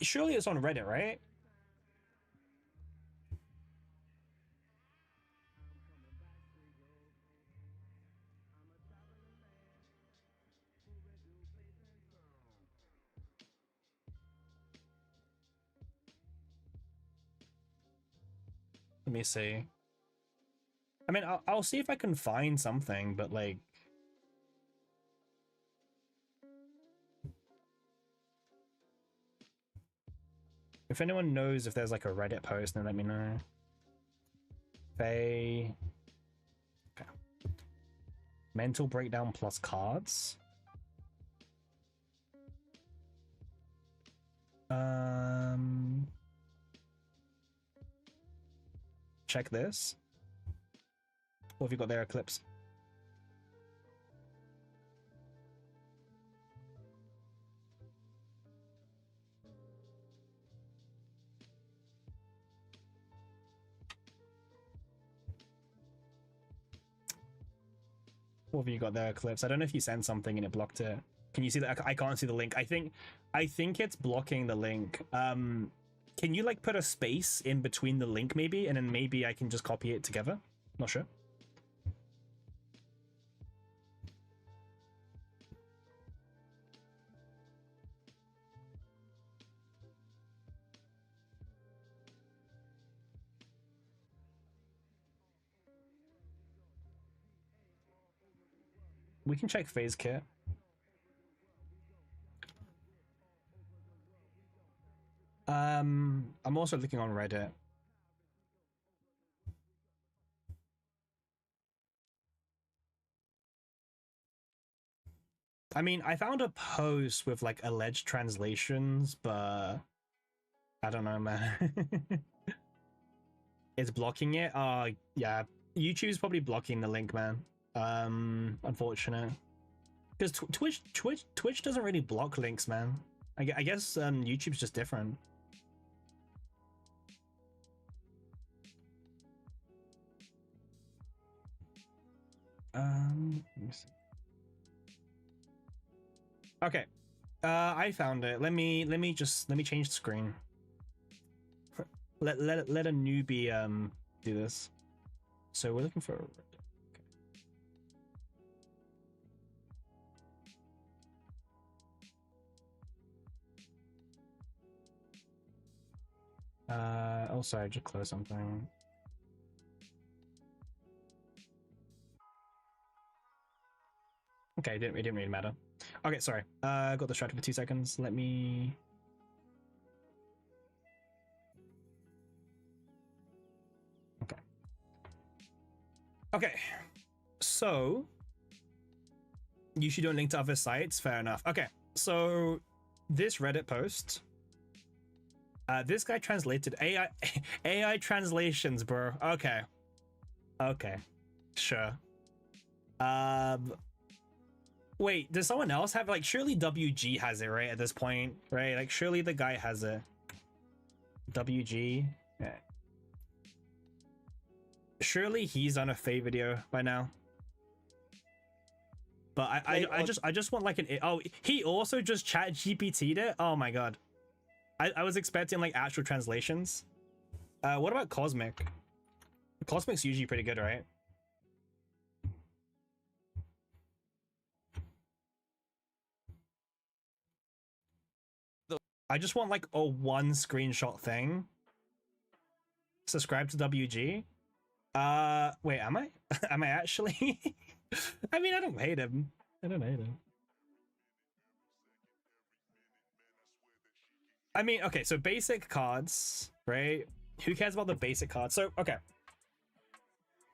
Surely it's on Reddit, right? Let me see. I mean, I'll see if I can find something, but like... If anyone knows if there's like a Reddit post, then let me know. Faye... Okay. Mental breakdown plus cards. Check this. What have you got there, Eclipse? What have you got there, Eclipse? I don't know if you sent something and it blocked it. Can you see that? I can't see the link. I think it's blocking the link. Can you like put a space in between the link maybe, and then maybe I can just copy it together? Not sure. We can check phase kit. I'm also looking on Reddit. I mean, I found a post with like alleged translations, but I don't know, man. It's blocking it. Yeah, YouTube's probably blocking the link, man. Unfortunate. Because Twitch doesn't really block links, man. I guess YouTube's just different. Let me see. Okay, I found it. Let me change the screen. let a newbie do this. So we're looking for. Oh, sorry, I just closed something. Okay, it didn't really matter. Okay, sorry. Got distracted for 2 seconds. Let me. Okay. Okay. So you should do a link to other sites. Fair enough. Okay. So this Reddit post. This guy translated AI translations, bro. Okay. Okay. Sure. Wait, does someone else have, like, surely WG has it, right, at this point, right? Like, surely the guy has it. WG. Yeah. Surely he's on a Faye video by now. But I just want like an. Oh, he also just chat GPT'd it. Oh my god. I was expecting like actual translations. What about Cosmic? Cosmic's usually pretty good, right? I just want like a one screenshot thing. Subscribe to WG. Wait, am I? Am I actually? I mean, I don't hate him. I don't hate him. I mean, okay, so basic cards, right? Who cares about the basic cards? So, okay.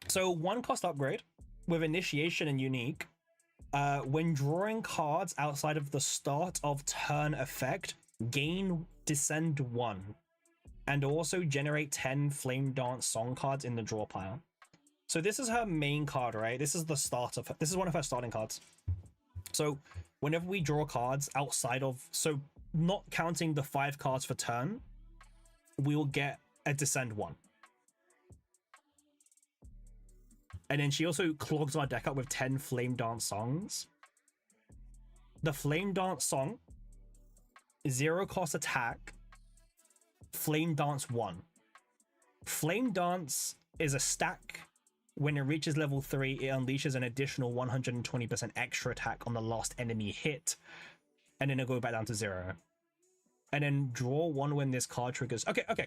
So 1 cost upgrade with initiation and unique. When drawing cards outside of the start of turn effect, gain descend 1. And also generate 10 Flame Dance song cards in the draw pile. So this is her main card, right? This is the start of this is one of her starting cards. So whenever we draw cards outside of, so not counting the 5 cards for turn, we will get a descend 1. And then she also clogs our deck up with 10 Flame Dance songs. The Flame Dance song, 0 cost attack, Flame Dance 1. Flame Dance is a stack. When it reaches level 3, it unleashes an additional 120% extra attack on the last enemy hit. And then it'll go back down to 0. And then draw 1 when this card triggers. Okay.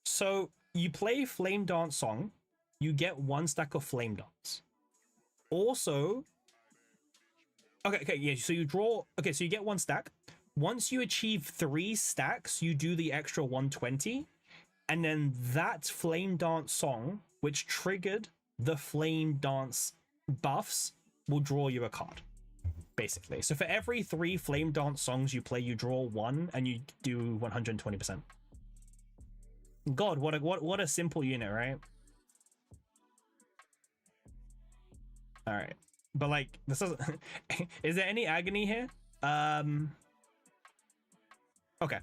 So you play Flame Dance song, you get 1 stack of Flame Dance. Also, okay, yeah, so you draw, okay, so you get 1 stack. Once you achieve 3 stacks, you do the extra 120. And then that Flame Dance song, which triggered the Flame Dance buffs, will draw you a card, basically. So for every 3 Flame Dance songs you play, you draw 1 and you do 120%. God, what a simple unit, right? All right, but like this is is there any agony here? Okay.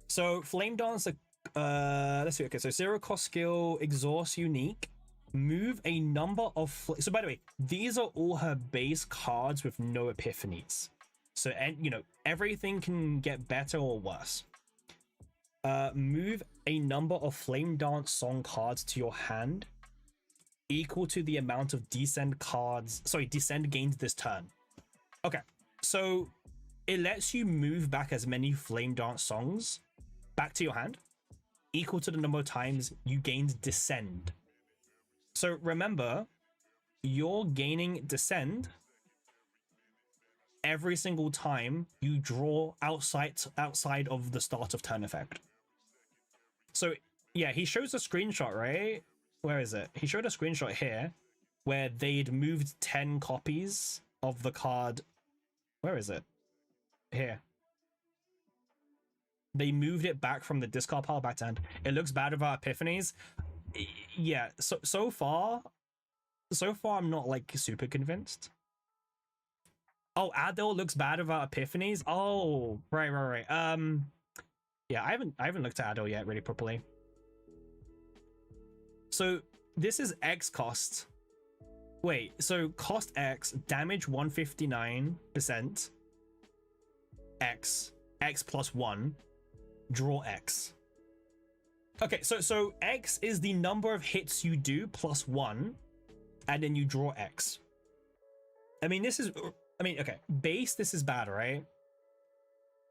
So Flame Dance, let's see. Okay, so 0 cost skill, exhaust unique, move a number of. So by the way, these are all her base cards with no epiphanies. So, and you know, everything can get better or worse. Move a number of Flame Dance song cards to your hand, equal to the amount of descend cards. Sorry, descend gained this turn. Okay, so it lets you move back as many Flame Dance songs back to your hand, equal to the number of times you gained descend. So remember, you're gaining descend every single time you draw outside of the start of turn effect. So yeah, he shows a screenshot, right? Where is it? He showed a screenshot here where they'd moved 10 copies of the card. Where is it? Here. They moved it back from the discard pile back to hand. It looks bad with our epiphanies. Yeah, so far I'm not like super convinced. Oh, Adol looks bad without epiphanies. Oh, right. Yeah, I haven't looked at Adol yet really properly. So this is X cost. Wait, so cost X, damage 159%, X plus 1, draw X. Okay, so X is the number of hits you do plus 1, and then you draw X. I mean, okay, base, this is bad, right?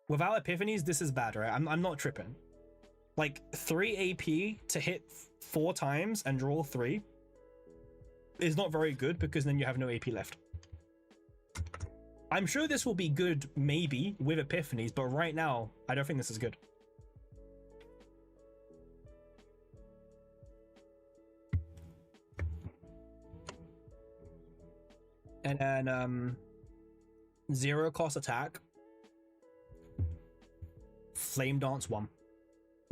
Without epiphanies, this is bad, right? I'm not tripping. Like 3 AP to hit 4 times and draw 3 is not very good because then you have no AP left. I'm sure this will be good maybe with epiphanies, but right now I don't think this is good. And then 0 cost attack, Flame Dance 1,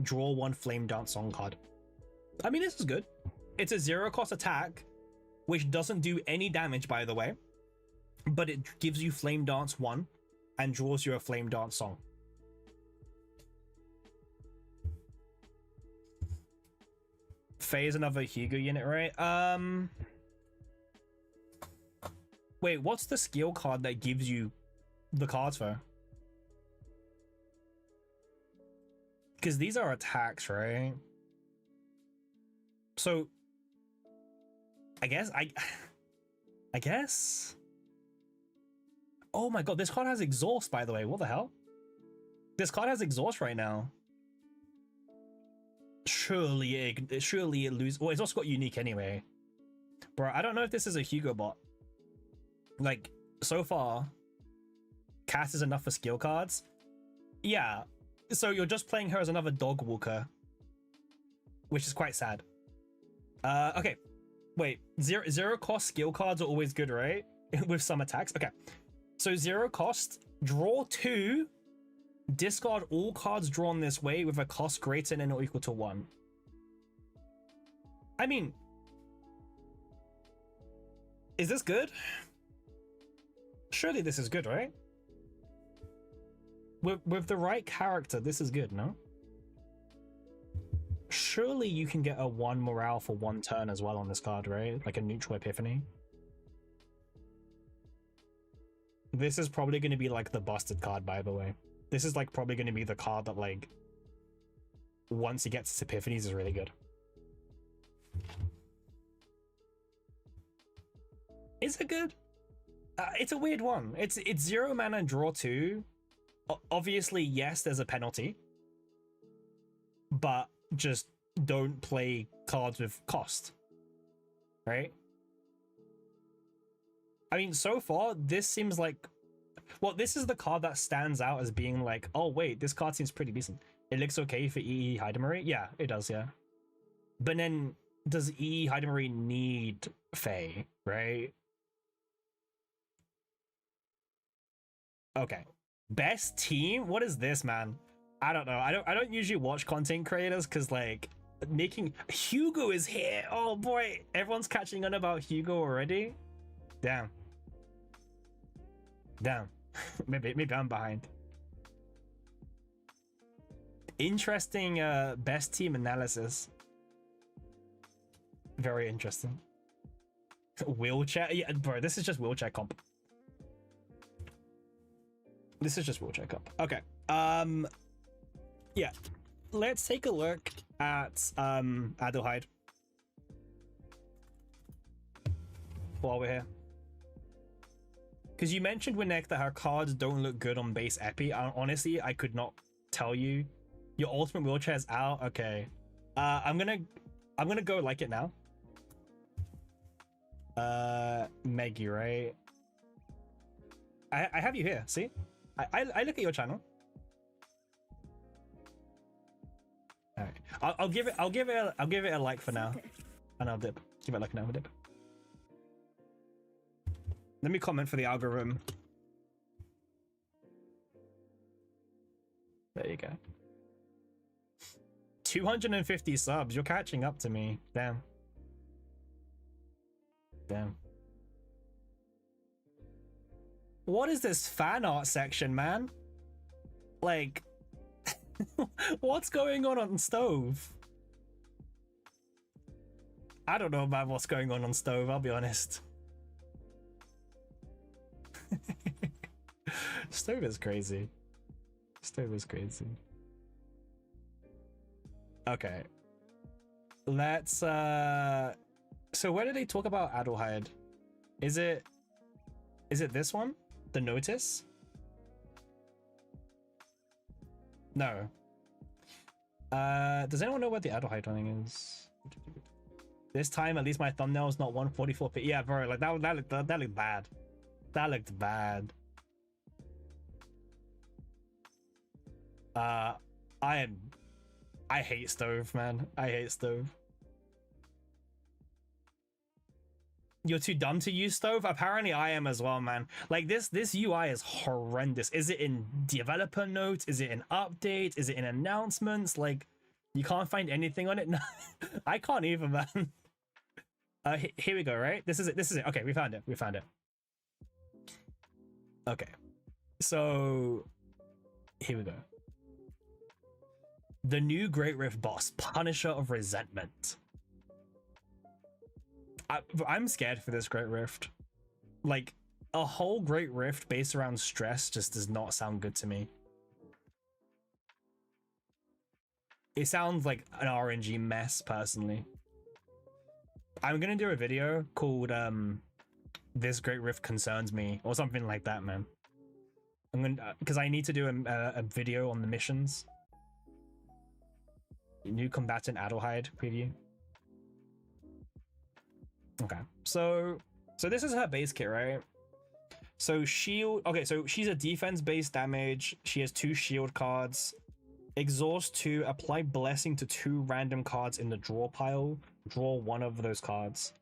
draw 1 Flame Dance Song card. I mean, this is good. It's a 0 cost attack, which doesn't do any damage, by the way, but it gives you Flame Dance 1 and draws you a Flame Dance Song. Faye is another Hugo unit, right? Wait, what's the skill card that gives you the cards for? Because these are attacks, right? So I guess. Oh my god, this card has exhaust, by the way. What the hell? This card has exhaust right now. Surely it loses. Well, it's also got unique anyway. Bro, I don't know if this is a Hugo bot. Like, so far, cast is enough for skill cards. Yeah, so you're just playing her as another dog walker, which is quite sad. Okay, wait, zero cost skill cards are always good, right? With some attacks. Okay, so 0 cost, draw 2, discard all cards drawn this way with a cost greater than or equal to 1. I mean, is this good? Surely this is good, right? With the right character, this is good, no? Surely you can get a 1 morale for 1 turn as well on this card, right? Like a neutral epiphany. This is probably going to be like the busted card, by the way. This is like probably going to be the card that, like, once he gets its epiphanies is really good. Is it good? It's a weird one. It's 0 mana, draw 2. Obviously, yes, there's a penalty, but just don't play cards with cost, right? I mean, so far, this seems like, well, this is the card that stands out as being like, oh wait, this card seems pretty decent. It looks okay for EE Hydomari. Yeah, it does, yeah. But then, does EE Hydomari need Fae, right? Okay. Best team? What is this, man? I don't know. I don't usually watch content creators because, like, making Hugo is here. Oh boy, everyone's catching on about Hugo already. Damn. maybe I'm behind. Interesting best team analysis. Very interesting. Wheelchair? Yeah, bro, this is just wheelchair comp. This is just wheelchair comp. Okay. Yeah. Let's take a look at Adelheid while we're here. Because you mentioned, Winnek, that her cards don't look good on base epi. Honestly, I could not tell you. Your ultimate wheelchair is out. Okay. I'm gonna go like it now. Meggy, right? I have you here. See? I look at your channel. All right. I'll give it a like for now, and I'll dip. Give it a like now. Dip. Let me comment for the algorithm. There you go. 250 subs. You're catching up to me. Damn. What is this fan art section, man? Like, what's going on Stove? I don't know about what's going on Stove, I'll be honest. Stove is crazy. Stove is crazy. Okay. Let's so where did they talk about Adelheid? Is it this one? The notice? No. Does anyone know what the Adelheid thing is? This time at least my thumbnail is not 144p. Yeah, bro, like that looked bad. That looked bad. I hate Stove, man. I hate Stove. You're too dumb to use Stove? Apparently I am as well, man. Like this UI is horrendous. Is it in developer notes? Is it in updates? Is it in announcements? Like, you can't find anything on it? No, I can't even, man. Here we go, right? This is it. Okay, we found it. Okay. So, here we go. The new Great Rift boss, Punisher of Resentment. I'm scared for this Great Rift. Like, a whole Great Rift based around stress just does not sound good to me. It sounds like an RNG mess, personally. I'm gonna do a video called This Great Rift Concerns Me, or something like that, man. I'm gonna, because I need to do a video on the missions. New combatant Adelheid preview. Okay, so this is her base kit, right? So shield, okay, so she's a defense-based damage. She has 2 shield cards. Exhaust 2, apply blessing to 2 random cards in the draw pile. Draw 1 of those cards.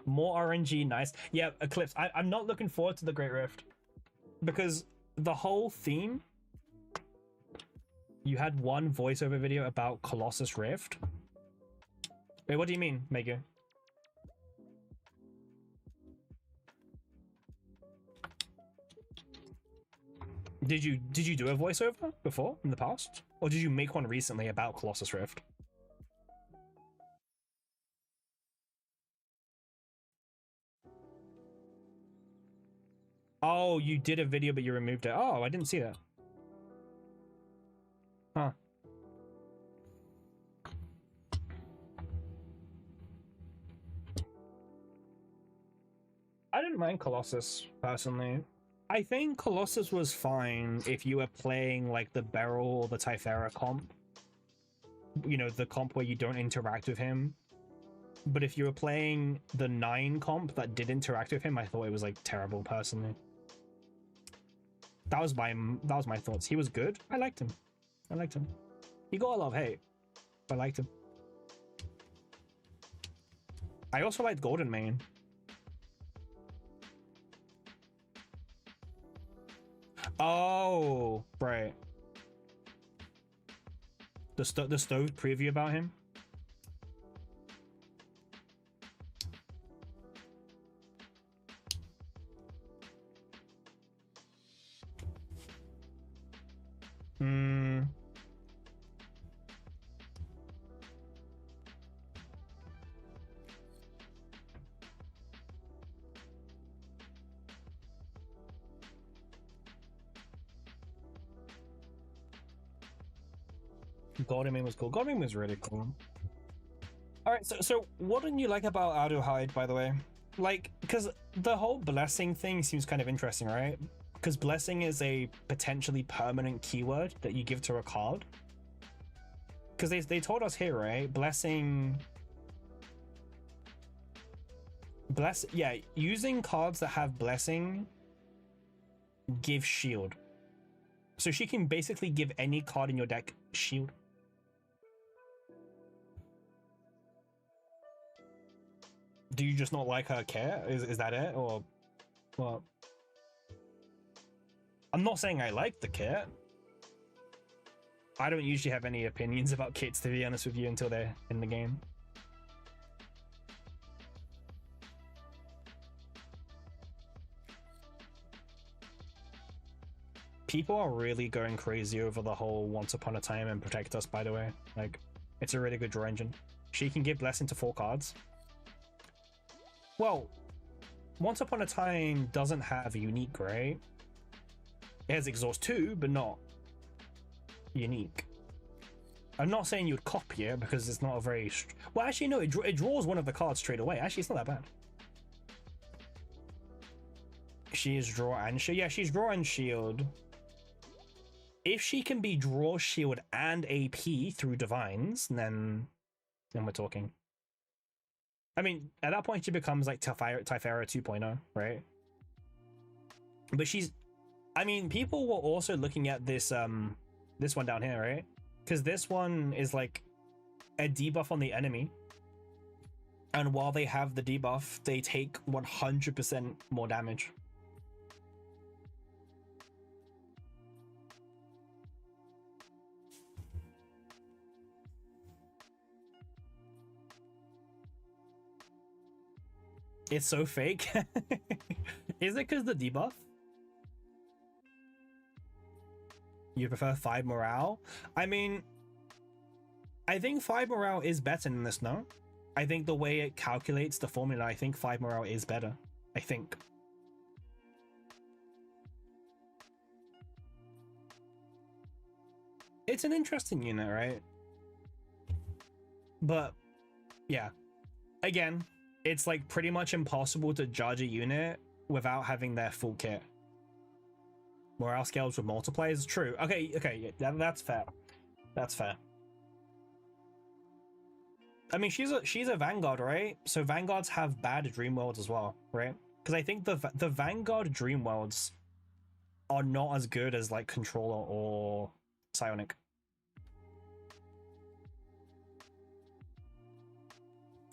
More RNG, nice. Yeah, Eclipse, I'm not looking forward to the Great Rift. Because the whole theme, you had one voiceover video about Colossus Rift. Wait, what do you mean, Mega? Did you do a voiceover before in the past? Or did you make one recently about Colossus Rift? Oh, you did a video but you removed it. Oh, I didn't see that. Huh. I didn't mind Colossus, personally. I think Colossus was fine if you were playing like the Beryl or the Typhera comp. You know, the comp where you don't interact with him. But if you were playing the 9 comp that did interact with him, I thought it was like terrible, personally. That was my thoughts. He was good. I liked him. He got a lot of hate, but I liked him. I also liked Golden Mane. Oh, right. The stove preview about him. Golden Mane was cool. Golden Mane was really cool. All right, so what didn't you like about Adelheid, by the way? Like, because the whole blessing thing seems kind of interesting, right? Because blessing is a potentially permanent keyword that you give to a card. Because they told us here, right? Yeah, using cards that have blessing give shield. So she can basically give any card in your deck shield. Do you just not like her care? Is that it? Or what? I'm not saying I like the kit. I don't usually have any opinions about kits, to be honest with you, until they're in the game. People are really going crazy over the whole Once Upon a Time and Protect Us, by the way. Like, it's a really good draw engine. She can give Blessing to 4 cards. Well, Once Upon a Time doesn't have Unique, right? It has Exhaust too, but not Unique. I'm not saying you'd copy it because it's not a very... Well, actually, no, it draws one of the cards straight away. Actually, it's not that bad. She is draw and shield. Yeah, she's draw and shield. If she can be draw, shield, and AP through Divines, then we're talking. I mean, at that point, she becomes like Typhara 2.0, right? But she's... I mean, people were also looking at this this one down here, right? Because this one is like a debuff on the enemy. And while they have the debuff, they take 100% more damage. It's so fake. Is it because the debuff? You prefer 5 morale? I mean, I think 5 morale is better than this, no? I think the way it calculates the formula, I think 5 morale is better. I think. It's an interesting unit, right? But, yeah. Again, it's like pretty much impossible to judge a unit without having their full kit. Morale scales with multipliers, true. Okay, yeah, that's fair. That's fair. I mean, she's a Vanguard, right? So Vanguards have bad dream worlds as well, right? Because I think the Vanguard dream worlds are not as good as like Controller or Psionic.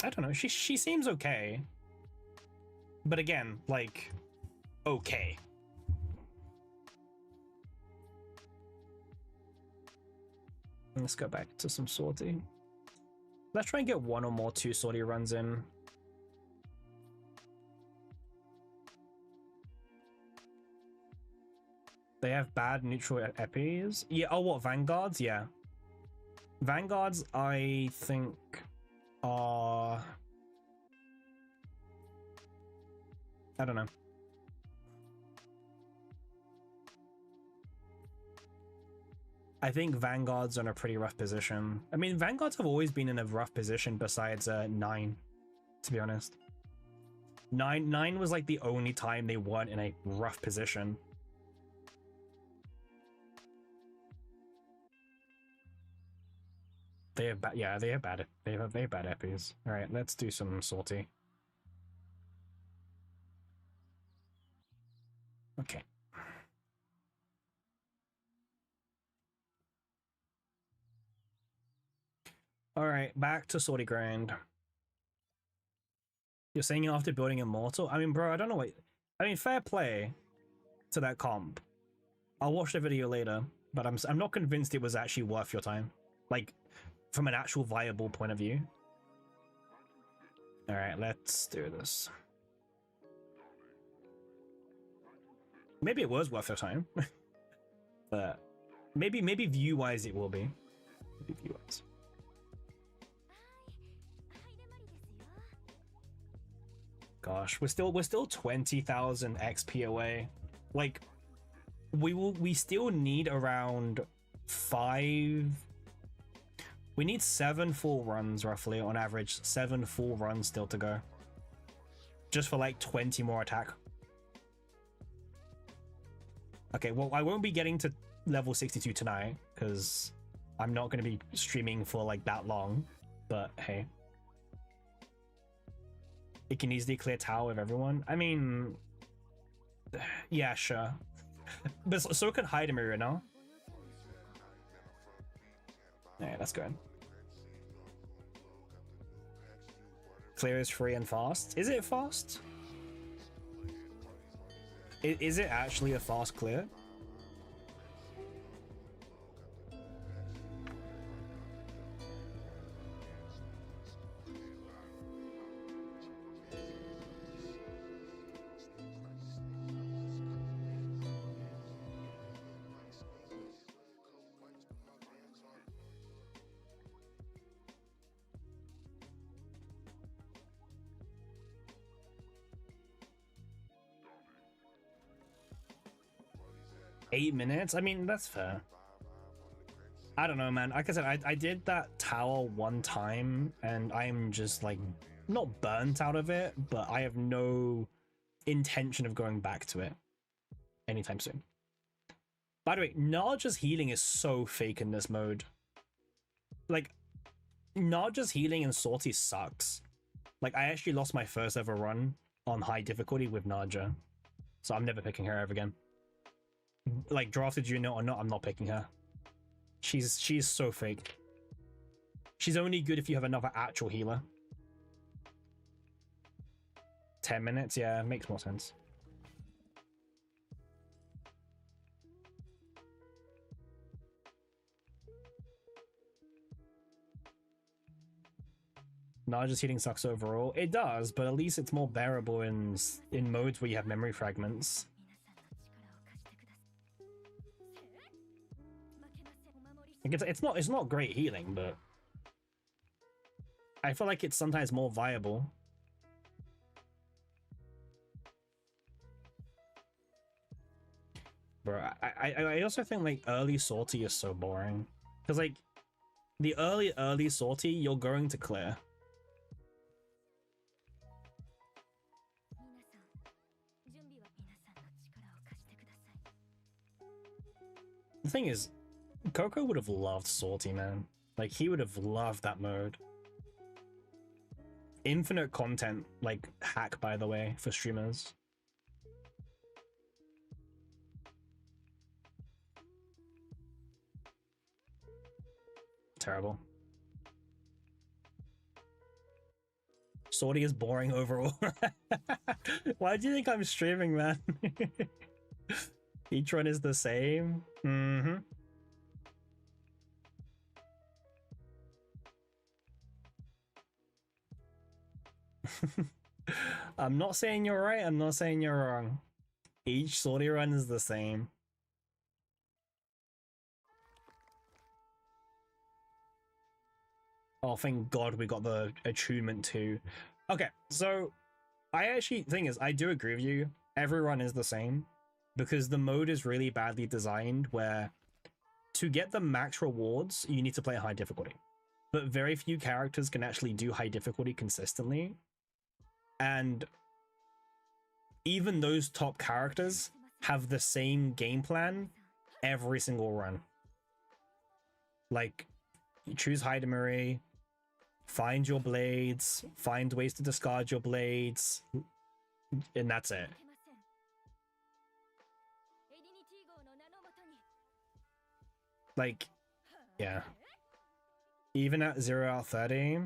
I don't know. She seems okay, but again, like, okay. Let's go back to some Sortie. Let's try and get 1 or more 2 Sortie runs in. They have bad neutral epis. Yeah. Oh, what, Vanguards? Yeah. Vanguards, I think, are... I don't know. I think Vanguard's in a pretty rough position. I mean, Vanguards have always been in a rough position besides 9, to be honest. 9 was like the only time they weren't in a rough position. They have bad, yeah, they have bad epis. All right, let's do some Sortie. Okay. All right, back to Sortie grind. You're saying after building Immortal? I mean, bro, I don't know what... I mean, fair play to that comp. I'll watch the video later, but I'm not convinced it was actually worth your time. Like, from an actual viable point of view. All right, let's do this. Maybe it was worth your time. But maybe view-wise it will be. Maybe view-wise. Gosh, we're still 20,000 XP away. Like, we still need around 5. We need 7 full runs roughly on average. 7 full runs still to go. Just for like 20 more attack. Okay, well, I won't be getting to level 62 tonight because I'm not going to be streaming for like that long. But hey. It can easily clear tower with everyone. I mean, yeah, sure. But so can Hydemirror right now. Alright, let's go. Clear is free and fast. Is it fast? Is it actually a fast clear? 8 minutes? I mean, that's fair. I don't know, man. Like I said, I did that tower one time, and I'm just, like, not burnt out of it, but I have no intention of going back to it anytime soon. By the way, Narja's healing is so fake in this mode. Like, Narja's healing in Sortie sucks. Like, I actually lost my first ever run on high difficulty with Narja. So I'm never picking her ever again. Like, drafted unit or not, I'm not picking her. She's so fake. She's only good if you have another actual healer. 10 minutes, yeah, makes more sense. Narja's healing sucks overall. It does, but at least it's more bearable in modes where you have memory fragments. It's not great healing, but I feel like it's sometimes more viable. Bro, I also think like early Sortie is so boring. Because like the early Sortie, you're going to clear. The thing is, Coco would have loved Sortie, man. Like, he would have loved that mode. Infinite content, like, hack, by the way, for streamers. Terrible. Sortie is boring overall. Why do you think I'm streaming, man? Each one is the same. Mm-hmm. I'm not saying you're right, I'm not saying you're wrong. Each Sortie run is the same. Oh, thank God we got the attunement too. Okay, so I actually, thing is, I do agree with you. Every run is the same because the mode is really badly designed where to get the max rewards, you need to play high difficulty. But very few characters can actually do high difficulty consistently. And even those top characters have the same game plan every single run. Like, you choose Haida Marie, find your blades, find ways to discard your blades, and that's it. Like, yeah. Even at 0 out of 30,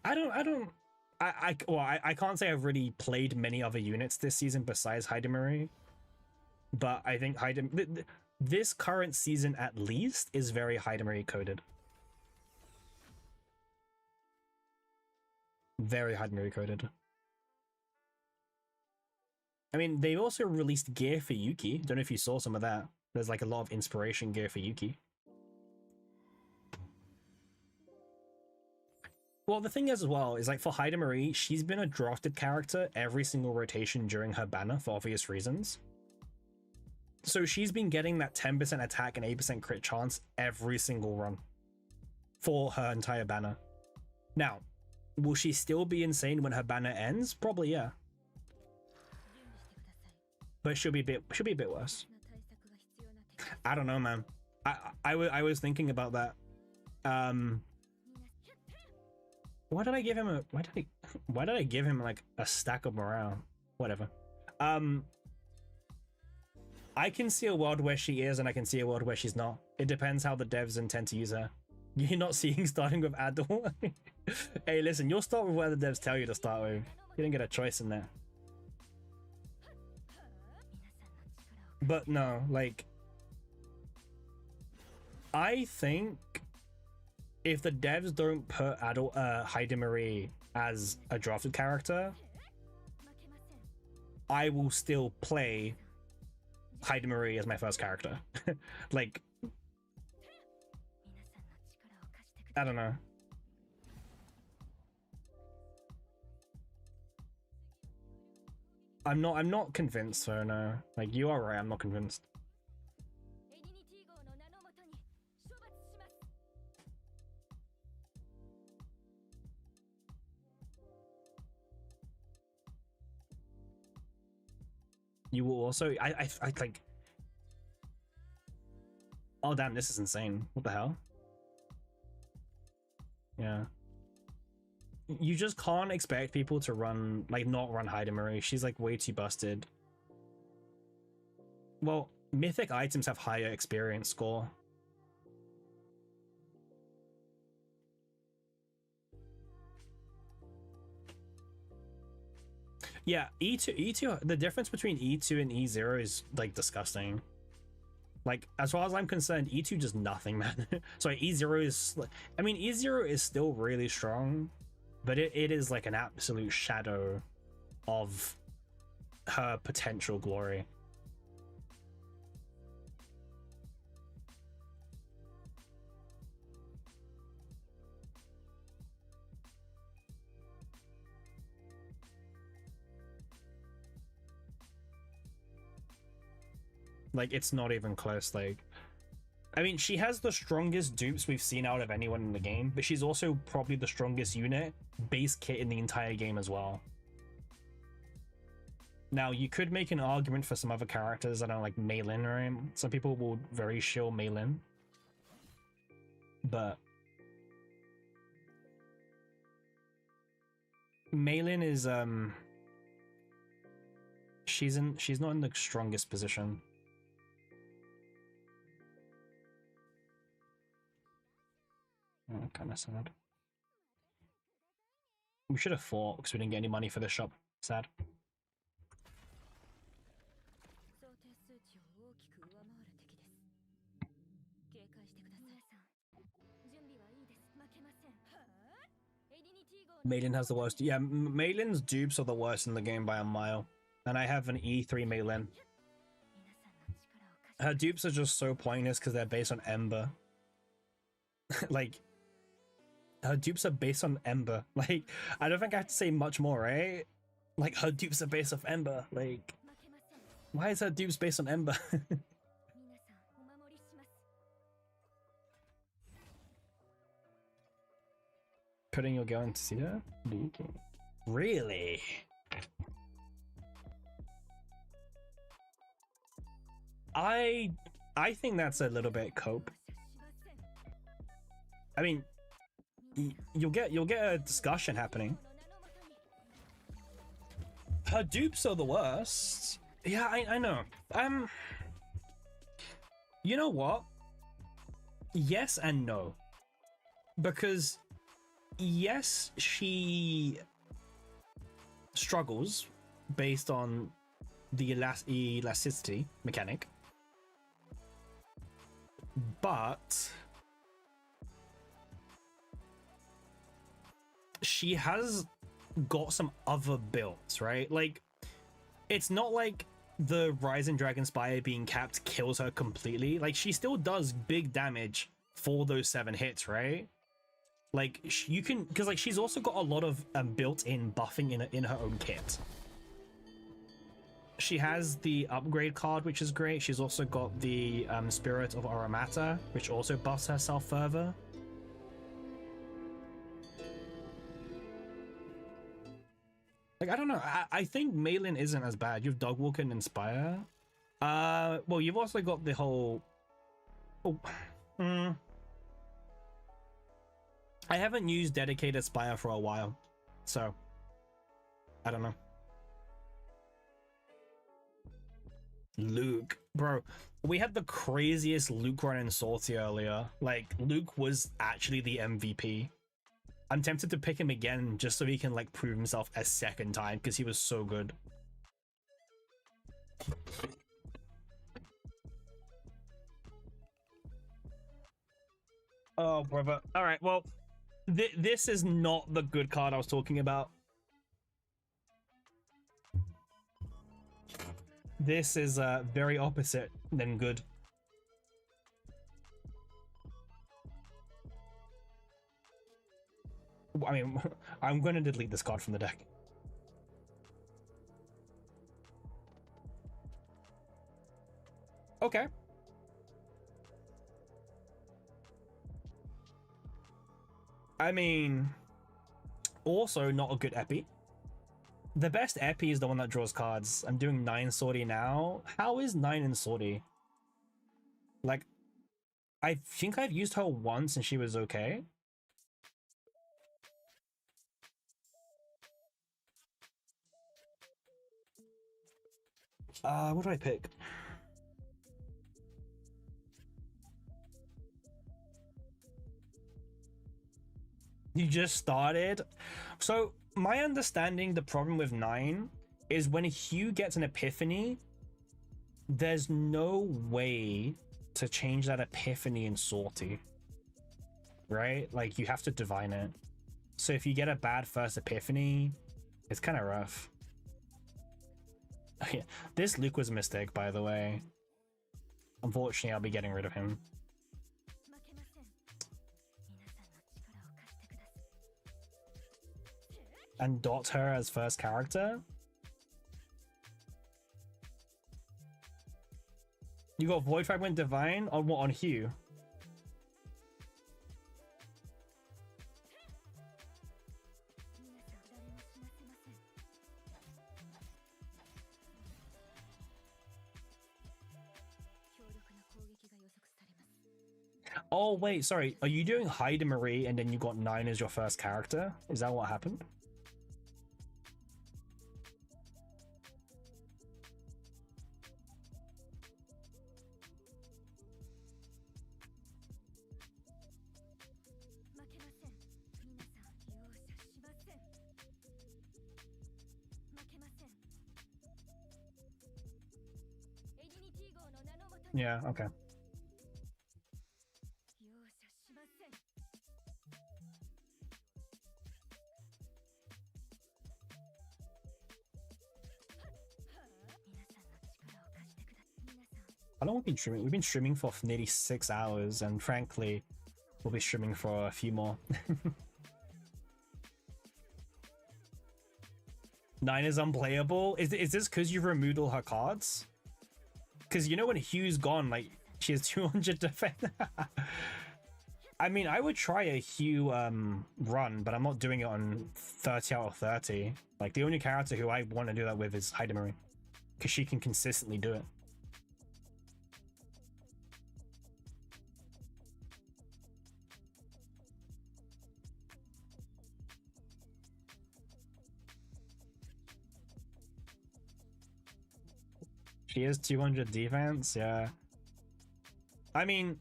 I can't say I've really played many other units this season besides Haida Marie, but I think this current season at least is very Haida Marie coded. Very Haida Marie coded. I mean, they also released gear for Yuki. Don't know if you saw some of that. There's like a lot of inspiration gear for Yuki. Well, the thing is as well is like for Haida Marie, she's been a drafted character every single rotation during her banner for obvious reasons. So she's been getting that 10% attack and 8% crit chance every single run for her entire banner. Now, will she still be insane when her banner ends? Probably, yeah. But she'll be a bit worse. I don't know, man. I was thinking about that. Why did I give him a why did I give him like a stack of morale? Whatever. I can see a world where she is and I can see a world where she's not. It depends how the devs intend to use her. You're not seeing starting with Adol. Hey, listen, you'll start with where the devs tell you to start with. You don't get a choice in there. But no, like, I think if the devs don't put Haida Marie as a drafted character, I will still play Haida Marie as my first character. Like, I don't know. I'm not convinced though, no. Like, you are right, I'm not convinced. You will also I like, oh damn, this is insane. What the hell? Yeah. You just can't expect people to run, like, not run Haida Marie. She's like way too busted. Well, mythic items have higher experience score. Yeah, E2, the difference between E2 and E0 is like disgusting. Like, as far as I'm concerned, E2 does nothing, man. Sorry, E0 is, I mean, E0 is still really strong, but it is like an absolute shadow of her potential glory. Like, it's not even close. Like, I mean, she has the strongest dupes we've seen out of anyone in the game, but she's also probably the strongest unit base kit in the entire game as well. Now, you could make an argument for some other characters. I don't know, like Mei Lin, right? Some people will very shill Mei Lin, but Mei Lin is she's not in the strongest position. Oh, kind of sad. We should have fought because we didn't get any money for this shop. Sad. Mei Lin has the worst. Yeah, Mei Lin's dupes are the worst in the game by a mile. And I have an E3 Mei Lin. Her dupes are just so pointless because they're based on Ember. Like, her dupes are based on Ember. Like, I don't think I have to say much more, right? Like, her dupes are based off Ember. Like, why is her dupes based on Ember? Putting your girl into Cedar? Really? I think that's a little bit cope. I mean, you'll get a discussion happening. Her dupes are the worst. Yeah, I know. You know what? Yes and no. Because yes, she struggles based on the elasticity mechanic, but she has got some other builds, right? Like, it's not like the Rising Dragon Spire being capped kills her completely. Like, she still does big damage for those 7 hits, right? Like, you can, because like she's also got a lot of built-in buffing in her own kit. She has the upgrade card, which is great. She's also got the Spirit of Aramata, which also buffs herself further. Like, I don't know. I think Mei Lin isn't as bad. You have Dogwalker and Inspire. Well, you've also got the whole... Oh. I haven't used Dedicated Spire for a while, so I don't know. Luke, bro, we had the craziest Luke run in Sortie earlier. Like, Luke was actually the MVP. I'm tempted to pick him again just so he can like prove himself a second time because he was so good. Oh, brother. All right, well, this is not the good card I was talking about. This is very opposite than good. I mean, I'm going to delete this card from the deck. Okay. I mean, also not a good epi. The best epi is the one that draws cards. I'm doing 9 Sortie now. How is 9 in Sortie? Like, I think I've used her once and she was okay. What do I pick? You just started? So, my understanding, the problem with 9 is when Hugh gets an epiphany, there's no way to change that epiphany in Sortie. Right? Like, you have to divine it. So if you get a bad first epiphany, it's kind of rough. Yeah, this Luke was a mistake, by the way. Unfortunately, I'll be getting rid of him. And dot her as first character? You got Void Fragment Divine on what? On Hugh? Oh wait, sorry. Are you doing Hyde Marie and then you got 9 as your first character? Is that what happened? Yeah, okay. How long have we been streaming? We've been streaming for nearly 6 hours, and frankly, we'll be streaming for a few more. 9 is unplayable? Is this because you've removed all her cards? Because you know when Hugh's gone, like, she has 200 defense. I mean, I would try a Hugh run, but I'm not doing it on 30 out of 30. Like, the only character who I want to do that with is Hyde Marie, because she can consistently do it. She has 200 defense, yeah. I mean,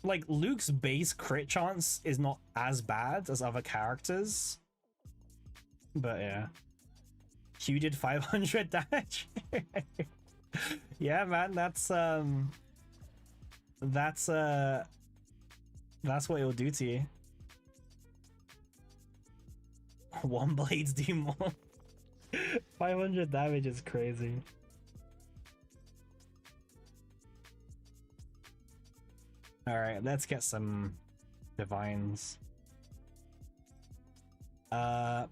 like, Luke's base crit chance is not as bad as other characters. But yeah. Hugh did 500 damage. Yeah, man, that's what it'll do to you. One blades do more. 500 damage is crazy. All right, let's get some divines. Man,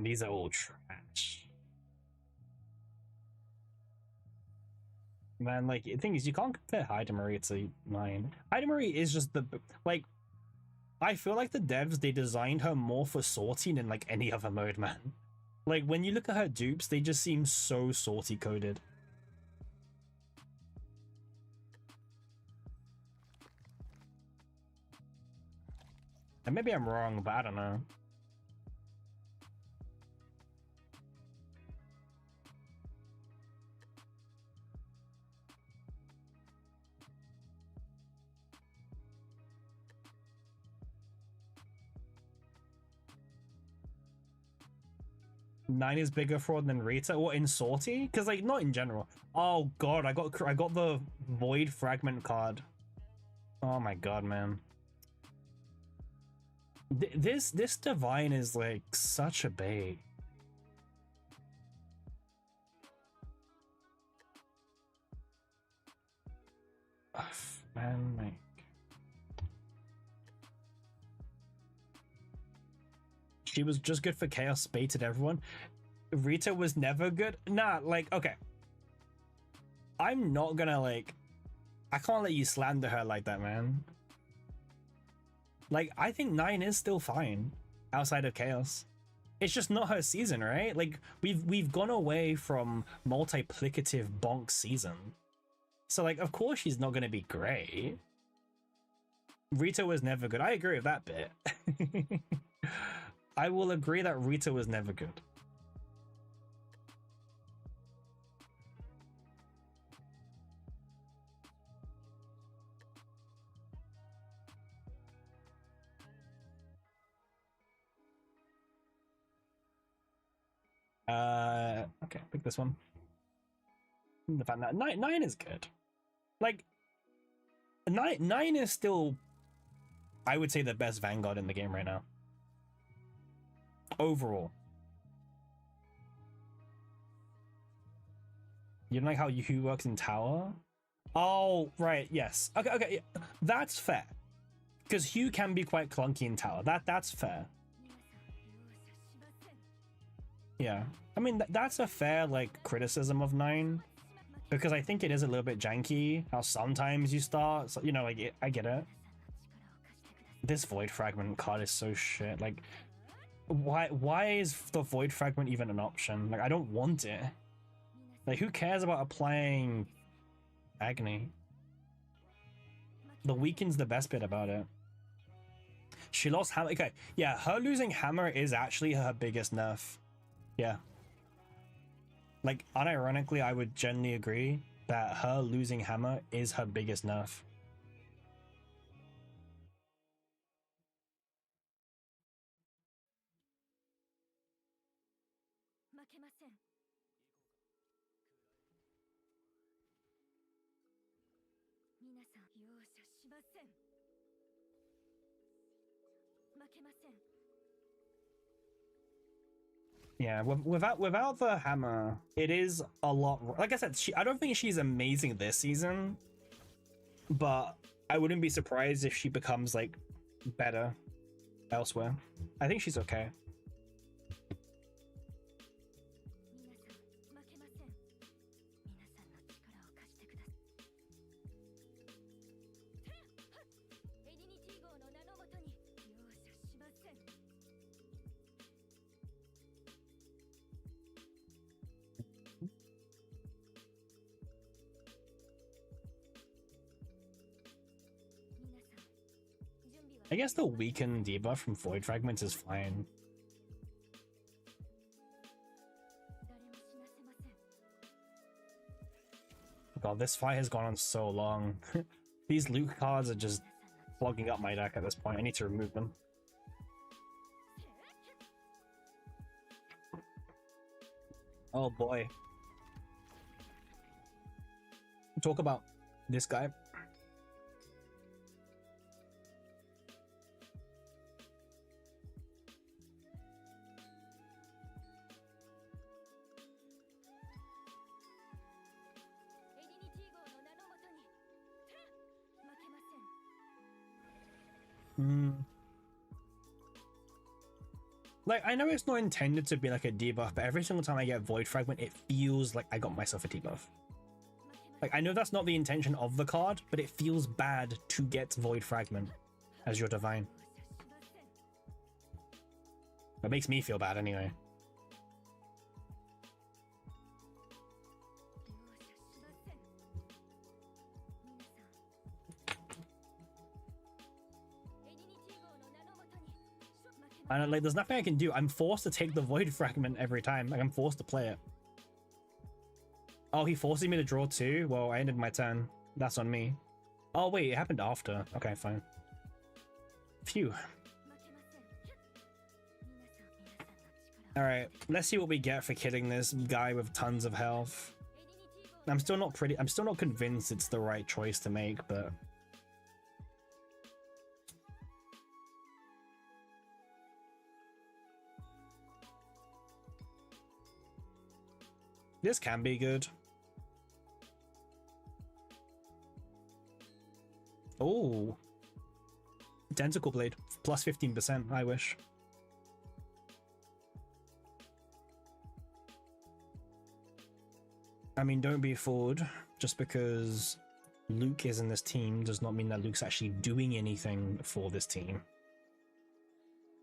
these are all trash. Man, like, the thing is, you can't compare Hyde Marie to 9. Hyde Marie is just the, like, I feel like the devs, they designed her more for Sortie than, like, any other mode, man. Like, when you look at her dupes, they just seem so Sortie coded. And maybe I'm wrong, but I don't know. Nine is bigger fraud than Rita, or in Sortie? Because, like, not in general. Oh god, I got the Void Fragment card. Oh my god, man. This divine is like such a bait. Ugh, man, like, She was just good for chaos, baited everyone. Rita was never good. Nah, like, okay. I'm not gonna, like, I can't let you slander her like that, man. Like, I think 9 is still fine outside of chaos. It's just not her season, right? Like, we've gone away from multiplicative bonk season. So, like, of course she's not gonna be great. Rita was never good. I agree with that bit. I will agree that Rita was never good. Okay, pick this one. The fact that nine is good. Like, nine is still, I would say, the best Vanguard in the game right now. Overall. You don't like how Yu works in tower? Oh, right, yes. Okay, yeah. That's fair. Because Hugh can be quite clunky in tower. That's fair. Yeah. I mean, that's a fair, like, criticism of 9. Because I think it is a little bit janky how sometimes you start, so, you know, like, I get it. This Void Fragment card is so shit. Like, why is the Void Fragment even an option? Like, I don't want it. Like, who cares about applying Agony? The weaken's the best bit about it. She lost Hammer. Okay, yeah, her losing Hammer is actually her biggest nerf. Yeah. Like, unironically, I would generally agree that her losing Hammer is her biggest nerf. Yeah, without the hammer, it is a lot. Like I said, I don't think she's amazing this season, but I wouldn't be surprised if she becomes like better elsewhere. I think she's okay. I guess the weakened debuff from Void Fragments is fine. God, this fight has gone on so long. These loot cards are just clogging up my deck at this point. I need to remove them. Oh boy. Talk about this guy. Like, I know it's not intended to be like a debuff, but every single time I get Void Fragment, it feels like I got myself a debuff. Like, I know that's not the intention of the card, but it feels bad to get Void Fragment as your Divine. That makes me feel bad anyway. And like, there's nothing I can do. I'm forced to take the Void Fragment every time. Like, I'm forced to play it. Oh, he forces me to draw 2? Well, I ended my turn. That's on me. Oh, wait, it happened after. Okay, fine. Phew. Alright, let's see what we get for killing this guy with tons of health. I'm still not convinced it's the right choice to make, but... This can be good. Oh. Tentacle Blade. Plus 15%, I wish. I mean, don't be fooled. Just because Luke is in this team does not mean that Luke's actually doing anything for this team.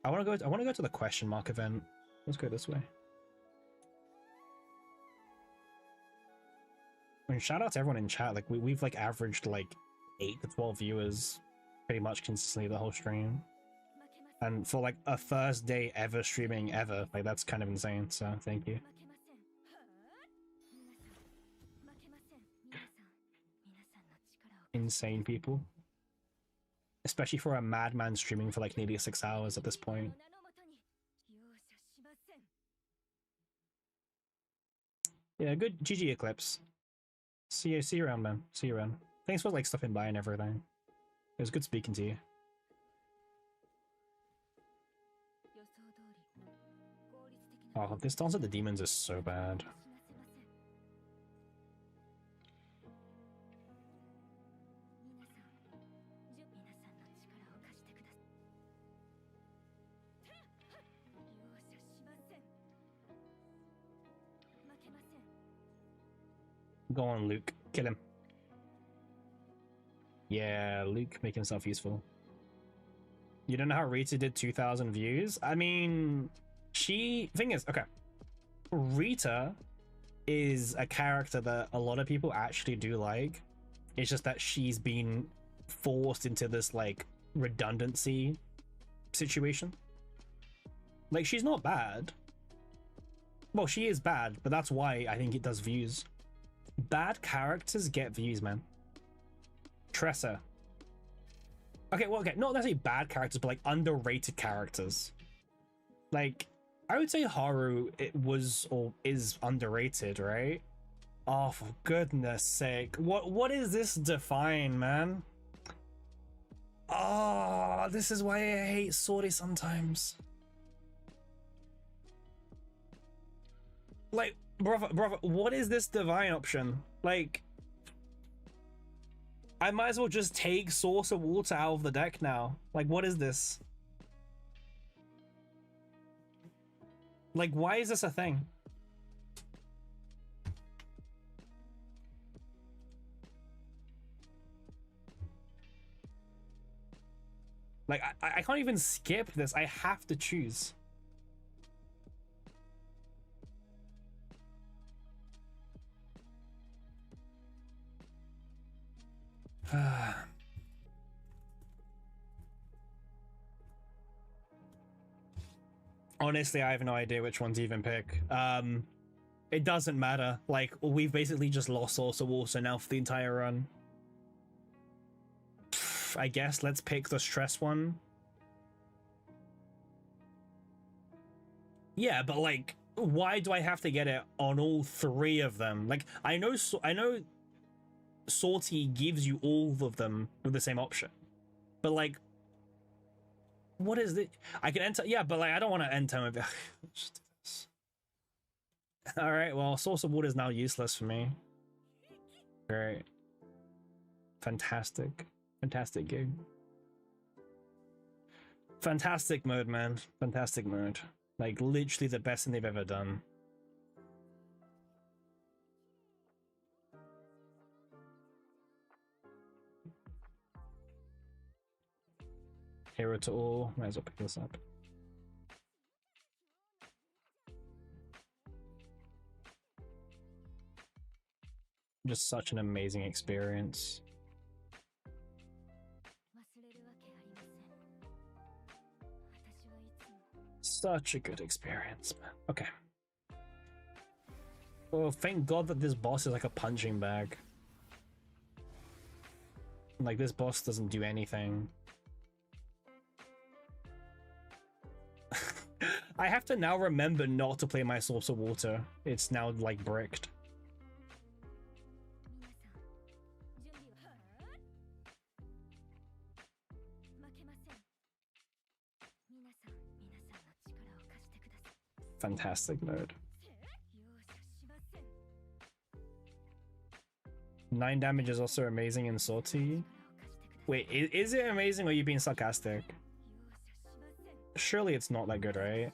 I want to go to the question mark event. Let's go this way. And shout out to everyone in chat. Like we've like averaged like 8 to 12 viewers pretty much consistently the whole stream. And for like a first day ever streaming ever, like that's kind of insane. So thank you. Insane people. Especially for a madman streaming for like nearly 6 hours at this point. Yeah, good GG Eclipse. See you around, man. See you around. Thanks for like stopping by and everything. It was good speaking to you. Oh, this Dance of the Demons is so bad. Go on, Luke. Kill him. Yeah, Luke, make himself useful. You don't know how Rita did 2,000 views? I mean, thing is, okay. Rita is a character that a lot of people actually do like. It's just that she's been forced into this, like, redundancy situation. Like, she's not bad. Well, she is bad, but that's why I think it does views. Bad characters get views, man. Tressa. Okay, well, okay, not necessarily bad characters, but like underrated characters. Like, I would say Haru was or is underrated, right? Oh, for goodness sake. What is this define, man? Oh, this is why I hate Sortie sometimes. Like, brother, what is this divine option? Like, I might as well just take Source of Water out of the deck now. Like, what is this? Like, why is this a thing? Like, I can't even skip this. I have to choose. Honestly, I have no idea which one to even pick. It doesn't matter. Like, we've basically just lost Source of Water now for the entire run. I guess let's pick the stress one. Yeah, but like, why do I have to get it on all 3 of them? Like, I know Sortie gives you all of them with the same option, but like, what is it? I can enter, yeah, but like, I don't want to enter with just do this. All right, well, Source of Water is now useless for me. Great. Fantastic game. Fantastic mode, man. Fantastic mode. Like, literally the best thing they've ever done. Hero to all. Might as well pick this up. Just such an amazing experience. Such a good experience, man. Okay. Well, thank God that this boss is like a punching bag. Like, this boss doesn't do anything. I have to now remember not to play my Source of Water. It's now, like, bricked. Fantastic mode. 9 damage is also amazing in Sortie. Wait, is it amazing or are you being sarcastic? Surely it's not that good, right?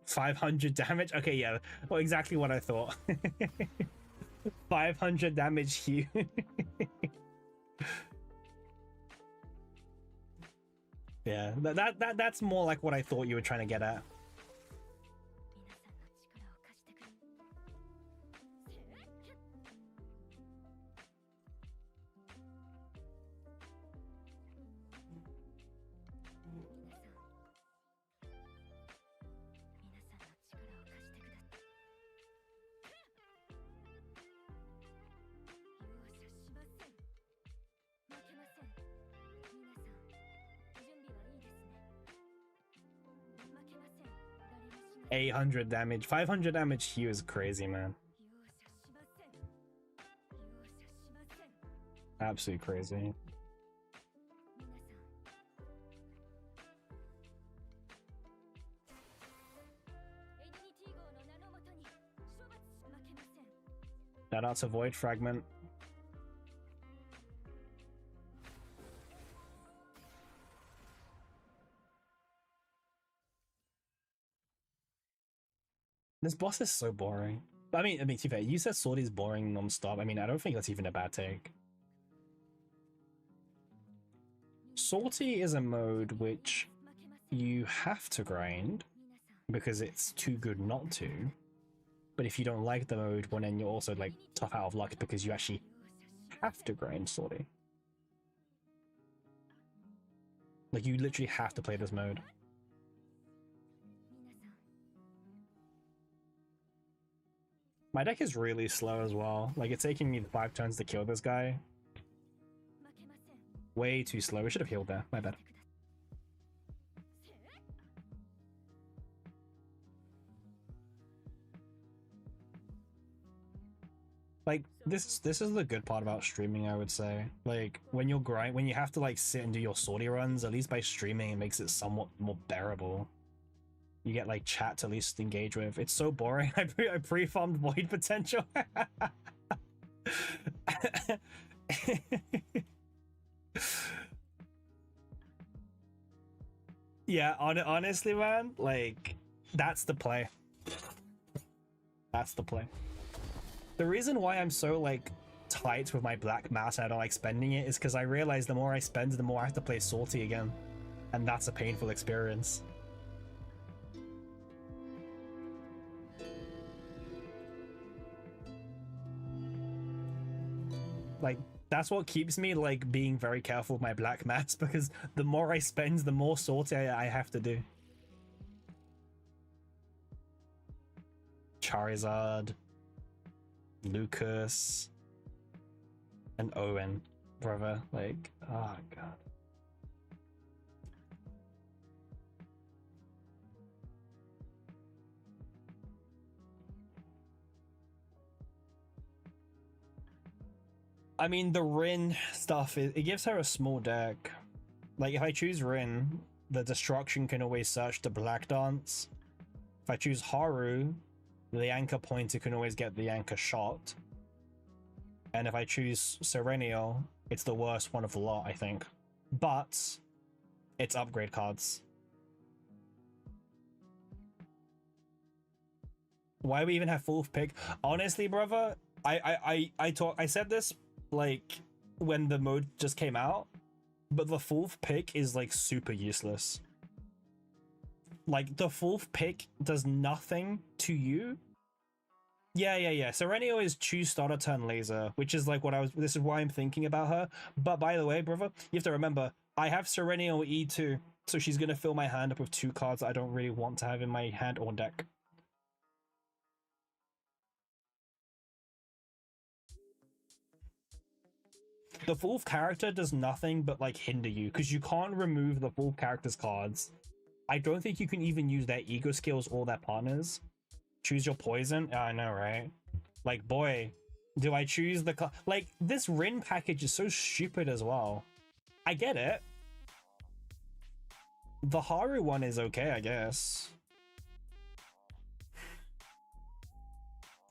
500 damage. Okay, yeah, well, exactly what I thought. 500 damage Hugh. Yeah, that's more like what I thought you were trying to get at. $800 damage, 500 damage Hugh is crazy, man. Absolutely crazy. Shout out to Void Fragment. This boss is so boring. I mean, to be fair, you said Sortie is boring non-stop. I mean, I don't think that's even a bad take. Sortie is a mode which you have to grind because it's too good not to. But if you don't like the mode, well, then you're also like tough out of luck because you actually have to grind Sortie. Like, you literally have to play this mode. My deck is really slow as well. Like, it's taking me 5 turns to kill this guy. Way too slow. We should have healed there. My bad. Like, this is the good part about streaming, I would say. Like, when you're when you have to like sit and do your Sortie runs, at least by streaming it makes it somewhat more bearable. You get like chat to at least engage with. It's so boring. I pre-farmed Void Potential. Yeah, honestly, man, like, that's the play. That's the play. The reason why I'm so like tight with my black mass and I don't like spending it is because I realize the more I spend, the more I have to play Sortie again, and that's a painful experience. Like, that's what keeps me like being very careful with my black mass, because the more I spend, the more Sortie I have to do. Charizard, Lucas, and Owen, brother. Like, oh god. I mean, the Rin stuff, it gives her a small deck. Like, if I choose Rin, the Destruction can always search the Black Dance. If I choose Haru, the Anchor Pointer can always get the Anchor Shot. And if I choose Serenio, it's the worst one of the lot, I think. But it's upgrade cards. Why we even have 4th pick? Honestly, brother, I said this like when the mode just came out, but the 4th pick is like super useless. Like, the 4th pick does nothing to you. Yeah. Serenio is choose starter turn laser, which is like what this is why I'm thinking about her. But by the way, brother, you have to remember, I have Serenio E2, so she's gonna fill my hand up with 2 cards that I don't really want to have in my hand or deck. The 4th character does nothing but like hinder you, because you can't remove the 4th character's cards. I don't think you can even use their ego skills or their partners. Choose your poison. I know, right? Like, boy, do I choose the like, this Rin package is so stupid as well. I get it. The Haru one is okay, I guess.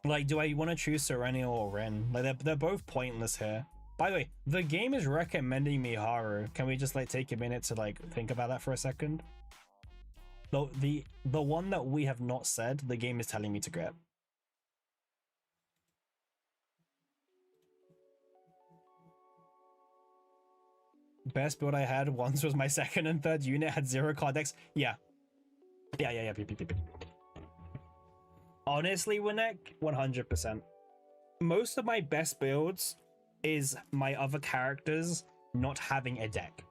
Like, do I want to choose Serenio or Rin? Like, they're both pointless here. By the way, the game is recommending me Haru. Can we just like take a minute to like think about that for a second? The one that we have not said, the game is telling me to grab. Best build I had once was my second and third unit had 0 card decks. Yeah. Yeah. Honestly, Winek, 100%. Most of my best builds is my other characters not having a deck.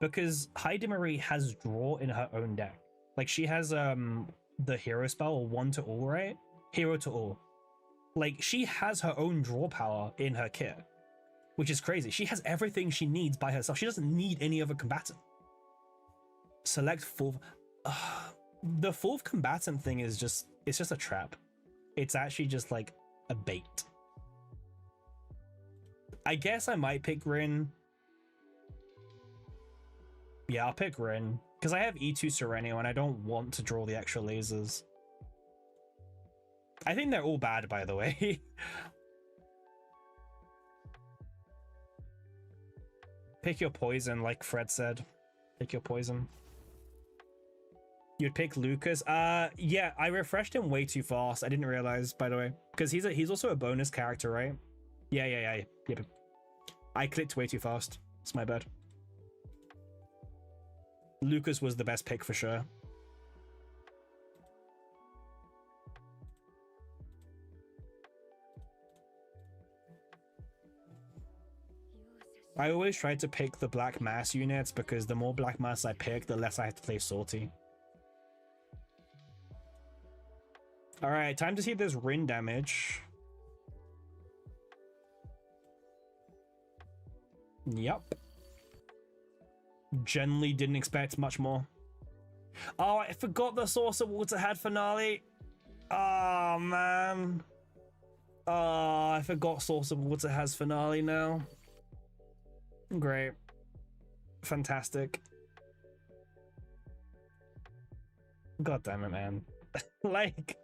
Because Heidi Marie has draw in her own deck. Like, she has the hero spell, 1 to all, right? Hero to all. Like, she has her own draw power in her kit, which is crazy. She has everything she needs by herself. She doesn't need any other combatant. Select fourth. The fourth combatant thing is just, it's just a trap. It's actually just like a bait. I guess I might pick Rin. Yeah, I'll pick Rin. Because I have E2 Serenio and I don't want to draw the extra lasers. I think they're all bad, by the way. Pick your poison, like Fred said. Pick your poison. You'd pick Lucas. Yeah, I refreshed him way too fast. I didn't realize, by the way. Because he's also a bonus character, right? Yeah. Yep. I clicked way too fast. It's my bad. Lucas was the best pick for sure. I always try to pick the black mass units because the more black mass I pick, the less I have to play Sortie. Alright, time to see if there's Rin damage. Yep. Generally didn't expect much more. Oh, I forgot the Source of Water had finale. Oh, man. Oh, I forgot Source of Water has finale now. Great. Fantastic. God damn it, man. Like,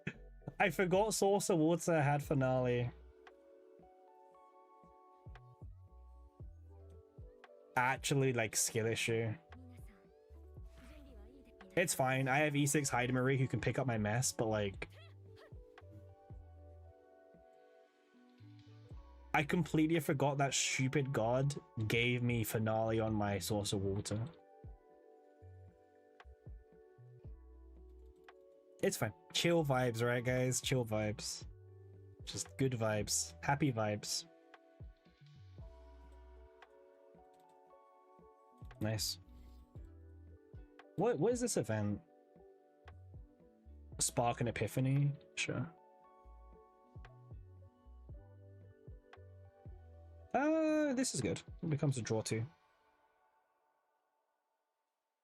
I forgot Source of Water had finale. Actually, like, skill issue. It's fine. I have E6 Heidi Marie who can pick up my mess, but like, I completely forgot that stupid god gave me finale on my Source of Water. It's fine. Chill vibes, right, guys? Chill vibes. Just good vibes. Happy vibes. Nice. What is this event? Spark and Epiphany? Sure. This is good. It becomes a draw too.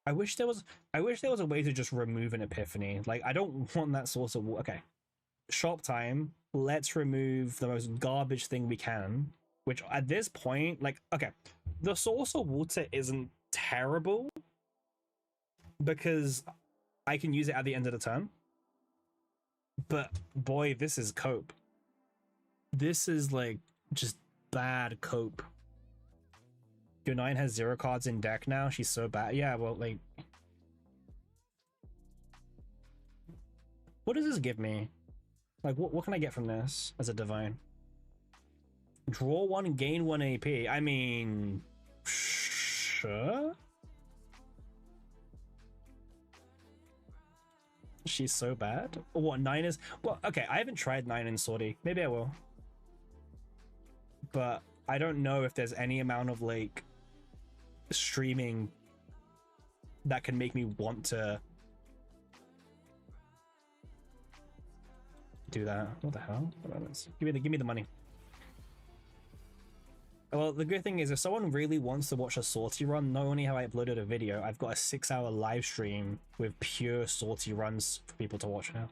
I wish there was a way to just remove an Epiphany. Like, I don't want that Source of Water. Okay. Shop time. Let's remove the most garbage thing we can. Which at this point, like, okay, the Source of Water isn't terrible because I can use it at the end of the turn. But boy, this is cope. This is like just bad cope. Your 9 has 0 cards in deck now. She's so bad. Yeah, well, like, what does this give me? Like, what can I get from this as a divine? Draw 1, gain 1 AP. I mean, sure. She's so bad. What, 9 is? Well, okay, I haven't tried 9 in Sortie. Maybe I will. But I don't know if there's any amount of, like, streaming that can make me want to do that. What the hell? Give me the money. Well, the good thing is, if someone really wants to watch a Sortie run, not only have I uploaded a video, I've got a 6-hour live stream with pure Sortie runs for people to watch now.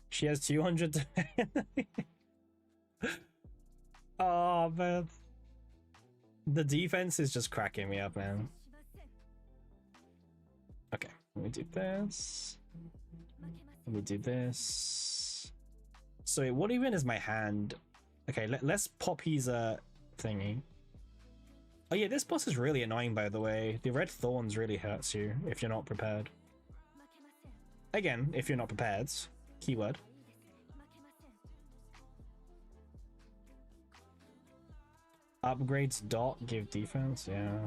She has 200. Oh, man. The defense is just cracking me up, man. Okay, let me do this. Let me do this. So what even is my hand? Okay, let's pop his thingy. Oh yeah, this boss is really annoying, by the way. The red thorns really hurts you if you're not prepared. Again, if you're not prepared. Keyword. Upgrades dot give defense, yeah.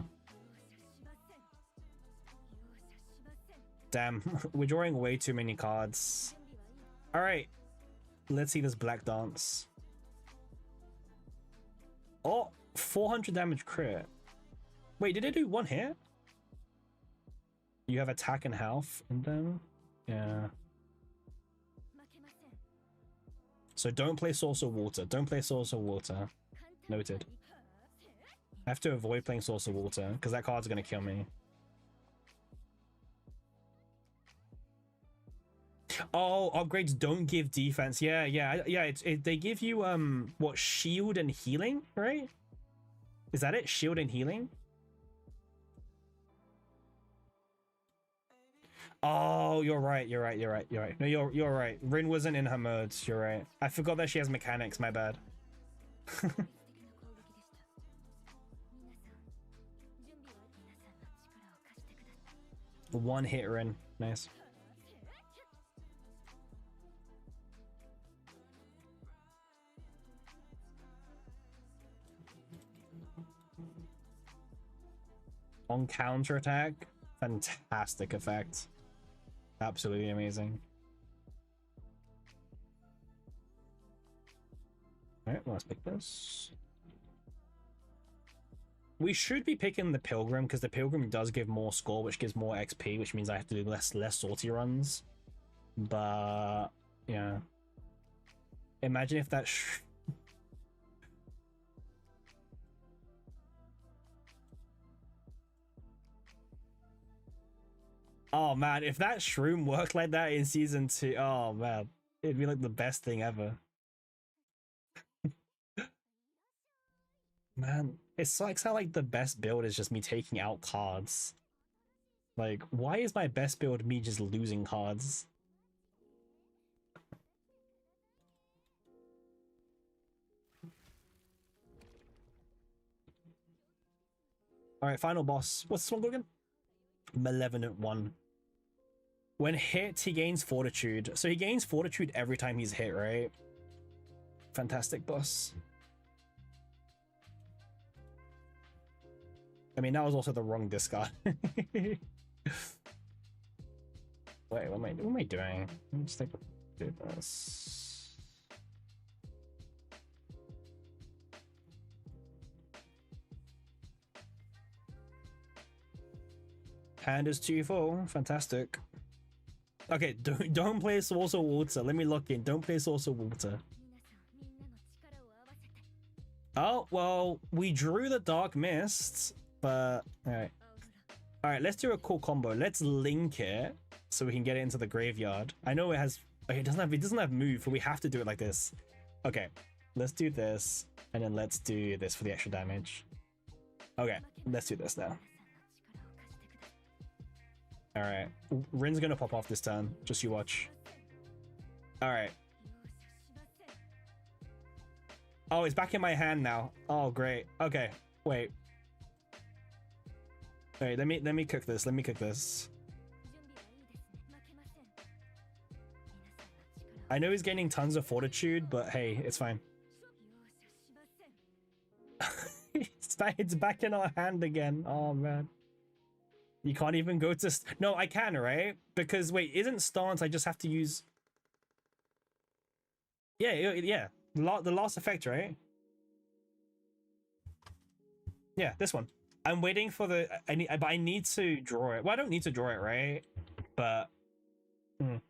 Damn, we're drawing way too many cards. Alright, let's see this black dance. Oh, 400 damage crit. Wait, did it do one hit? You have attack and health, and then... Yeah. So don't play Source of Water. Don't play Source of Water. Noted. I have to avoid playing Source of Water, because that card's going to kill me. Oh, upgrades don't give defense. Yeah. They give you, what, shield and healing, right? Is that it? Shield and healing? Oh, you're right. No, you're right. Rin wasn't in her modes. You're right. I forgot that she has mechanics. My bad. One hit Rin. Nice. On counterattack, fantastic effect. Absolutely amazing. Alright, let's pick this. We should be picking the Pilgrim, because the Pilgrim does give more score, which gives more XP, which means I have to do less sortie runs. But, yeah. Imagine if that... Oh man, if that shroom worked like that in season 2, oh man, it'd be like the best thing ever. Man, it sucks how like the best build is just me taking out cards. Like, why is my best build me just losing cards? Alright, final boss. What's this one again? Malevolent one. When hit, he gains fortitude. So he gains fortitude every time he's hit, right? Fantastic boss. I mean, that was also the wrong discard. Wait, what am I doing? Let me just do this. Hand is too full. Fantastic. Okay, don't play Source of Water. Let me lock in. Don't play Source of Water. Oh, well, we drew the Dark Mist, but... Alright. Alright, let's do a cool combo. Let's link it so we can get it into the graveyard. I know it has... Okay, it doesn't have move, but we have to do it like this. Okay, let's do this, and then let's do this for the extra damage. Okay, let's do this now. Alright, Rin's gonna pop off this turn. Just you watch. Alright. Oh, it's back in my hand now. Oh, great. Okay, wait. Wait, let me cook this. Let me cook this. I know he's gaining tons of fortitude, but hey, it's fine. It's back in our hand again. Oh man. You can't even go to... No, I can, right? Because, wait, isn't stance, I just have to use... Yeah. The last effect, right? Yeah, this one. I'm waiting for the... But I need to draw it. Well, I don't need to draw it, right? But... I'm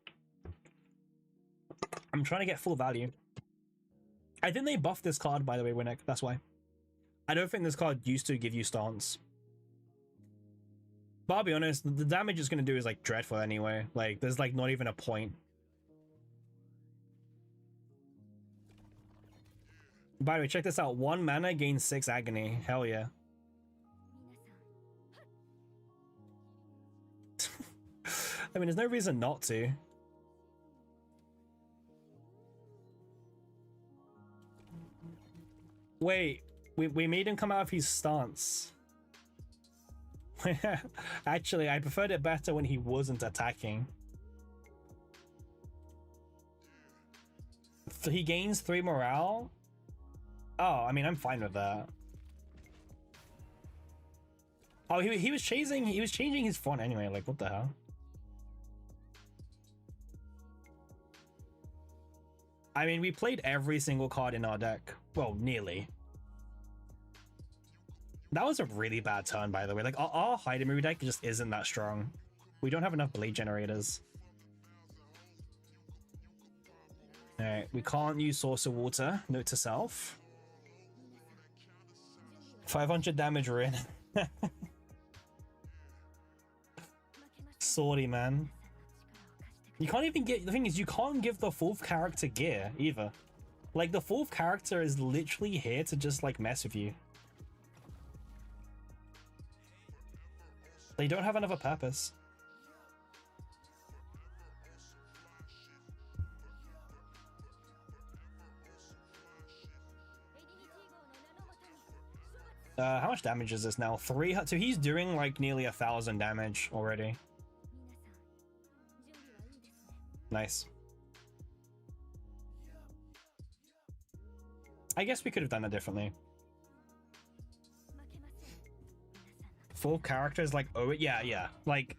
trying to get full value. I think they buffed this card, by the way, Winnick. That's why. I don't think this card used to give you stance. But I'll be honest, the damage it's going to do is like dreadful anyway. Like, there's like not even a point. By the way, check this out. 1 mana gains 6 agony. Hell yeah. I mean, there's no reason not to. Wait, we made him come out of his stance. Actually, I preferred it better when he wasn't attacking. He gains 3 morale? Oh, I mean, I'm fine with that. Oh, he was changing his font anyway, like what the hell? I mean, we played every single card in our deck. Well, nearly. That was a really bad turn, by the way. Like, our Hidemiri deck just isn't that strong. We don't have enough blade generators. Alright, we can't use Source of Water. Note to self. 500 damage we're in. Sortie, man. You can't even get... The thing is, you can't give the 4th character gear, either. Like, the 4th character is literally here to just, like, mess with you. They don't have another purpose. How much damage is this now? 3. So he's doing like nearly 1,000 damage already. Nice. I guess we could have done that differently. 4th character is like, oh yeah. Like,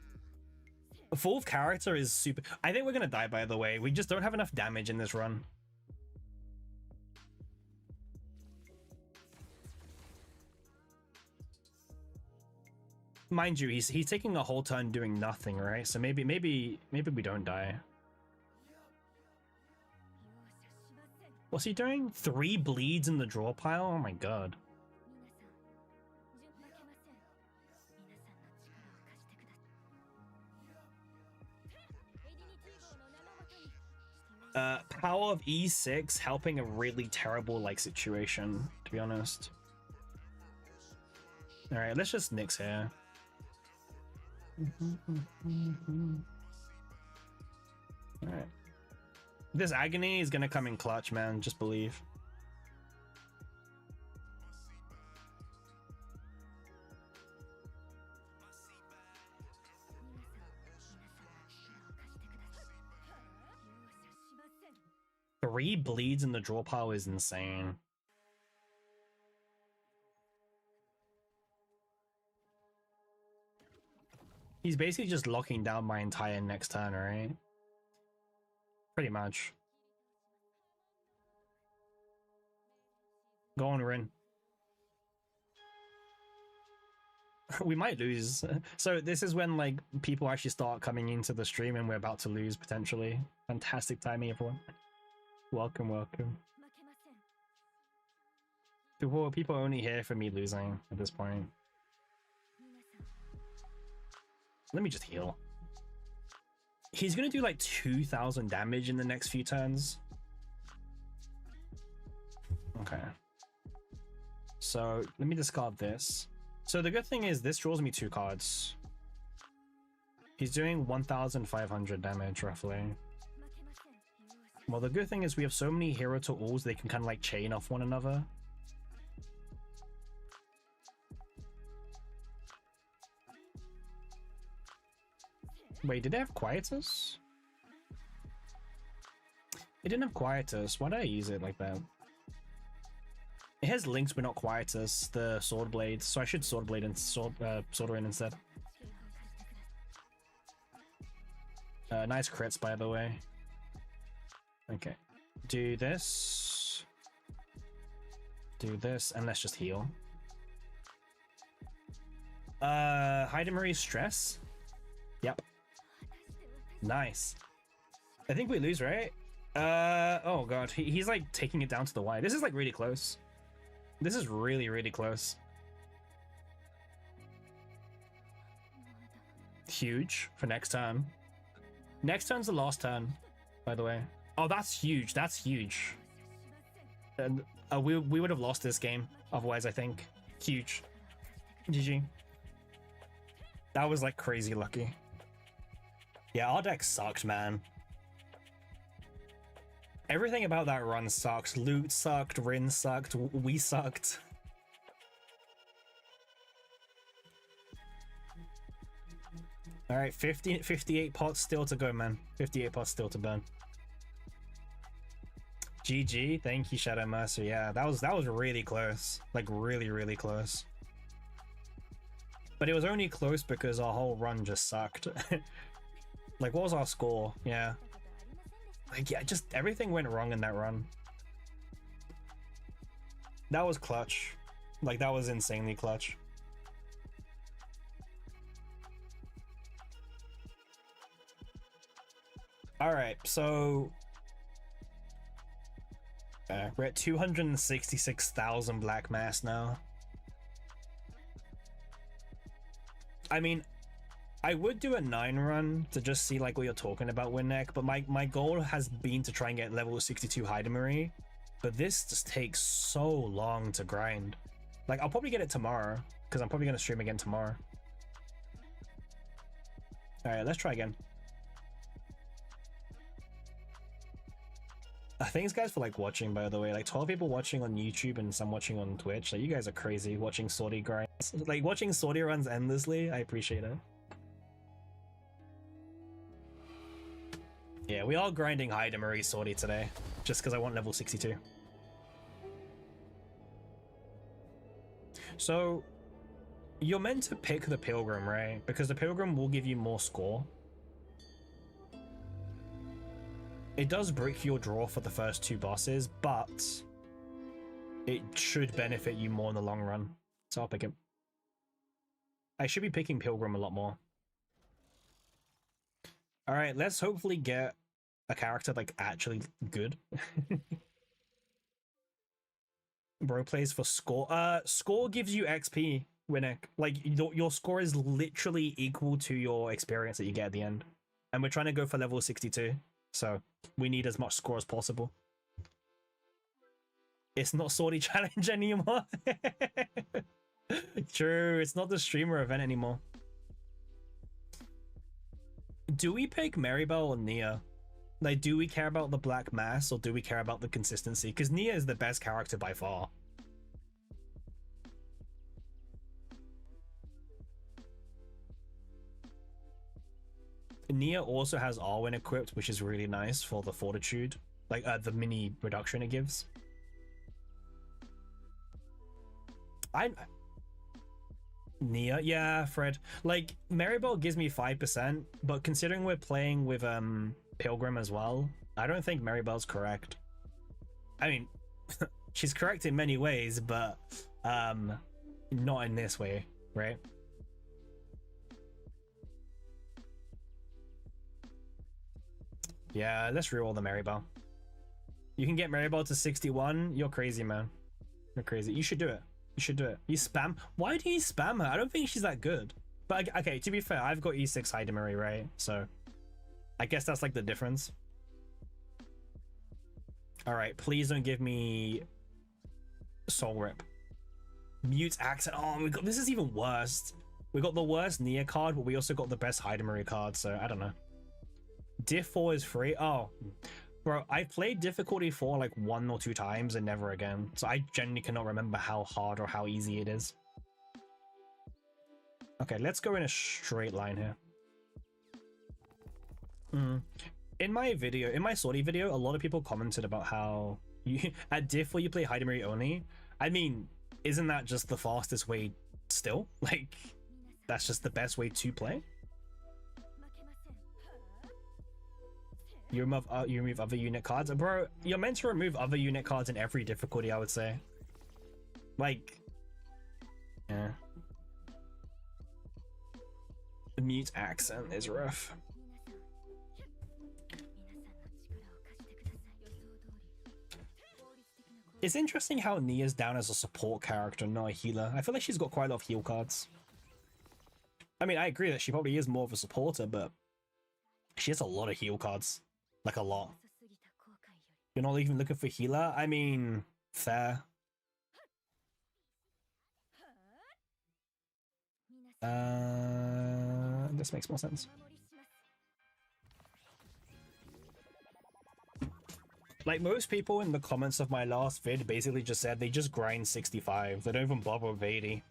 4th character is super. I think we're gonna die, by the way. We just don't have enough damage in this run. Mind you, he's taking a whole turn doing nothing, right? So maybe we don't die. What's he doing? 3 bleeds in the draw pile? Oh my god. Power of E6 helping a really terrible like situation, to be honest. Alright, let's just nix here. Alright. This agony is gonna come in clutch, man. Just believe. Three bleeds in the draw pile is insane. He's basically just locking down my entire next turn, right? Pretty much. Go on, Rin. We might lose. So this is when like people actually start coming into the stream and we're about to lose potentially. Fantastic timing, everyone. Welcome, welcome. People are only here for me losing at this point. Let me just heal. He's gonna do like 2,000 damage in the next few turns. Okay. So let me discard this. So the good thing is this draws me 2 cards. He's doing 1,500 damage roughly. Well, the good thing is we have so many hero to alls they can kind of like chain off one another. Wait, did they have Quietus? It didn't have Quietus. Why did I use it like that? It has links but not Quietus, the Sword Blade, so I should Sword Blade and Sword in instead. Nice crits, by the way. Okay. Do this, and let's just heal. Hidemiri Stress? Yep. Nice. I think we lose, right? Oh god, he's like taking it down to the Y. This is like really close. This is really, really close. Huge for next turn. Next turn's the last turn, by the way. Oh, that's huge. That's huge. And we would have lost this game otherwise, I think. Huge. GG. That was like crazy lucky. Yeah, our deck sucked, man. Everything about that run sucks. Loot sucked, Rin sucked, we sucked. All right, 58 pots still to go, man. 58 pots still to burn. GG, thank you, Shadow Mercer. Yeah, that was really close. Like really close. But it was only close because our whole run just sucked. Like, what was our score? Yeah. Like, yeah, just everything went wrong in that run. That was clutch. Like, that was insanely clutch. All right, so we're at 266,000 black mass now. I mean, I would do a 9 run to just see like what you're talking about, Winneck, but my goal has been to try and get level 62 Heidemery, but this just takes so long to grind. Like, I'll probably get it tomorrow, because I'm probably going to stream again tomorrow. Alright, let's try again. Thanks guys for like watching, by the way. Like 12 people watching on YouTube and some watching on Twitch. Like, you guys are crazy watching Sortie grinds. Like, watching Sortie runs endlessly. I appreciate it. Yeah, we are grinding Heidemery Sortie today, just because I want level 62. So, you're meant to pick the Pilgrim, right? Because the Pilgrim will give you more score. It does break your draw for the first 2 bosses, but it should benefit you more in the long run. So I'll pick it. I should be picking Pilgrim a lot more. Alright, let's hopefully get a character like actually good. Bro plays for score. Score gives you XP, Winnick. Like, your score is literally equal to your experience that you get at the end. And we're trying to go for level 62. So we need as much score as possible. It's not Sortie challenge anymore. True, it's not the streamer event anymore. Do we pick Maribel or Nia? Like, do we care about the black mass or do we care about the consistency? Because Nia is the best character by far. Nia also has Arwen equipped, which is really nice for the fortitude, like the mini reduction it gives. Nia, yeah, Fred. Like, Maribel gives me 5%, but considering we're playing with Pilgrim as well, I don't think Maribel's correct. I mean, she's correct in many ways, but not in this way, right? Yeah, let's reroll the Maribel. You can get Maribel to 61. You're crazy, man. You're crazy. You should do it. You should do it. You spam. Why do you spam her? I don't think she's that good. But okay, to be fair, I've got E6 Heidemery, right? So I guess that's like the difference. All right, please don't give me Soul Rip. Mute accent. Oh, we got, this is even worse. We got the worst Nia card, but we also got the best Heidemery card. So I don't know. Diff 4 is free. Oh, bro, I played difficulty 4 like 1 or 2 times and never again. So I genuinely cannot remember how hard or how easy it is. Okay, let's go in a straight line here. In my video, in my Sortie video, a lot of people commented about how you at Diff 4 you play Heidemery only. I mean, isn't that just the fastest way still? Like, that's just the best way to play? You remove other unit cards, bro. You're meant to remove other unit cards in every difficulty, I would say. Like, yeah. The mute accent is rough. It's interesting how Nia's down as a support character, not a healer. I feel like she's got quite a lot of heal cards. I mean, I agree that she probably is more of a supporter, but she has a lot of heal cards. Like, a lot. You're not even looking for healer? I mean, fair. This makes more sense. Like, most people in the comments of my last vid basically just said they just grind 65. They don't even bother with 80.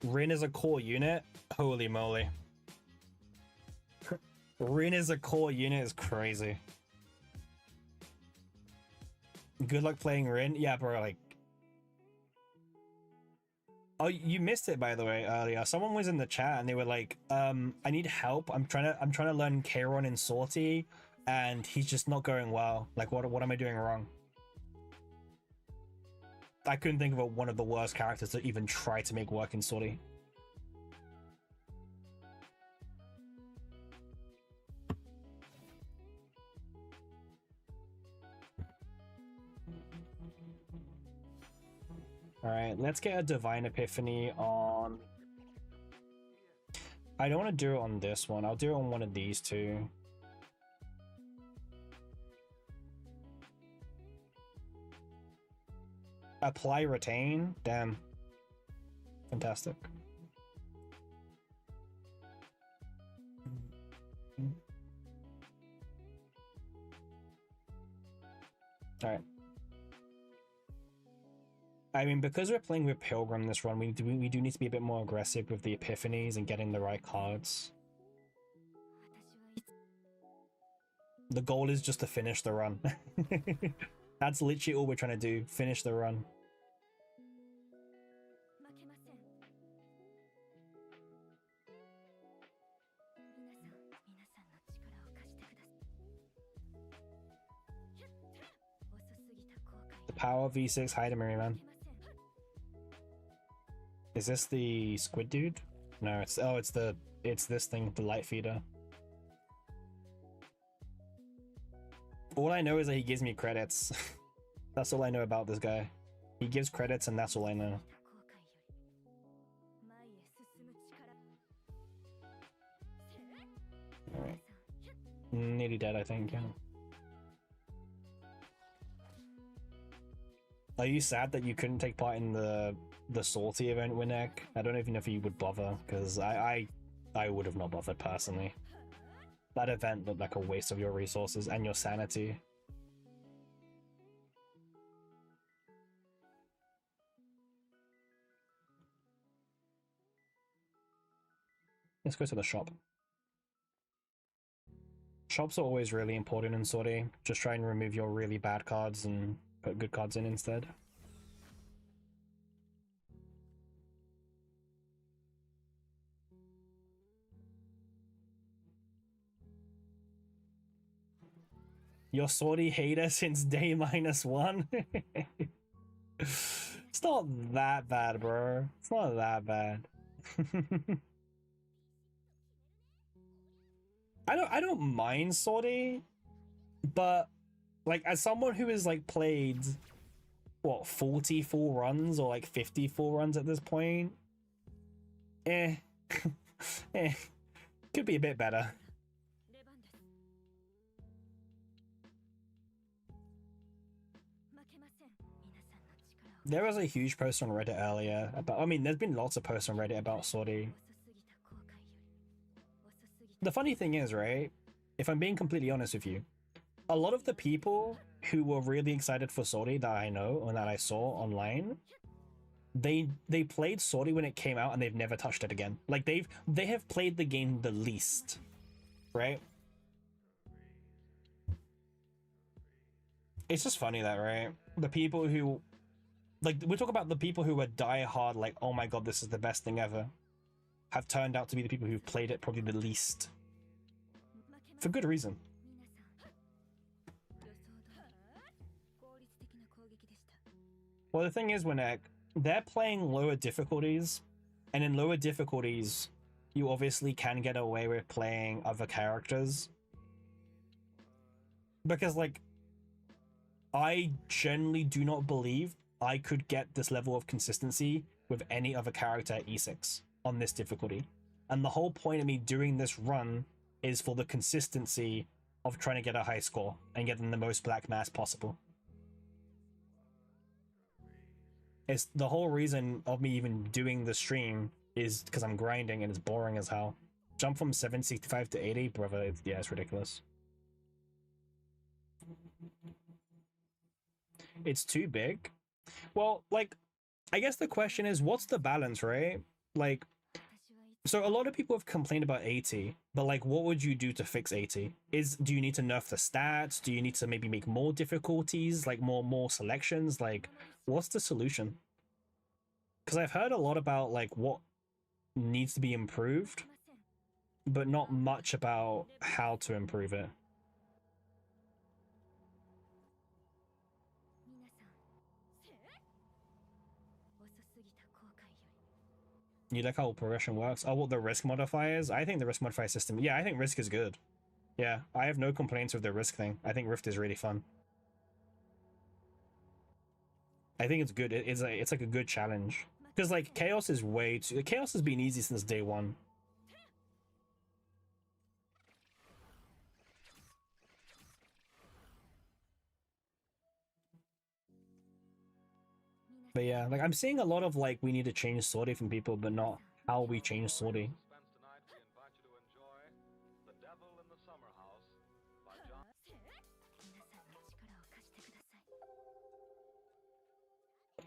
Rin is a core unit? Holy moly. Rin as a core unit is crazy. Good luck playing Rin. Yeah, bro, like... Oh, you missed it, by the way, earlier. Someone was in the chat and they were like, I need help. I'm trying to learn Kayron in Sortie, and he's just not going well. Like, what am I doing wrong? I couldn't think of one of the worst characters to even try to make work in Sortie. Alright, let's get a Divine Epiphany on... I don't want to do it on this one. I'll do it on one of these two. Apply Retain? Damn. Fantastic. Alright. I mean, because we're playing with Pilgrim this run, we do need to be a bit more aggressive with the Epiphanies and getting the right cards. The goal is just to finish the run. That's literally all we're trying to do, finish the run. The Power V6 Hydermary, man. Is this the squid dude? No, it's this thing, the light feeder. All I know is that he gives me credits. That's all I know about this guy. He gives credits and that's all I know. Alright. Nearly dead, I think, yeah. Are you sad that you couldn't take part in the Sortie event, Winnek? I don't even know if you would bother, because I would have not bothered personally. That event looked like a waste of your resources and your sanity. Let's go to the shop. Shops are always really important in Sortie. Just try and remove your really bad cards and put good cards in instead. Your Sortie hater since day -1? It's not that bad, bro. It's not that bad. I don't mind Sortie, but like as someone who has like played what 40 full runs or like 50 full runs at this point, eh, could be a bit better. There was a huge post on Reddit earlier about, I mean, there's been lots of posts on Reddit about Sortie. The funny thing is, right, if I'm being completely honest with you, a lot of the people who were really excited for Sortie that I know and that I saw online, they played Sortie when it came out and they've never touched it again. Like they have played the game the least, right? It's just funny that, right? The people who, like, we talk about the people who were die-hard, like, oh my god, this is the best thing ever, have turned out to be the people who've played it probably the least. For good reason. Well, the thing is, when they're playing lower difficulties, and in lower difficulties, you obviously can get away with playing other characters. Because, like, I generally do not believe I could get this level of consistency with any other character at E6 on this difficulty. And the whole point of me doing this run is for the consistency of trying to get a high score and getting the most black mass possible. It's the whole reason of me even doing the stream is because I'm grinding and it's boring as hell. Jump from 765 to 80, brother, yeah, it's ridiculous. It's too big. Well, like, I guess the question is, what's the balance, right? Like, So a lot of people have complained about 80, but like, what would you do to fix 80? Do you need to nerf the stats? Do you need to maybe make more difficulties, like more selections? Like, what's the solution? Because I've heard a lot about like what needs to be improved, but not much about how to improve it. You like how progression works? Oh, what the risk modifiers? I think the risk modifier system. Yeah, I think risk is good. Yeah, I have no complaints with the risk thing. I think Rift is really fun. I think it's good. It's like a good challenge because like chaos is way too. Chaos has been easy since day one. But yeah, like I'm seeing a lot of like we need to change Sortie from people, but not how we change Sortie.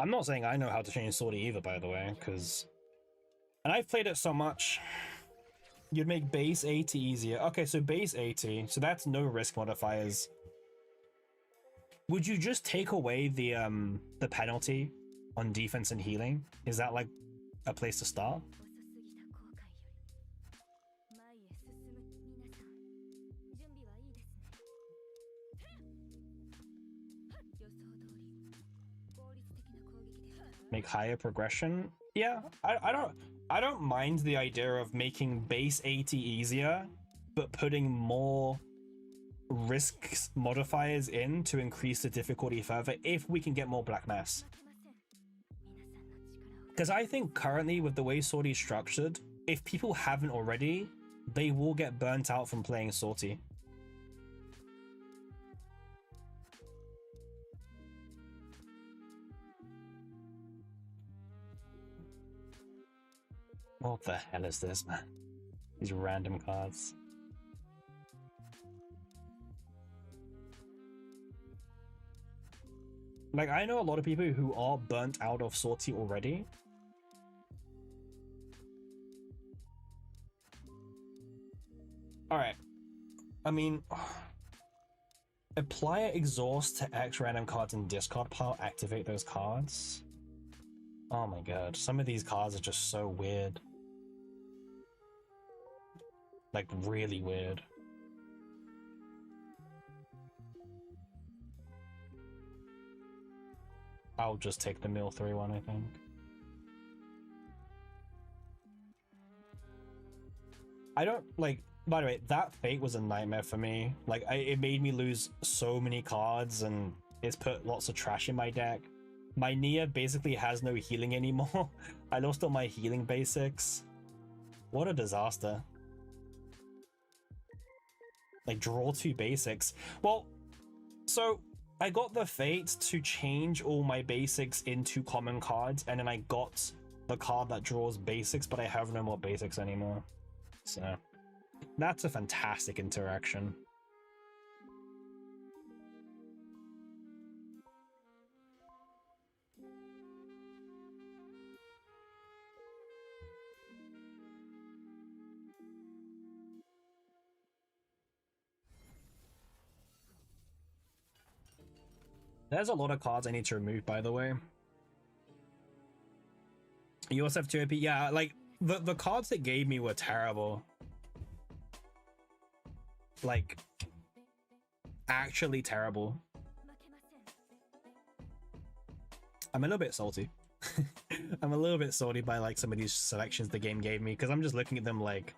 I'm not saying I know how to change Sortie either, by the way, because... And I've played it so much. You'd make base 80 easier. Okay, so base 80, so that's no risk modifiers. Would you just take away the penalty on defense and healing? Is that like a place to start? Make higher progression? Yeah, I don't mind the idea of making base 80 easier, but putting more risk modifiers in to increase the difficulty further if we can get more black mass. Because I think currently with the way Sortie is structured, if people haven't already, they will get burnt out from playing Sortie. What the hell is this, man? These random cards. Like, I know a lot of people who are burnt out of Sortie already. Alright. I mean... Apply exhaust to X random cards in discard pile, activate those cards. Oh my god, some of these cards are just so weird. Like, really weird. I'll just take the mill 3 one, I think. I don't, like, by the way, that fate was a nightmare for me. Like, it made me lose so many cards, and it's put lots of trash in my deck. My Nia basically has no healing anymore. I lost all my healing basics. What a disaster. Like, draw 2 basics. Well, so I got the fate to change all my basics into common cards, and then I got the card that draws basics, but I have no more basics anymore. So that's a fantastic interaction. There's a lot of cards I need to remove, by the way. You also have 2 AP. Yeah, like, the cards that gave me were terrible. Like, actually terrible. I'm a little bit salty. I'm a little bit salty by, like, some of these selections the game gave me, because I'm just looking at them like...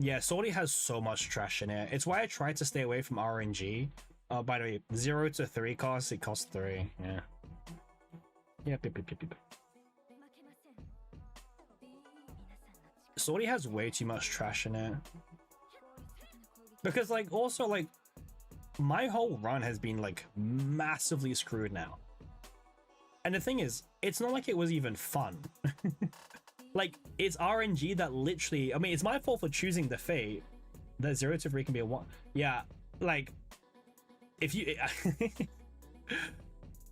Yeah, Sortie has so much trash in it. It's why I tried to stay away from RNG. Oh, by the way, 0 to 3 costs, it costs 3. Yeah. Yep, yep, yep, yep, yep. Sortie has way too much trash in it. Because, like, also, like, my whole run has been, like, massively screwed now. And the thing is, it's not like it was even fun. Like, it's RNG that literally... I mean, it's my fault for choosing the fate. That 0 to 3 can be a 1. Yeah, like... If you...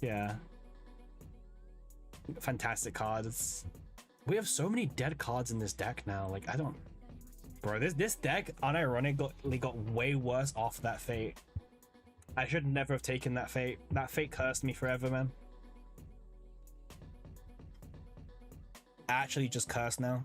Yeah. Fantastic cards. We have so many dead cards in this deck now. Like, I don't... Bro, this deck unironically got way worse off that fate. I should never have taken that fate. That fate cursed me forever, man. Actually just cursed now.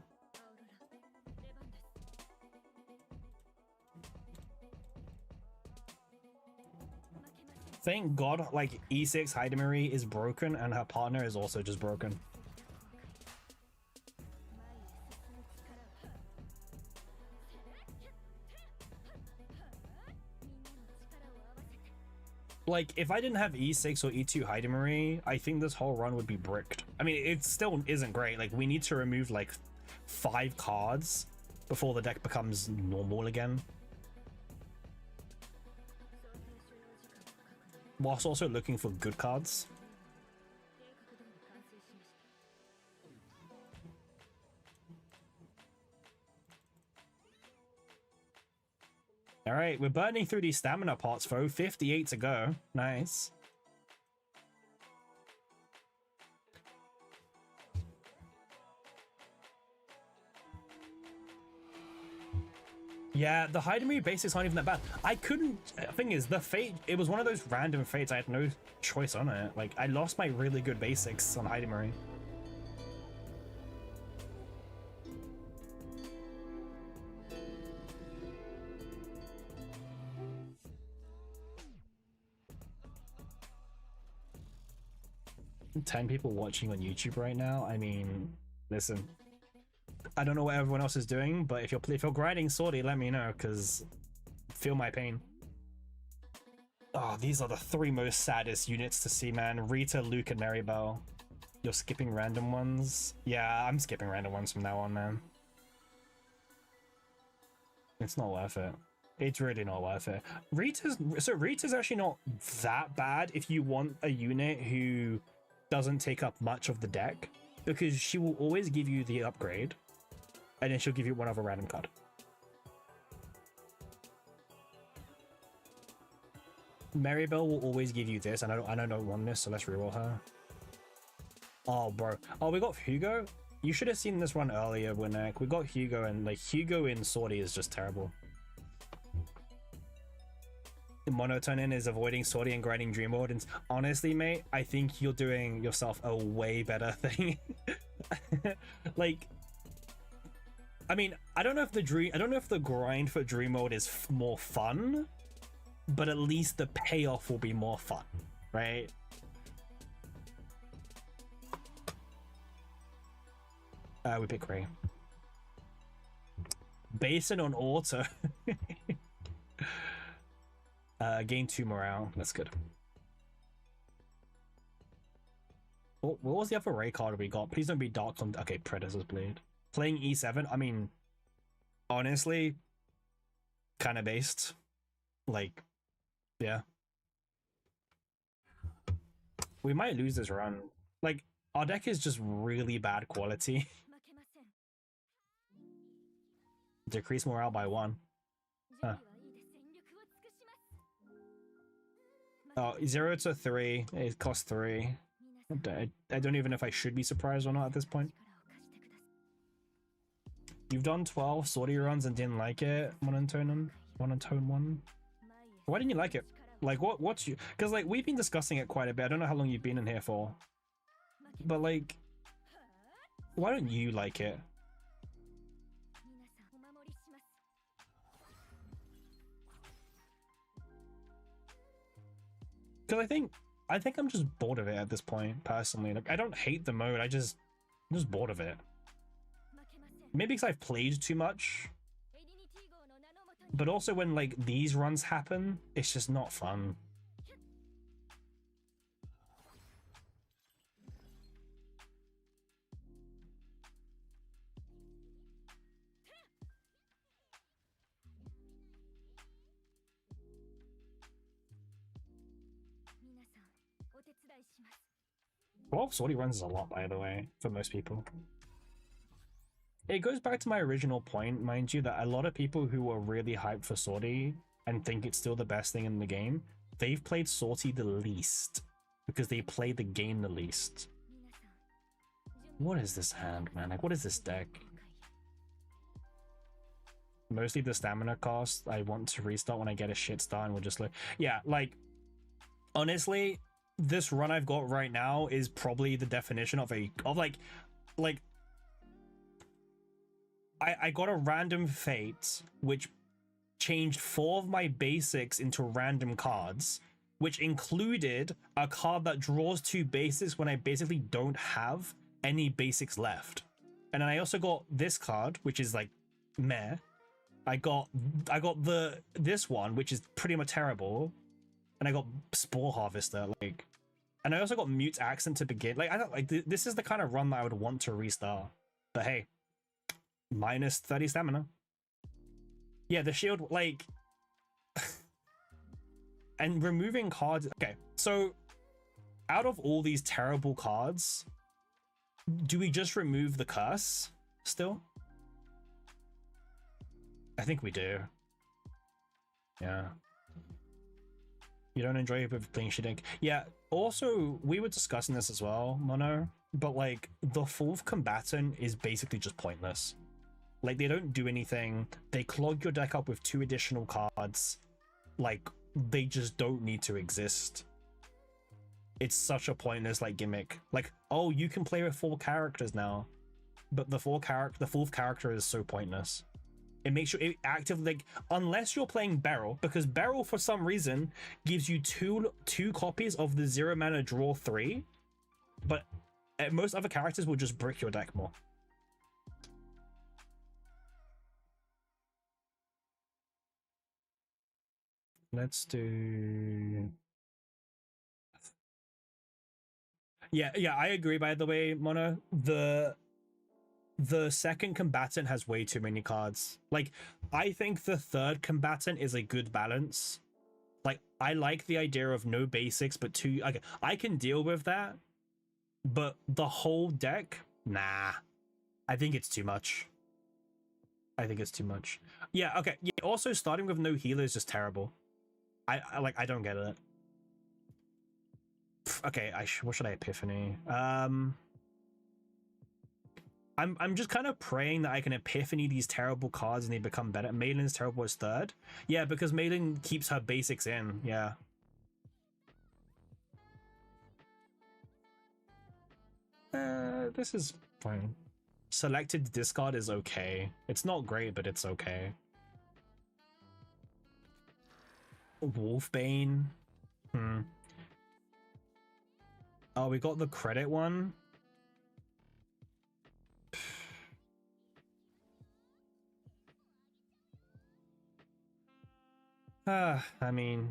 Thank God, like, E6 Hidemari is broken and her partner is also just broken. Like, if I didn't have E6 or E2 Hidemari, I think this whole run would be bricked. I mean, it still isn't great. Like, we need to remove, like, 5 cards before the deck becomes normal again. Whilst also looking for good cards. All right, we're burning through these stamina pots, though. 58 to go. Nice. Yeah, the Hidemari basics aren't even that bad. I couldn't... Thing is, the fate... It was one of those random fates. I had no choice on it. Like, I lost my really good basics on Hidemari. Ten people watching on YouTube right now. I mean, listen, I don't know what everyone else is doing, but if you're grinding Sortie, let me know, because feel my pain. Oh, these are the 3 most saddest units to see, man. Rita, Luke, and Maribel. You're skipping random ones? Yeah, I'm skipping random ones from now on, man. It's not worth it. It's really not worth it. Rita's actually not that bad if you want a unit who doesn't take up much of the deck, because she will always give you the upgrade and then she'll give you one other random card. Maribel will always give you this, and I don't want this, so let's reroll her. Oh, bro. Oh, we got Hugo? You should have seen this one earlier, Winnick. We got Hugo, and like Hugo in Sortie is just terrible. Monotonin is avoiding Sortie and grinding Dream Wardens. Honestly, mate, I think you're doing yourself a way better thing. Like, I mean, I don't know if the grind for Dream Mode is more fun, but at least the payoff will be more fun, right? We pick Ray. Based on auto. Gain 2 morale. That's good. What was the other Ray card we got? Please don't be Dark. Okay, Predator's Blade. Playing E7. I mean, honestly, kind of based. Like, yeah. We might lose this run. Like, our deck is just really bad quality. Decrease morale by 1. Huh. Oh, 0 to 3. It costs 3. I don't even know if I should be surprised or not at this point. You've done 12 Sortie runs and didn't like it. Monotone 1. Why didn't you like it? Like, what's you? Because like we've been discussing it quite a bit. I don't know how long you've been in here for, but like, why don't you like it? Because I think I'm just bored of it at this point, personally. Like, I don't hate the mode, I'm just bored of it. Maybe because I've played too much, but also when like these runs happen, it's just not fun. Well, Sortie runs is a lot, by the way, for most people. It goes back to my original point, mind you, that a lot of people who are really hyped for Sortie and think it's still the best thing in the game, they've played Sortie the least because they play the game the least. What is this hand, man? Like, what is this deck? Mostly the stamina cost. I want to restart when I get a shit start and we'll just like, yeah, like, honestly, this run I've got right now is probably the definition of I got a random fate which changed 4 of my basics into random cards, which included a card that draws 2 basics when I basically don't have any basics left. And then I also got this card, which is like meh. I got this one, which is pretty much terrible, and I got Spore Harvester, like, and I also got Mute Accent to begin. Like, I don't like this is the kind of run that I would want to restart. But hey, minus 30 stamina. Yeah, the shield, like, and removing cards. Okay, so out of all these terrible cards, do we just remove the curse still? I think we do. Yeah. You don't enjoy it with playing shitting. Yeah, also, we were discussing this as well, Mono, but like, the 4th combatant is basically just pointless. Like, they don't do anything. They clog your deck up with 2 additional cards. Like, they just don't need to exist. It's such a pointless, like, gimmick. Like, oh, you can play with 4 characters now, but the 4th character is so pointless. It makes you actively, like, unless you're playing Beryl, because Beryl for some reason gives you two copies of the 0 mana draw 3, but most other characters will just brick your deck more. Let's do. Yeah, I agree. By the way, Mono, the 2nd combatant has way too many cards. Like, I think the 3rd combatant is a good balance. Like, I like the idea of no basics, but 2. Okay, I can deal with that, but the whole deck, nah. I think it's too much. Yeah. Okay. Yeah. Also, starting with no healer is just terrible. I don't get it. Okay. What should I epiphany? I'm just kind of praying that I can epiphany these terrible cards and they become better. Malin's terrible as 3rd. Yeah, because Malin keeps her basics in. Yeah. This is fine. Selected discard is okay. It's not great, but it's okay. Wolfbane. Oh, we got the credit one. I mean,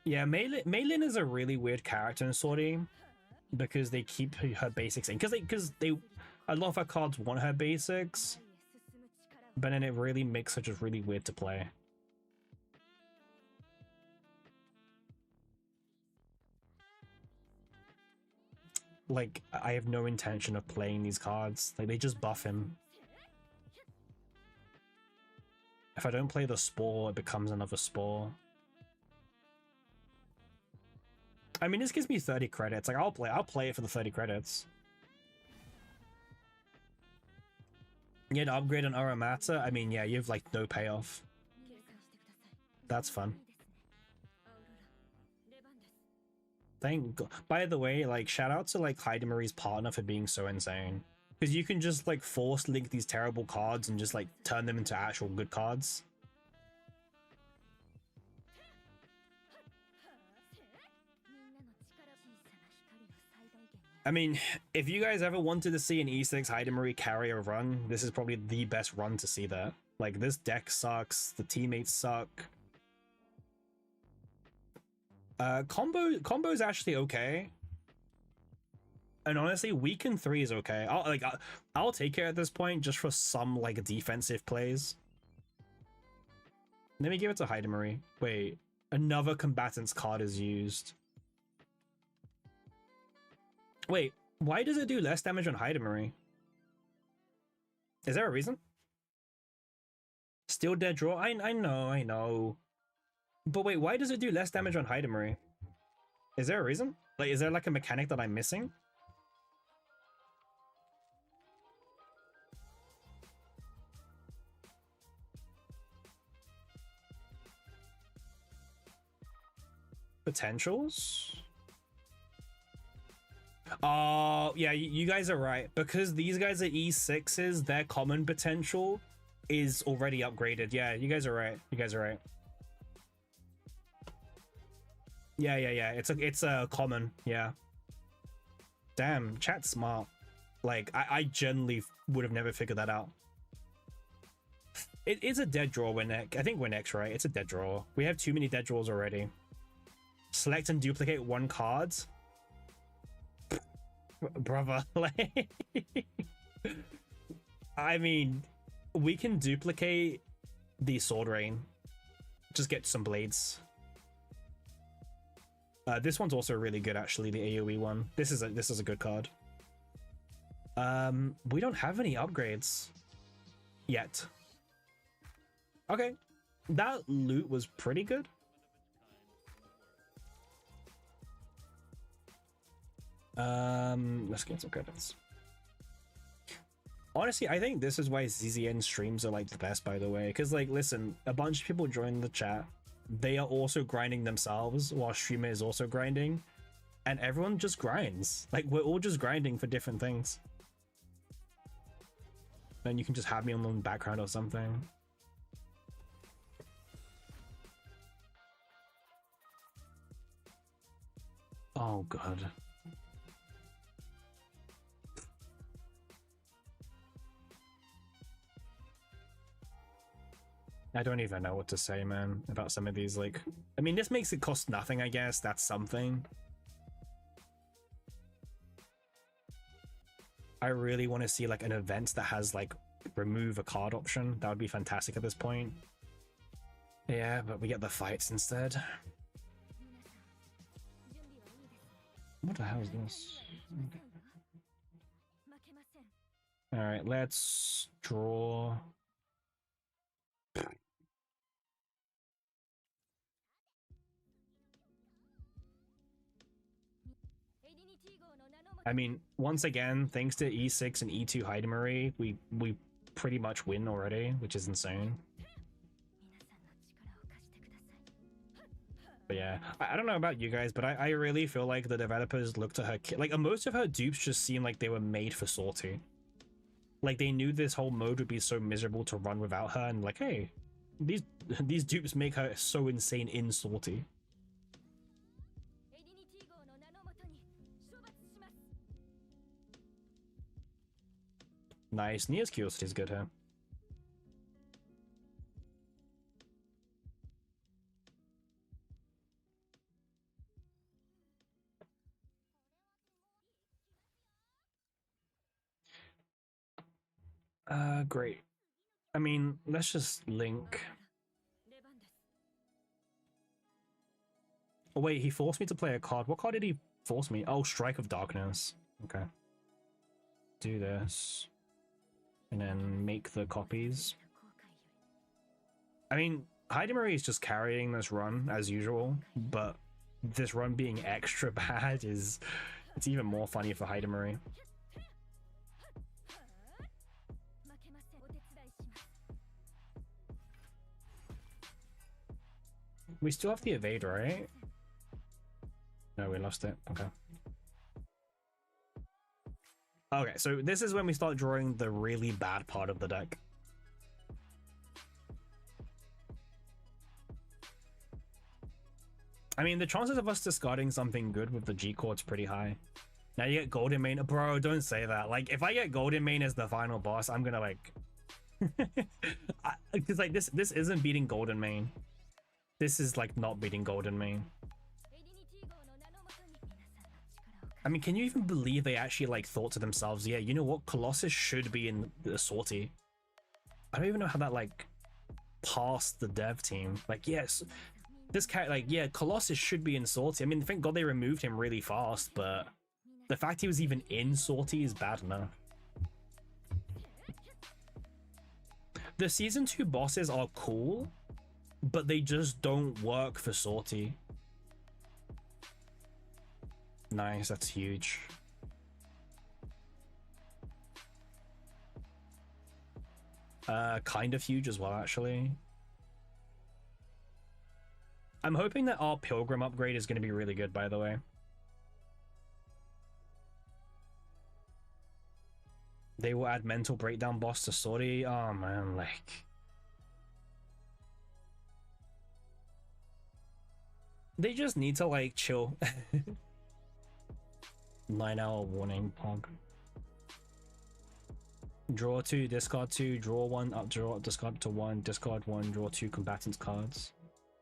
yeah, Malin is a really weird character in Sortie because they keep her basics in, because they a lot of her cards want her basics, but then it really makes her just really weird to play. Like, I have no intention of playing these cards. Like, they just buff him. If I don't play the Spore, it becomes another Spore. I mean, this gives me 30 credits. Like, I'll play it for the 30 credits. Yeah, to upgrade an Aramata, I mean, yeah, you have, like, no payoff. That's fun. Thank God. By the way, like, shout out to, like, Heidemarie's partner for being so insane. Because you can just, like, force link these terrible cards and just, like, turn them into actual good cards. I mean, if you guys ever wanted to see an E6 Heidemarie carry a run, this is probably the best run to see that. Like, this deck sucks, the teammates suck. Combo's actually okay. And honestly, Weaken 3 is okay. I'll take it at this point just for some, like, defensive plays. Let me give it to Heidemarie. Wait, another combatant's card is used. Wait, why does it do less damage on Heidemarie? Is there a reason? Still dead draw? I know. But wait, why does it do less damage on Heidemarie? Is there a reason? Like, is there like a mechanic that I'm missing? Potentials? Oh, yeah, you guys are right. Because these guys are E6s, their common potential is already upgraded. Yeah, you guys are right. You guys are right. Yeah. It's a common. Yeah. Damn, chat's smart. Like, I generally would have never figured that out. It is a dead draw, Winneck. I think Winneck's right. It's a dead draw. We have too many dead draws already. Select and duplicate one card. Brother, like... I mean, we can duplicate the Sword Rain. Just get some blades. This one's also really good, actually, the AoE one. This is a good card. We don't have any upgrades yet. Okay, that loot was pretty good. Let's get some credits. Honestly, I think this is why ZZN streams are like the best, by the way, because like, listen, a bunch of people join the chat. They are also grinding themselves while streamer is also grinding, and everyone just grinds. Like, we're all just grinding for different things. And you can just have me on the background or something. Oh god. I don't even know what to say, man, about some of these. Like, I mean, this makes it cost nothing, I guess. That's something. I really want to see like an event that has like remove a card option. That would be fantastic at this point. Yeah, but we get the fights instead. What the hell is this? All right, let's draw. I mean, once again, thanks to E6 and E2 Heidemery, we pretty much win already, which is insane. But yeah, I don't know about you guys, but I really feel like the developers looked at her, like most of her dupes just seem like they were made for Sortie. Like they knew this whole mode would be so miserable to run without her, and like, hey, these dupes make her so insane in Sortie. Nice. Nia's curiosity is good here. Great. I mean, let's just link. Oh wait, he forced me to play a card. What card did he force me? Oh, Strike of Darkness. Okay. Do this. And then make the copies. I mean, Heidemery is just carrying this run as usual, but this run being extra bad is... it's even more funny for Heidemery. We still have the evade, right? No, we lost it. Okay. Okay, so this is when we start drawing the really bad part of the deck. I mean, the chances of us discarding something good with the G-Chord's pretty high. Now you get Golden Mane. Bro, don't say that. Like, if I get Golden Mane as the final boss, I'm gonna like... Because like, this isn't beating Golden Mane. This is like not beating Golden Mane. I mean, can you even believe they actually like thought to themselves, yeah, you know what, Colossus should be in the Sortie. I don't even know how that like passed the dev team. Like, yes, this cat, like, yeah, Colossus should be in Sortie. I mean, thank God they removed him really fast, but the fact he was even in Sortie is bad enough. The season 2 bosses are cool, but they just don't work for Sortie. Nice, that's huge. Kind of huge as well, actually. I'm hoping that our Pilgrim upgrade is going to be really good, by the way. They will add mental breakdown boss to Sortie. Oh man, like... They just need to, like, chill. 9-hour warning, pog. Draw 2, discard 2, draw 1, up draw, discard to 1, discard 1, draw 2 combatants cards.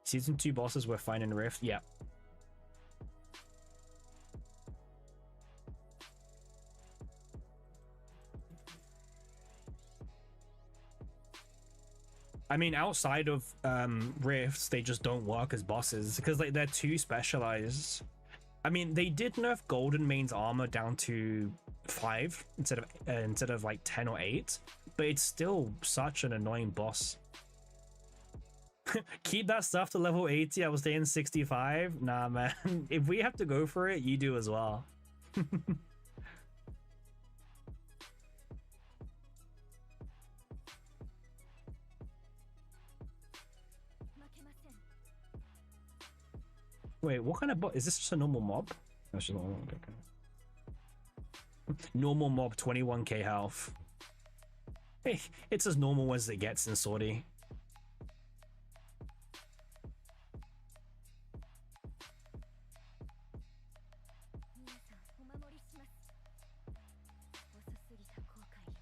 Season 2 bosses were fine in Rift, yeah. I mean, outside of Rifts, they just don't work as bosses because like they're too specialized. I mean, they did nerf Golden Main's armor down to 5 instead of like 10 or 8, but it's still such an annoying boss. Keep that stuff to level 80. I was staying 65. Nah, man. If we have to go for it, you do as well. Wait, what kind of bot is this? Just a normal mob? That's just normal. Okay. Normal mob, 21k health. Hey, it's as normal as it gets in Sortie.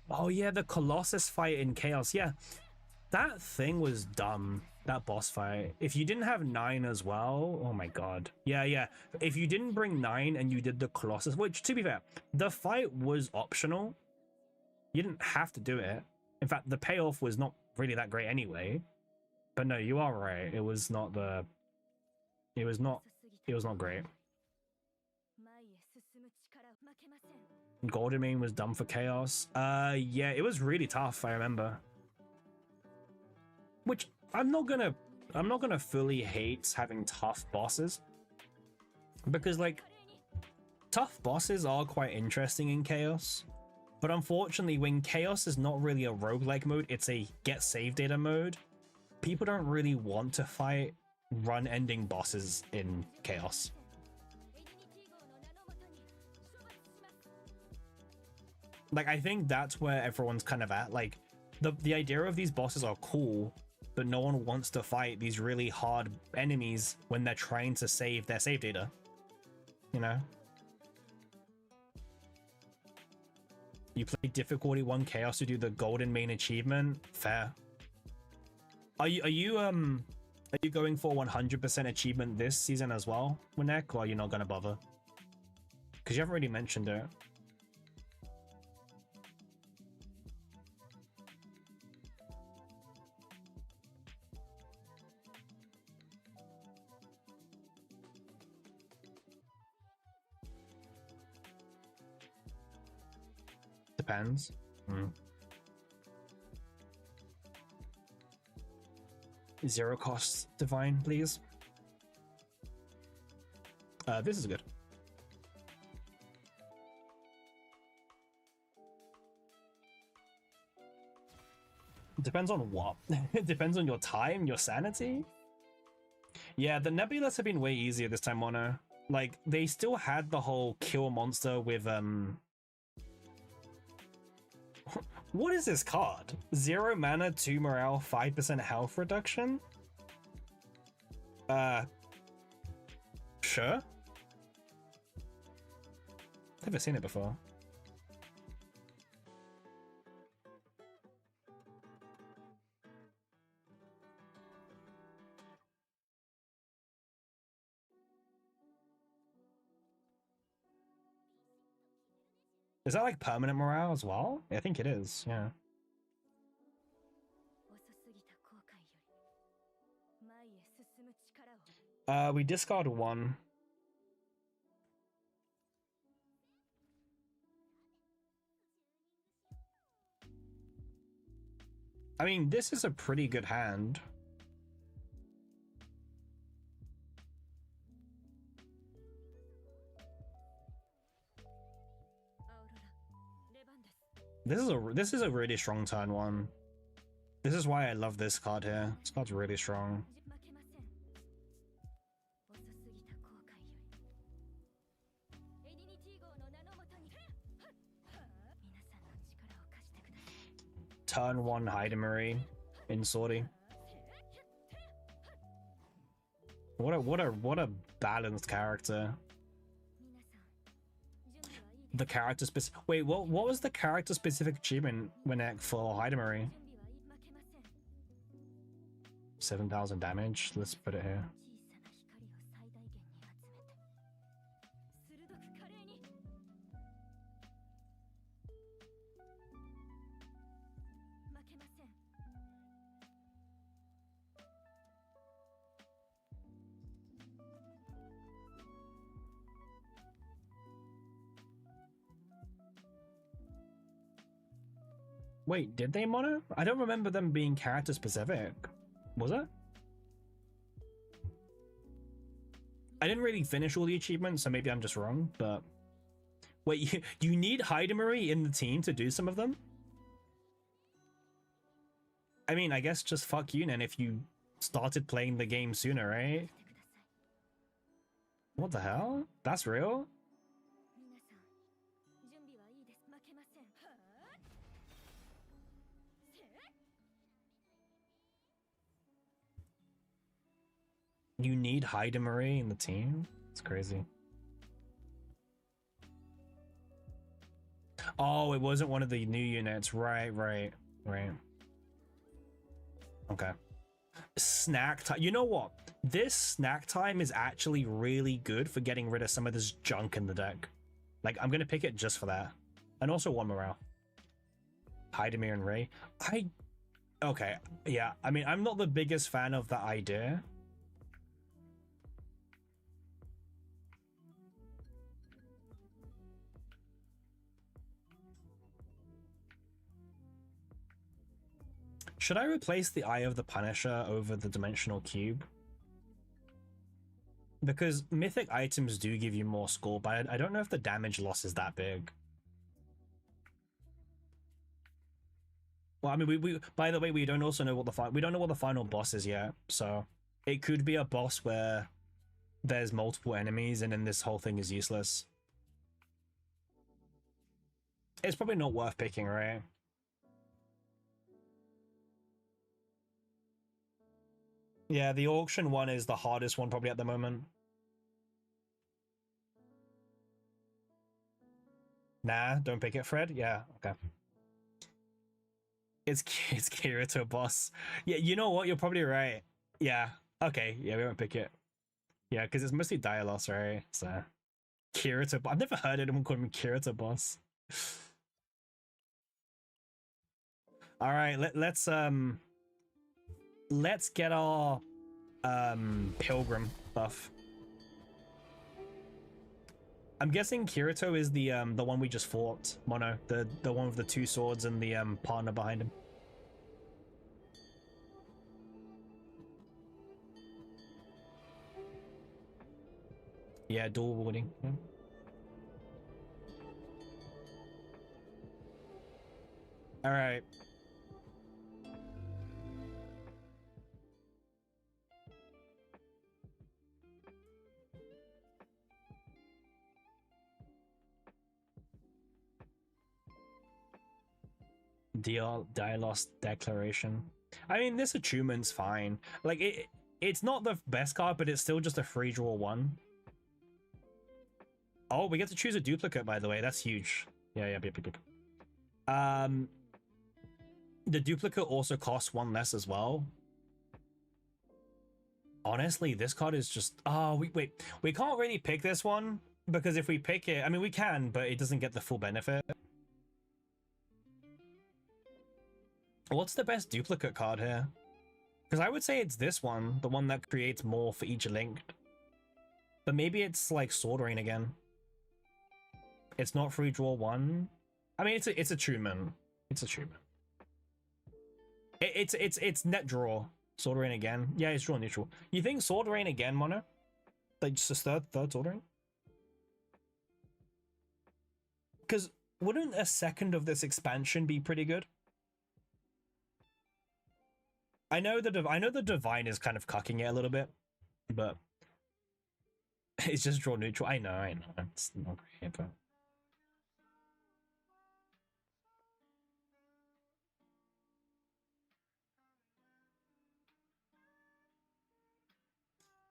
Oh yeah, the Colossus fight in Chaos. Yeah, that thing was dumb. That boss fight. If you didn't have 9 as well, oh my god. Yeah. If you didn't bring 9 and you did the Colossus, which to be fair, the fight was optional. You didn't have to do it. In fact, the payoff was not really that great anyway. But no, you are right. It was not the... It was not great. Golden Main was dumb for Chaos. Yeah, it was really tough, I remember. Which I'm not gonna fully hate having tough bosses. Because like tough bosses are quite interesting in Chaos. But unfortunately, when Chaos is not really a roguelike mode, it's a get save data mode, people don't really want to fight run-ending bosses in Chaos. Like, I think that's where everyone's kind of at. Like, the idea of these bosses are cool, but no one wants to fight these really hard enemies when they're trying to save their save data. You know? You play difficulty 1 Chaos to do the Golden Main achievement? Fair. Are you going for 100% achievement this season as well, Winek, or are you not gonna bother? Because you haven't really mentioned it. Depends. Zero cost divine, please. This is good. Depends on what? It depends on your time, your sanity. Yeah, the Nebulas have been way easier this time, Mono. Like, they still had the whole kill monster with What is this card? 0 mana, 2 morale, 5% health reduction? Sure. Never seen it before. Is that like permanent morale as well? Yeah, I think it is, yeah. We discard 1. I mean, this is a pretty good hand. This is a really strong turn one. This is why I love this card here. This card's really strong. Turn 1 Hydemery in Sortie. What a balanced character. The character specific. Wait, what was the character specific achievement for Hydemery? 7,000 damage. Let's put it here. Wait, did they mono? I don't remember them being character specific. Was it? I didn't really finish all the achievements, so maybe I'm just wrong, but... Wait, you need Hydemery in the team to do some of them? I mean, I guess just fuck you then if you started playing the game sooner, right? What the hell? That's real? You need Hydemery in the team? It's crazy. Oh, it wasn't one of the new units. Right. Okay. Snack time. You know what? This snack time is actually really good for getting rid of some of this junk in the deck. Like, I'm gonna pick it just for that. And also one morale. Hydemery and Ray. Okay, yeah. I mean, I'm not the biggest fan of that idea. Should I replace the Eye of the Punisher over the Dimensional Cube? Because mythic items do give you more score, but I don't know if the damage loss is that big. Well, I mean, we by the way, we don't also know what the final boss is yet, so it could be a boss where there's multiple enemies and then this whole thing is useless. It's probably not worth picking, right? Yeah, the auction one is the hardest one probably at the moment. Nah, don't pick it, Fred. Yeah, okay. It's Kirito boss. Yeah, you know what? You're probably right. Yeah. Okay. Yeah, we won't pick it. Yeah, because it's mostly Dialos, right? So Kirito. I've never heard anyone call him Kirito boss. All right. Let's get our Pilgrim buff. I'm guessing Kirito is the one we just fought, Mono, the one with the 2 swords and the partner behind him. Yeah, dual warding. Yeah. All right. Dialos Declaration. I mean, this attunement's fine. Like, it's not the best card, but it's still just a free draw 1. Oh, we get to choose a duplicate, by the way. That's huge. Yeah. The duplicate also costs 1 less as well. Honestly, this card is just... Oh, wait. We can't really pick this one, because if we pick it... I mean, we can, but it doesn't get the full benefit. What's the best duplicate card here? Because I would say it's this one, the one that creates more for each link. But maybe it's like Sword Rain again. It's not free draw 1. I mean, it's attunement. It's attunement. It's net draw. Sword Rain again. Yeah, it's draw neutral. You think Sword Rain again, Mono? Like just a third Sword Rain? Because wouldn't a second of this expansion be pretty good? I know the divine is kind of cucking it a little bit, but it's just draw neutral. I know, it's not great, but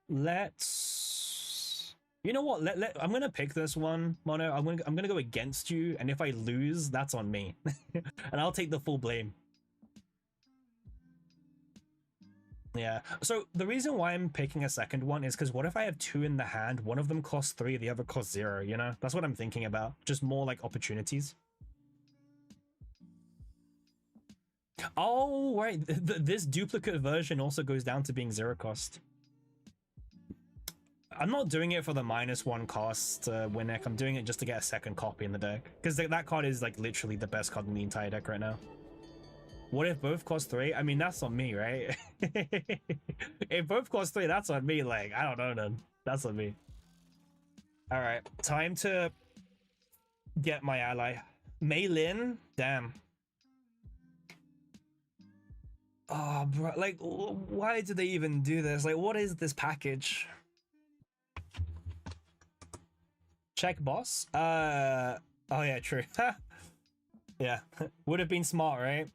let's. You know what? I'm gonna pick this one, Mono. I'm gonna go against you, and if I lose, that's on me, and I'll take the full blame. Yeah. So the reason why I'm picking a second one is because what if I have two in the hand? One of them costs 3, the other costs 0. You know, that's what I'm thinking about. Just more like opportunities. Oh, right. This duplicate version also goes down to being 0 cost. I'm not doing it for the -1 cost Winnick. I'm doing it just to get a second copy in the deck. Because that card is like literally the best card in the entire deck right now. What if both cost 3? I mean, that's on me, right? If both cost 3, that's on me. Like, I don't know then. That's on me. Alright, time to get my ally. Mei Lin? Damn. Oh, bro, like, why did they even do this? Like, what is this package? Check boss? Oh yeah, true. Yeah, would have been smart, right?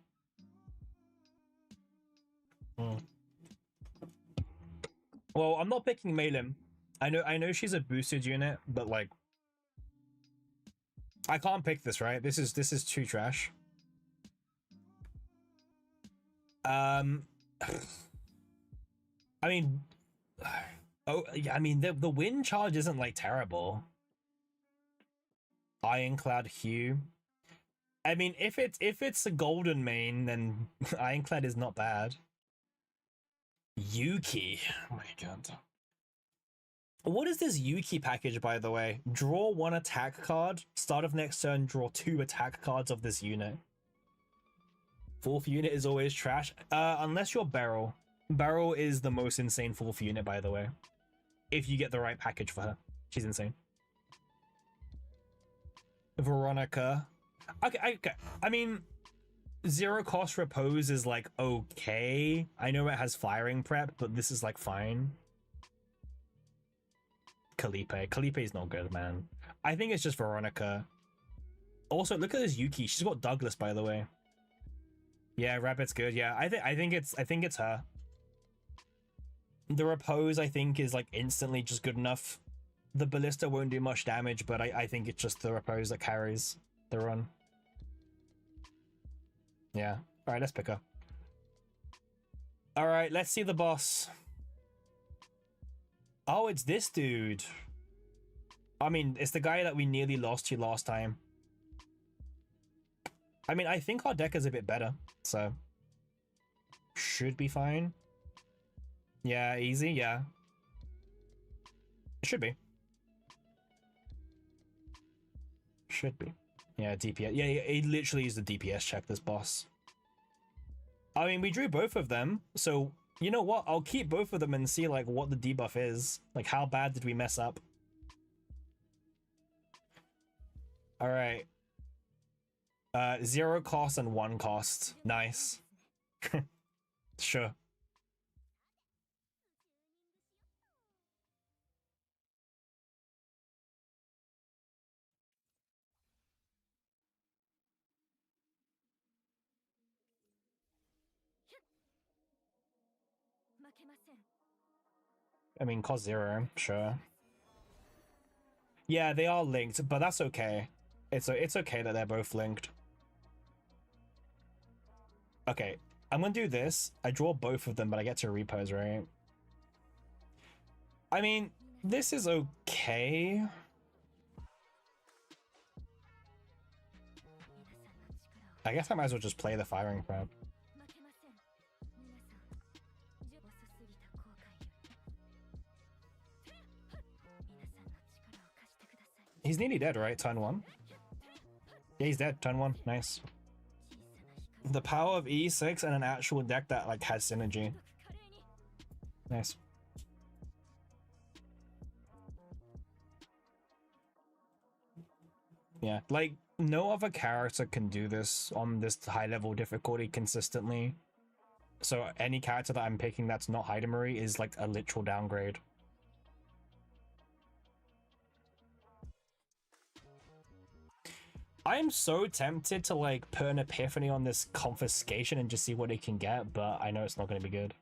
Well, I'm not picking Mei Lin. I know she's a boosted unit, but like, I can't pick this, right? This is too trash. I mean, oh yeah, I mean the wind charge isn't like terrible. Ironclad Hue. I mean, if it's a golden main, then Ironclad is not bad. Yuki. Oh my god. What is this Yuki package, by the way? Draw 1 attack card. Start of next turn, draw 2 attack cards of this unit. 4th unit is always trash. Unless you're Beryl. Beryl is the most insane 4th unit, by the way. If you get the right package for her. She's insane. Veronica. Okay. I mean, 0 cost repose is like okay. I know it has firing prep, but this is like fine. Calipe is not good, man. I think it's just Veronica. Also, look at this Yuki. She's got Douglas, by the way. Yeah, Rabbit's good. Yeah, I think it's her. The repose, I think, is like instantly just good enough. The ballista won't do much damage, but I think it's just the repose that carries the run. Yeah. All right, let's pick her. All right, let's see the boss. Oh, it's this dude. I mean, it's the guy that we nearly lost to last time. I mean, I think our deck is a bit better, so should be fine. Yeah, easy, yeah. Should be. Should be. Yeah, DPS. Yeah, it literally is the DPS check, this boss. I mean, we drew both of them, so you know what? I'll keep both of them and see like what the debuff is. Like, how bad did we mess up? All right. 0 cost and 1 cost. Nice. Sure. I mean, cost 0, sure. Yeah, they are linked, but that's okay. It's okay that they're both linked. Okay, I'm gonna do this. I draw both of them, but I get to repose, right? I mean, this is okay. I guess I might as well just play the firing prep. He's nearly dead, right? Turn 1? Yeah, he's dead. Turn 1. Nice. The power of E6 and an actual deck that like has synergy. Nice. Yeah, like No other character can do this on this high level difficulty consistently. So any character that I'm picking that's not Hidamari is like a literal downgrade. I'm so tempted to like put an epiphany on this confiscation and just see what it can get, but I know it's not going to be good.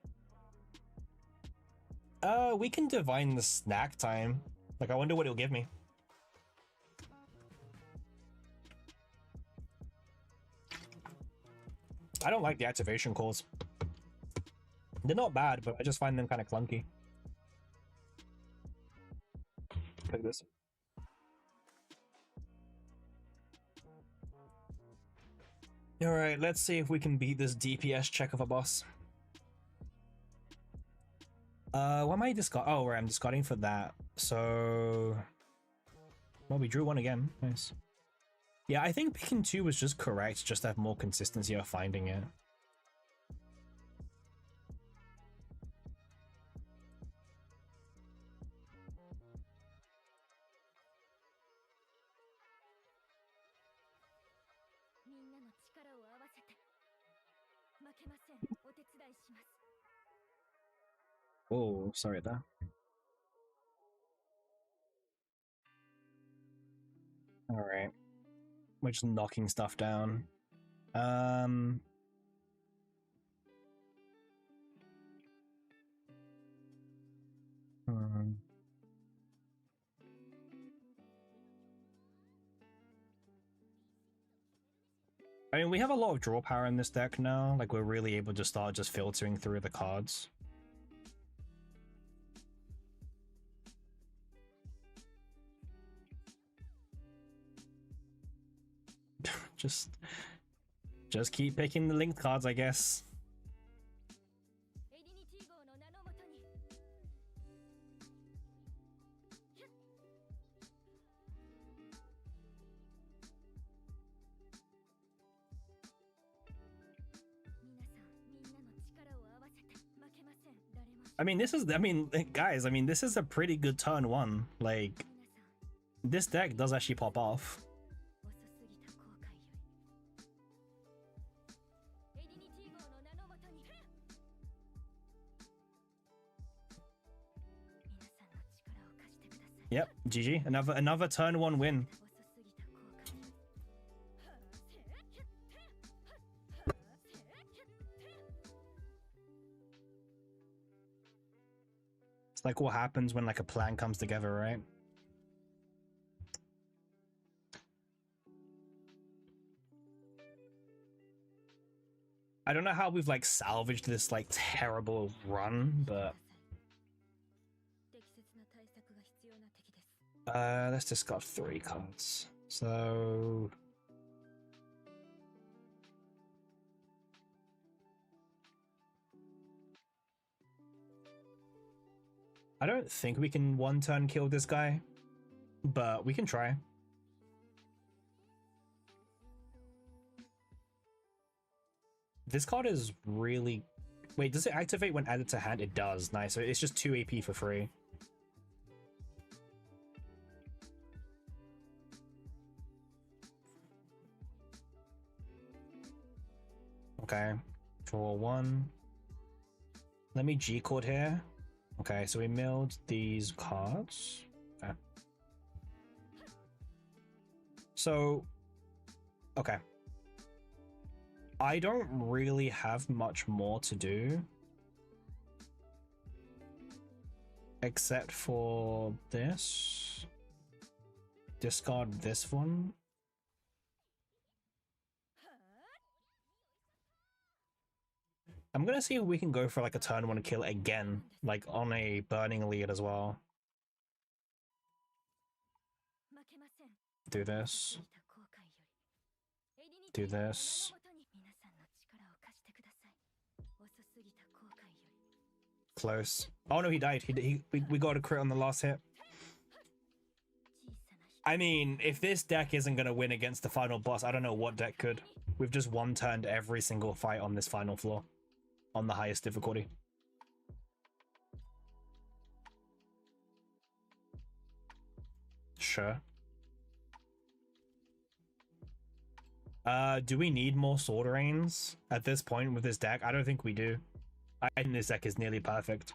We can divine the snack time. Like, I wonder what it'll give me. I don't like the activation calls. They're not bad, but I just find them kind of clunky. Like this. Alright, let's see if we can beat this DPS check of a boss. What am I discarding? Oh, right, I'm discarding for that. So... Well, we drew one again. Nice. Yeah, I think picking 2 was just correct, just to have more consistency of finding it. Oh, sorry there. Alright. We're just knocking stuff down. Hmm. I mean, we have a lot of draw power in this deck now. Like, we're really able to start just filtering through the cards. just keep picking the linked cards, I guess. I mean, guys, this is a pretty good turn 1. Like, this deck does actually pop off. Yep, GG. Another turn 1 win. It's like what happens when like a plan comes together, right? I don't know how we've like salvaged this like terrible run, but let's discard 3 cards. So I don't think we can 1-turn kill this guy, but we can try. This card is really... Wait, does it activate when added to hand? It does. Nice. So it's just 2 AP for free. Okay. Draw 1. Let me G-Chord here. Okay, so we milled these cards. Okay. So... Okay. I don't really have much more to do. Except for this. Discard this one. I'm gonna see if we can go for like a turn 1 kill again, like on a burning lead as well. Do this. Do this. Close. Oh no, he died. We got a crit on the last hit. I mean, if this deck isn't gonna win against the final boss, I don't know what deck could. We've just 1-turned every single fight on this final floor. On the highest difficulty. Sure. Do we need more Sword Rains at this point with this deck? I don't think we do. I think this deck is nearly perfect.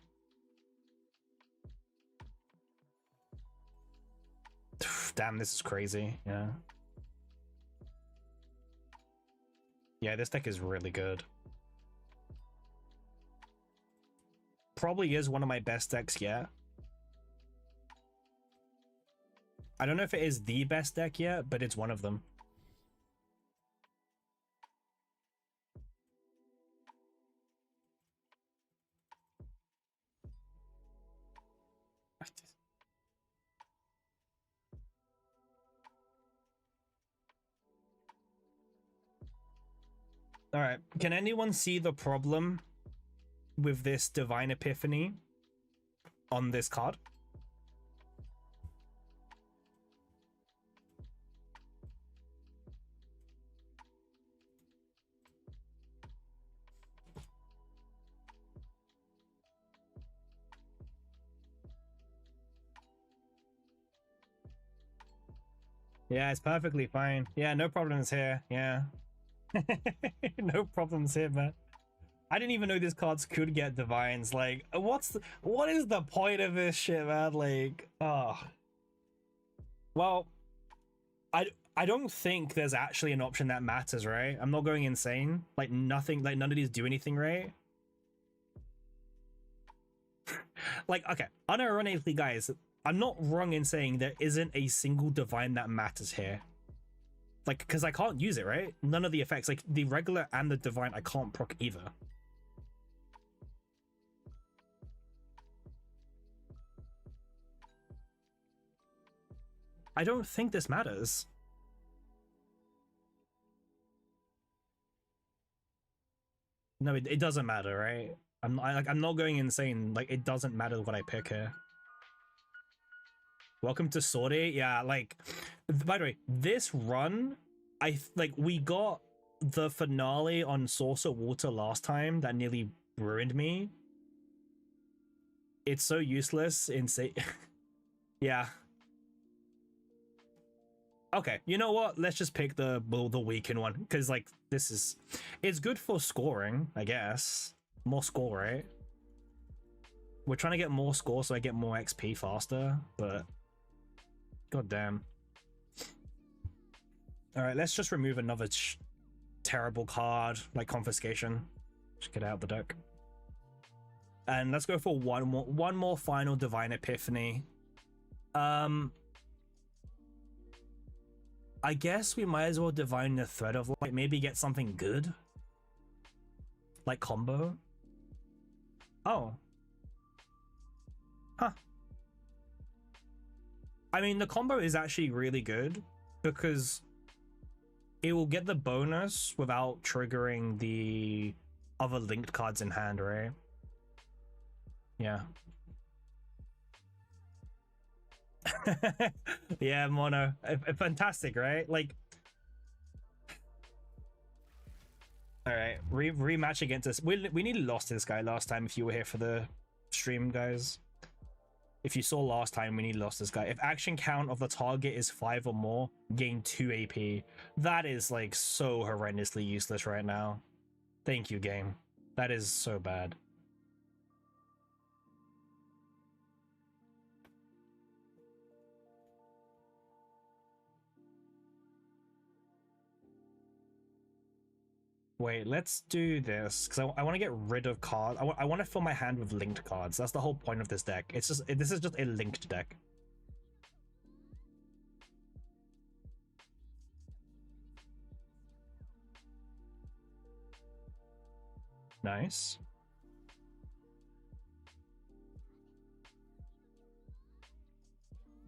Damn, this is crazy. Yeah. Yeah, this deck is really good. Probably is one of my best decks yet. I don't know if it is the best deck yet, but it's one of them. All right, can anyone see the problem with this Divine Epiphany on this card? Yeah, it's perfectly fine. Yeah, no problems here. Yeah. No problems here, man. I didn't even know these cards could get divines. Like, what is the point of this shit, man? Like, oh. Well, I don't think there's actually an option that matters, right? I'm not going insane. Like nothing, like none of these do anything, right? Like, okay, unironically, guys, I'm not wrong in saying there isn't a single divine that matters here. Like, because I can't use it, right? None of the effects, like the regular and the divine, I can't proc either. I don't think this matters. No, it doesn't matter, right? I'm not going insane. Like, it doesn't matter what I pick here. Welcome to Sortie. Yeah, like, by the way, this run, we got the finale on Source of Water last time that nearly ruined me. It's so useless in say yeah. Okay, you know what? Let's just pick the weakened one, because like it's good for scoring, I guess. More score, right? We're trying to get more score so I get more XP faster, but god damn. All right, let's just remove another terrible card like Confiscation. Just get out the deck. And let's go for one more final Divine Epiphany. I guess we might as well divine the Thread of Light, maybe get something good. Like combo. Oh. Huh. I mean, the combo is actually really good because it will get the bonus without triggering the other linked cards in hand, right? Yeah. Yeah, mono. Fantastic, right? Like, all right, rematch against us. We nearly lost this guy last time. If you were here for the stream, guys, if you saw last time, we nearly lost this guy. If action count of the target is 5 or more, gain 2 AP. That is like so horrendously useless right now. Thank you, game. That is so bad. Wait, let's do this because I want to get rid of cards. I want to fill my hand with linked cards. That's the whole point of this deck. This is just a linked deck. Nice.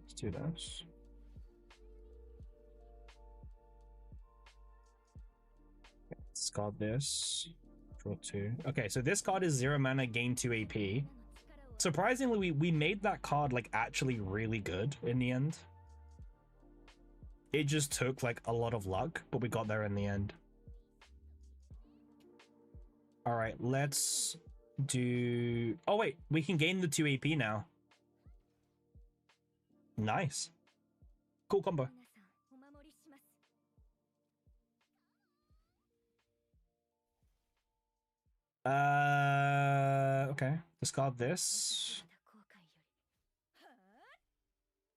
Let's do this. Discard this. Draw 2. Okay, so this card is 0 mana, gain 2 AP. Surprisingly, we made that card like actually really good in the end. It just took like a lot of luck, but we got there in the end. All right, let's do... Oh wait, we can gain the 2 AP now. Nice. Cool combo. Okay. Discard this.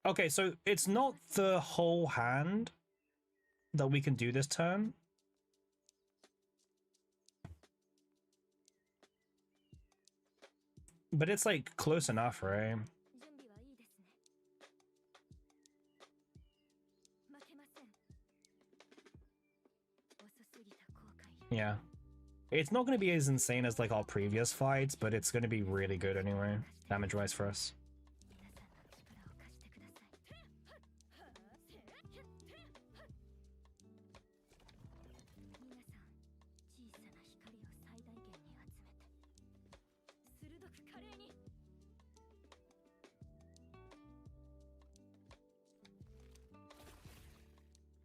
Okay, so it's not the whole hand that we can do this turn. But it's like close enough, right? Yeah. It's not going to be as insane as like our previous fights, but it's going to be really good anyway, damage-wise for us.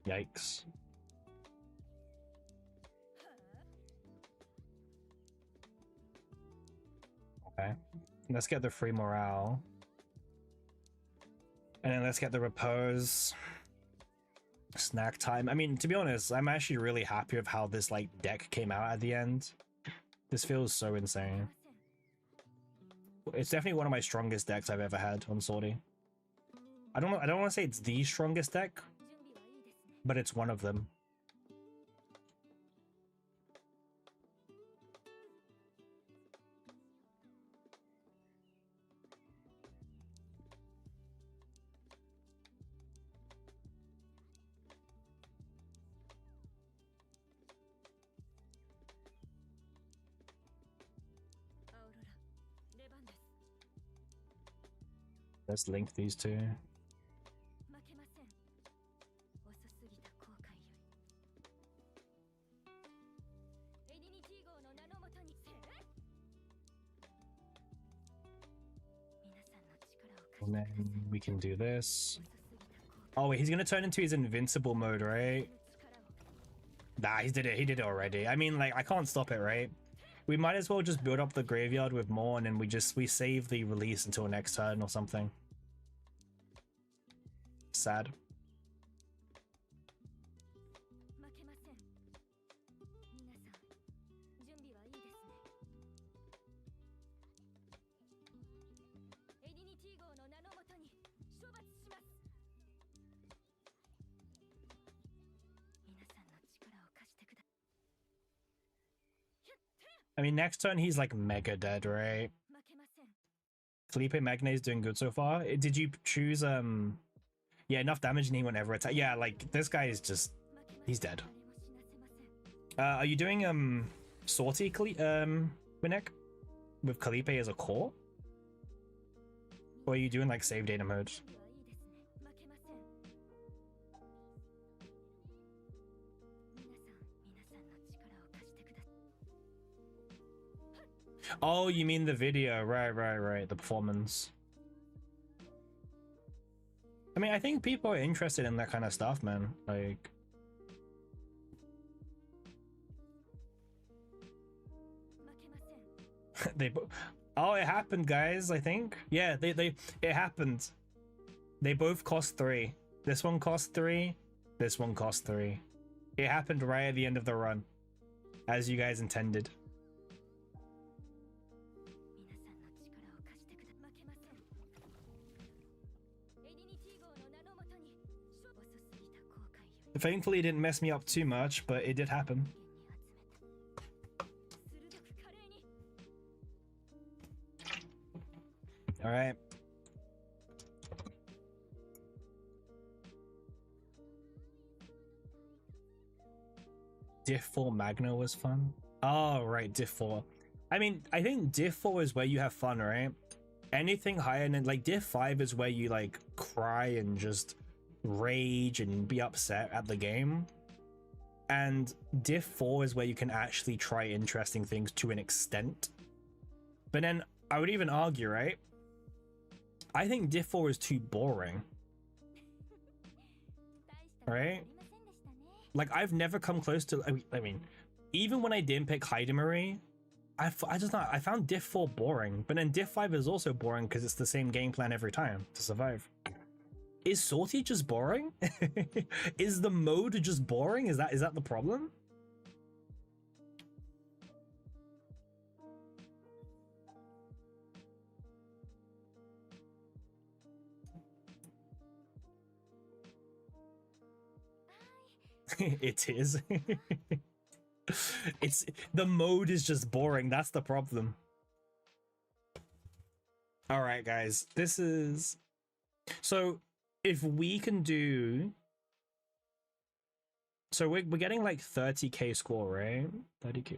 Yikes. Okay. Let's get the free morale. And then let's get the repose. Snack time. I mean, to be honest, I'm actually really happy with how this like deck came out at the end. This feels so insane. It's definitely one of my strongest decks I've ever had on Sortie. I don't want to say it's the strongest deck, but it's one of them. Let's link these two. And then we can do this. Oh wait, he's gonna turn into his invincible mode, right? Nah, he did it already. I mean, like, I can't stop it, right? We might as well just build up the graveyard with more, and then we save the release until next turn or something. Sad. I mean, next turn he's like mega dead, right? Felipe Magne is doing good so far. Did you choose yeah, enough damage and he won't ever attack? Yeah, like this guy is just, he's dead. Are you doing Sortie Winnick with Felipe as a core? Or are you doing like save data mode? Oh, you mean the video, right, the performance. I mean, I think people are interested in that kind of stuff, man. Like, oh, it happened, guys. I think, yeah, it happened. They both cost 3. This one cost 3. This one cost 3. It happened right at the end of the run, as you guys intended. Thankfully, it didn't mess me up too much, but it did happen. All right. Diff 4 Magna was fun. Oh, right, Diff 4. I mean, I think Diff 4 is where you have fun, right? Anything higher than, like, Diff 5 is where you, like, cry and just rage and be upset at the game. And Diff 4 is where you can actually try interesting things to an extent. But then I would even argue, right? I think Diff 4 is too boring. Right? Like, I've never come close to, I mean, even when I didn't pick Heidemery, I found Diff 4 boring. But then Diff 5 is also boring because it's the same game plan every time to survive. Is Sortie just boring? Is the mode just boring? Is that the problem? It is. It's the mode is just boring. That's the problem. All right, guys. This is so if we can do so we're getting like 30k score, right? 30k.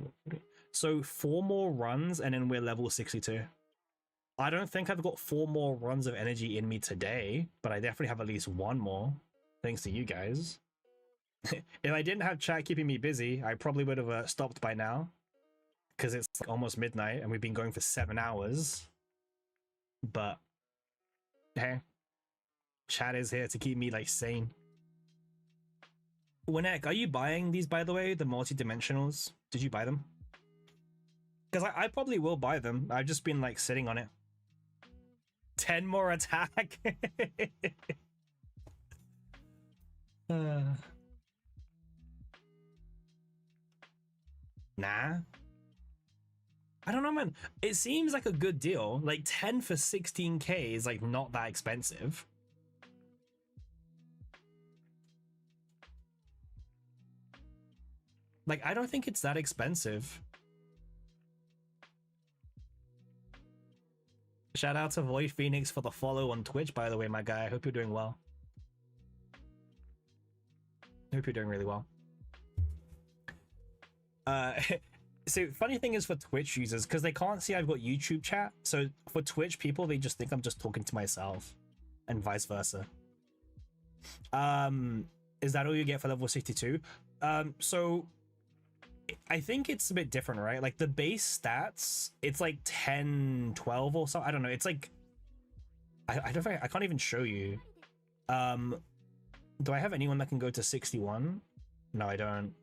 So 4 more runs and then we're level 62. I don't think I've got 4 more runs of energy in me today, but I definitely have at least 1 more, thanks to you guys. If I didn't have chat keeping me busy, I probably would have stopped by now, because it's like almost midnight and we've been going for 7 hours. But hey, chat is here to keep me like sane. Winnek, are you buying these, by the way, the multi-dimensionals? Did you buy them? Because I probably will buy them. I've just been like sitting on it. 10 more attack. Nah. I don't know, man. It seems like a good deal. Like 10 for 16k is like not that expensive. Like, I don't think it's that expensive. Shout out to Void Phoenix for the follow on Twitch, by the way, my guy. I hope you're doing well. I hope you're doing really well. So funny thing is for Twitch users, because they can't see I've got YouTube chat, so for Twitch people, they just think I'm just talking to myself, and vice versa. Is that all you get for level 62? So I think it's a bit different, right? Like the base stats, it's like 10, 12 or so. I don't know. It's like I can't even show you. Do I have anyone that can go to 61? No, I don't.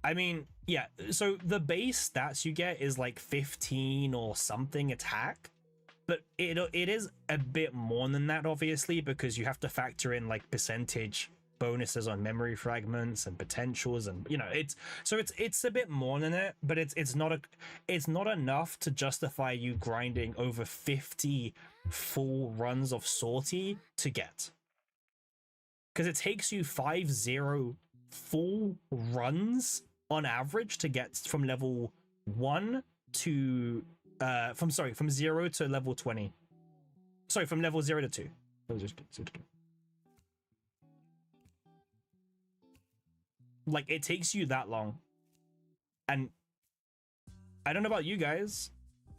I mean, yeah, so the base stats you get is like 15 or something attack, but it is a bit more than that, obviously, because you have to factor in like percentage bonuses on memory fragments and potentials, and you know, it's a bit more than it, but it's not enough to justify you grinding over 50 full runs of Sortie to get, because it takes you 50 full runs on average to get from level 1 to from 0 to level 20. Sorry, from level 0 to 2. Like, it takes you that long. And I don't know about you guys,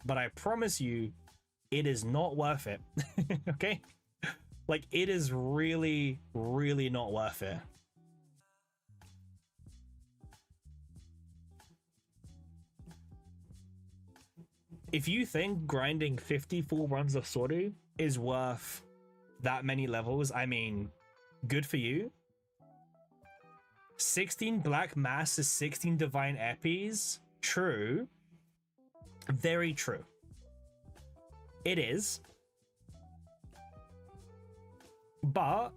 but I promise you it is not worth it. Okay? Like, it is really, really not worth it. If you think grinding 50 full runs of Sortie is worth that many levels, I mean, good for you. 16 Black Mass is 16 Divine Epis. True. Very true. It is. But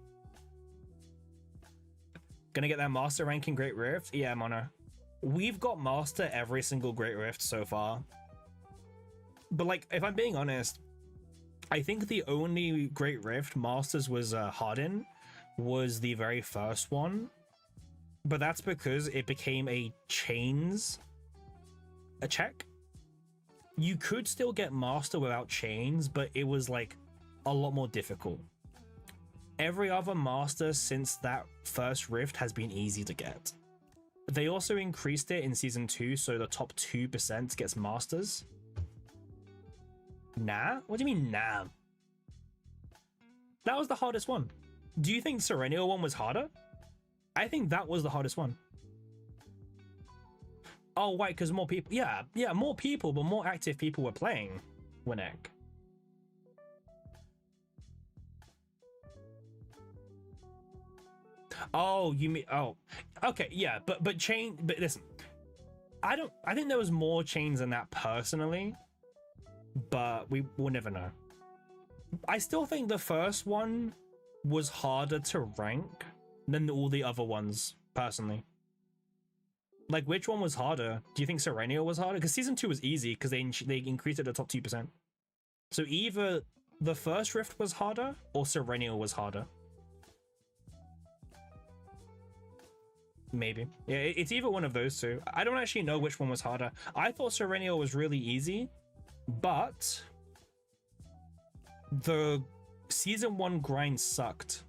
gonna get that Master rank in Great Rift? Yeah, Mono. We've got Master every single Great Rift so far. But like, if I'm being honest, I think the only Great Rift Masters was Harden, was the very first one. But that's because it became a chains check. You could still get Master without chains, but it was like a lot more difficult. Every other Master since that first Rift has been easy to get. They also increased it in Season 2, so the top 2% gets Masters. Nah? What do you mean, nah? That was the hardest one. Do you think Serennial one was harder? I think that was the hardest one. Oh, wait, because more people... Yeah, more people, but more active people were playing Winnek. Oh, you mean... Oh, okay, yeah, but chain... But listen, I think there was more chains than that personally, but we'll never know. I still think the first one was harder to rank than all the other ones, personally. Like, which one was harder? Do you think Serennial was harder? Because Season 2 was easy, because they increased it to the top 2%. So either the first Rift was harder, or Serennial was harder. Maybe. Yeah, it's either one of those two. I don't actually know which one was harder. I thought Serenio was really easy, but the season 1 grind sucked.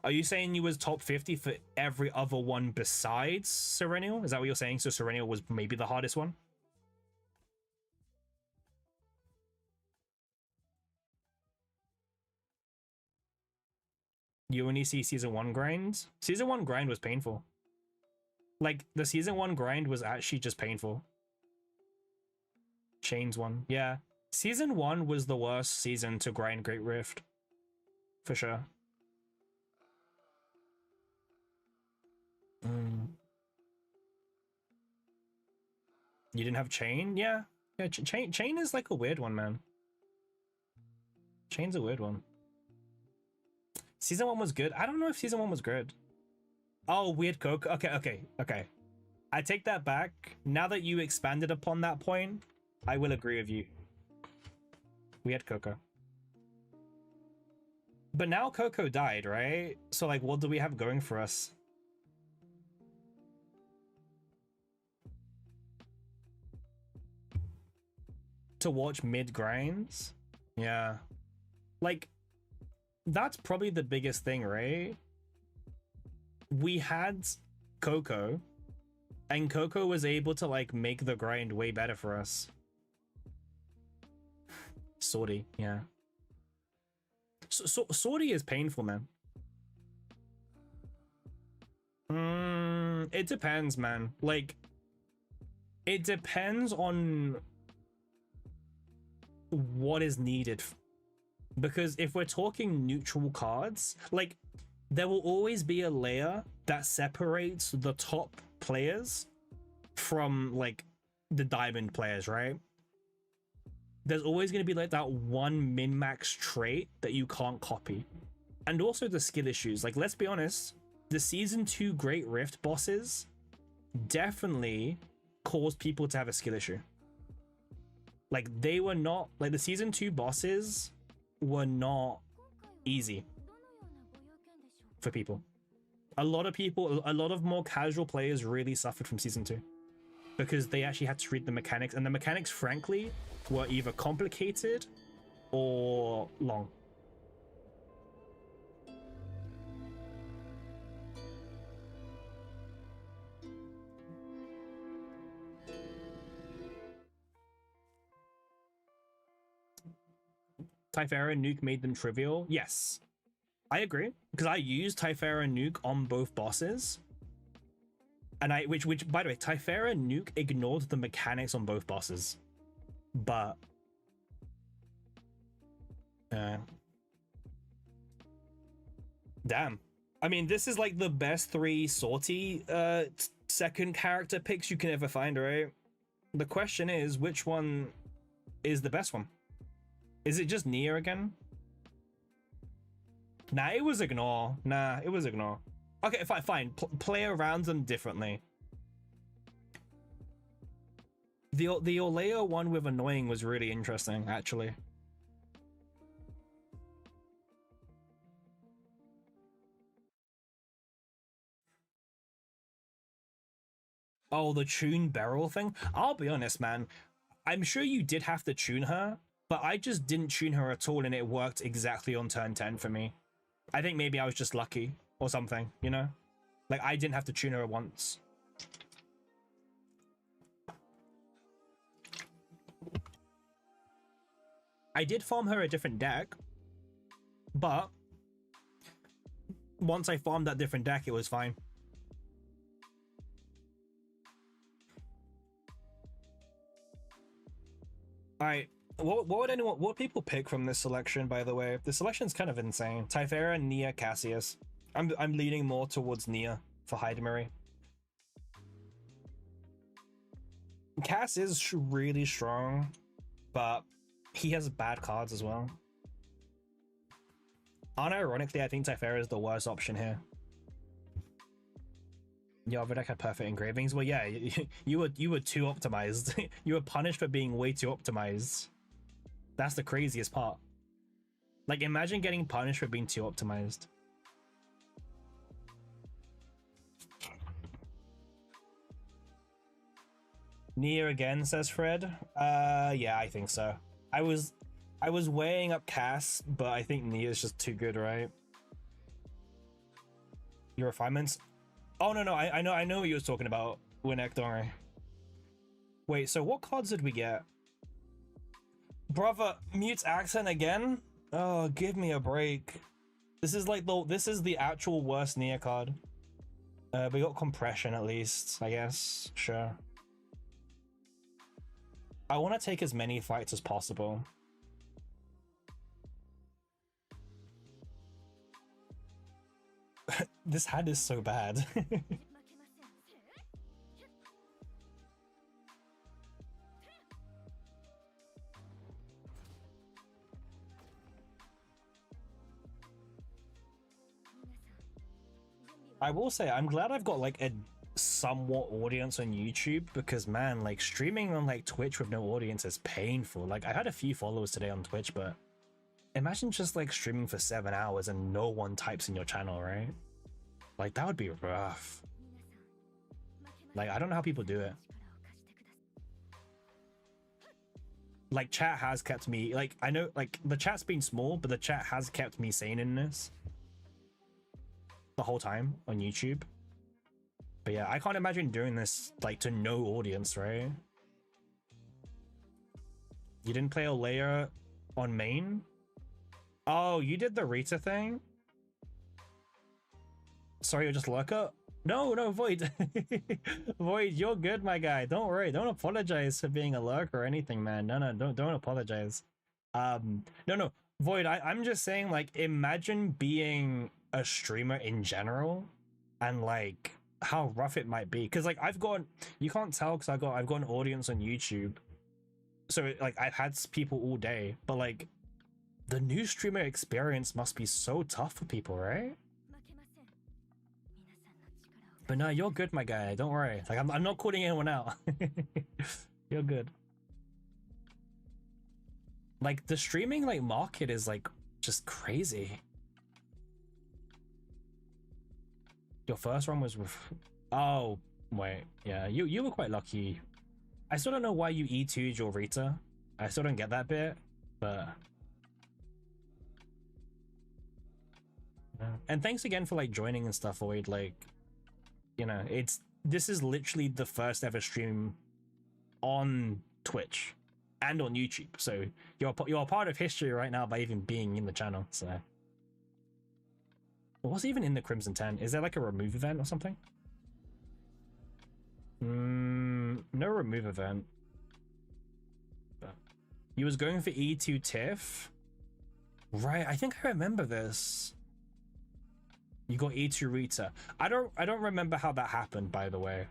Are you saying you was top 50 for every other one besides Serenio? Is that what you're saying? So Serenio was maybe the hardest one? You only see season 1 grind? Season 1 grind was painful. Like, the season 1 grind was actually just painful. Chains one. Yeah. Season 1 was the worst season to grind Great Rift. For sure. You didn't have Chain? Yeah. Yeah, Chain is like a weird one, man. Chain's a weird one. Season 1 was good. I don't know if season 1 was good. Oh, weird Coco. Okay. I take that back. Now that you expanded upon that point, I will agree with you. Weird Coco. But now Coco died, right? So, like, what do we have going for us? To watch mid grinds? Yeah. Like, that's probably the biggest thing, right? We had Coco, and Coco was able to, like, make the grind way better for us. Sortie, yeah. Sortie is painful, man. It depends, man. Like, it depends on what is needed. Because if we're talking neutral cards, like, there will always be a layer that separates the top players from, like, the diamond players, right? There's always going to be, like, that one min-max trait that you can't copy. And also the skill issues. Like, let's be honest, the Season 2 Great Rift bosses definitely caused people to have a skill issue. Like, they were not... Like, the Season 2 bosses were not easy for people. A lot of more casual players really suffered from Season 2 because they actually had to read the mechanics, and the mechanics, frankly, were either complicated or long. Typhera Nuke made them trivial. Yes, I agree, because I used Typhera Nuke on both bosses, and which by the way, Typhera Nuke ignored the mechanics on both bosses, but damn. I mean, this is like the best 3 Sortie second character picks you can ever find, right? The question is, which one is the best one? Is it just Nia again? Nah, it was Ignore. Okay, fine. Play around them differently. The Oleo one with Annoying was really interesting, actually. Oh, the tune Beryl thing? I'll be honest, man. I'm sure you did have to tune her, but I just didn't tune her at all, and it worked exactly on turn 10 for me. I think maybe I was just lucky or something, you know? Like, I didn't have to tune her once. I did farm her a different deck, but once I farmed that different deck, it was fine. Alright, what would people pick from this selection, by the way? The selection's kind of insane. Typhera, Nia, Cassius. I'm leaning more towards Nia for Hydemery. Cass is really strong, but he has bad cards as well. Unironically, I think Typhera is the worst option here. Your other deck had perfect engravings. Well, yeah, you were too optimized. You were punished for being way too optimized. That's the craziest part. Like, imagine getting punished for being too optimized. Nia again, says Fred. Yeah, I think so. I was weighing up Cass, but I think Nia's just too good, right? Your refinements? Oh no, I know what you was talking about, Winnek, don't worry. Wait, so what cards did we get? Brother, Mute's accent again? Oh, give me a break. This is like this is the actual worst Nia card. We got compression at least, I guess. Sure. I want to take as many fights as possible. This hand is so bad. I will say, I'm glad I've got like a somewhat audience on YouTube, because man, like streaming on like Twitch with no audience is painful. Like I had a few followers today on Twitch, but imagine just like streaming for 7 hours and no one types in your channel, right? Like that would be rough. Like I don't know how people do it. Like chat has kept me, like I know like the chat's been small, but the chat has kept me sane in this the whole time on YouTube. But yeah, I can't imagine doing this like to no audience, right? You didn't play Olea on main? Oh, you did the Rita thing? Sorry, you're just lurker? No, Void. Void, you're good, my guy. Don't worry. Don't apologize for being a lurker or anything, man. No, don't apologize. No, Void, I'm just saying, like, imagine being a streamer in general and like how rough it might be. Because like you can't tell because I've got an audience on YouTube. So like I've had people all day, but like the new streamer experience must be so tough for people, right? But no, you're good, my guy. Don't worry. Like I'm not calling anyone out. You're good. Like the streaming like market is like just crazy. Your first run was with... Oh, wait. Yeah, you were quite lucky. I still don't know why you E2'd your Rita. I still don't get that bit, but... And thanks again for like joining and stuff, Void. Like, you know, this is literally the first ever stream on Twitch and on YouTube. So you're a part of history right now by even being in the channel, so... What's even in the Crimson 10? Is there like a remove event or something? No remove event. But you was going for E2 Tiff? Right, I think I remember this. You got E2 Rita. I don't remember how that happened, by the way.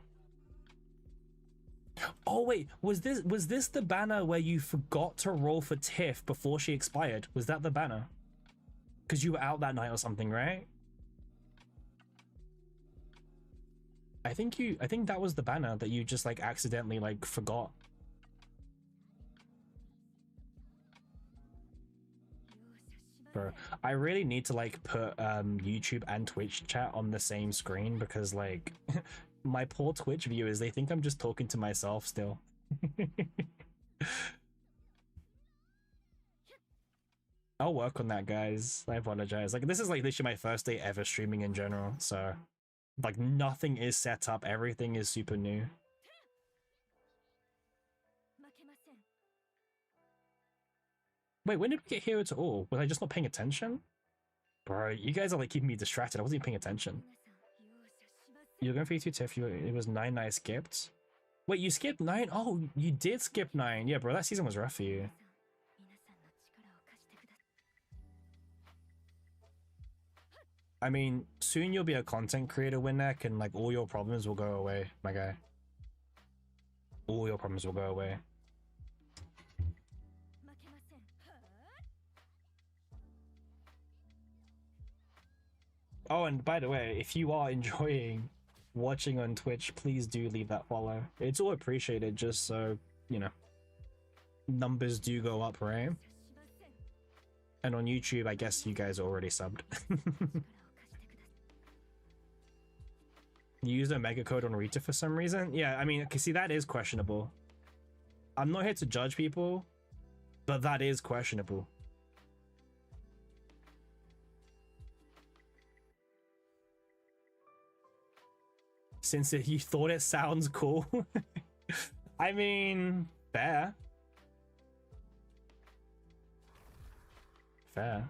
Oh wait, was this the banner where you forgot to roll for Tiff before she expired? Was that the banner? Because you were out that night or something, right? I think that was the banner that you just like accidentally like forgot. Bro, I really need to like put YouTube and Twitch chat on the same screen, because like my poor Twitch viewers, they think I'm just talking to myself still. I'll work on that, guys. I apologize. Like this is like literally my first day ever streaming in general, so like nothing is set up, everything is super new. Wait, when did we get here at all? Was I just not paying attention? Bro, you guys are like keeping me distracted. I wasn't even paying attention. You're going for E2 Tiff, it was 9 I skipped. Wait, you skipped 9? Oh, you did skip 9. Yeah, bro, that season was rough for you. I mean, soon you'll be a content creator, Winnek, and like all your problems will go away, my guy. All your problems will go away. Oh, and by the way, if you are enjoying watching on Twitch, please do leave that follow. It's all appreciated, just so, you know, numbers do go up, right? And on YouTube, I guess you guys are already subbed. You used a mega code on Rita for some reason? Yeah, I mean, okay, see, that is questionable. I'm not here to judge people, but that is questionable. Since you thought it sounds cool. I mean, fair. Fair.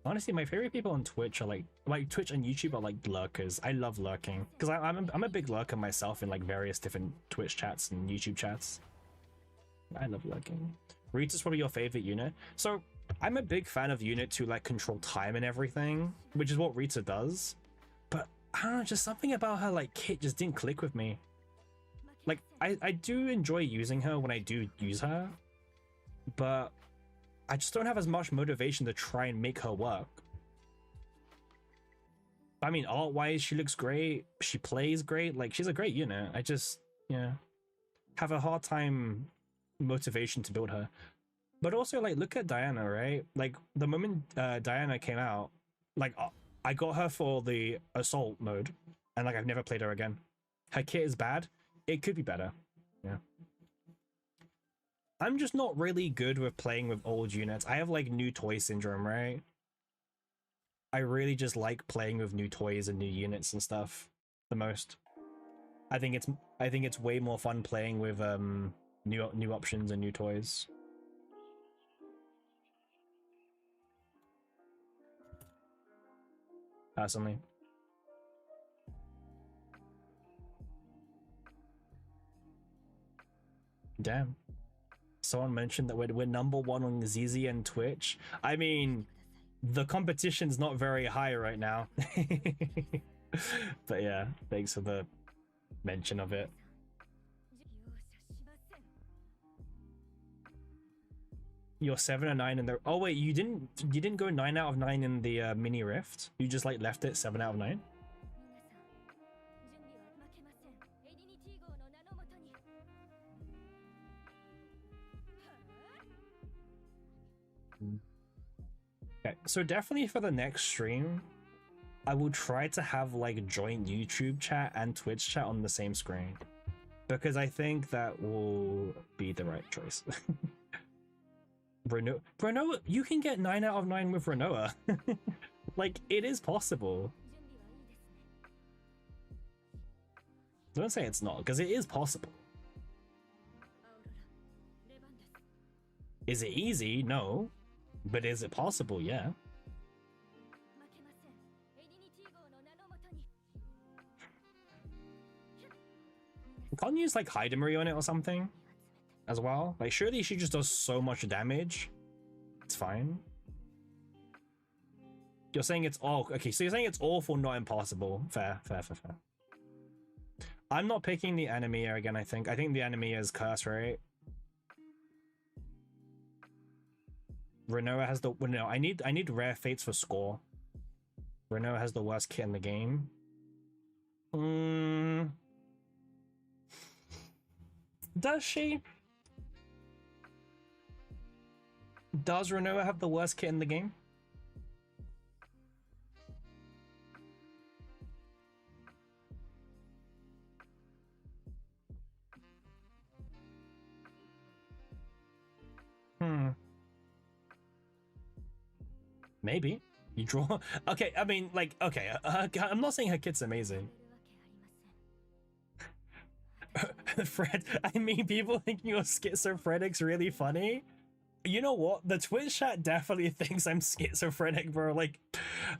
Honestly, my favorite people on Twitch are like Twitch and YouTube are like lurkers. I love lurking because I'm a big lurker myself in like various different Twitch chats and YouTube chats. I love lurking. Rita's probably your favorite unit. So I'm a big fan of unit to like control time and everything, which is what Rita does. But I don't know, just something about her like kit just didn't click with me. Like I do enjoy using her when I do use her, but I just don't have as much motivation to try and make her work. I mean, art-wise, she looks great. She plays great. Like, she's a great unit. I just, yeah, have a hard time motivation to build her. But also, like, look at Diana, right? Like, the moment Diana came out, like, I got her for the assault mode, and like, I've never played her again. Her kit is bad. It could be better. Yeah. I'm just not really good with playing with old units. I have like new toy syndrome, right? I really just like playing with new toys and new units and stuff the most. I think it's way more fun playing with new options and new toys. Personally. Damn. Someone mentioned that we're #1 on ZZ and Twitch. I mean, the competition's not very high right now. But yeah, thanks for the mention of it. You're 7 or 9 in the... Oh wait, you didn't go 9 out of 9 in the mini rift? You just like left it 7 out of 9? Okay, so definitely for the next stream, I will try to have like joint YouTube chat and Twitch chat on the same screen, because I think that will be the right choice. Renoa, you can get 9 out of 9 with Renoa. Like, it is possible. Don't say it's not, because it is possible. Is it easy? No. But is it possible? Yeah. Can't you use like Hidemary on it or something as well? Like, surely she just does so much damage. It's fine. You're saying it's all okay, so you're saying it's awful, not impossible. Fair. I'm not picking the Anemia again. I think the Anemia is curse, right? Renoa has the... Well, no, I need rare fates for score. Renoa has the worst kit in the game. Does she? Does Renoa have the worst kit in the game? Maybe. You draw... Okay, I mean, like, okay, I'm not saying her kit's amazing. Fred, I mean, people think you're schizophrenic's really funny. You know what? The Twitch chat definitely thinks I'm schizophrenic, bro. Like,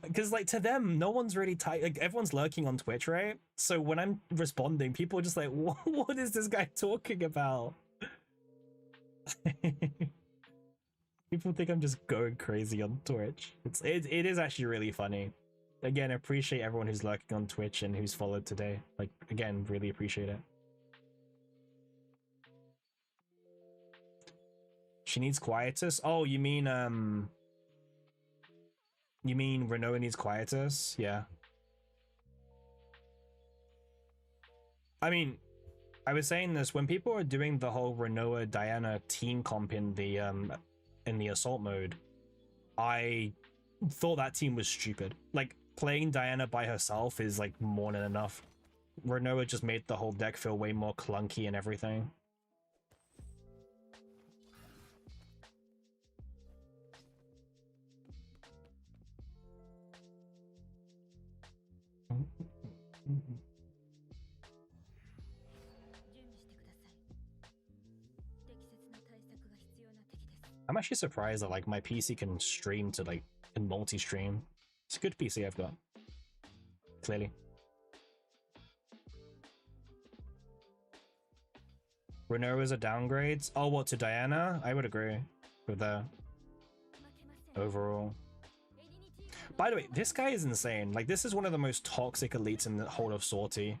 because like to them, no one's really tight. Like, everyone's lurking on Twitch, right? So when I'm responding, people are just like, what is this guy talking about? People think I'm just going crazy on Twitch. It is actually really funny. Again, I appreciate everyone who's lurking on Twitch and who's followed today. Like, again, really appreciate it. She needs quietus? Oh, you mean Renoa needs quietus? Yeah. I mean, I was saying this when people are doing the whole Renoa Diana team comp in the assault mode. I thought that team was stupid. Like, playing Diana by herself is like more than enough. Renoa just made the whole deck feel way more clunky and everything. I'm actually surprised that like my PC can stream to like in multi-stream. It's a good PC I've got. Clearly. Renault is a downgrade. Oh, what, to Diana? I would agree with that. Overall. By the way, this guy is insane. Like, this is one of the most toxic elites in the whole of Sortie.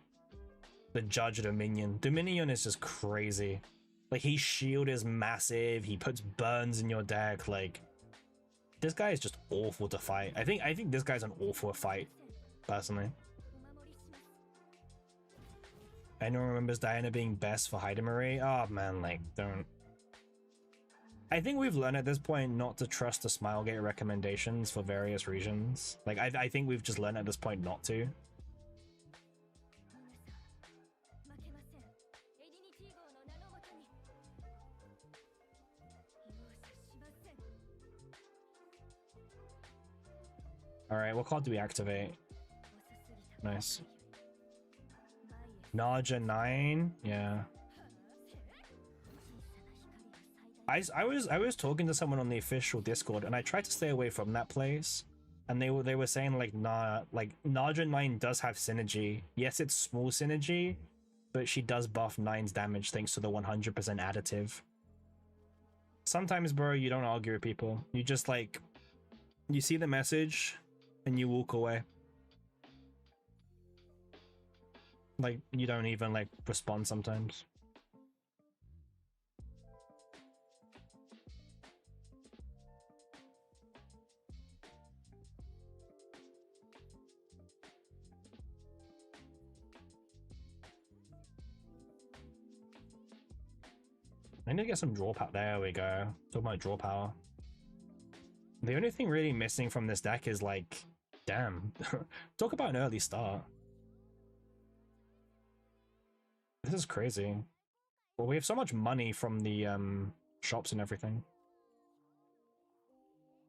The Judge Dominion. Dominion is just crazy. Like, his shield is massive. He puts burns in your deck. Like, this guy is just awful to fight. I think this guy's an awful fight, personally. Anyone remembers Diana being best for Heidemery? Oh man, like, don't. I think we've learned at this point not to trust the Smilegate recommendations for various reasons. Like, I think we've just learned at this point not to. Alright, what card do we activate? Nice. Naja 9? Yeah. I was talking to someone on the official Discord and I tried to stay away from that place. And they were saying like, nah, like Naja 9 does have synergy. Yes, it's small synergy, but she does buff 9's damage thanks to the 100% additive. Sometimes, bro, you don't argue with people. You just like, you see the message and you walk away. Like, you don't even like respond sometimes. I need to get some draw power. There we go. Talk about draw power. The only thing really missing from this deck is like, damn. Talk about an early start. This is crazy. Well, we have so much money from the shops and everything.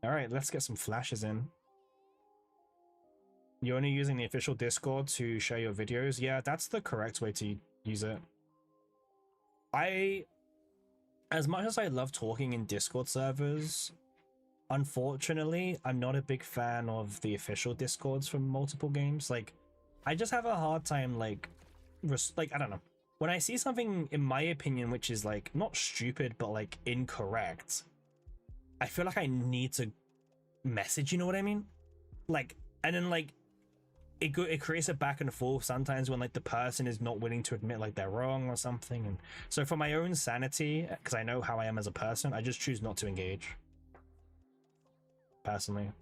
Alright, let's get some flashes in. You're only using the official Discord to share your videos? Yeah, that's the correct way to use it. As much as I love talking in Discord servers, unfortunately, I'm not a big fan of the official Discords from multiple games. Like, I just have a hard time, like, I don't know. When I see something, in my opinion, which is, like, not stupid, but, like, incorrect, I feel like I need to message, you know what I mean? Like, and then, like, it creates a back and forth sometimes when, like, the person is not willing to admit, like, they're wrong or something. And so for my own sanity, because I know how I am as a person, I just choose not to engage. Personally.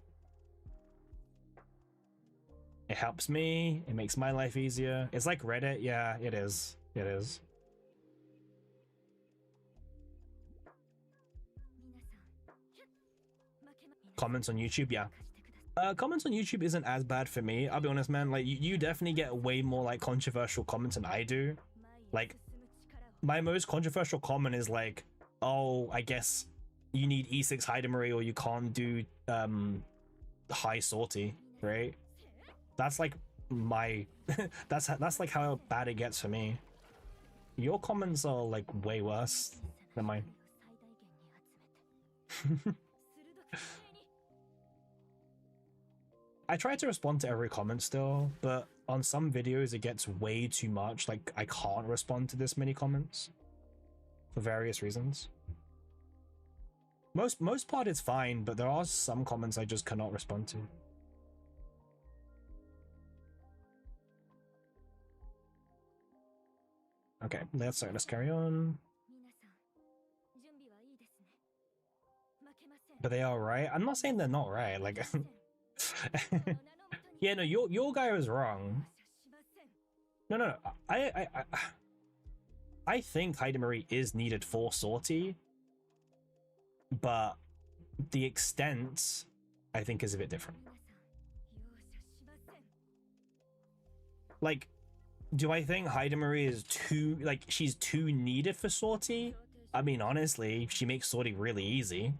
It helps me. It makes my life easier. It's like Reddit. Yeah, it is. It is. Comments on YouTube, yeah. Comments on YouTube isn't as bad for me. I'll be honest, man. Like, you definitely get way more, like, controversial comments than I do. Like, my most controversial comment is like, oh, I guess you need E6 Heidemery or you can't do high sortie, right? That's like my that's like how bad it gets for me. Your comments are like way worse than mine. I try to respond to every comment still, but on some videos it gets way too much. Like, I can't respond to this many comments for various reasons. Most part is fine, but there are some comments I just cannot respond to. Okay, let's carry on. But they are right. I'm not saying they're not right. Like, yeah, no, your guy was wrong. No, I I think Hidamari is needed for Sortie, but the extent I think is a bit different. Like, do I think Hidamari is too, like, she's too needed for Sortie? I mean, honestly, she makes Sortie really easy.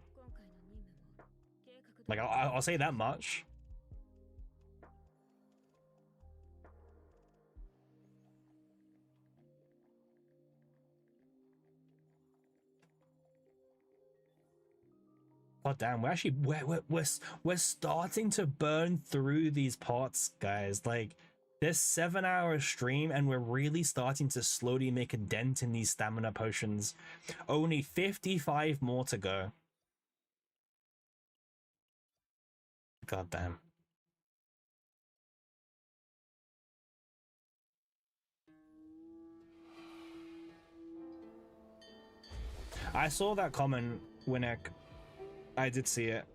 Like, I'll say that much. God damn, we're actually we're starting to burn through these pots, guys. Like, this 7-hour stream, and we're really starting to slowly make a dent in these stamina potions. Only 55 more to go. God damn. I saw that comment, Winnick. I did see it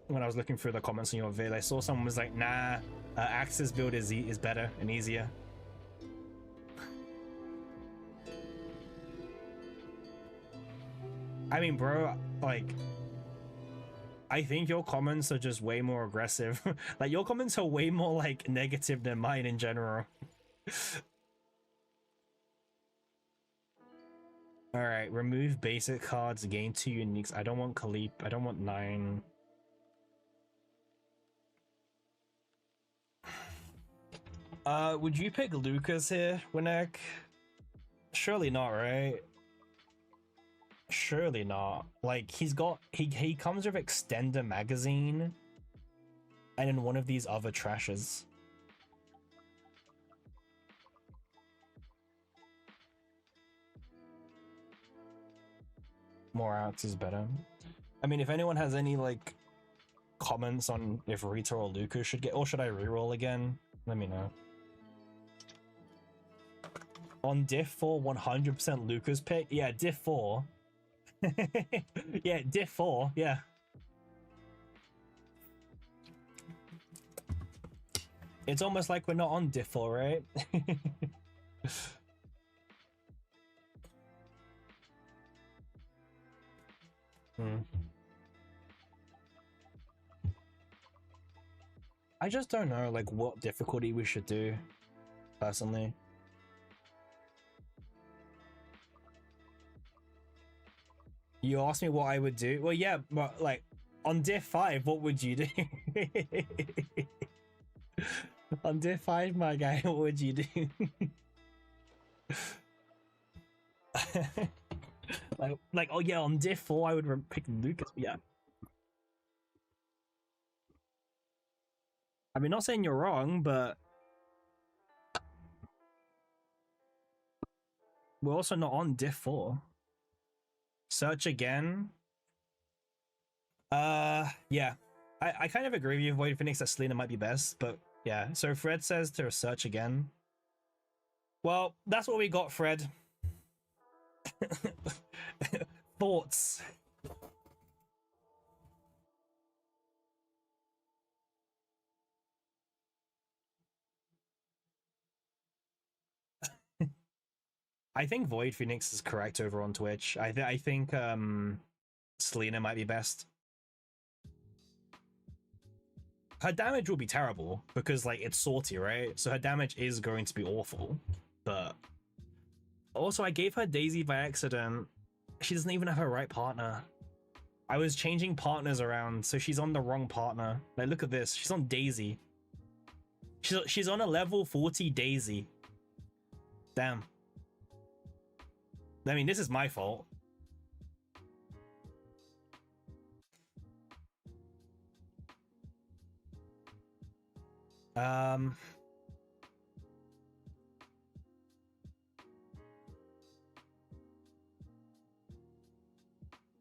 when I was looking through the comments on your vid. I saw someone was like, nah, Axe's build is better and easier. I mean, bro, like, I think your comments are just way more aggressive. Like, your comments are way more, like, negative than mine in general. Alright, remove basic cards, gain 2 uniques. I don't want Khalip. I don't want 9. Would you pick Lucas here, Winnick? Surely not, right? Surely not. Like, he comes with Extender Magazine and in one of these other trashes. More outs is better. I mean, if anyone has any, like, comments on if Rita or Lucas should get, or should I reroll again, let me know. On diff 4, 100% Lucas pick? Yeah, diff 4. Yeah, diff 4, yeah. It's almost like we're not on diff 4, right? I just don't know, like, what difficulty we should do, personally. You asked me what I would do? Well, yeah, but, like, on diff 5, what would you do? On diff 5, my guy, what would you do? like, oh yeah, on diff 4, I would pick Lucas, yeah. I mean, not saying you're wrong, but we're also not on diff 4. Search again. Yeah. I kind of agree with you, Void Phoenix, that Selena might be best, but yeah. So Fred says to search again. Well, that's what we got, Fred. Thoughts? I think Void Phoenix is correct over on Twitch. I think Selena might be best. Her damage will be terrible because, like, it's Sortie, right? So her damage is going to be awful. But also, I gave her Daisy by accident. She doesn't even have her right partner. I was changing partners around, so she's on the wrong partner. Like, look at this. She's on Daisy. She's on a level 40 Daisy. Damn. I mean, this is my fault.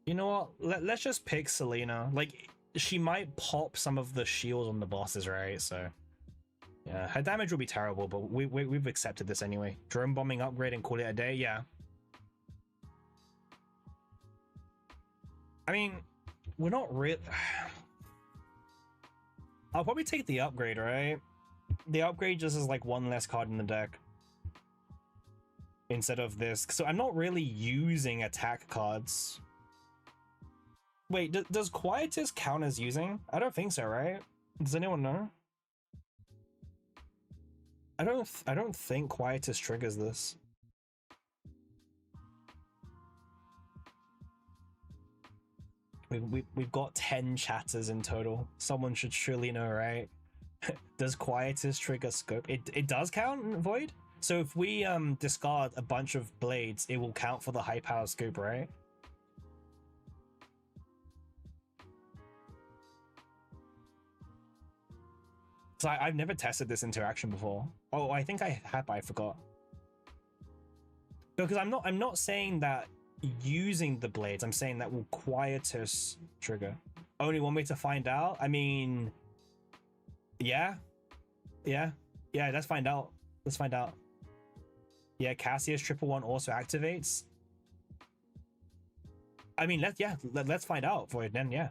You know what? Let's just pick Selena. Like, she might pop some of the shields on the bosses, right? So, yeah, her damage will be terrible, but we've accepted this anyway. Drone bombing upgrade and call it a day. Yeah. I mean, we're not really. I'll probably take the upgrade, right? The upgrade just is like one less card in the deck. instead of this. So I'm not really using attack cards. Wait, does Quietus count as using? I don't think so, right? Does anyone know? I don't think Quietus triggers this. We've got 10 chatters in total. Someone should surely know, right? Does Quietus trigger scope? It does count, Void? So if we discard a bunch of blades, it will count for the high power scoop, right? So I've never tested this interaction before. Oh, I think I have, but I forgot. Because I'm not saying that using the blades, I'm saying that will Quietus trigger. Only one way to find out? I mean, yeah. Let's find out. Yeah, Cassius 111 also activates. I mean, let's find out for it then. Yeah,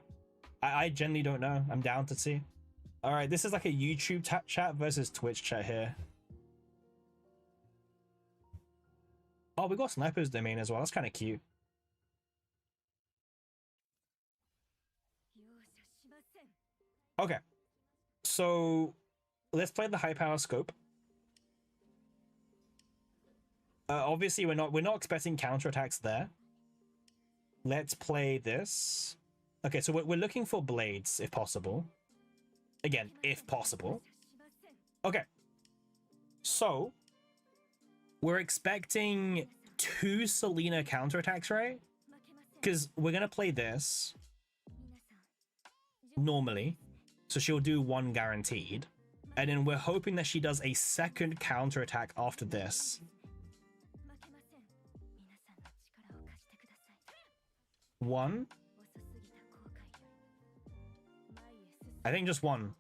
I genuinely don't know. I'm down to see. All right, this is like a YouTube chat versus Twitch chat here. Oh, we got Sniper's Domain as well. That's kind of cute. Okay, so let's play the high power scope. Obviously, we're not expecting counterattacks there. Let's play this. Okay, so we're looking for blades if possible. Again, if possible. Okay. So we're expecting 2 Selena counterattacks, right? Because we're gonna play this normally. So she'll do 1 guaranteed. And then we're hoping that she does a second counterattack after this. 1. I think just 1.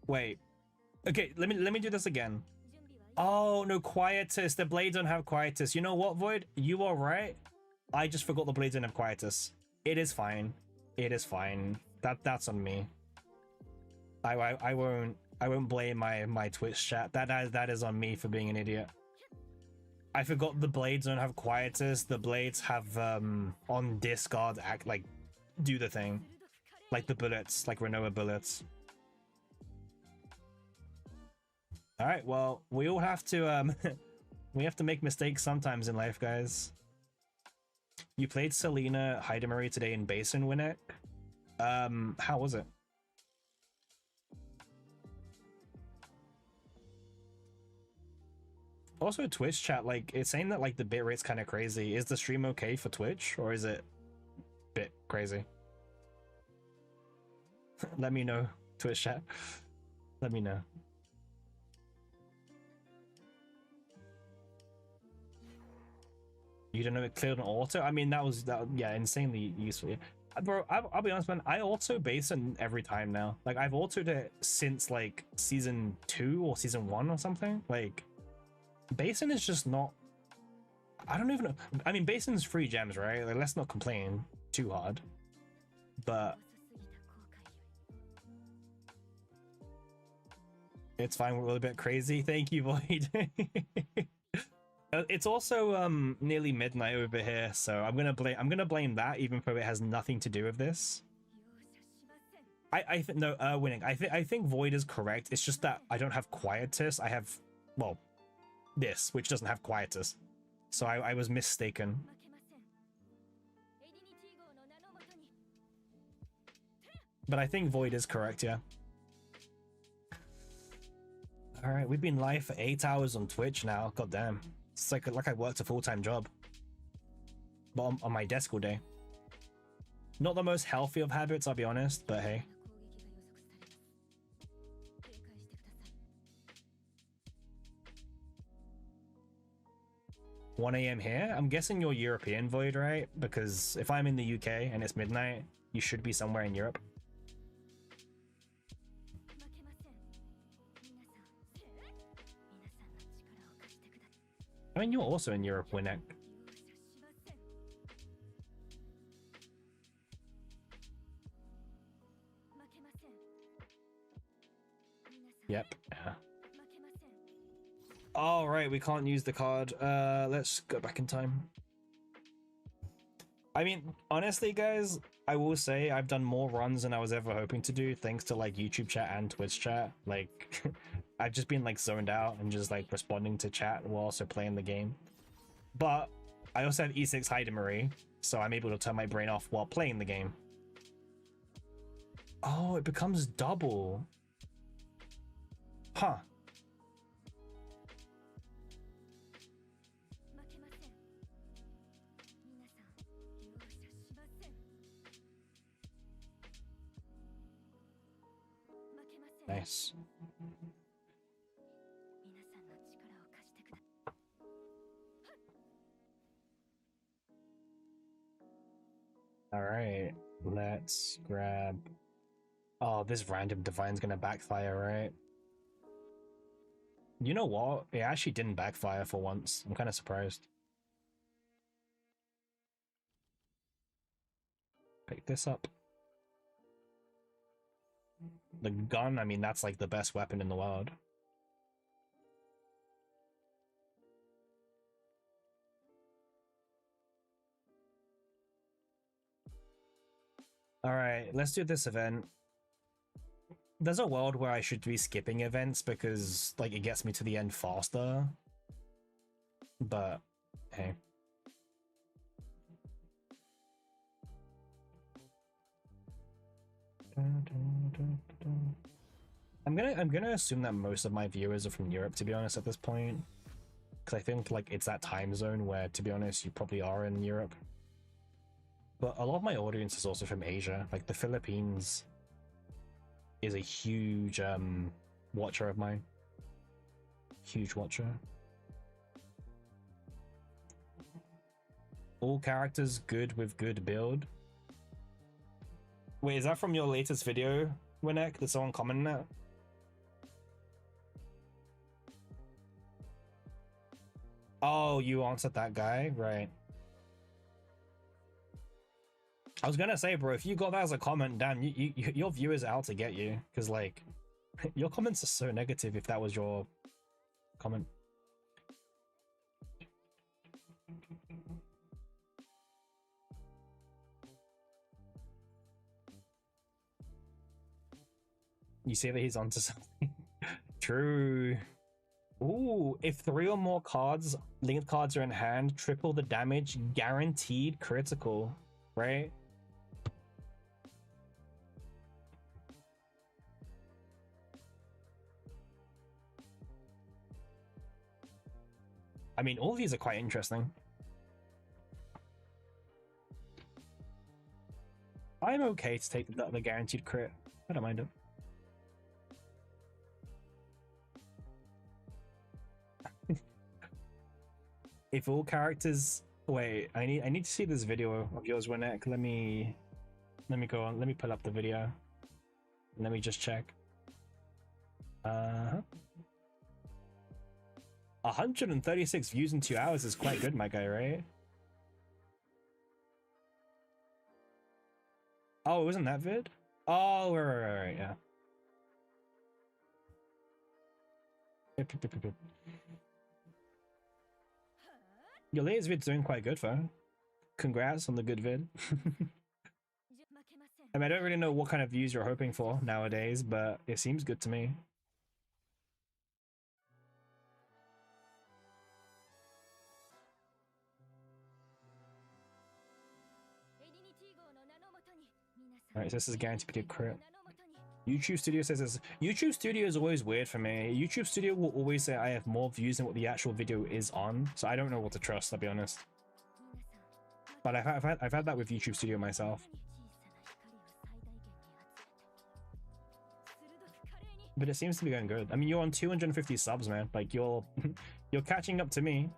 Wait. Okay, let me do this again. Oh no, Quietus. The blades don't have Quietus. You know what, Void? You are right. I just forgot the blades don't have Quietus. It is fine. It is fine. That's on me. I won't blame my Twitch chat. That is on me for being an idiot. I forgot the blades don't have Quietus. The blades have on discard act like do the thing. Like the bullets, like Renoa bullets. Alright, well, we all have to we have to make mistakes sometimes in life, guys. You played Selena Hyde today in Basin, Winnick. How was it? Also, Twitch chat, like, it's saying that like the bitrate's kind of crazy. Is the stream okay for Twitch, or is it a bit crazy? Let me know, Twitch chat. Let me know. You don't know it cleared on auto? I mean, that yeah, insanely useful. Yeah. Bro, I'll be honest, man. I auto Basin every time now. Like, I've autoed it since like season 2 or season 1 or something. Like, Basin is just not. I don't even know. I mean, Basin's free gems, right? Like, let's not complain too hard. But it's fine. We're a little bit crazy. Thank you, Void. It's also nearly midnight over here, so I'm gonna blame that, even though it has nothing to do with this. I think no, Winning. I think Void is correct. It's just that I don't have Quietus. I have, well, this, which doesn't have Quietus. So I was mistaken. But I think Void is correct, yeah. All right, we've been live for 8 hours on Twitch now. God damn. It's like I worked a full-time job, but on my desk all day. Not the most healthy of habits, I'll be honest, but hey. $1 AM here? I'm guessing you're European, Void, right? Because if I'm in the UK and it's midnight, you should be somewhere in Europe. I mean, you're also in Europe, Winnick. Yep. Yeah. Oh, right, we can't use the card. Let's go back in time. I mean, honestly, guys, I will say I've done more runs than I was ever hoping to do, thanks to like YouTube chat and Twitch chat. Like, I've just been like zoned out and just like responding to chat while also playing the game. But I also have E6 Marie, so I'm able to turn my brain off while playing the game. Oh, it becomes double. Huh. Nice. All right, let's grab. Oh, this random divine's gonna backfire, right? You know what? It actually didn't backfire for once. I'm kind of surprised. Pick this up. The gun, I mean, that's like the best weapon in the world. All right, let's do this event. There's a world where I should be skipping events because like it gets me to the end faster. But hey. I'm gonna assume that most of my viewers are from Europe, to be honest, at this point. Because I think like it's that time zone where, to be honest, you probably are in Europe. But a lot of my audience is also from Asia. Like the Philippines is a huge watcher of mine. Huge watcher. All characters good with good build. Wait, is that from your latest video, Winnek? Did someone comment that? Oh, you answered that guy? Right. I was gonna say, bro, if you got that as a comment, damn, your viewers are out to get you. Because, like, your comments are so negative if that was your comment. You see that he's onto something. True. Ooh, if 3 or more cards, linked cards are in hand, triple the damage, guaranteed critical, right? I mean, all of these are quite interesting. I'm okay to take the guaranteed crit. I don't mind it. If all characters, wait, I need to see this video of yours, Winnek. Let me go on. Let me pull up the video. Let me just check. 136 views in 2 hours is quite good, my guy, right? Oh, it wasn't that vid? Oh, right, yeah. Your latest vid's doing quite good, fam. Congrats on the good vid. I mean, I don't really know what kind of views you're hoping for nowadays, but it seems good to me. Alright, so this is guaranteed to be a crit. YouTube Studio says this. YouTube Studio is always weird for me. YouTube Studio will always say I have more views than what the actual video is on, so I don't know what to trust, I'll be honest. But I've had that with YouTube Studio myself. But it seems to be going good. I mean, you're on 250 subs, man. Like you're catching up to me.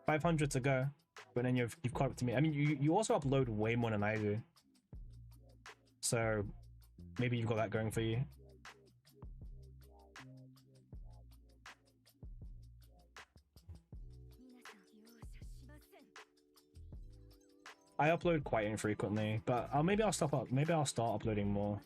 500 to go, but then you've caught up to me. I mean, you also upload way more than I do, so maybe you've got that going for you. I upload quite infrequently, but maybe I'll start uploading more.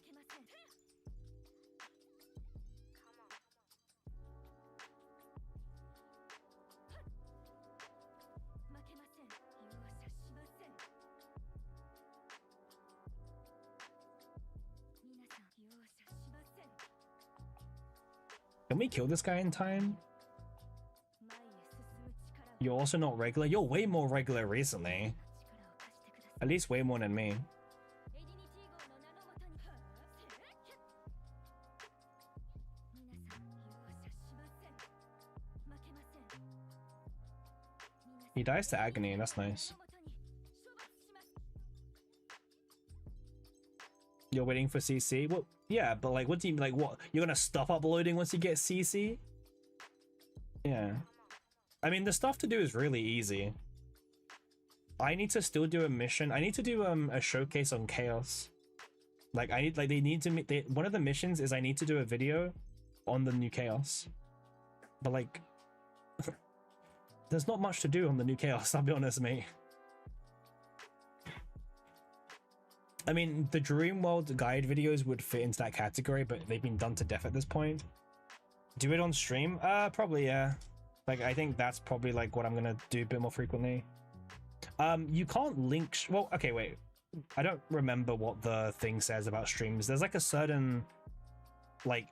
Can we kill this guy in time? You're also not regular. You're way more regular recently. At least way more than me. He dies to agony, and that's nice. You're waiting for CC? Well, yeah, but like, what do you like? What, you're gonna stop uploading once you get CC? Yeah. I mean, the stuff to do is really easy. I need to still do a mission. I need to do a showcase on Chaos. Like, I need, like, they need to meet. One of the missions is I need to do a video on the new Chaos. But like, there's not much to do on the new Chaos. I'll be honest, mate. I mean, the Dream World guide videos would fit into that category, but they've been done to death at this point. Do it on stream? Probably, yeah. Like, I think that's probably like what I'm gonna do a bit more frequently. You can't link. Well, okay, wait. I don't remember what the thing says about streams. There's like a certain like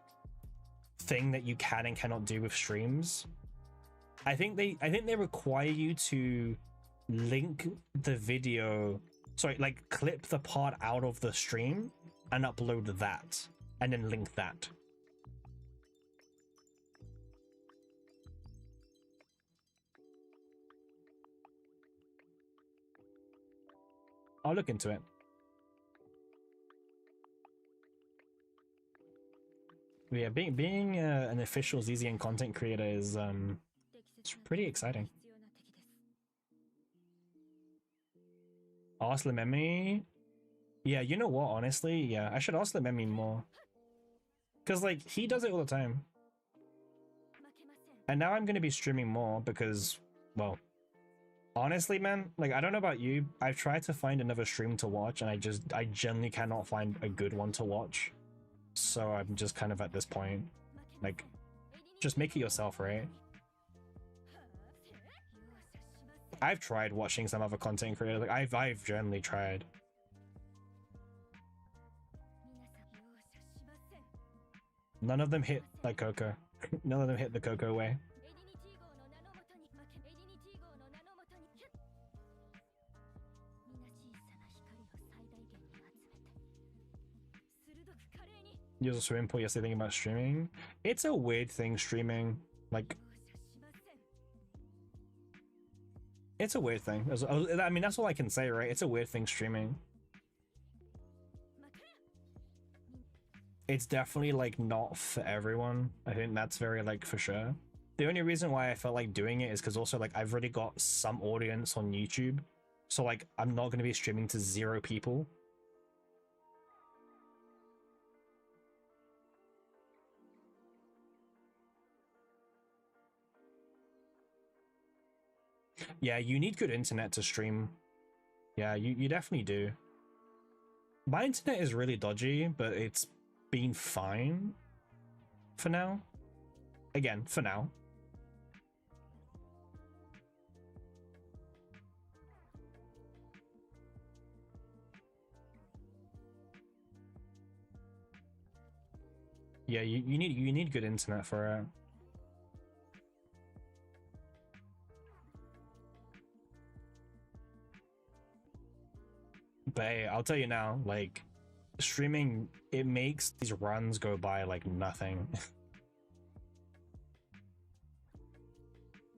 thing that you can and cannot do with streams. I think they require you to link the video. Sorry, like clip the part out of the stream and upload that, and then link that. I'll look into it. But yeah, being an official ZZN content creator is it's pretty exciting. Ask Lememi. Yeah, you know what? Honestly, yeah, I should ask Lememi more. Cause like he does it all the time. And now I'm gonna be streaming more because, well, honestly, man, like I don't know about you, I've tried to find another stream to watch and I generally cannot find a good one to watch. So I'm just kind of at this point, like, just make it yourself, right? I've tried watching some other content creators, like I've generally tried. None of them hit like Coco. None of them hit the Coco way. Use a swimming pool yesterday thinking about streaming. It's a weird thing, streaming. Like, it's a weird thing. I mean, that's all I can say, right? It's a weird thing, streaming. It's definitely like not for everyone. I think that's very like for sure. The only reason why I felt like doing it is because also like I've already got some audience on YouTube. So like I'm not going to be streaming to 0 people. Yeah, you need good internet to stream. Yeah, you definitely do. My internet is really dodgy, but it's been fine for now. Again, for now. Yeah, you need good internet for it. But hey, I'll tell you now, like, streaming, it makes these runs go by like nothing.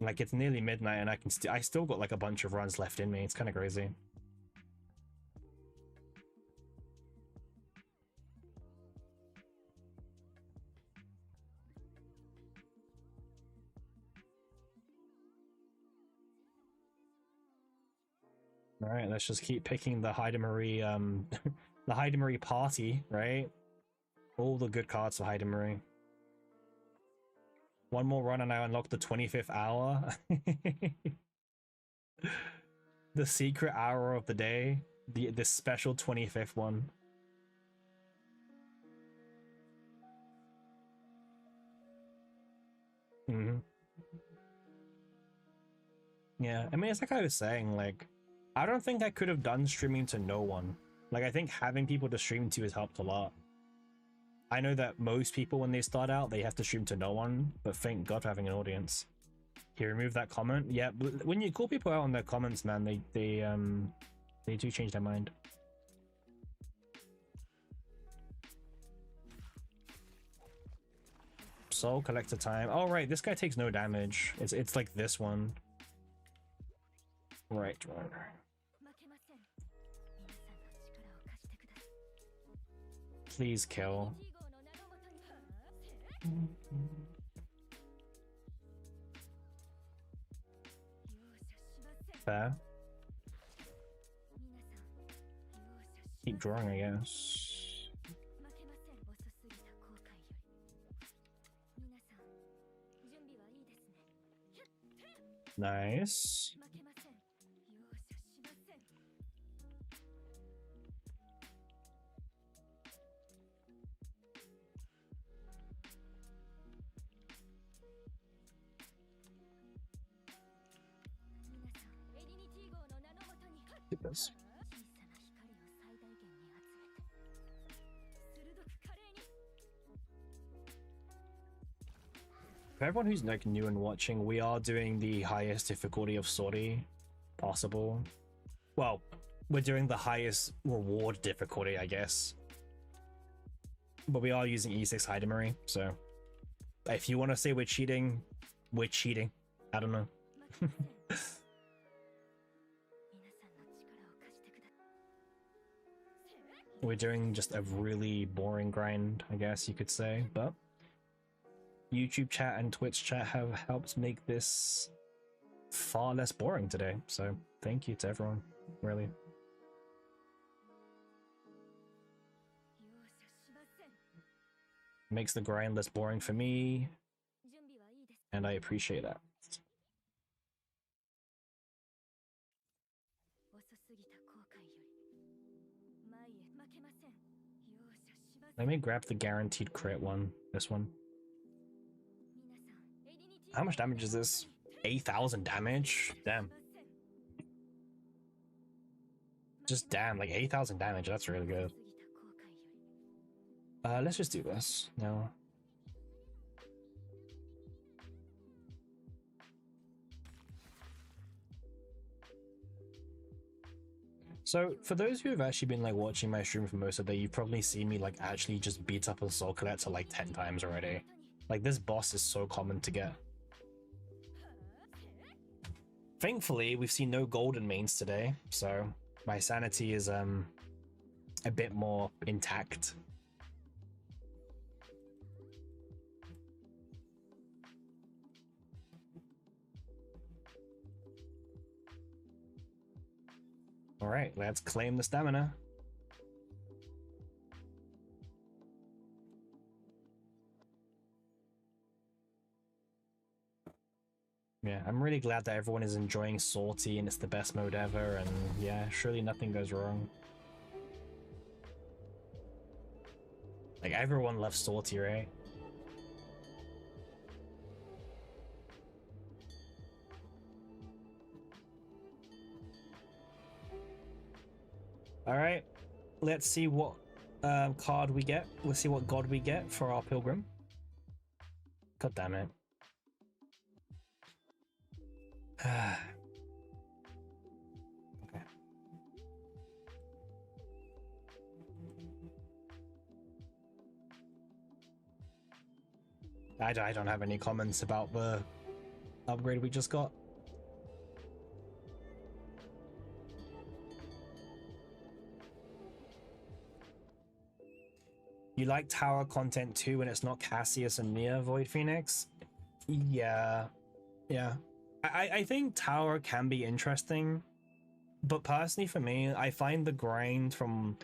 Like, it's nearly midnight and I still got like a bunch of runs left in me. It's kind of crazy. All right, let's just keep picking the Marie, the Marie party, right? All the good cards for Marie. One more run and I unlock the 25th hour. The secret hour of the day. The special 25th one. Mm-hmm. Yeah, I mean, it's like I was saying, like, I don't think I could have done streaming to no one. Like, I think having people to stream to has helped a lot. I know that most people when they start out they have to stream to no one, but thank God for having an audience. He removed that comment. Yeah, when you call people out on their comments, man, they do change their mind. Soul collector time. Oh right, this guy takes no damage. It's like this one. Right. Please kill. Fair. Keep drawing, I guess. Nice. Keep this. For everyone who's like new and watching, we are doing the highest difficulty of Sortie possible. Well, we're doing the highest reward difficulty, I guess. But we are using E6 Hydemery, so if you want to say we're cheating, we're cheating. I don't know. We're doing just a really boring grind, I guess you could say, but YouTube chat and Twitch chat have helped make this far less boring today, so thank you to everyone, really. Makes the grind less boring for me, and I appreciate that. Let me grab the guaranteed crit one, this one. How much damage is this? 8,000 damage? Damn. Just damn, like 8,000 damage, that's really good. Let's just do this now. So for those who have actually been like watching my stream for most of the day, you've probably seen me like actually just beat up a soul collector like 10 times already. Like this boss is so common to get. Thankfully, we've seen no golden mains today, so my sanity is a bit more intact. All right, let's claim the stamina. Yeah, I'm really glad that everyone is enjoying Sortie and it's the best mode ever, and yeah, surely nothing goes wrong. Like, everyone loves Sortie, right? Alright, let's see what card we get. Let's see what god we get for our pilgrim. God damn it. Okay. I don't have any comments about the upgrade we just got. You like tower content too when it's not Cassius and Nia, Void Phoenix? Yeah. Yeah. I think tower can be interesting, but personally for me, I find the grind from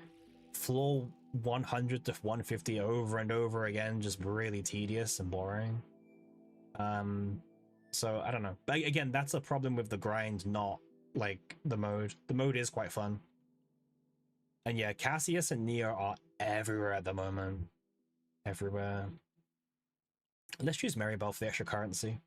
floor 100 to 150 over and over again just really tedious and boring. So I don't know. But again, that's a problem with the grind, not like the mode. The mode is quite fun. And yeah, Cassius and Nia are everywhere at the moment. Everywhere. Let's choose Maribel for the extra currency.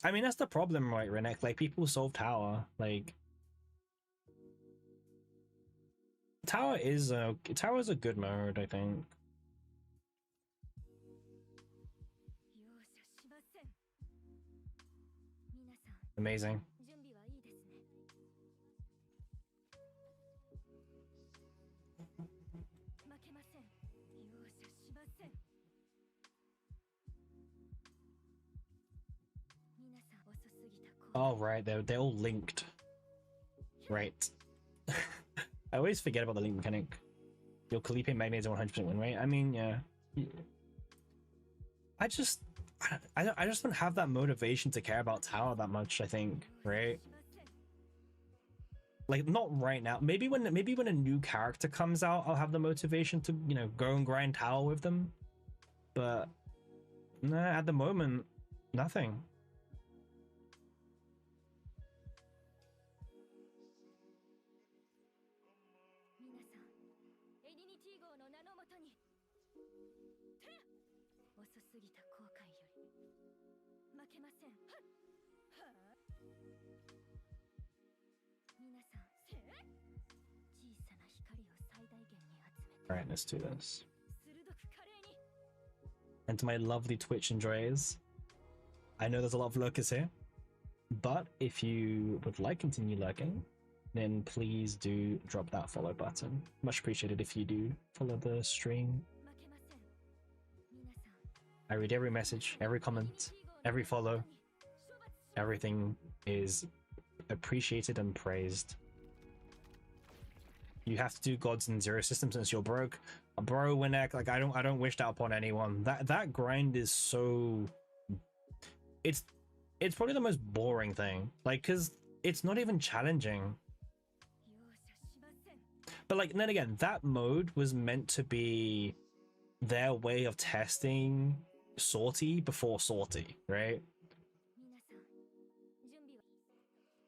I mean, that's the problem, right, Renek? Like, people solve tower. Like, tower is a good mode, I think. Amazing. Oh, right, they're all linked. Right. I always forget about the link mechanic. Your Kalipe Magnet is a 100% win rate. I mean, yeah. I just don't have that motivation to care about tower that much, I think, right? Like, not right now. Maybe when a new character comes out, I'll have the motivation to, you know, go and grind tower with them. But nah, at the moment, nothing. All right, let's do this. And to my lovely Twitch enjoyers, I know there's a lot of lurkers here, but if you would like to continue lurking, then please do drop that follow button. Much appreciated if you do follow the stream. I read every message, every comment, every follow. Everything is appreciated and praised. You have to do gods in zero system since you're broke, bro. Winek, like I don't wish that upon anyone. That grind is so, it's probably the most boring thing, like, because it's not even challenging. But like, then again, that mode was meant to be their way of testing Sortie before Sortie, right?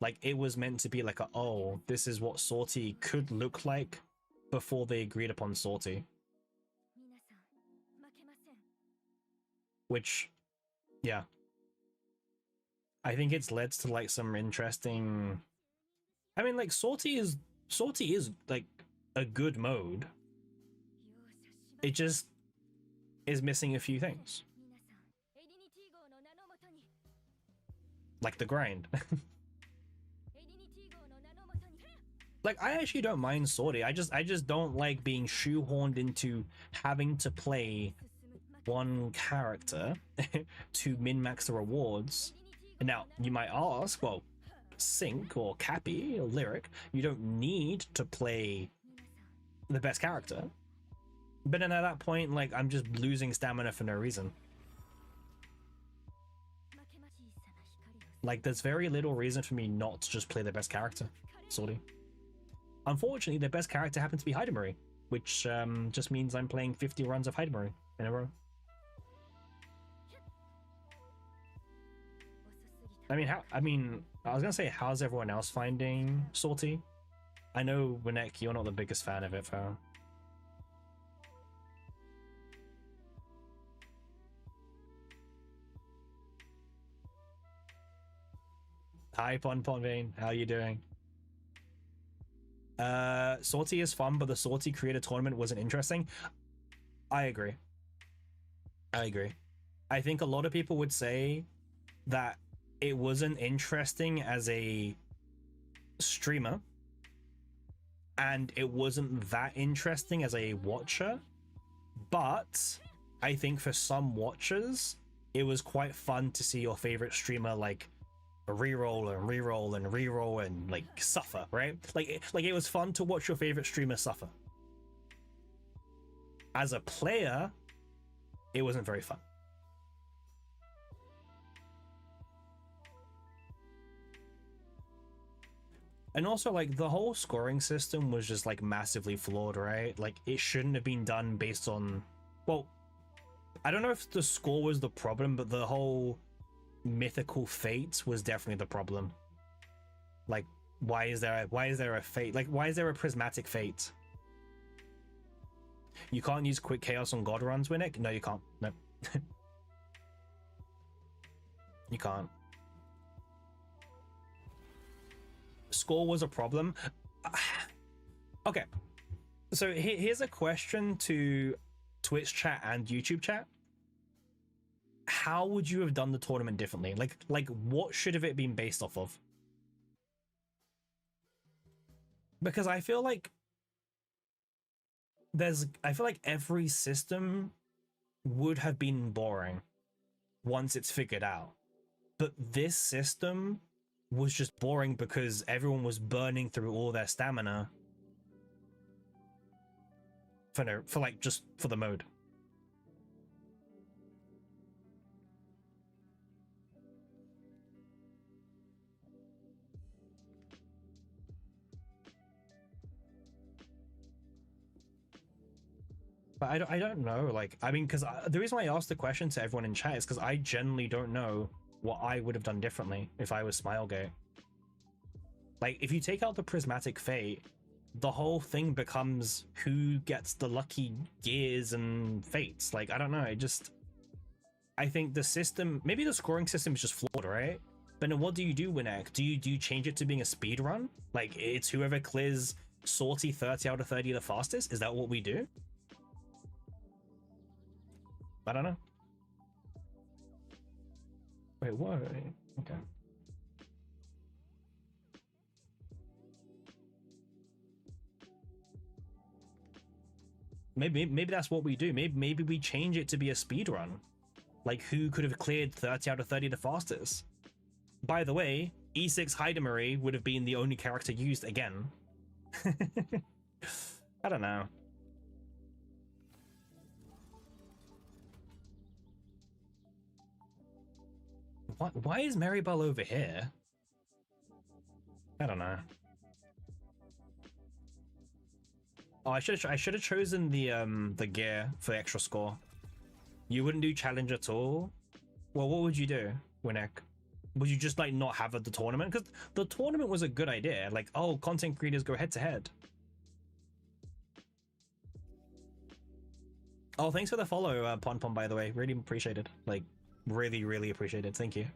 Like, it was meant to be like a, oh, this is what Sortie could look like before they agreed upon Sortie. Which, yeah. I think it's led to like some interesting, I mean, like, Sortie is like a good mode. It just is missing a few things. Like the grind. Like, I actually don't mind Sortie. I just don't like being shoehorned into having to play one character to min-max the rewards. And now you might ask, well, Sync or Cappy or Lyric, you don't need to play the best character. But then at that point, like, I'm just losing stamina for no reason. Like, there's very little reason for me not to just play the best character, Sortie. Unfortunately, the best character happens to be Heidemarry, which just means I'm playing 50 runs of Heidemarry in a row. I mean, I was gonna say, how's everyone else finding Sortie? I know, Winek, you're not the biggest fan of it, Farah. Hi, Ponvein, how are you doing? Sortie is fun, but the Sortie creator tournament wasn't interesting. I agree. I think a lot of people would say that it wasn't interesting as a streamer, and it wasn't that interesting as a watcher, but I think for some watchers, it was quite fun to see your favorite streamer like reroll and reroll and reroll and like suffer, right? Like it was fun to watch your favorite streamer suffer. As a player, it wasn't very fun. And also, like, the whole scoring system was just like massively flawed, right? Like, it shouldn't have been done based on, well, I don't know if the score was the problem, but the whole mythical fate was definitely the problem. Like, why is there a fate? Like, why is there a prismatic fate? You can't use quick chaos on god runs, Winnick? No, you can't. No. You can't. Score was a problem. Okay, so here's a question to Twitch chat and YouTube chat. How would you have done the tournament differently? Like what should have it been based off of? Because I feel like every system would have been boring once it's figured out. But this system was just boring because everyone was burning through all their stamina for the mode. But I don't know, like, I mean, because the reason why I asked the question to everyone in chat is because I generally don't know what I would have done differently if I was Smilegate. Like, if you take out the prismatic fate, the whole thing becomes who gets the lucky gears and fates. Like, I don't know, I think the system, maybe the scoring system is just flawed, right? But then what do you do, Winnek? Do you change it to being a speed run? Like, it's whoever clears Sortie 30 out of 30 the fastest? Is that what we do? I don't know. Wait, what? Okay. Maybe that's what we do. Maybe we change it to be a speed run. Like, who could have cleared 30 out of 30 the fastest? By the way, E6 Hydemery would have been the only character used again. I don't know. Why is Maribel over here? I don't know. Oh, I should have chosen the gear for the extra score. You wouldn't do challenge at all? Well, what would you do, Winnek? Would you just like not have the tournament? Because the tournament was a good idea. Like, oh, content creators go head to head. Oh, thanks for the follow, Pon, by the way. Really appreciated. Like, really appreciated. Thank you.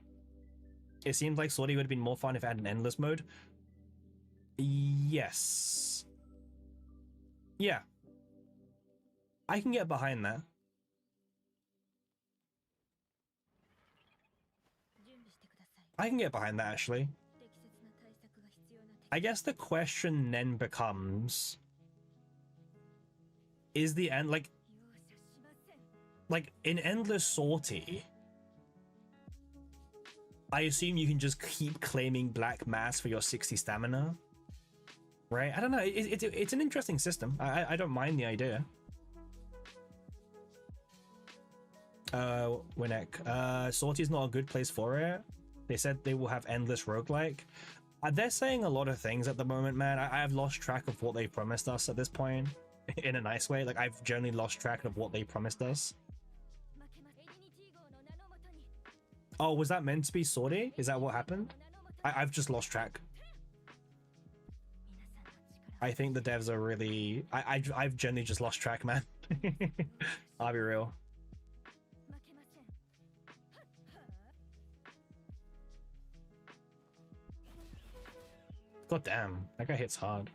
It seemed like Sortie would have been more fun if it had an endless mode. Yes. Yeah. I can get behind that. I can get behind that, actually. I guess the question then becomes, is the end like in endless Sortie, I assume you can just keep claiming black mass for your 60 stamina, right? I don't know. It's an interesting system. I don't mind the idea. Winnek, Sortie is not a good place for it. They said they will have endless roguelike. They're saying a lot of things at the moment, man. I've lost track of what they promised us at this point, in a nice way. Like, I've generally lost track of what they promised us. Oh, was that meant to be Sortie? Is that what happened? I've just lost track. I think the devs are really... I've generally just lost track, man. I'll be real. God damn, that guy hits hard.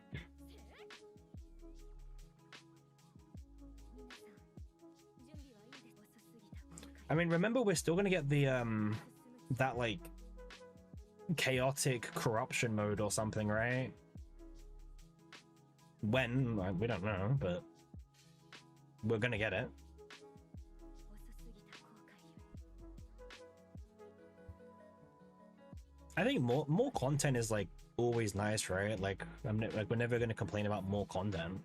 I mean, remember, we're still gonna get the that like chaotic corruption mode or something, right? When, we don't know, but we're gonna get it. I think more content is like always nice, right? Like, we're never gonna complain about more content.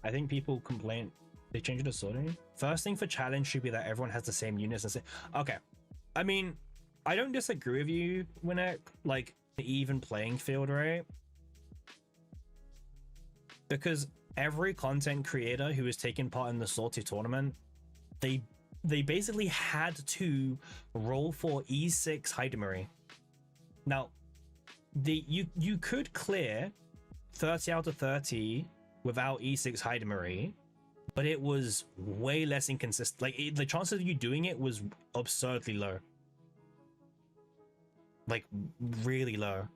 I think people complain. They changed it to Sortie. First thing for challenge should be that everyone has the same units and say, okay. I mean, I don't disagree with you, Winnek. Like, the even playing field, right? Because every content creator who was taking part in the Sortie tournament, they basically had to roll for E6 Hydemery. Now, you could clear 30 out of 30 without E6 Marie, but it was way less inconsistent. Like the chances of you doing it was absurdly low, like really low.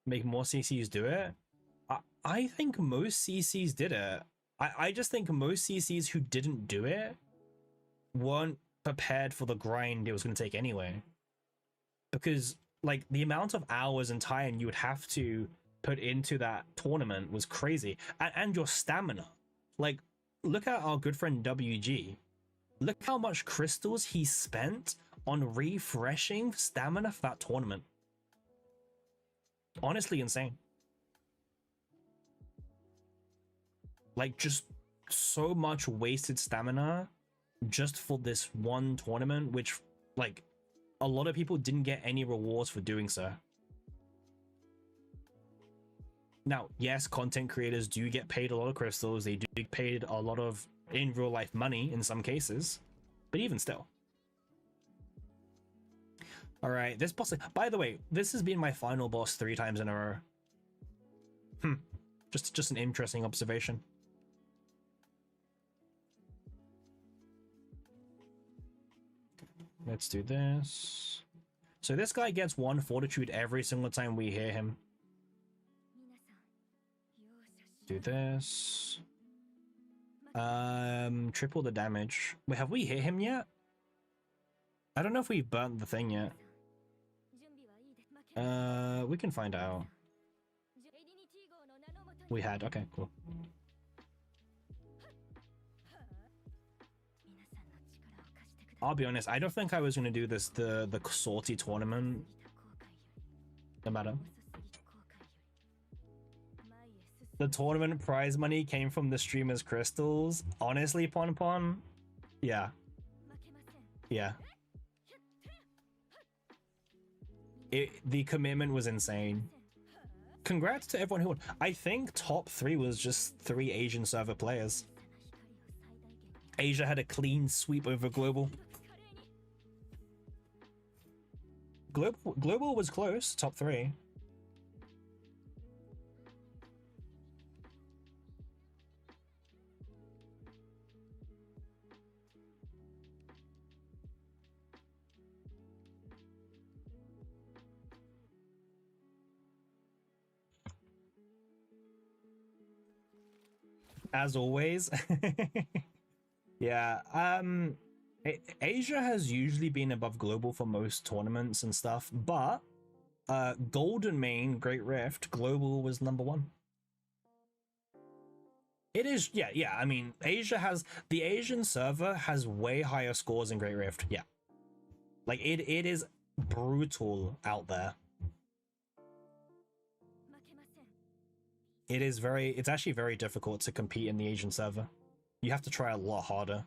Make more CCs do it. I think most CCs did it. I just think most CCs who didn't do it weren't prepared for the grind it was going to take anyway. Because like the amount of hours and time you would have to put into that tournament was crazy. And your stamina. Like, look at our good friend WG. Look how much crystals he spent on refreshing stamina for that tournament. Honestly insane. Like, just so much wasted stamina just for this one tournament, which, like, a lot of people didn't get any rewards for doing so. Now, yes, content creators do get paid a lot of crystals. They do get paid a lot of in real life money in some cases, but even still. All right, this boss, by the way, this has been my final boss 3 times in a row. Just an interesting observation. Let's do this. So this guy gets 1 fortitude every single time we hear him. Do this. Triple the damage. Wait, have we hit him yet? I don't know if we burnt the thing yet. We can find out. We had. Okay, cool. I'll be honest, I don't think I was going to do this the Sortie tournament. No matter. The tournament prize money came from the streamer's crystals. Honestly, Pon. Yeah. Yeah. The commitment was insane. Congrats to everyone who won. I think top 3 was just 3 Asian server players. Asia had a clean sweep over Global. Global was close, top 3. As always. Yeah, Asia has usually been above Global for most tournaments and stuff, but Golden Main, Great Rift, Global was number 1. It is, yeah, I mean, the Asian server has way higher scores than Great Rift, yeah. Like, it is brutal out there. It's actually very difficult to compete in the Asian server. You have to try a lot harder.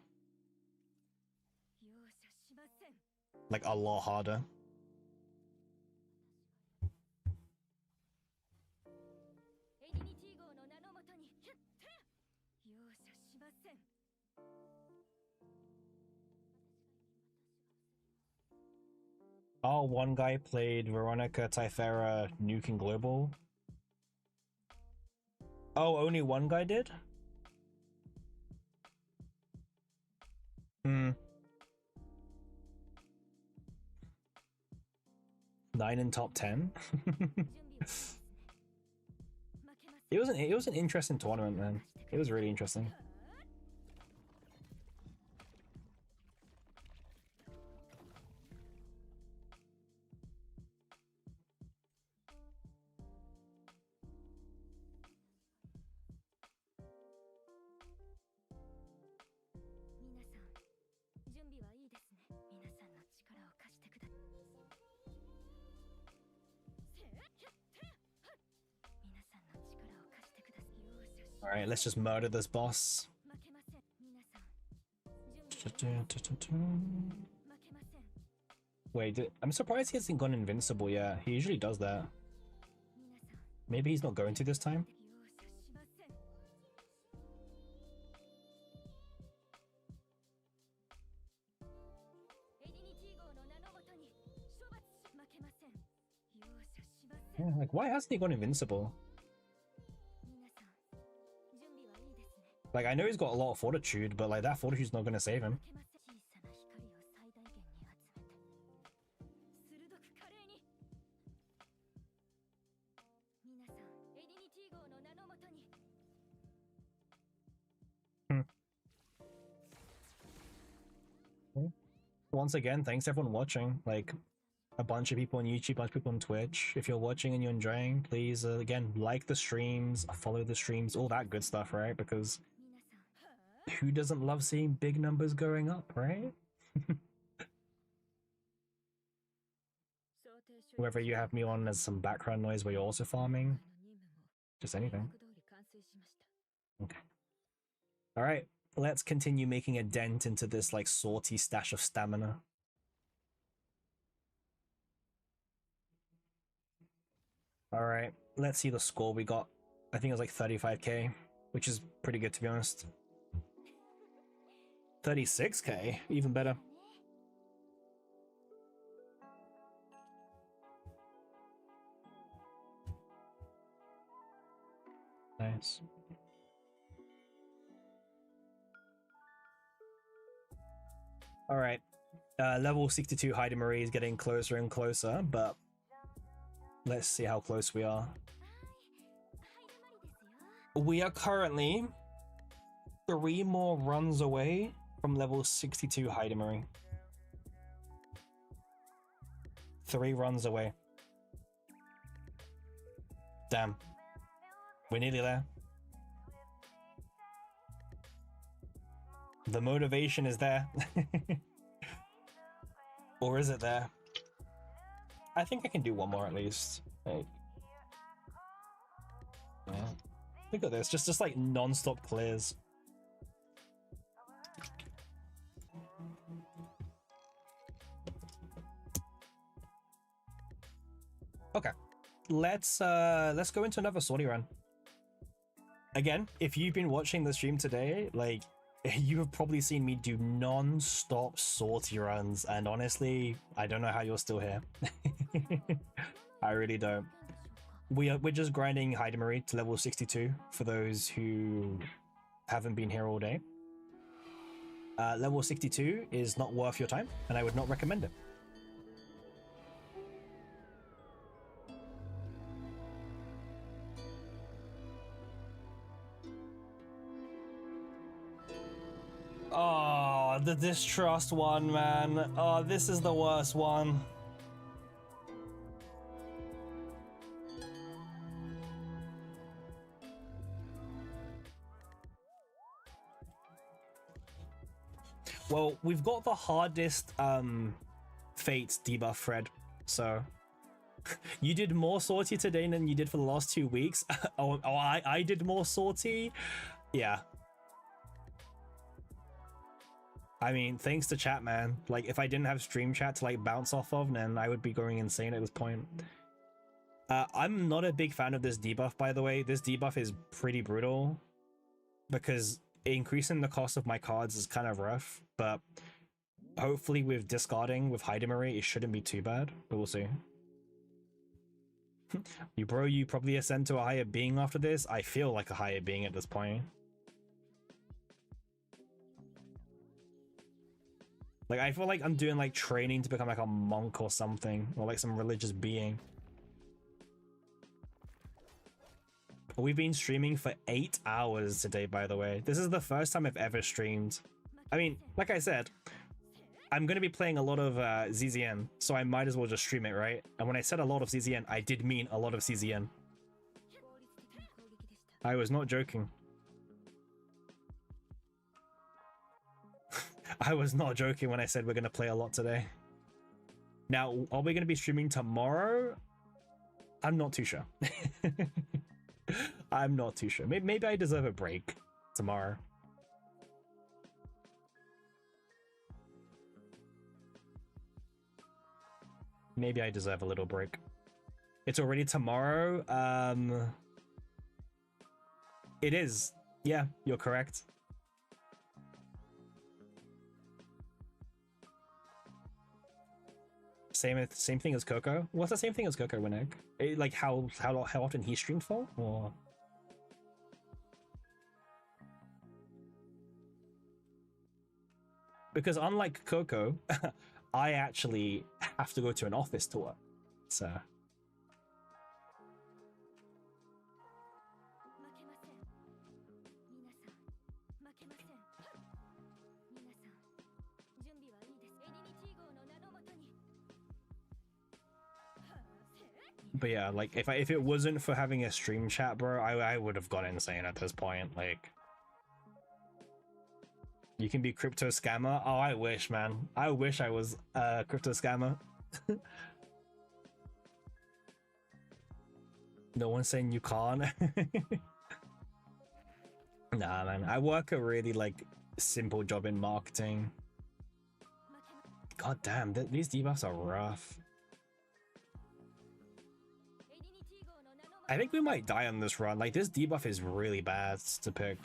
Like, a lot harder. Oh, one guy played Veronica, Typhera, Nuking Global. Oh, only one guy did? 9 in top 10. It was an interesting tournament, man. It was really interesting. Alright, let's just murder this boss. Wait, I'm surprised he hasn't gone invincible yet. He usually does that. Maybe he's not going to this time? Yeah, like, why hasn't he gone invincible? Like, I know he's got a lot of fortitude, but like that fortitude's not gonna save him. Once again, thanks everyone watching. Like, a bunch of people on YouTube, a bunch of people on Twitch. If you're watching and you're enjoying, please, again, like the streams, follow the streams, all that good stuff, right? Because who doesn't love seeing big numbers going up, right? Whether you have me on as some background noise where you're also farming, just anything. Okay. All right, let's continue making a dent into this like Sortie stash of stamina. All right, let's see the score we got. I think it was like 35k, which is pretty good to be honest. 36k, even better. Nice. All right, level 62 Heidi Marie is getting closer and closer, but let's see how close we are. We are currently 3 more runs away from level 62 Heidi Marie. 3 runs away. Damn. We're nearly there. The motivation is there. Or is it there? I think I can do one more at least. Like, yeah. Look at this, just like non-stop clears. Okay, let's go into another Sortie run. Again, if you've been watching the stream today, like, you have probably seen me do non-stop Sortie runs, and honestly, I don't know how you're still here. I really don't. We're just grinding Heidi Marie to level 62 for those who haven't been here all day. Level 62 is not worth your time, and I would not recommend it. Oh, the distrust one, man. Oh, this is the worst one. Well, we've got the hardest Fates debuff thread, so you did more Sortie today than you did for the last 2 weeks. I did more Sortie. Yeah. I mean, thanks to chat, man. Like, if I didn't have stream chat to like bounce off of, then I would be going insane at this point. I'm not a big fan of this debuff, by the way. This debuff is pretty brutal because increasing the cost of my cards is kind of rough, but hopefully with discarding with Heidi Marie, it shouldn't be too bad, but we'll see. You probably ascend to a higher being after this. I feel like a higher being at this point. Like, I feel like I'm doing like training to become like a monk or something, or like some religious being. We've been streaming for 8 hours today, by the way. This is the first time I've ever streamed. I mean, like I said, I'm going to be playing a lot of ZZN, so I might as well just stream it, right? And when I said a lot of ZZN, I did mean a lot of ZZN. I was not joking. I was not joking when I said we're going to play a lot today. Now, are we going to be streaming tomorrow? I'm not too sure. I'm not too sure. Maybe I deserve a break tomorrow. Maybe I deserve a little break. It's already tomorrow. It is. Yeah, you're correct. Same thing as Coco. What's the same thing as Coco, Winnig? Like how often he streamed for, or? Because unlike Coco, I actually have to go to an office to work. So. But yeah, like if it wasn't for having a stream chat, bro, I would have gone insane at this point. Like, you can be crypto scammer. Oh, I wish, man. I wish I was a crypto scammer. No one's saying you can't. Nah, man. I work a really like simple job in marketing. God damn, these debuffs are rough. I think we might die on this run. Like, this debuff is really bad to pick.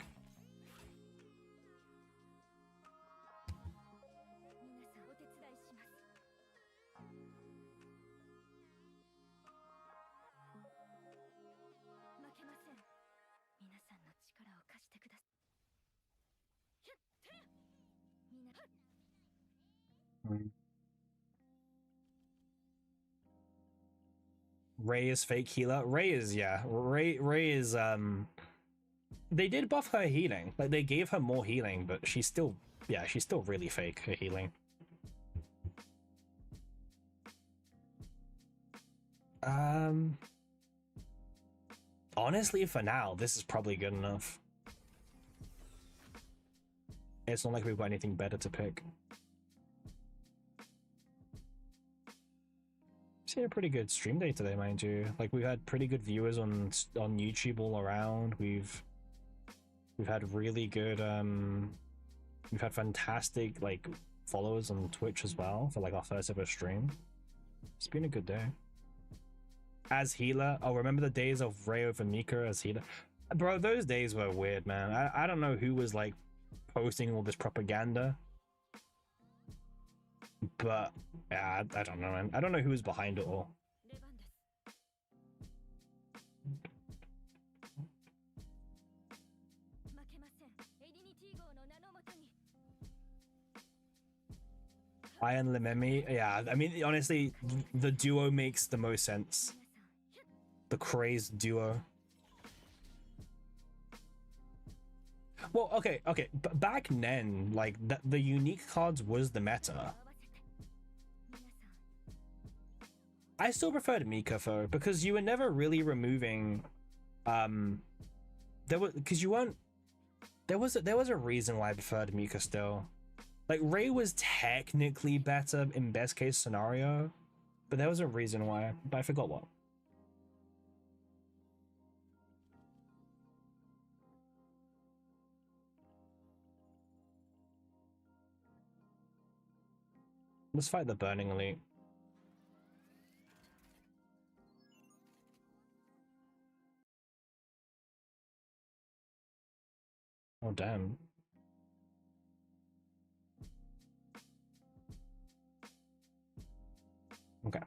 Ray is fake healer. Ray is, yeah. Ray is, they did buff her healing. Like, they gave her more healing, but she's still, yeah, she's still really fake, her healing. Honestly, for now, this is probably good enough. It's not like we've got anything better to pick. Seen a pretty good stream day today, mind you. Like, we've had pretty good viewers on YouTube all around. We've had really good we've had fantastic like followers on Twitch as well for like our first ever stream. It's been a good day. As healer, oh, remember the days of Ray over Mika as healer? Bro, those days were weird, man. I don't know who was like posting all this propaganda, but yeah, I don't know, man. I don't know who was behind it all. Iron Lememi, yeah, I mean, honestly, the duo makes the most sense. The crazed duo. Well, okay, but back then, like, the unique cards was the meta. I still preferred Mika though, because you were never really removing, there was a reason why I preferred Mika still. Like, Ray was technically better in best case scenario, but there was a reason why, but I forgot what. Let's fight the Burning Elite. Oh, damn. Okay.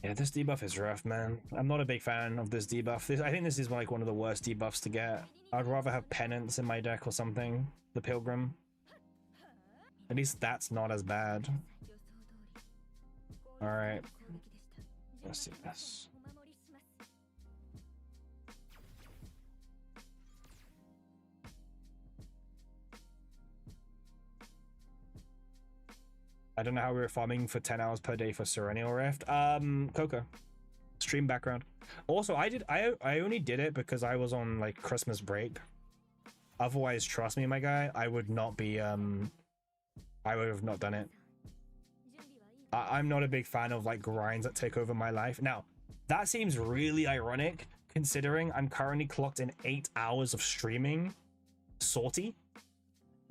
Yeah, this debuff is rough, man. I'm not a big fan of this debuff. I think this is like one of the worst debuffs to get. I'd rather have Penance in my deck or something. The Pilgrim. At least that's not as bad. Alright. Let's see this. I don't know how we were farming for 10 hours per day for Serenial Rift. Coco. Stream background. Also, I only did it because I was on like Christmas break. Otherwise, trust me, my guy, I would not be I would have not done it. I'm not a big fan of like grinds that take over my life. Now, that seems really ironic considering I'm currently clocked in 8 hours of streaming Sortie,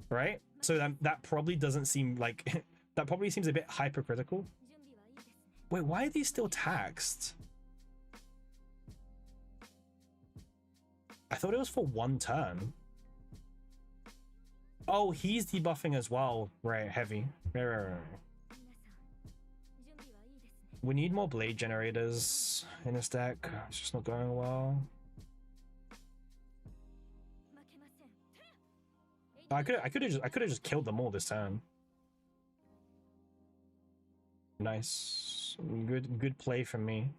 right? So that probably doesn't seem like that probably seems a bit hypercritical. Wait, why are these still taxed? I thought it was for one turn. Oh, he's debuffing as well. Right, heavy. Right. We need more blade generators in this deck. It's just not going well. I could have just killed them all this turn. Nice. Good play from me.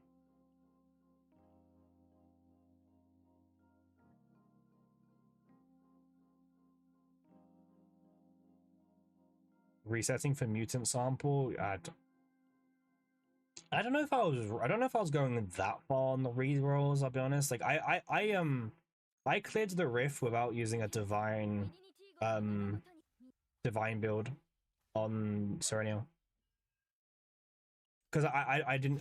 Resetting for mutant sample. I don't know if I was going that far on the rerolls, I'll be honest. Like I cleared the rift without using a divine build on Serenio. Because I did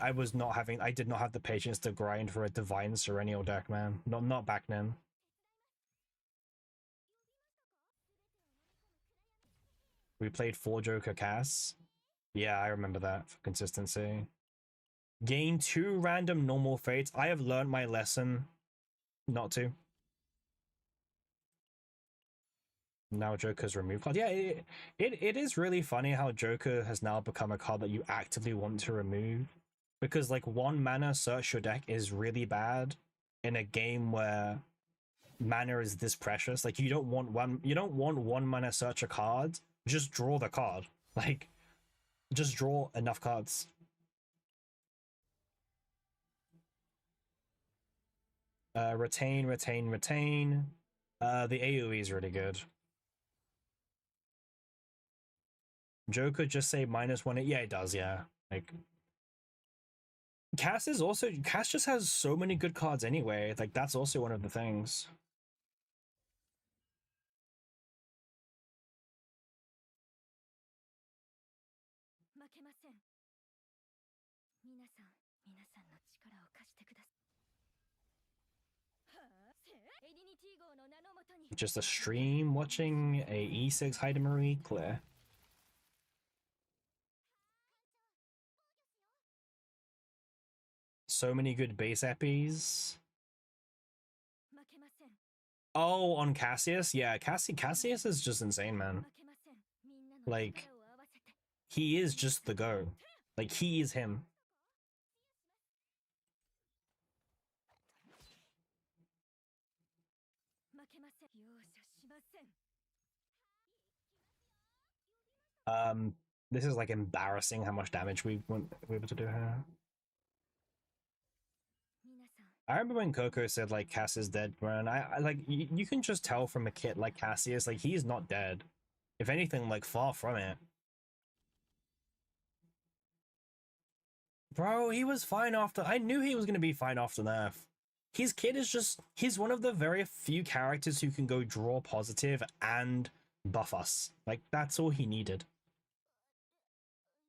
not have the patience to grind for a divine Serennial deck, man. Not back then. We played 4 Joker Cass. Yeah, I remember that for consistency. Gain 2 random normal fates. I have learned my lesson not to. Now Joker's removed card. Yeah, it is really funny how Joker has now become a card that you actively want to remove. Because like 1 mana search your deck is really bad in a game where mana is this precious. Like you don't want 1 mana search a card. Just draw the card. Like just draw enough cards. Retain. The AoE is really good. Joker just say -1. Yeah, it does. Yeah, like Cass just has so many good cards anyway. Like that's also one of the things. Just a stream watching a E6 Heidemery clear. So many good base epis. Oh, on Cassius? Yeah, Cassius is just insane, man. Like, he is just the go. Like, he is him. This is like embarrassing how much damage we were able to do here. I remember when Coco said like Cass is dead, man. I like you can just tell from a kid like Cassius, like he's not dead. If anything, like far from it. Bro, he was fine after. I knew he was gonna be fine after nerf. His kid is he's one of the very few characters who can go draw positive and buff us. Like that's all he needed.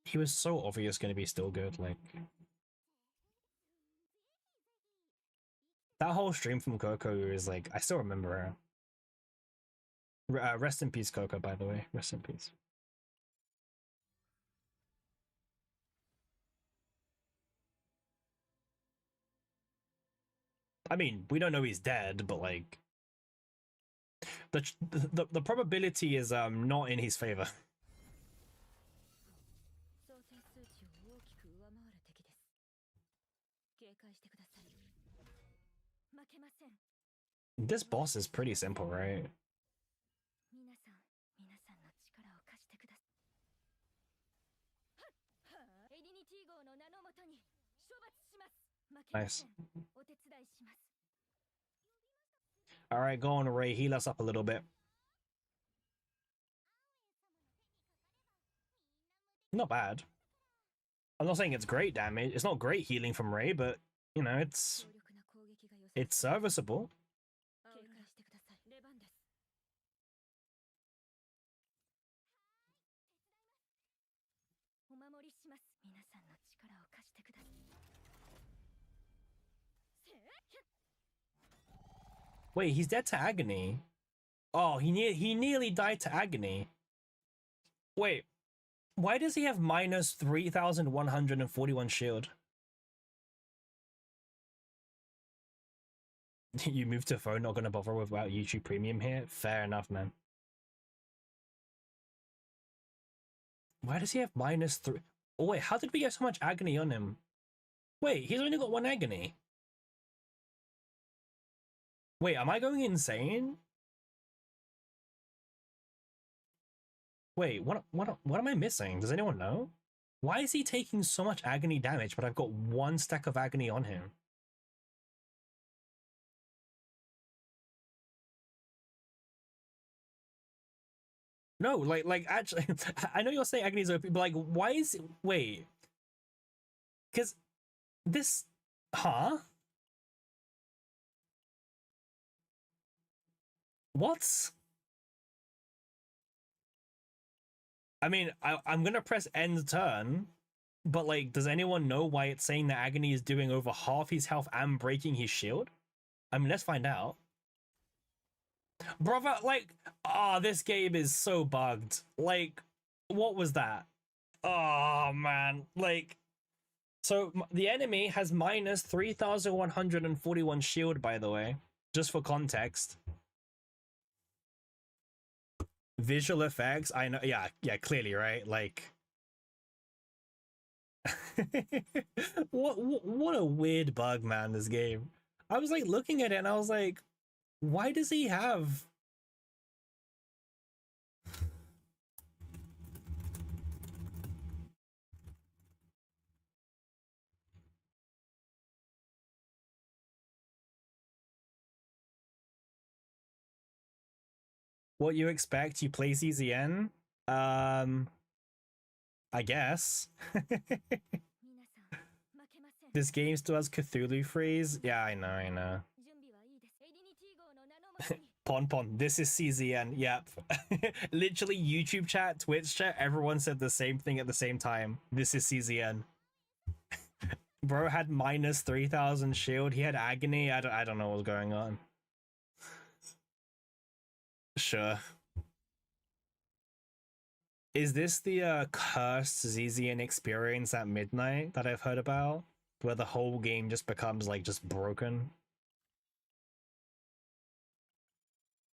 He was so obvious gonna be still good, like that whole stream from Coco is like I still remember her. Rest in peace, Coco, by the way. Rest in peace. I mean, we don't know he's dead, but like the probability is not in his favor. This boss is pretty simple, right? Nice. All right, go on, Ray. Heal us up a little bit. Not bad. I'm not saying it's great damage. It's not great healing from Ray, but you know, it's serviceable. Wait, he's dead to agony. Oh, he nearly died to agony. Wait, Why does he have minus 3,141 shield? You moved to phone, not gonna bother without YouTube Premium here? Fair enough, man. Why does he have minus 3? Oh, wait, how did we get so much agony on him? Wait, he's only got 1 agony. Wait, am I going insane? Wait, what am I missing? Does anyone know? Why is he taking so much agony damage, but I've got 1 stack of agony on him? No, like actually, I know you're saying agony is OP, but like, why is it? Wait, because this, huh? What? I mean, I'm gonna press end turn, but like, does anyone know why it's saying that agony is doing over half his health and breaking his shield? I mean, let's find out. Brother, like, this game is so bugged. Like, what was that? Oh man, like, so the enemy has minus 3,141 shield, by the way, just for context. Visual effects, I know, yeah, clearly, right? Like, what a weird bug, man, this game. I was like looking at it and I was like, why does he have what you expect? You play CZN? I guess. This game still has Cthulhu freeze? Yeah, I know. Pon, this is CZN. Yep. Literally YouTube chat, Twitch chat, everyone said the same thing at the same time. This is CZN. Bro had minus 3,000 shield. He had agony. I don't know what's going on. Sure. Is this the cursed Zizian experience at midnight that I've heard about? Where the whole game just becomes like just broken?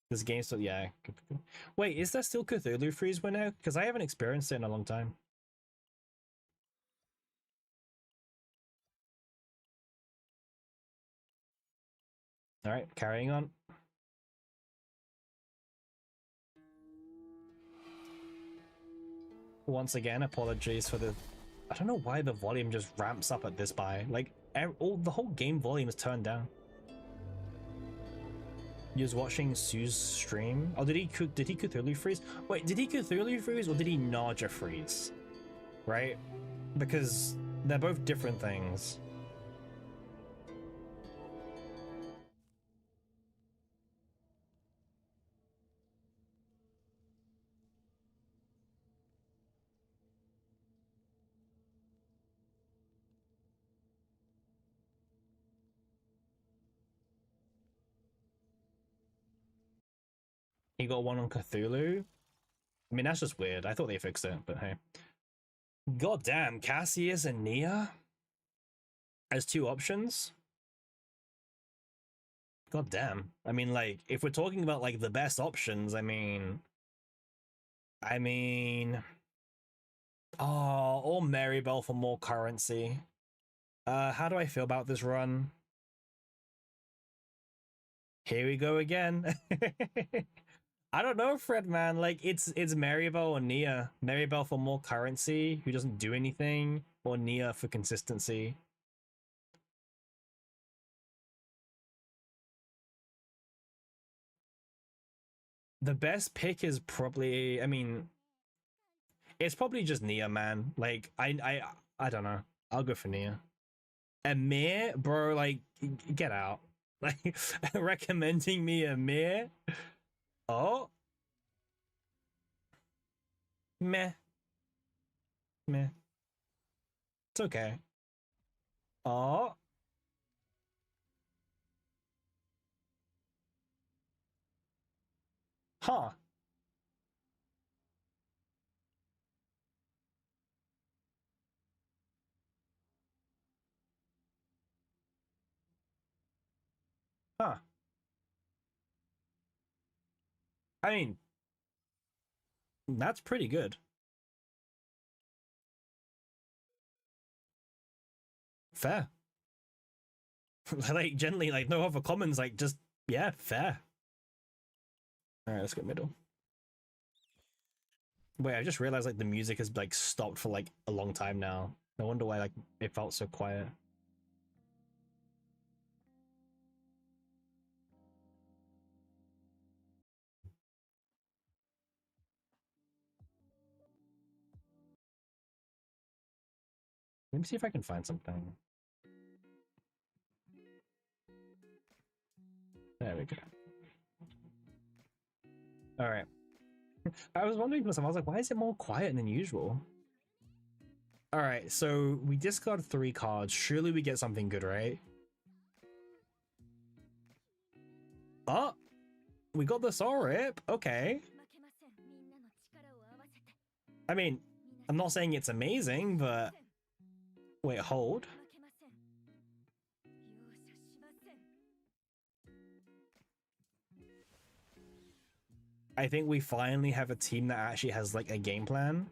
This game still, yeah. Wait, is there still Cthulhu freeze winner? Because I haven't experienced it in a long time. All right, carrying on. Once again, apologies for the. I don't know why the volume just ramps up at this by. Like, the whole game volume is turned down. He was watching Sue's stream. Oh, did he Cthulhu freeze? Wait, did he Cthulhu freeze or did he Naja freeze? Right? Because they're both different things. He got one on Cthulhu. I mean, that's just weird. I thought they fixed it, but hey. God damn, Cassius and Nia as 2 options? God damn. I mean, like, if we're talking about like the best options, I mean, or Maribel for more currency. How do I feel about this run? Here we go again. I don't know, Fred, man. Like, it's Maribel or Nia. Maribel for more currency, who doesn't do anything, or Nia for consistency. The best pick is probably, I mean, it's probably just Nia, man. Like, I don't know. I'll go for Nia. Amir, bro, like, get out. Like, recommending me Amir. Oh, meh, meh. It's okay. Oh, huh. Huh. I mean, that's pretty good. Fair. Like, generally, like, no other comments, like, just, yeah, fair. Alright, let's go middle. Wait, I just realized, like, the music has, like, stopped for, like, a long time now. No wonder why, like, it felt so quiet. Let me see if I can find something. There we go. Alright. I was wondering to myself, I was like, why is it more quiet than usual? Alright, so we discard 3 cards. Surely we get something good, right? Oh! We got the Soul Rip! Okay. I mean, I'm not saying it's amazing, but... Wait, hold. I think we finally have a team that actually has, like, a game plan.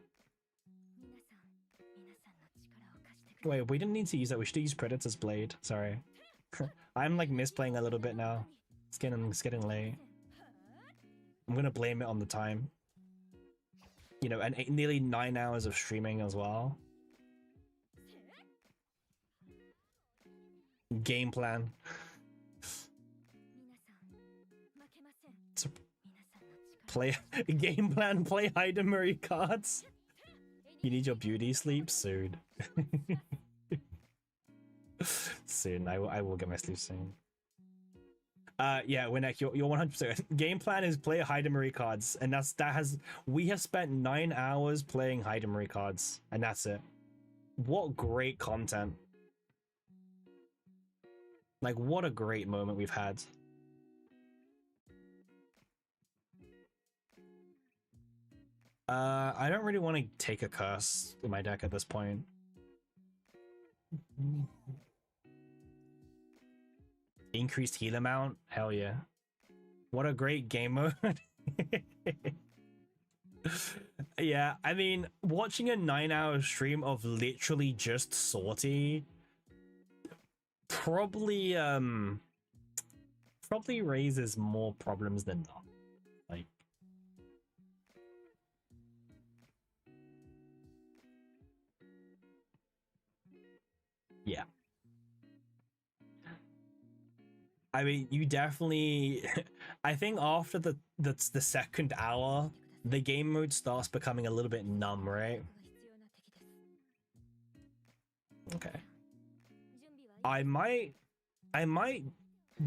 Wait, we didn't need to use that. We should use Predator's Blade. Sorry. I'm, like, misplaying a little bit now. It's getting late. I'm gonna blame it on the time. You know, and nearly 9 hours of streaming as well. Game plan. Play game plan, play Hidamari cards. You need your beauty sleep soon. Soon, I will get my sleep soon. Yeah, Winnek, you're 100%. Game plan is play Hidamari cards, and we have spent 9 hours playing Hidamari cards, and that's it. What great content. Like, what a great moment we've had. I don't really want to take a curse in my deck at this point. Increased heal amount? Hell yeah. What a great game mode. Yeah, I mean, watching a 9-hour stream of literally just Sortie probably raises more problems than not. Like, yeah. I mean, you definitely I think after the second hour, the game mode starts becoming a little bit numb, right? Okay. I might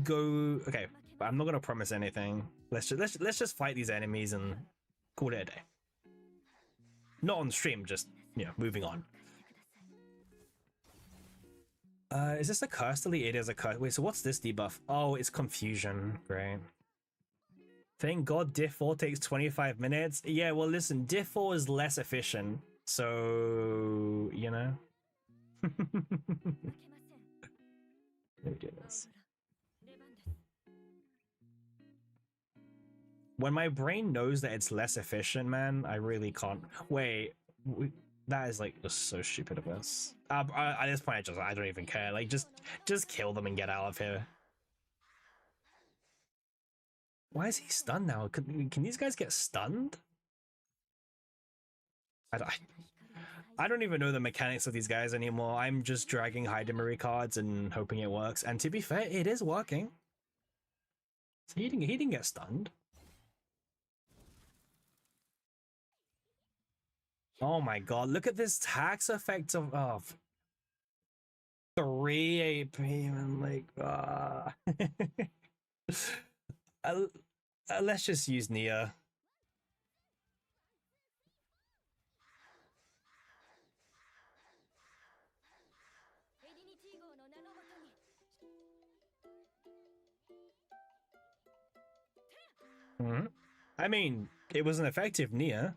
go. Okay, but I'm not gonna promise anything. Let's just fight these enemies and call it a day. Not on stream, just, you know, moving on. Is this a curse delete? It is a curse. Wait, so what's this debuff? Oh, it's confusion. Great. Thank God diff 4 takes 25 minutes. Yeah, well, listen, diff 4 is less efficient. So, you know. Let me do this. When my brain knows that it's less efficient, man, I really can't. Wait, that is like just so stupid of us. At this point, I don't even care. Like, just kill them and get out of here. Why is he stunned now? Can these guys get stunned? I don't even know the mechanics of these guys anymore. I'm just dragging Hidamari cards and hoping it works. And to be fair, it is working. So he didn't get stunned. Oh my god, look at this tax effect of 3 AP, man. Like, let's just use Nia. I mean, it was an effective Nia.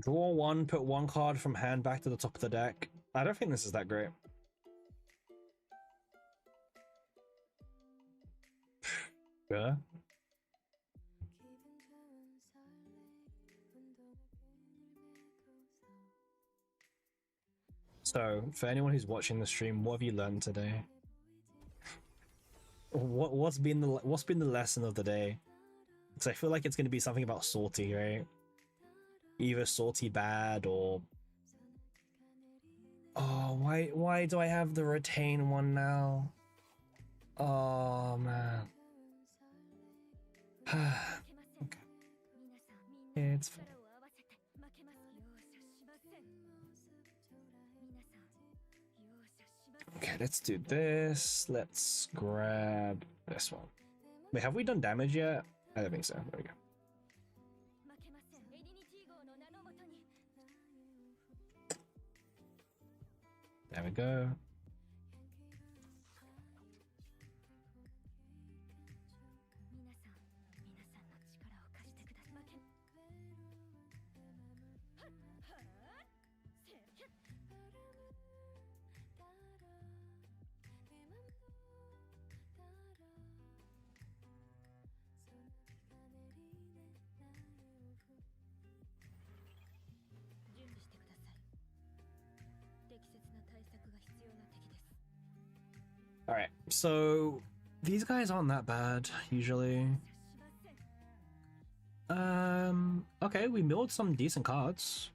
Draw one, put one card from hand back to the top of the deck. I don't think this is that great. Yeah. So, for anyone who's watching the stream, what have you learned today? What's been the lesson of the day? Because I feel like it's going to be something about Sortie, right? Either Sortie bad or... Oh, why do I have the retain one now? Oh, man. Okay. It's fine. Okay, let's do this. Let's grab this one. Wait, have we done damage yet? I don't think so. There we go. There we go. Alright, so these guys aren't that bad, usually. Okay, we milled some decent cards.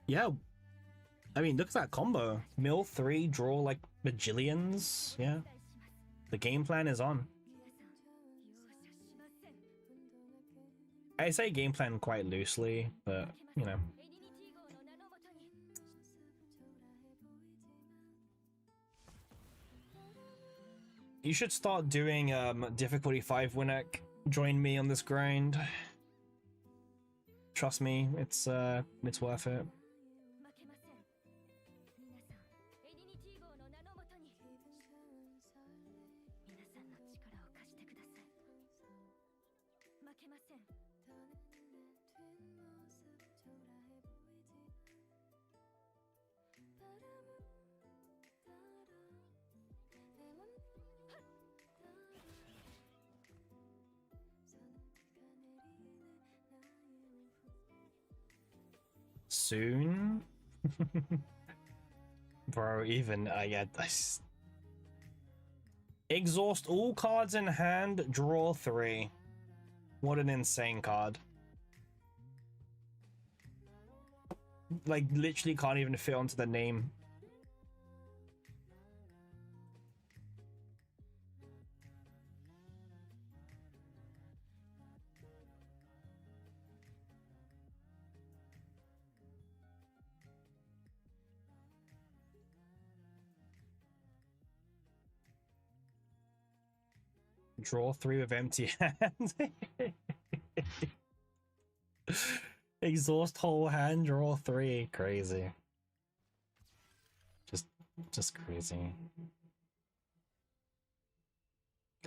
Yeah, I mean, look at that combo. Mill 3, draw like bajillions. Yeah, the game plan is on. I say game plan quite loosely, but, you know. You should start doing difficulty 5 Winnock. Join me on this grind. Trust me, it's worth it. Soon? Bro, even yeah, exhaust all cards in hand, draw 3. What an insane card. Like, literally can't even fit onto the name. Draw 3 with empty hand. Exhaust whole hand, draw 3. Crazy. Just crazy.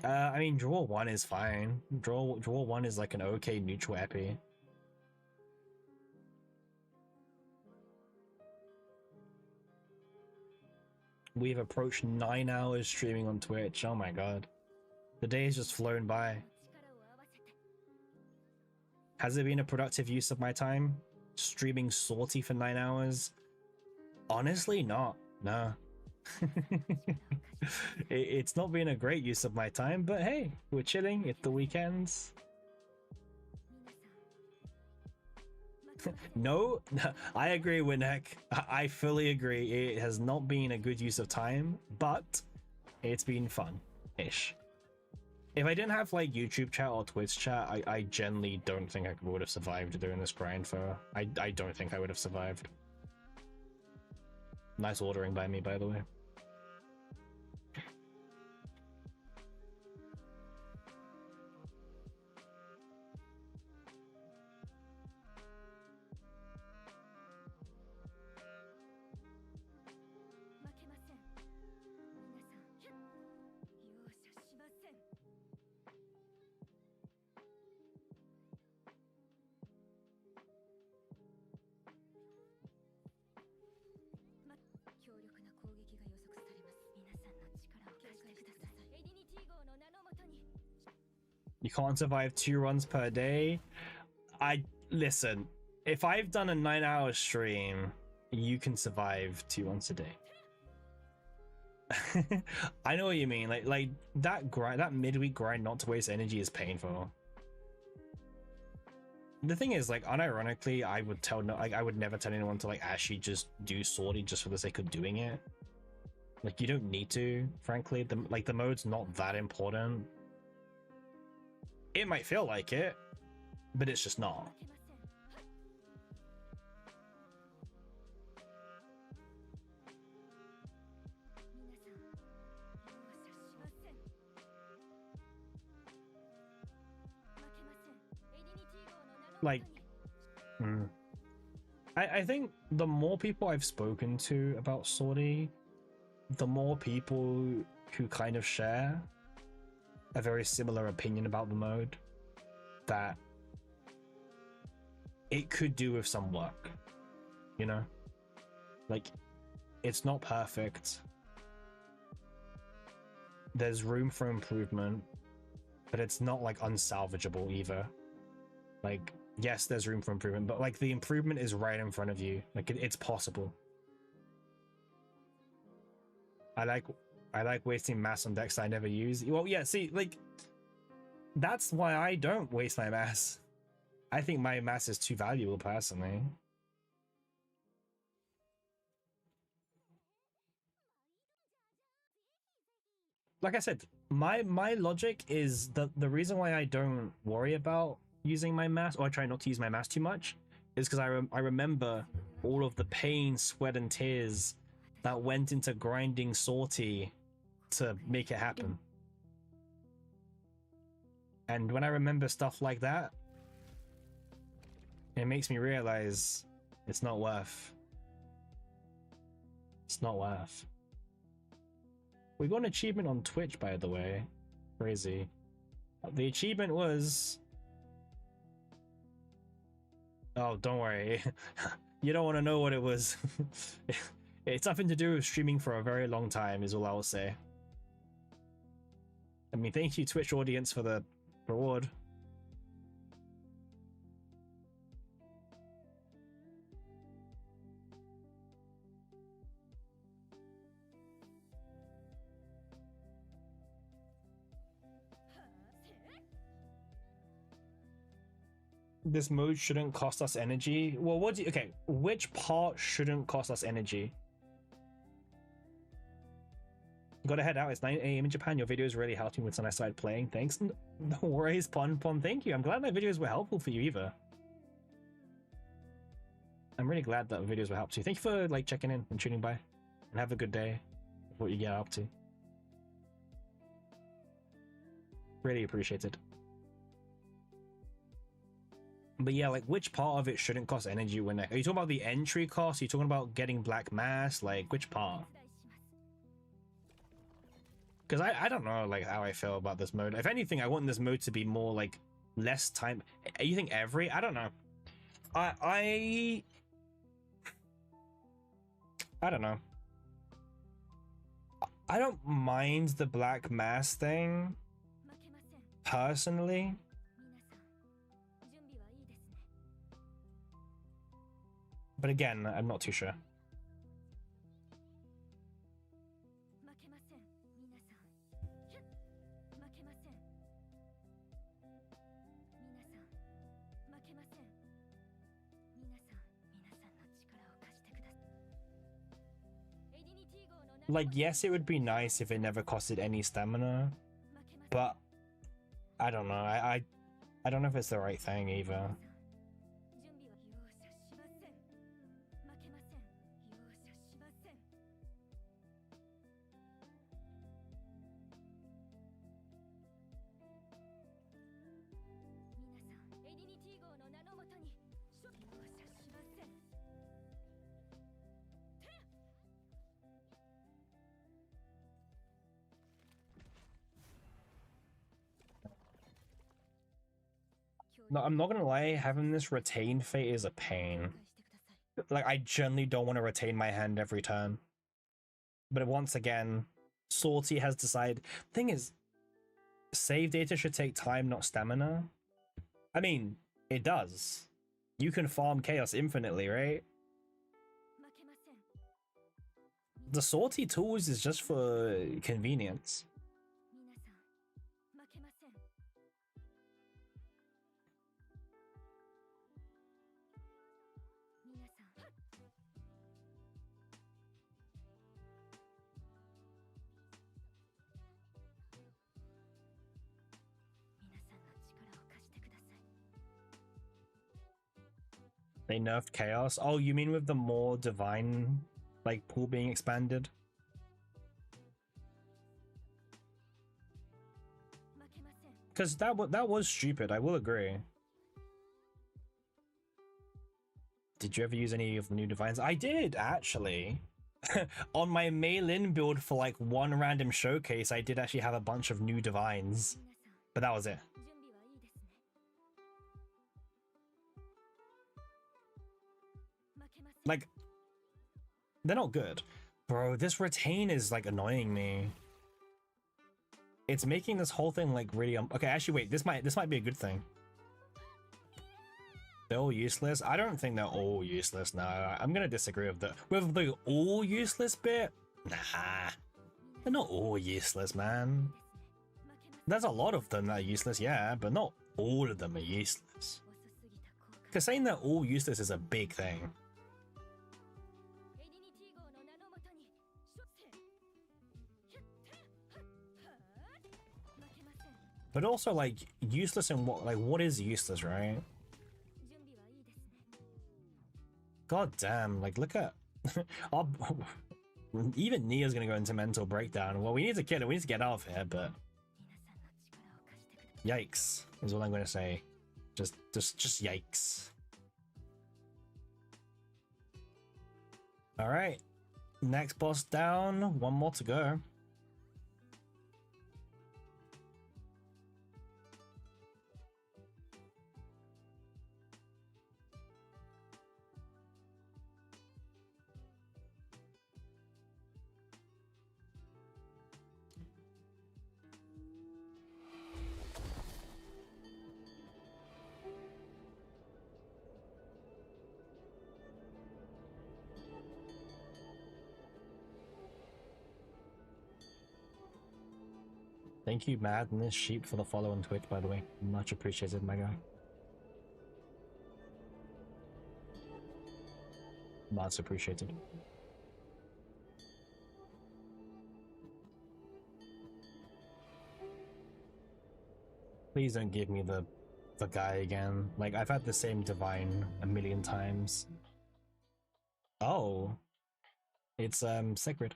I mean, draw 1 is fine. Draw 1 is like an okay neutral epi. We've approached 9 hours streaming on Twitch. Oh my god. The day has just flown by. Has it been a productive use of my time? Streaming Sortie for 9 hours? Honestly, not. No. It's not been a great use of my time, but hey, we're chilling. It's the weekends. No, I agree, Winheck. I fully agree. It has not been a good use of time, but it's been fun-ish. If I didn't have like YouTube chat or Twitch chat, I generally don't think I would have survived doing this grind for... I don't think I would have survived. Nice ordering by me, by the way. You can't survive 2 runs per day. Listen, if I've done a 9-hour stream, you can survive 2 runs a day. I know what you mean. Like that grind, that midweek grind not to waste energy is painful. The thing is, like, unironically, I would never tell anyone to like actually just do Sortie just for the sake of doing it. Like, you don't need to, frankly. The mode's not that important. It might feel like it, but it's just not. Like, I think the more people I've spoken to about Sortie, the more people who kind of share a very similar opinion about the mode, that it could do with some work, you know? Like, it's not perfect. There's room for improvement, but it's not like unsalvageable either. Like, yes, there's room for improvement, but like the improvement is right in front of you. Like, it's possible. I like wasting mass on decks I never use. Well, yeah, see, like, that's why I don't waste my mass. I think my mass is too valuable personally. Like I said, my logic is the reason why I don't worry about using my mass, or I try not to use my mass too much, is because I remember all of the pain, sweat, and tears that went into grinding Sortie to make it happen. And when I remember stuff like that, it makes me realize it's not worth. It's not worth. We got an achievement on Twitch, by the way. Crazy. The achievement was... Oh, don't worry. You don't want to know what it was. It's nothing to do with streaming for a very long time, is all I will say. I mean, thank you, Twitch audience, for the reward. This mode shouldn't cost us energy. Well, what do you... Okay, which part shouldn't cost us energy? Gotta head out. It's 9 AM in Japan. Your videos really helped me when I started playing. Thanks. No worries, Pon. Thank you. I'm glad my videos were helpful for you, either. I'm really glad that videos were helpful. Thank you for like checking in and tuning by. And have a good day with what you get up to. Really appreciate it. But yeah, like, which part of it shouldn't cost energy when... Are you talking about the entry cost? Are you talking about getting black mass? Like, which part? Because I don't know, like, how I feel about this mode. If anything, I want this mode to be more, like, less time... You think every... I don't know. I don't know. I don't mind the black mass thing, personally. But again, I'm not too sure. Like, yes, it would be nice if it never costed any stamina, but I don't know. I don't know if it's the right thing either. No, I'm not gonna lie, having this retain fate is a pain. Like, I generally don't want to retain my hand every turn. But once again, Sortie has decided... Thing is, Save data should take time, not stamina. I mean, it does. You can farm chaos infinitely, right? The sortie tools is just for convenience. They nerfed chaos. Oh, you mean with the more divine like pool being expanded? Because that was stupid, I will agree. Did you ever use any of the new divines? I did, actually. On my mail-in build for like one random showcase, I did actually have a bunch of new divines. But that was it. Like, they're not good. Bro, this retain is like annoying me. It's making this whole thing like really okay, actually wait, this might be a good thing. They're all useless. I don't think they're all useless. No, I'm gonna disagree with the all useless bit. Nah, they're not all useless, man. There's a lot of them that are useless, yeah, but not all of them are useless. Because saying they're all useless is a big thing. But also, like, useless in what? Like, what is useless, right? God damn, like, look at... Even Nia's gonna go into mental breakdown. Well, we need to kill it. We need to get out of here, but... Yikes, is what I'm gonna say. Just yikes. Alright. Next boss down. One more to go. Thank you, Madness Sheep, for the follow on Twitch, by the way. Much appreciated, my guy. Much appreciated. Please don't give me the guy again. Like, I've had the same divine a million times. Oh. It's, Sacred.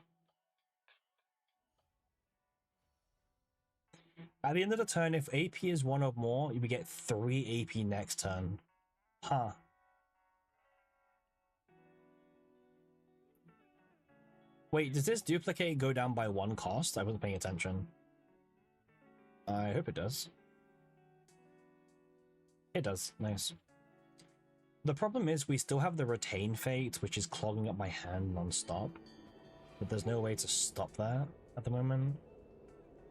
At the end of the turn, if AP is 1 or more, you will get 3 AP next turn. Huh. Wait, does this duplicate go down by 1 cost? I wasn't paying attention. I hope it does. It does. Nice. The problem is we still have the retain fate, which is clogging up my hand non-stop. But there's no way to stop that at the moment.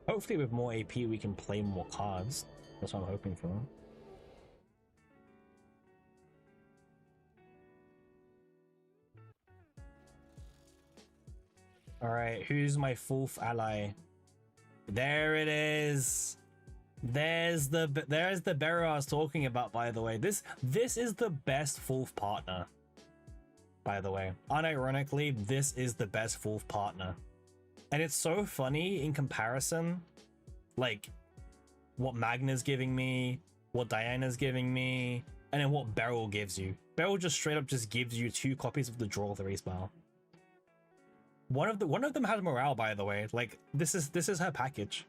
Hopefully with more AP we can play more cards. That's what I'm hoping for. Alright, who's my 4th ally? There it is! There's the bearer I was talking about, by the way. This is the best 4th partner. By the way. Unironically, this is the best 4th partner. And it's so funny in comparison, like, what Magna's giving me, what Diana's giving me, and then what Beryl gives you. Beryl just straight up just gives you 2 copies of the Draw 3 spell. One of them has morale, by the way. Like, this is her package.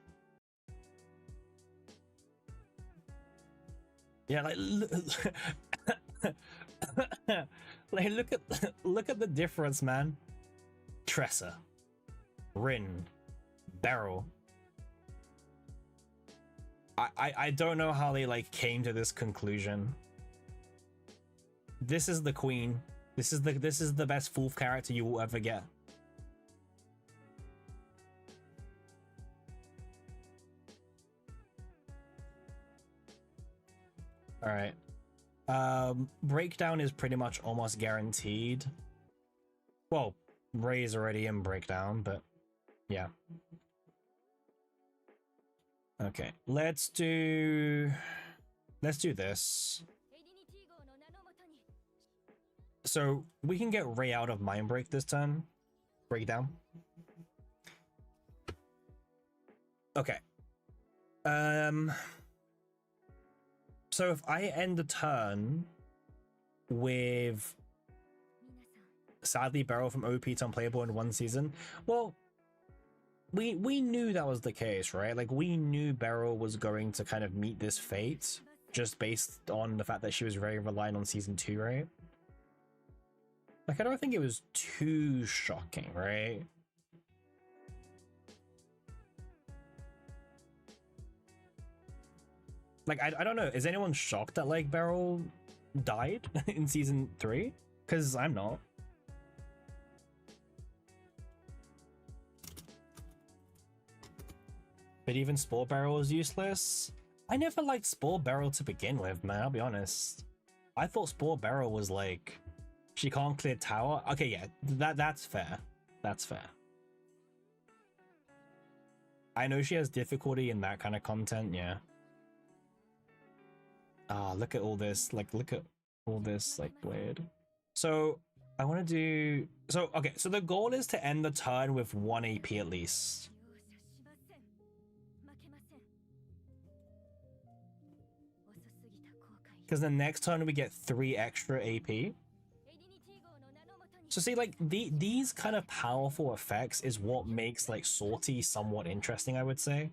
Yeah, like, like look at the difference, man. Tressa, Rin, Beryl. I don't know how they like came to this conclusion. This is the queen. This is the best 4th character you will ever get. All right. Breakdown is pretty much almost guaranteed. Well, Ray is already in breakdown, but yeah. Okay, let's do this. So we can get Ray out of Mind Break this turn. Breakdown. Okay. So if I end the turn with sadly Beryl from OP to unplayable in one season, well, we knew that was the case, right? Like, we knew Beryl was going to kind of meet this fate just based on the fact that she was very reliant on season 2, right? Like, I don't think it was too shocking, right? Like, I don't know, is anyone shocked that, like, Beryl died in season 3? Because I'm not. But even Spore Barrel is useless? I never liked Spore Barrel to begin with, man, I'll be honest. I thought Spore Barrel was like, she can't clear tower? Okay, yeah, that's fair. That's fair. I know she has difficulty in that kind of content, yeah. Ah, look at all this, like, look at all this, like, blade. So, I want to do... So, okay, so the goal is to end the turn with 1 AP at least. Because the next turn we get 3 extra AP. So see, like, these kind of powerful effects is what makes, like, Sortie somewhat interesting, I would say.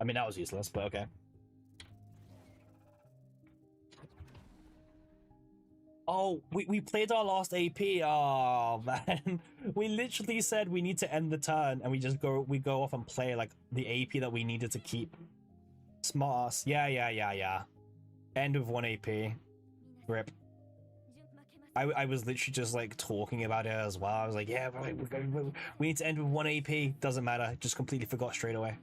I mean, that was useless, but okay. Oh, we played our last AP. Oh man, we literally said we need to end the turn, and we go off and play like the AP that we needed to keep. Smart ass. Yeah. End with 1 AP. Rip. I was literally just like talking about it as well. I was like, yeah, we need to end with 1 AP. Doesn't matter. Just completely forgot straight away.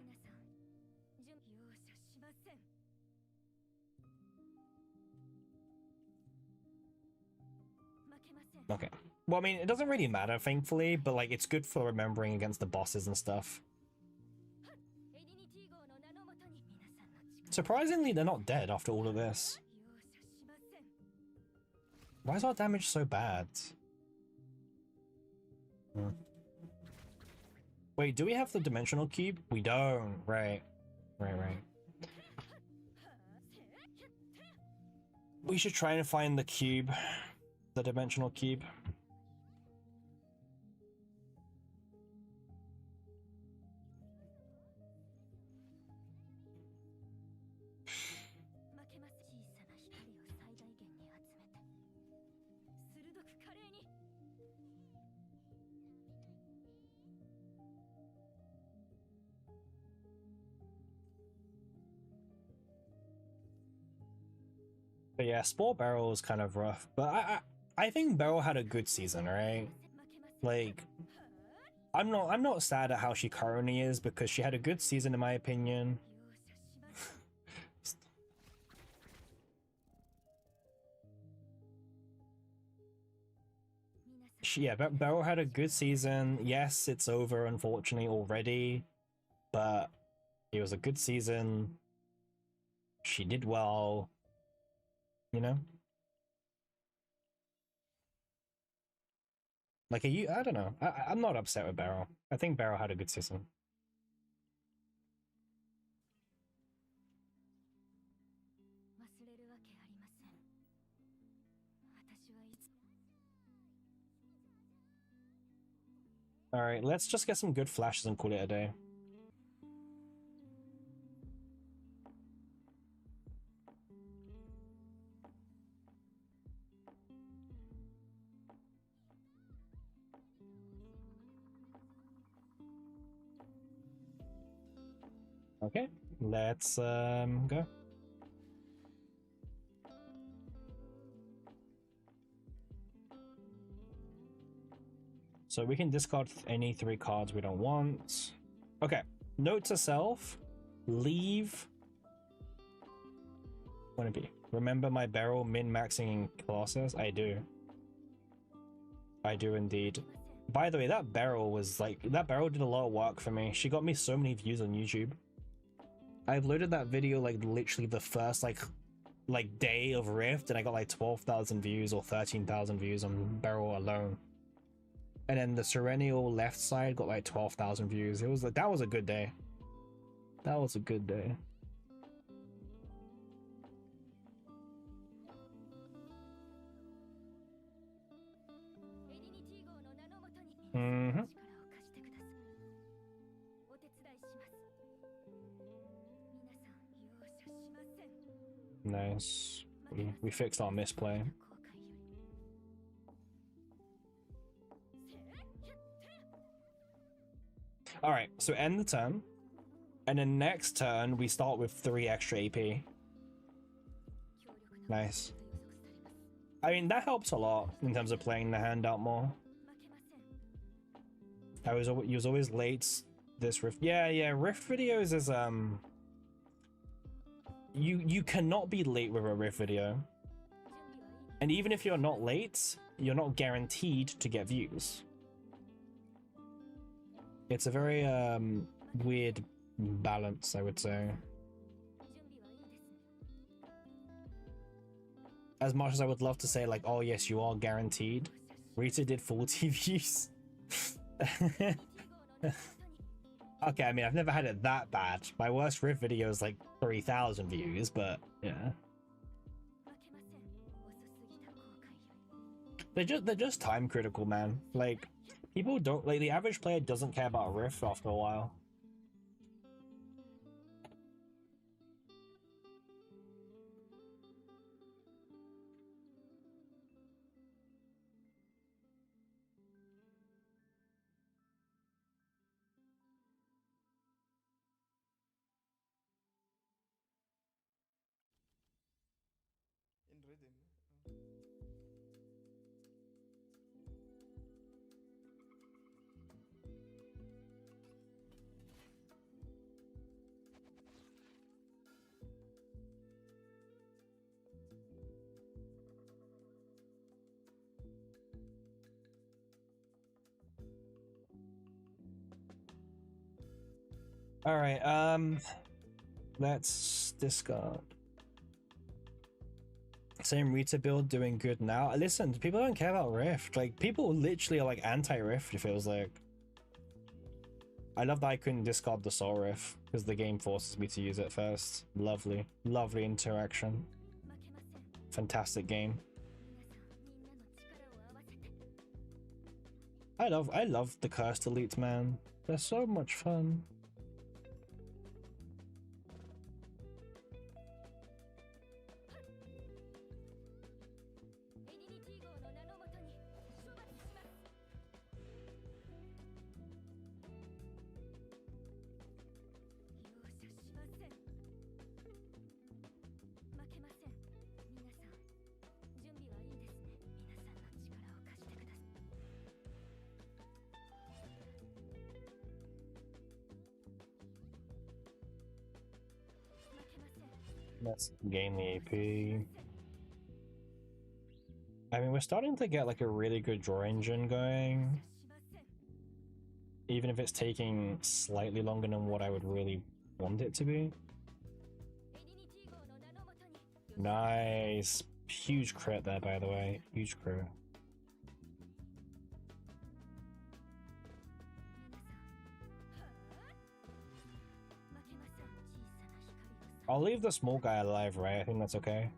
Okay. Well, I mean, it doesn't really matter, thankfully, but like it's good for remembering against the bosses and stuff. Surprisingly, they're not dead after all of this. Why is our damage so bad? Wait, do we have the dimensional cube? We don't. Right. We should try and find the cube. The dimensional cube. But yeah, Spore Barrel is kind of rough. But I think Barrel had a good season, right? Like, I'm not sad at how she currently is because she had a good season in my opinion. Barrel had a good season. Yes, it's over unfortunately already, but it was a good season. She did well, you know? Like, I don't know. I'm not upset with Barrel. I think Barrel had a good season. Alright, let's just get some good flashes and call it a day. Okay, let's go. So we can discard any 3 cards we don't want. Okay, note to self, leave. What would it be? Remember my barrel min-maxing in classes? I do. I do indeed. By the way, that barrel did a lot of work for me. She got me so many views on YouTube. I uploaded that video like literally the first like day of Rift, and I got like 12,000 views or 13,000 views on barrel alone. And then the Serennial left side got like 12,000 views. It was like, that was a good day. That was a good day. Mm-hmm. Nice. We fixed our misplay. Alright, so end the turn. And then next turn, we start with 3 extra AP. Nice. I mean, that helps a lot in terms of playing the hand out more. He was always late this Rift. Yeah, Rift videos is, You cannot be late with a Rift video. And even if you're not late, you're not guaranteed to get views. It's a very weird balance, I would say. As much as I would love to say like, oh yes, you are guaranteed, Rita did 40 views. Okay, I mean, I've never had it that bad. My worst Rift video is like 3,000 views, but yeah. They're just time critical, man. Like, people don't, like, the average player doesn't care about Rift after a while. In rhythm. All right, let's discard. Same Rita build doing good now. Listen, people don't care about Rift. Like, people literally are like anti-Rift, it feels like. I love that I couldn't discard the Soul Rift because the game forces me to use it first. Lovely, lovely interaction. Fantastic game. I love the cursed elites, man. They're so much fun. Let's gain the AP. I mean, we're starting to get like a really good draw engine going. Even if it's taking slightly longer than what I would really want it to be. Nice. Huge crit there, by the way. Huge crit. I'll leave the small guy alive, right? I think that's okay.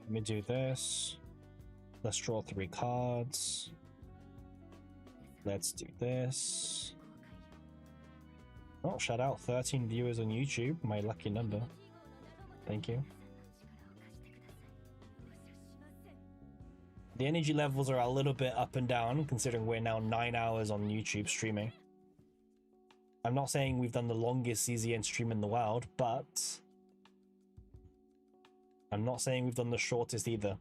Let me do this. Let's draw 3 cards. Let's do this. Oh, shout out 13 viewers on YouTube, my lucky number. Thank you. The energy levels are a little bit up and down, considering we're now 9 hours on YouTube streaming. I'm not saying we've done the longest CZN stream in the world, but I'm not saying we've done the shortest either.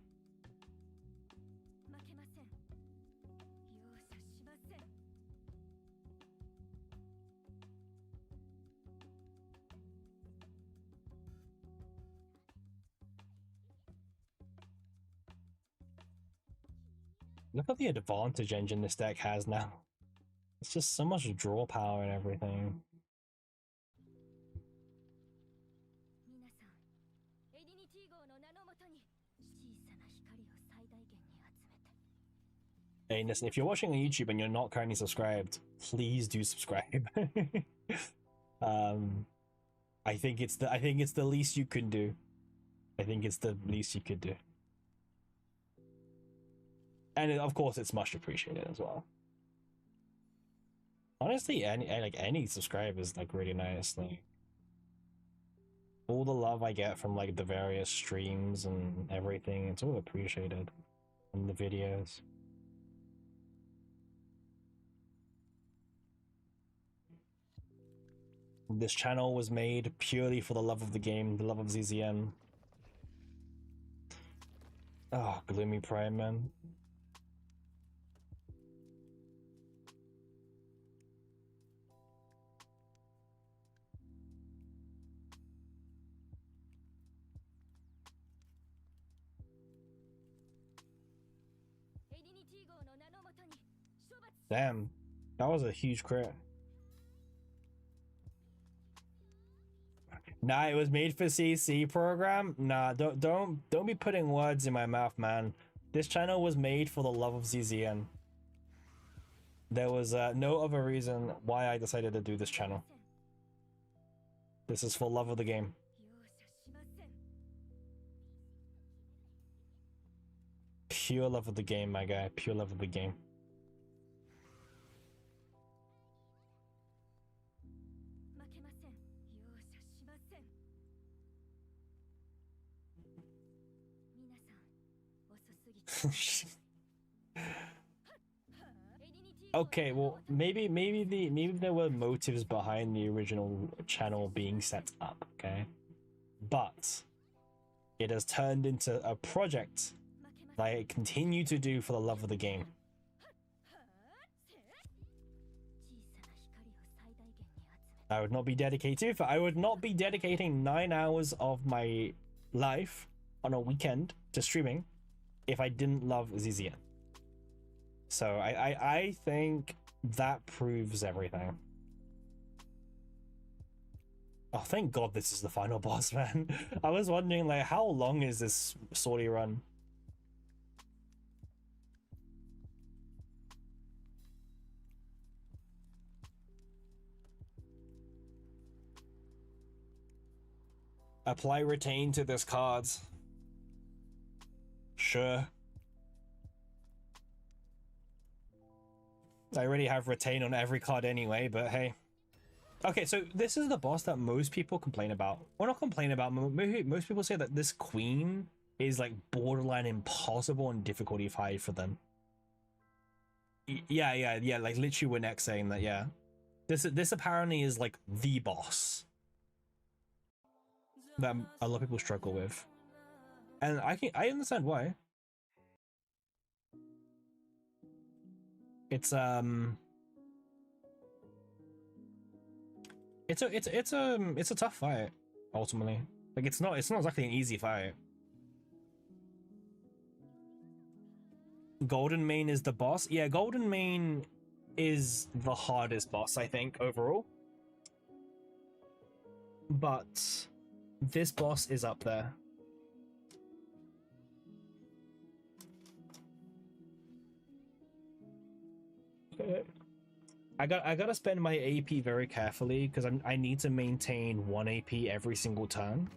Look at the advantage engine this deck has now. It's just so much draw power and everything. Hey, listen, if you're watching on YouTube and you're not currently subscribed, please do subscribe. I think it's the least you can do. I think it's the least you could do. And of course, it's much appreciated as well. Honestly, any subscriber is like really nice. Like all the love I get from like the various streams and everything, it's all appreciated in the videos. This channel was made purely for the love of the game, the love of ZZM. Oh, Gloomy Prime, man. Damn, that was a huge crit. Nah, it was made for CC program. Nah, don't be putting words in my mouth, man. This channel was made for the love of ZZN. There was no other reason why I decided to do this channel. This is for love of the game. Pure love of the game, my guy. Pure love of the game. Okay, well, maybe there were motives behind the original channel being set up, okay? But it has turned into a project that I continue to do for the love of the game. I would not be dedicating 9 hours of my life on a weekend to streaming if I didn't love ZZN. So I think that proves everything. Oh, thank God this is the final boss, man. I was wondering, like, how long is this Sortie run? Apply retain to this card. Sure. I already have retain on every card anyway, but hey. Okay, so this is the boss that most people complain about. Well, not complain about, most people say that this queen is like borderline impossible and difficulty 5 for them. Yeah, like literally we're next saying that, yeah. This apparently is like the boss that a lot of people struggle with. And I understand why. It's a tough fight, ultimately. Like it's not exactly an easy fight. Golden Mane is the boss. Yeah, Golden Mane is the hardest boss, I think, overall. But this boss is up there. I gotta spend my AP very carefully because I need to maintain 1 AP every single turn.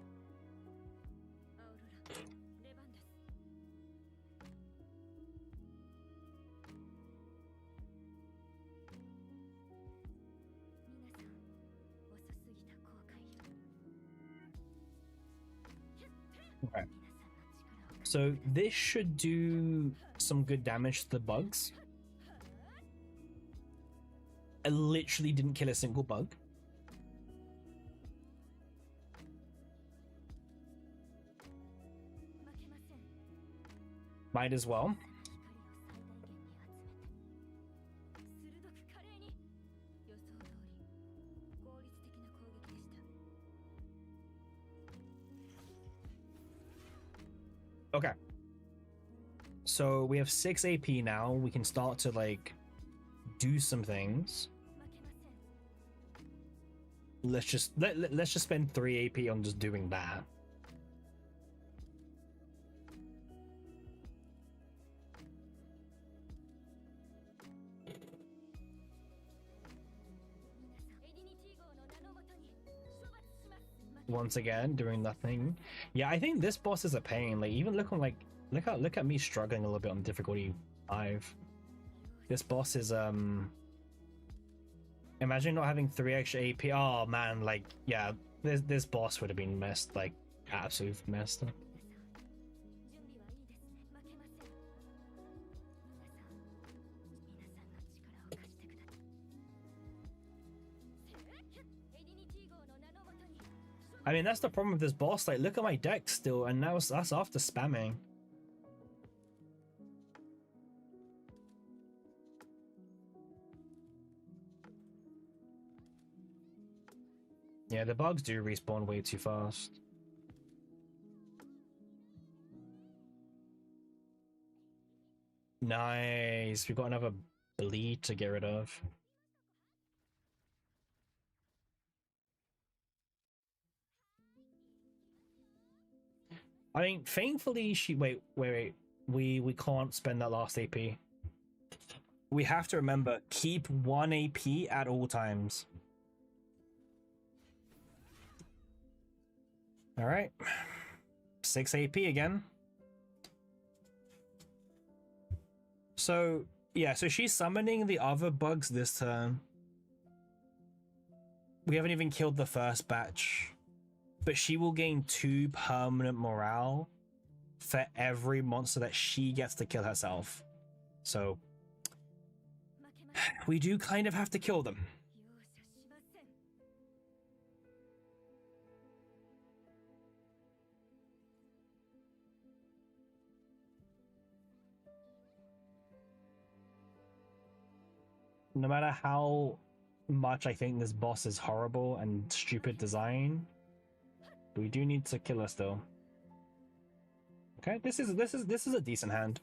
Okay. So this should do some good damage to the bugs. I literally didn't kill a single bug. Might as well. Okay. So we have 6 AP now. We can start to like do some things. Let's just let's just spend 3 AP on just doing that. Once again, doing nothing. Yeah, I think this boss is a pain. Like even look at me struggling a little bit on difficulty 5. This boss is imagine not having 3 extra AP. Oh man, like yeah, this boss would have been messed, like absolute messed. I mean, that's the problem with this boss. Like, look at my deck still, and now that's after spamming. Yeah, the bugs do respawn way too fast. Nice. We've got another bleed to get rid of. I mean, thankfully she wait. We can't spend that last AP. We have to remember, keep 1 AP at all times. All right. 6 AP again. So, yeah, so she's summoning the other bugs this turn. We haven't even killed the first batch. But she will gain 2 permanent morale for every monster that she gets to kill herself. So, we do kind of have to kill them. No matter how much I think this boss is horrible and stupid design, we do need to kill her still. Okay, this is a decent hand.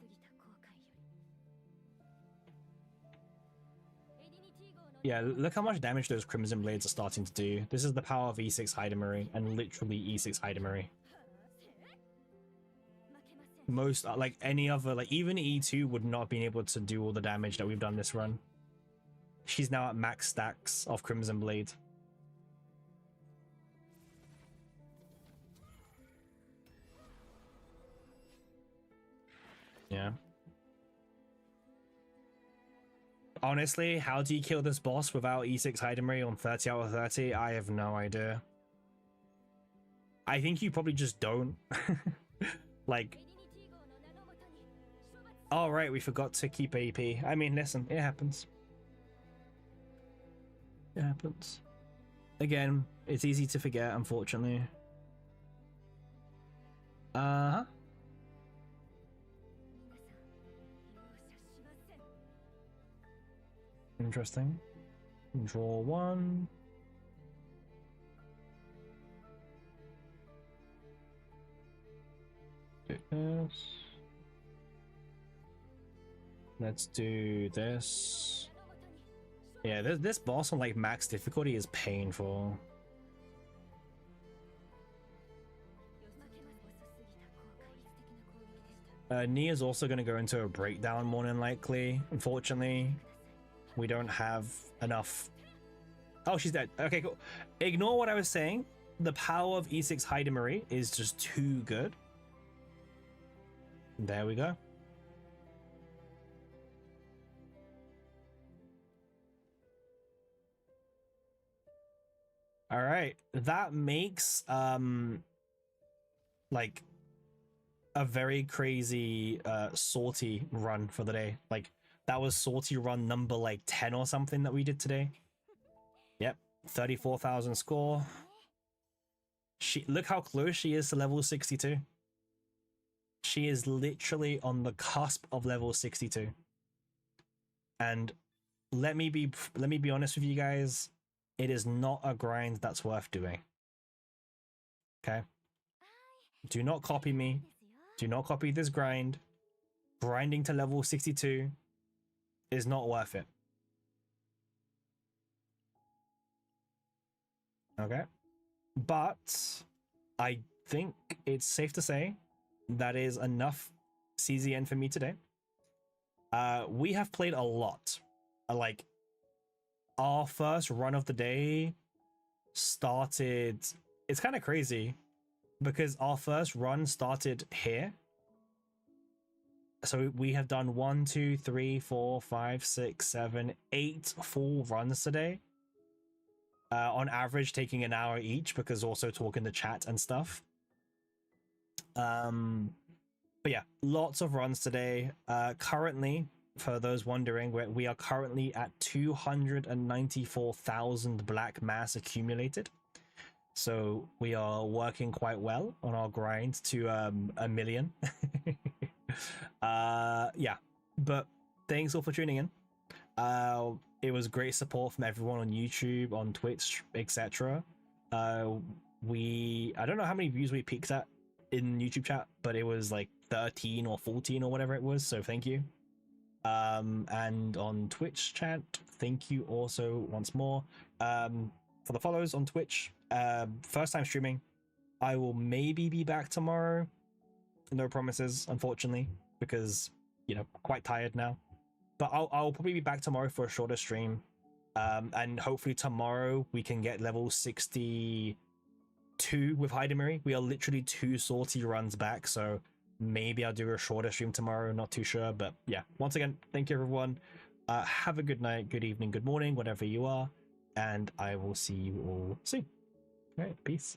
Yeah, look how much damage those Crimson Blades are starting to do. This is the power of E6 Hydemery, and literally E6 Hydemery. Most, like any other, like even E2 would not have been able to do all the damage that we've done this run. She's now at max stacks of Crimson Blade. Yeah. Honestly, how do you kill this boss without E6 Hydemery on 30 out of 30? I have no idea. I think you probably just don't. Like, oh right, we forgot to keep AP. I mean, listen, it happens. It happens. Again, it's easy to forget, unfortunately. Uh-huh. Interesting. Draw 1. This. Let's do this. Yeah, this boss on like max difficulty is painful. Nia's also going to go into a breakdown more than likely. Unfortunately, we don't have enough. Oh, she's dead. Okay, cool. Ignore what I was saying. The power of E6 Hydemery is just too good. There we go. All right, that makes like a very crazy sortie run for the day. Like that was sortie run number like 10 or something that we did today. Yep, 34,000 score. She look how close she is to level 62. She is literally on the cusp of level 62. And let me be honest with you guys, it is not a grind that's worth doing. Okay? Do not copy me. Do not copy this grind. Grinding to level 62 is not worth it. Okay? But I think it's safe to say that is enough CZN for me today. We have played a lot. Like our first run of the day started. It's kind of crazy because our first run started here. So we have done 1, 2, 3, 4, 5, 6, 7, 8 full runs today. On average, taking an hour each because also talking to chat and stuff. But yeah, lots of runs today. Currently, for those wondering, we are currently at 294,000 black mass accumulated. So we are working quite well on our grind to 1 million. Yeah, but thanks all for tuning in. It was great support from everyone on YouTube, on Twitch, etc. I don't know how many views we peaked at in YouTube chat, but it was like 13 or 14 or whatever it was, so thank you. And on Twitch chat, thank you also once more. For the follows on Twitch, first time streaming. I will maybe be back tomorrow. No promises, unfortunately, because quite tired now. But I'll probably be back tomorrow for a shorter stream. And hopefully tomorrow we can get level 62 with Hidemiri. We are literally 2 sortie runs back, so maybe I'll do a shorter stream tomorrow, not too sure. But yeah, once again, thank you everyone. Have a good night, good evening, good morning, whatever you are, and I will see you all soon. All right, peace.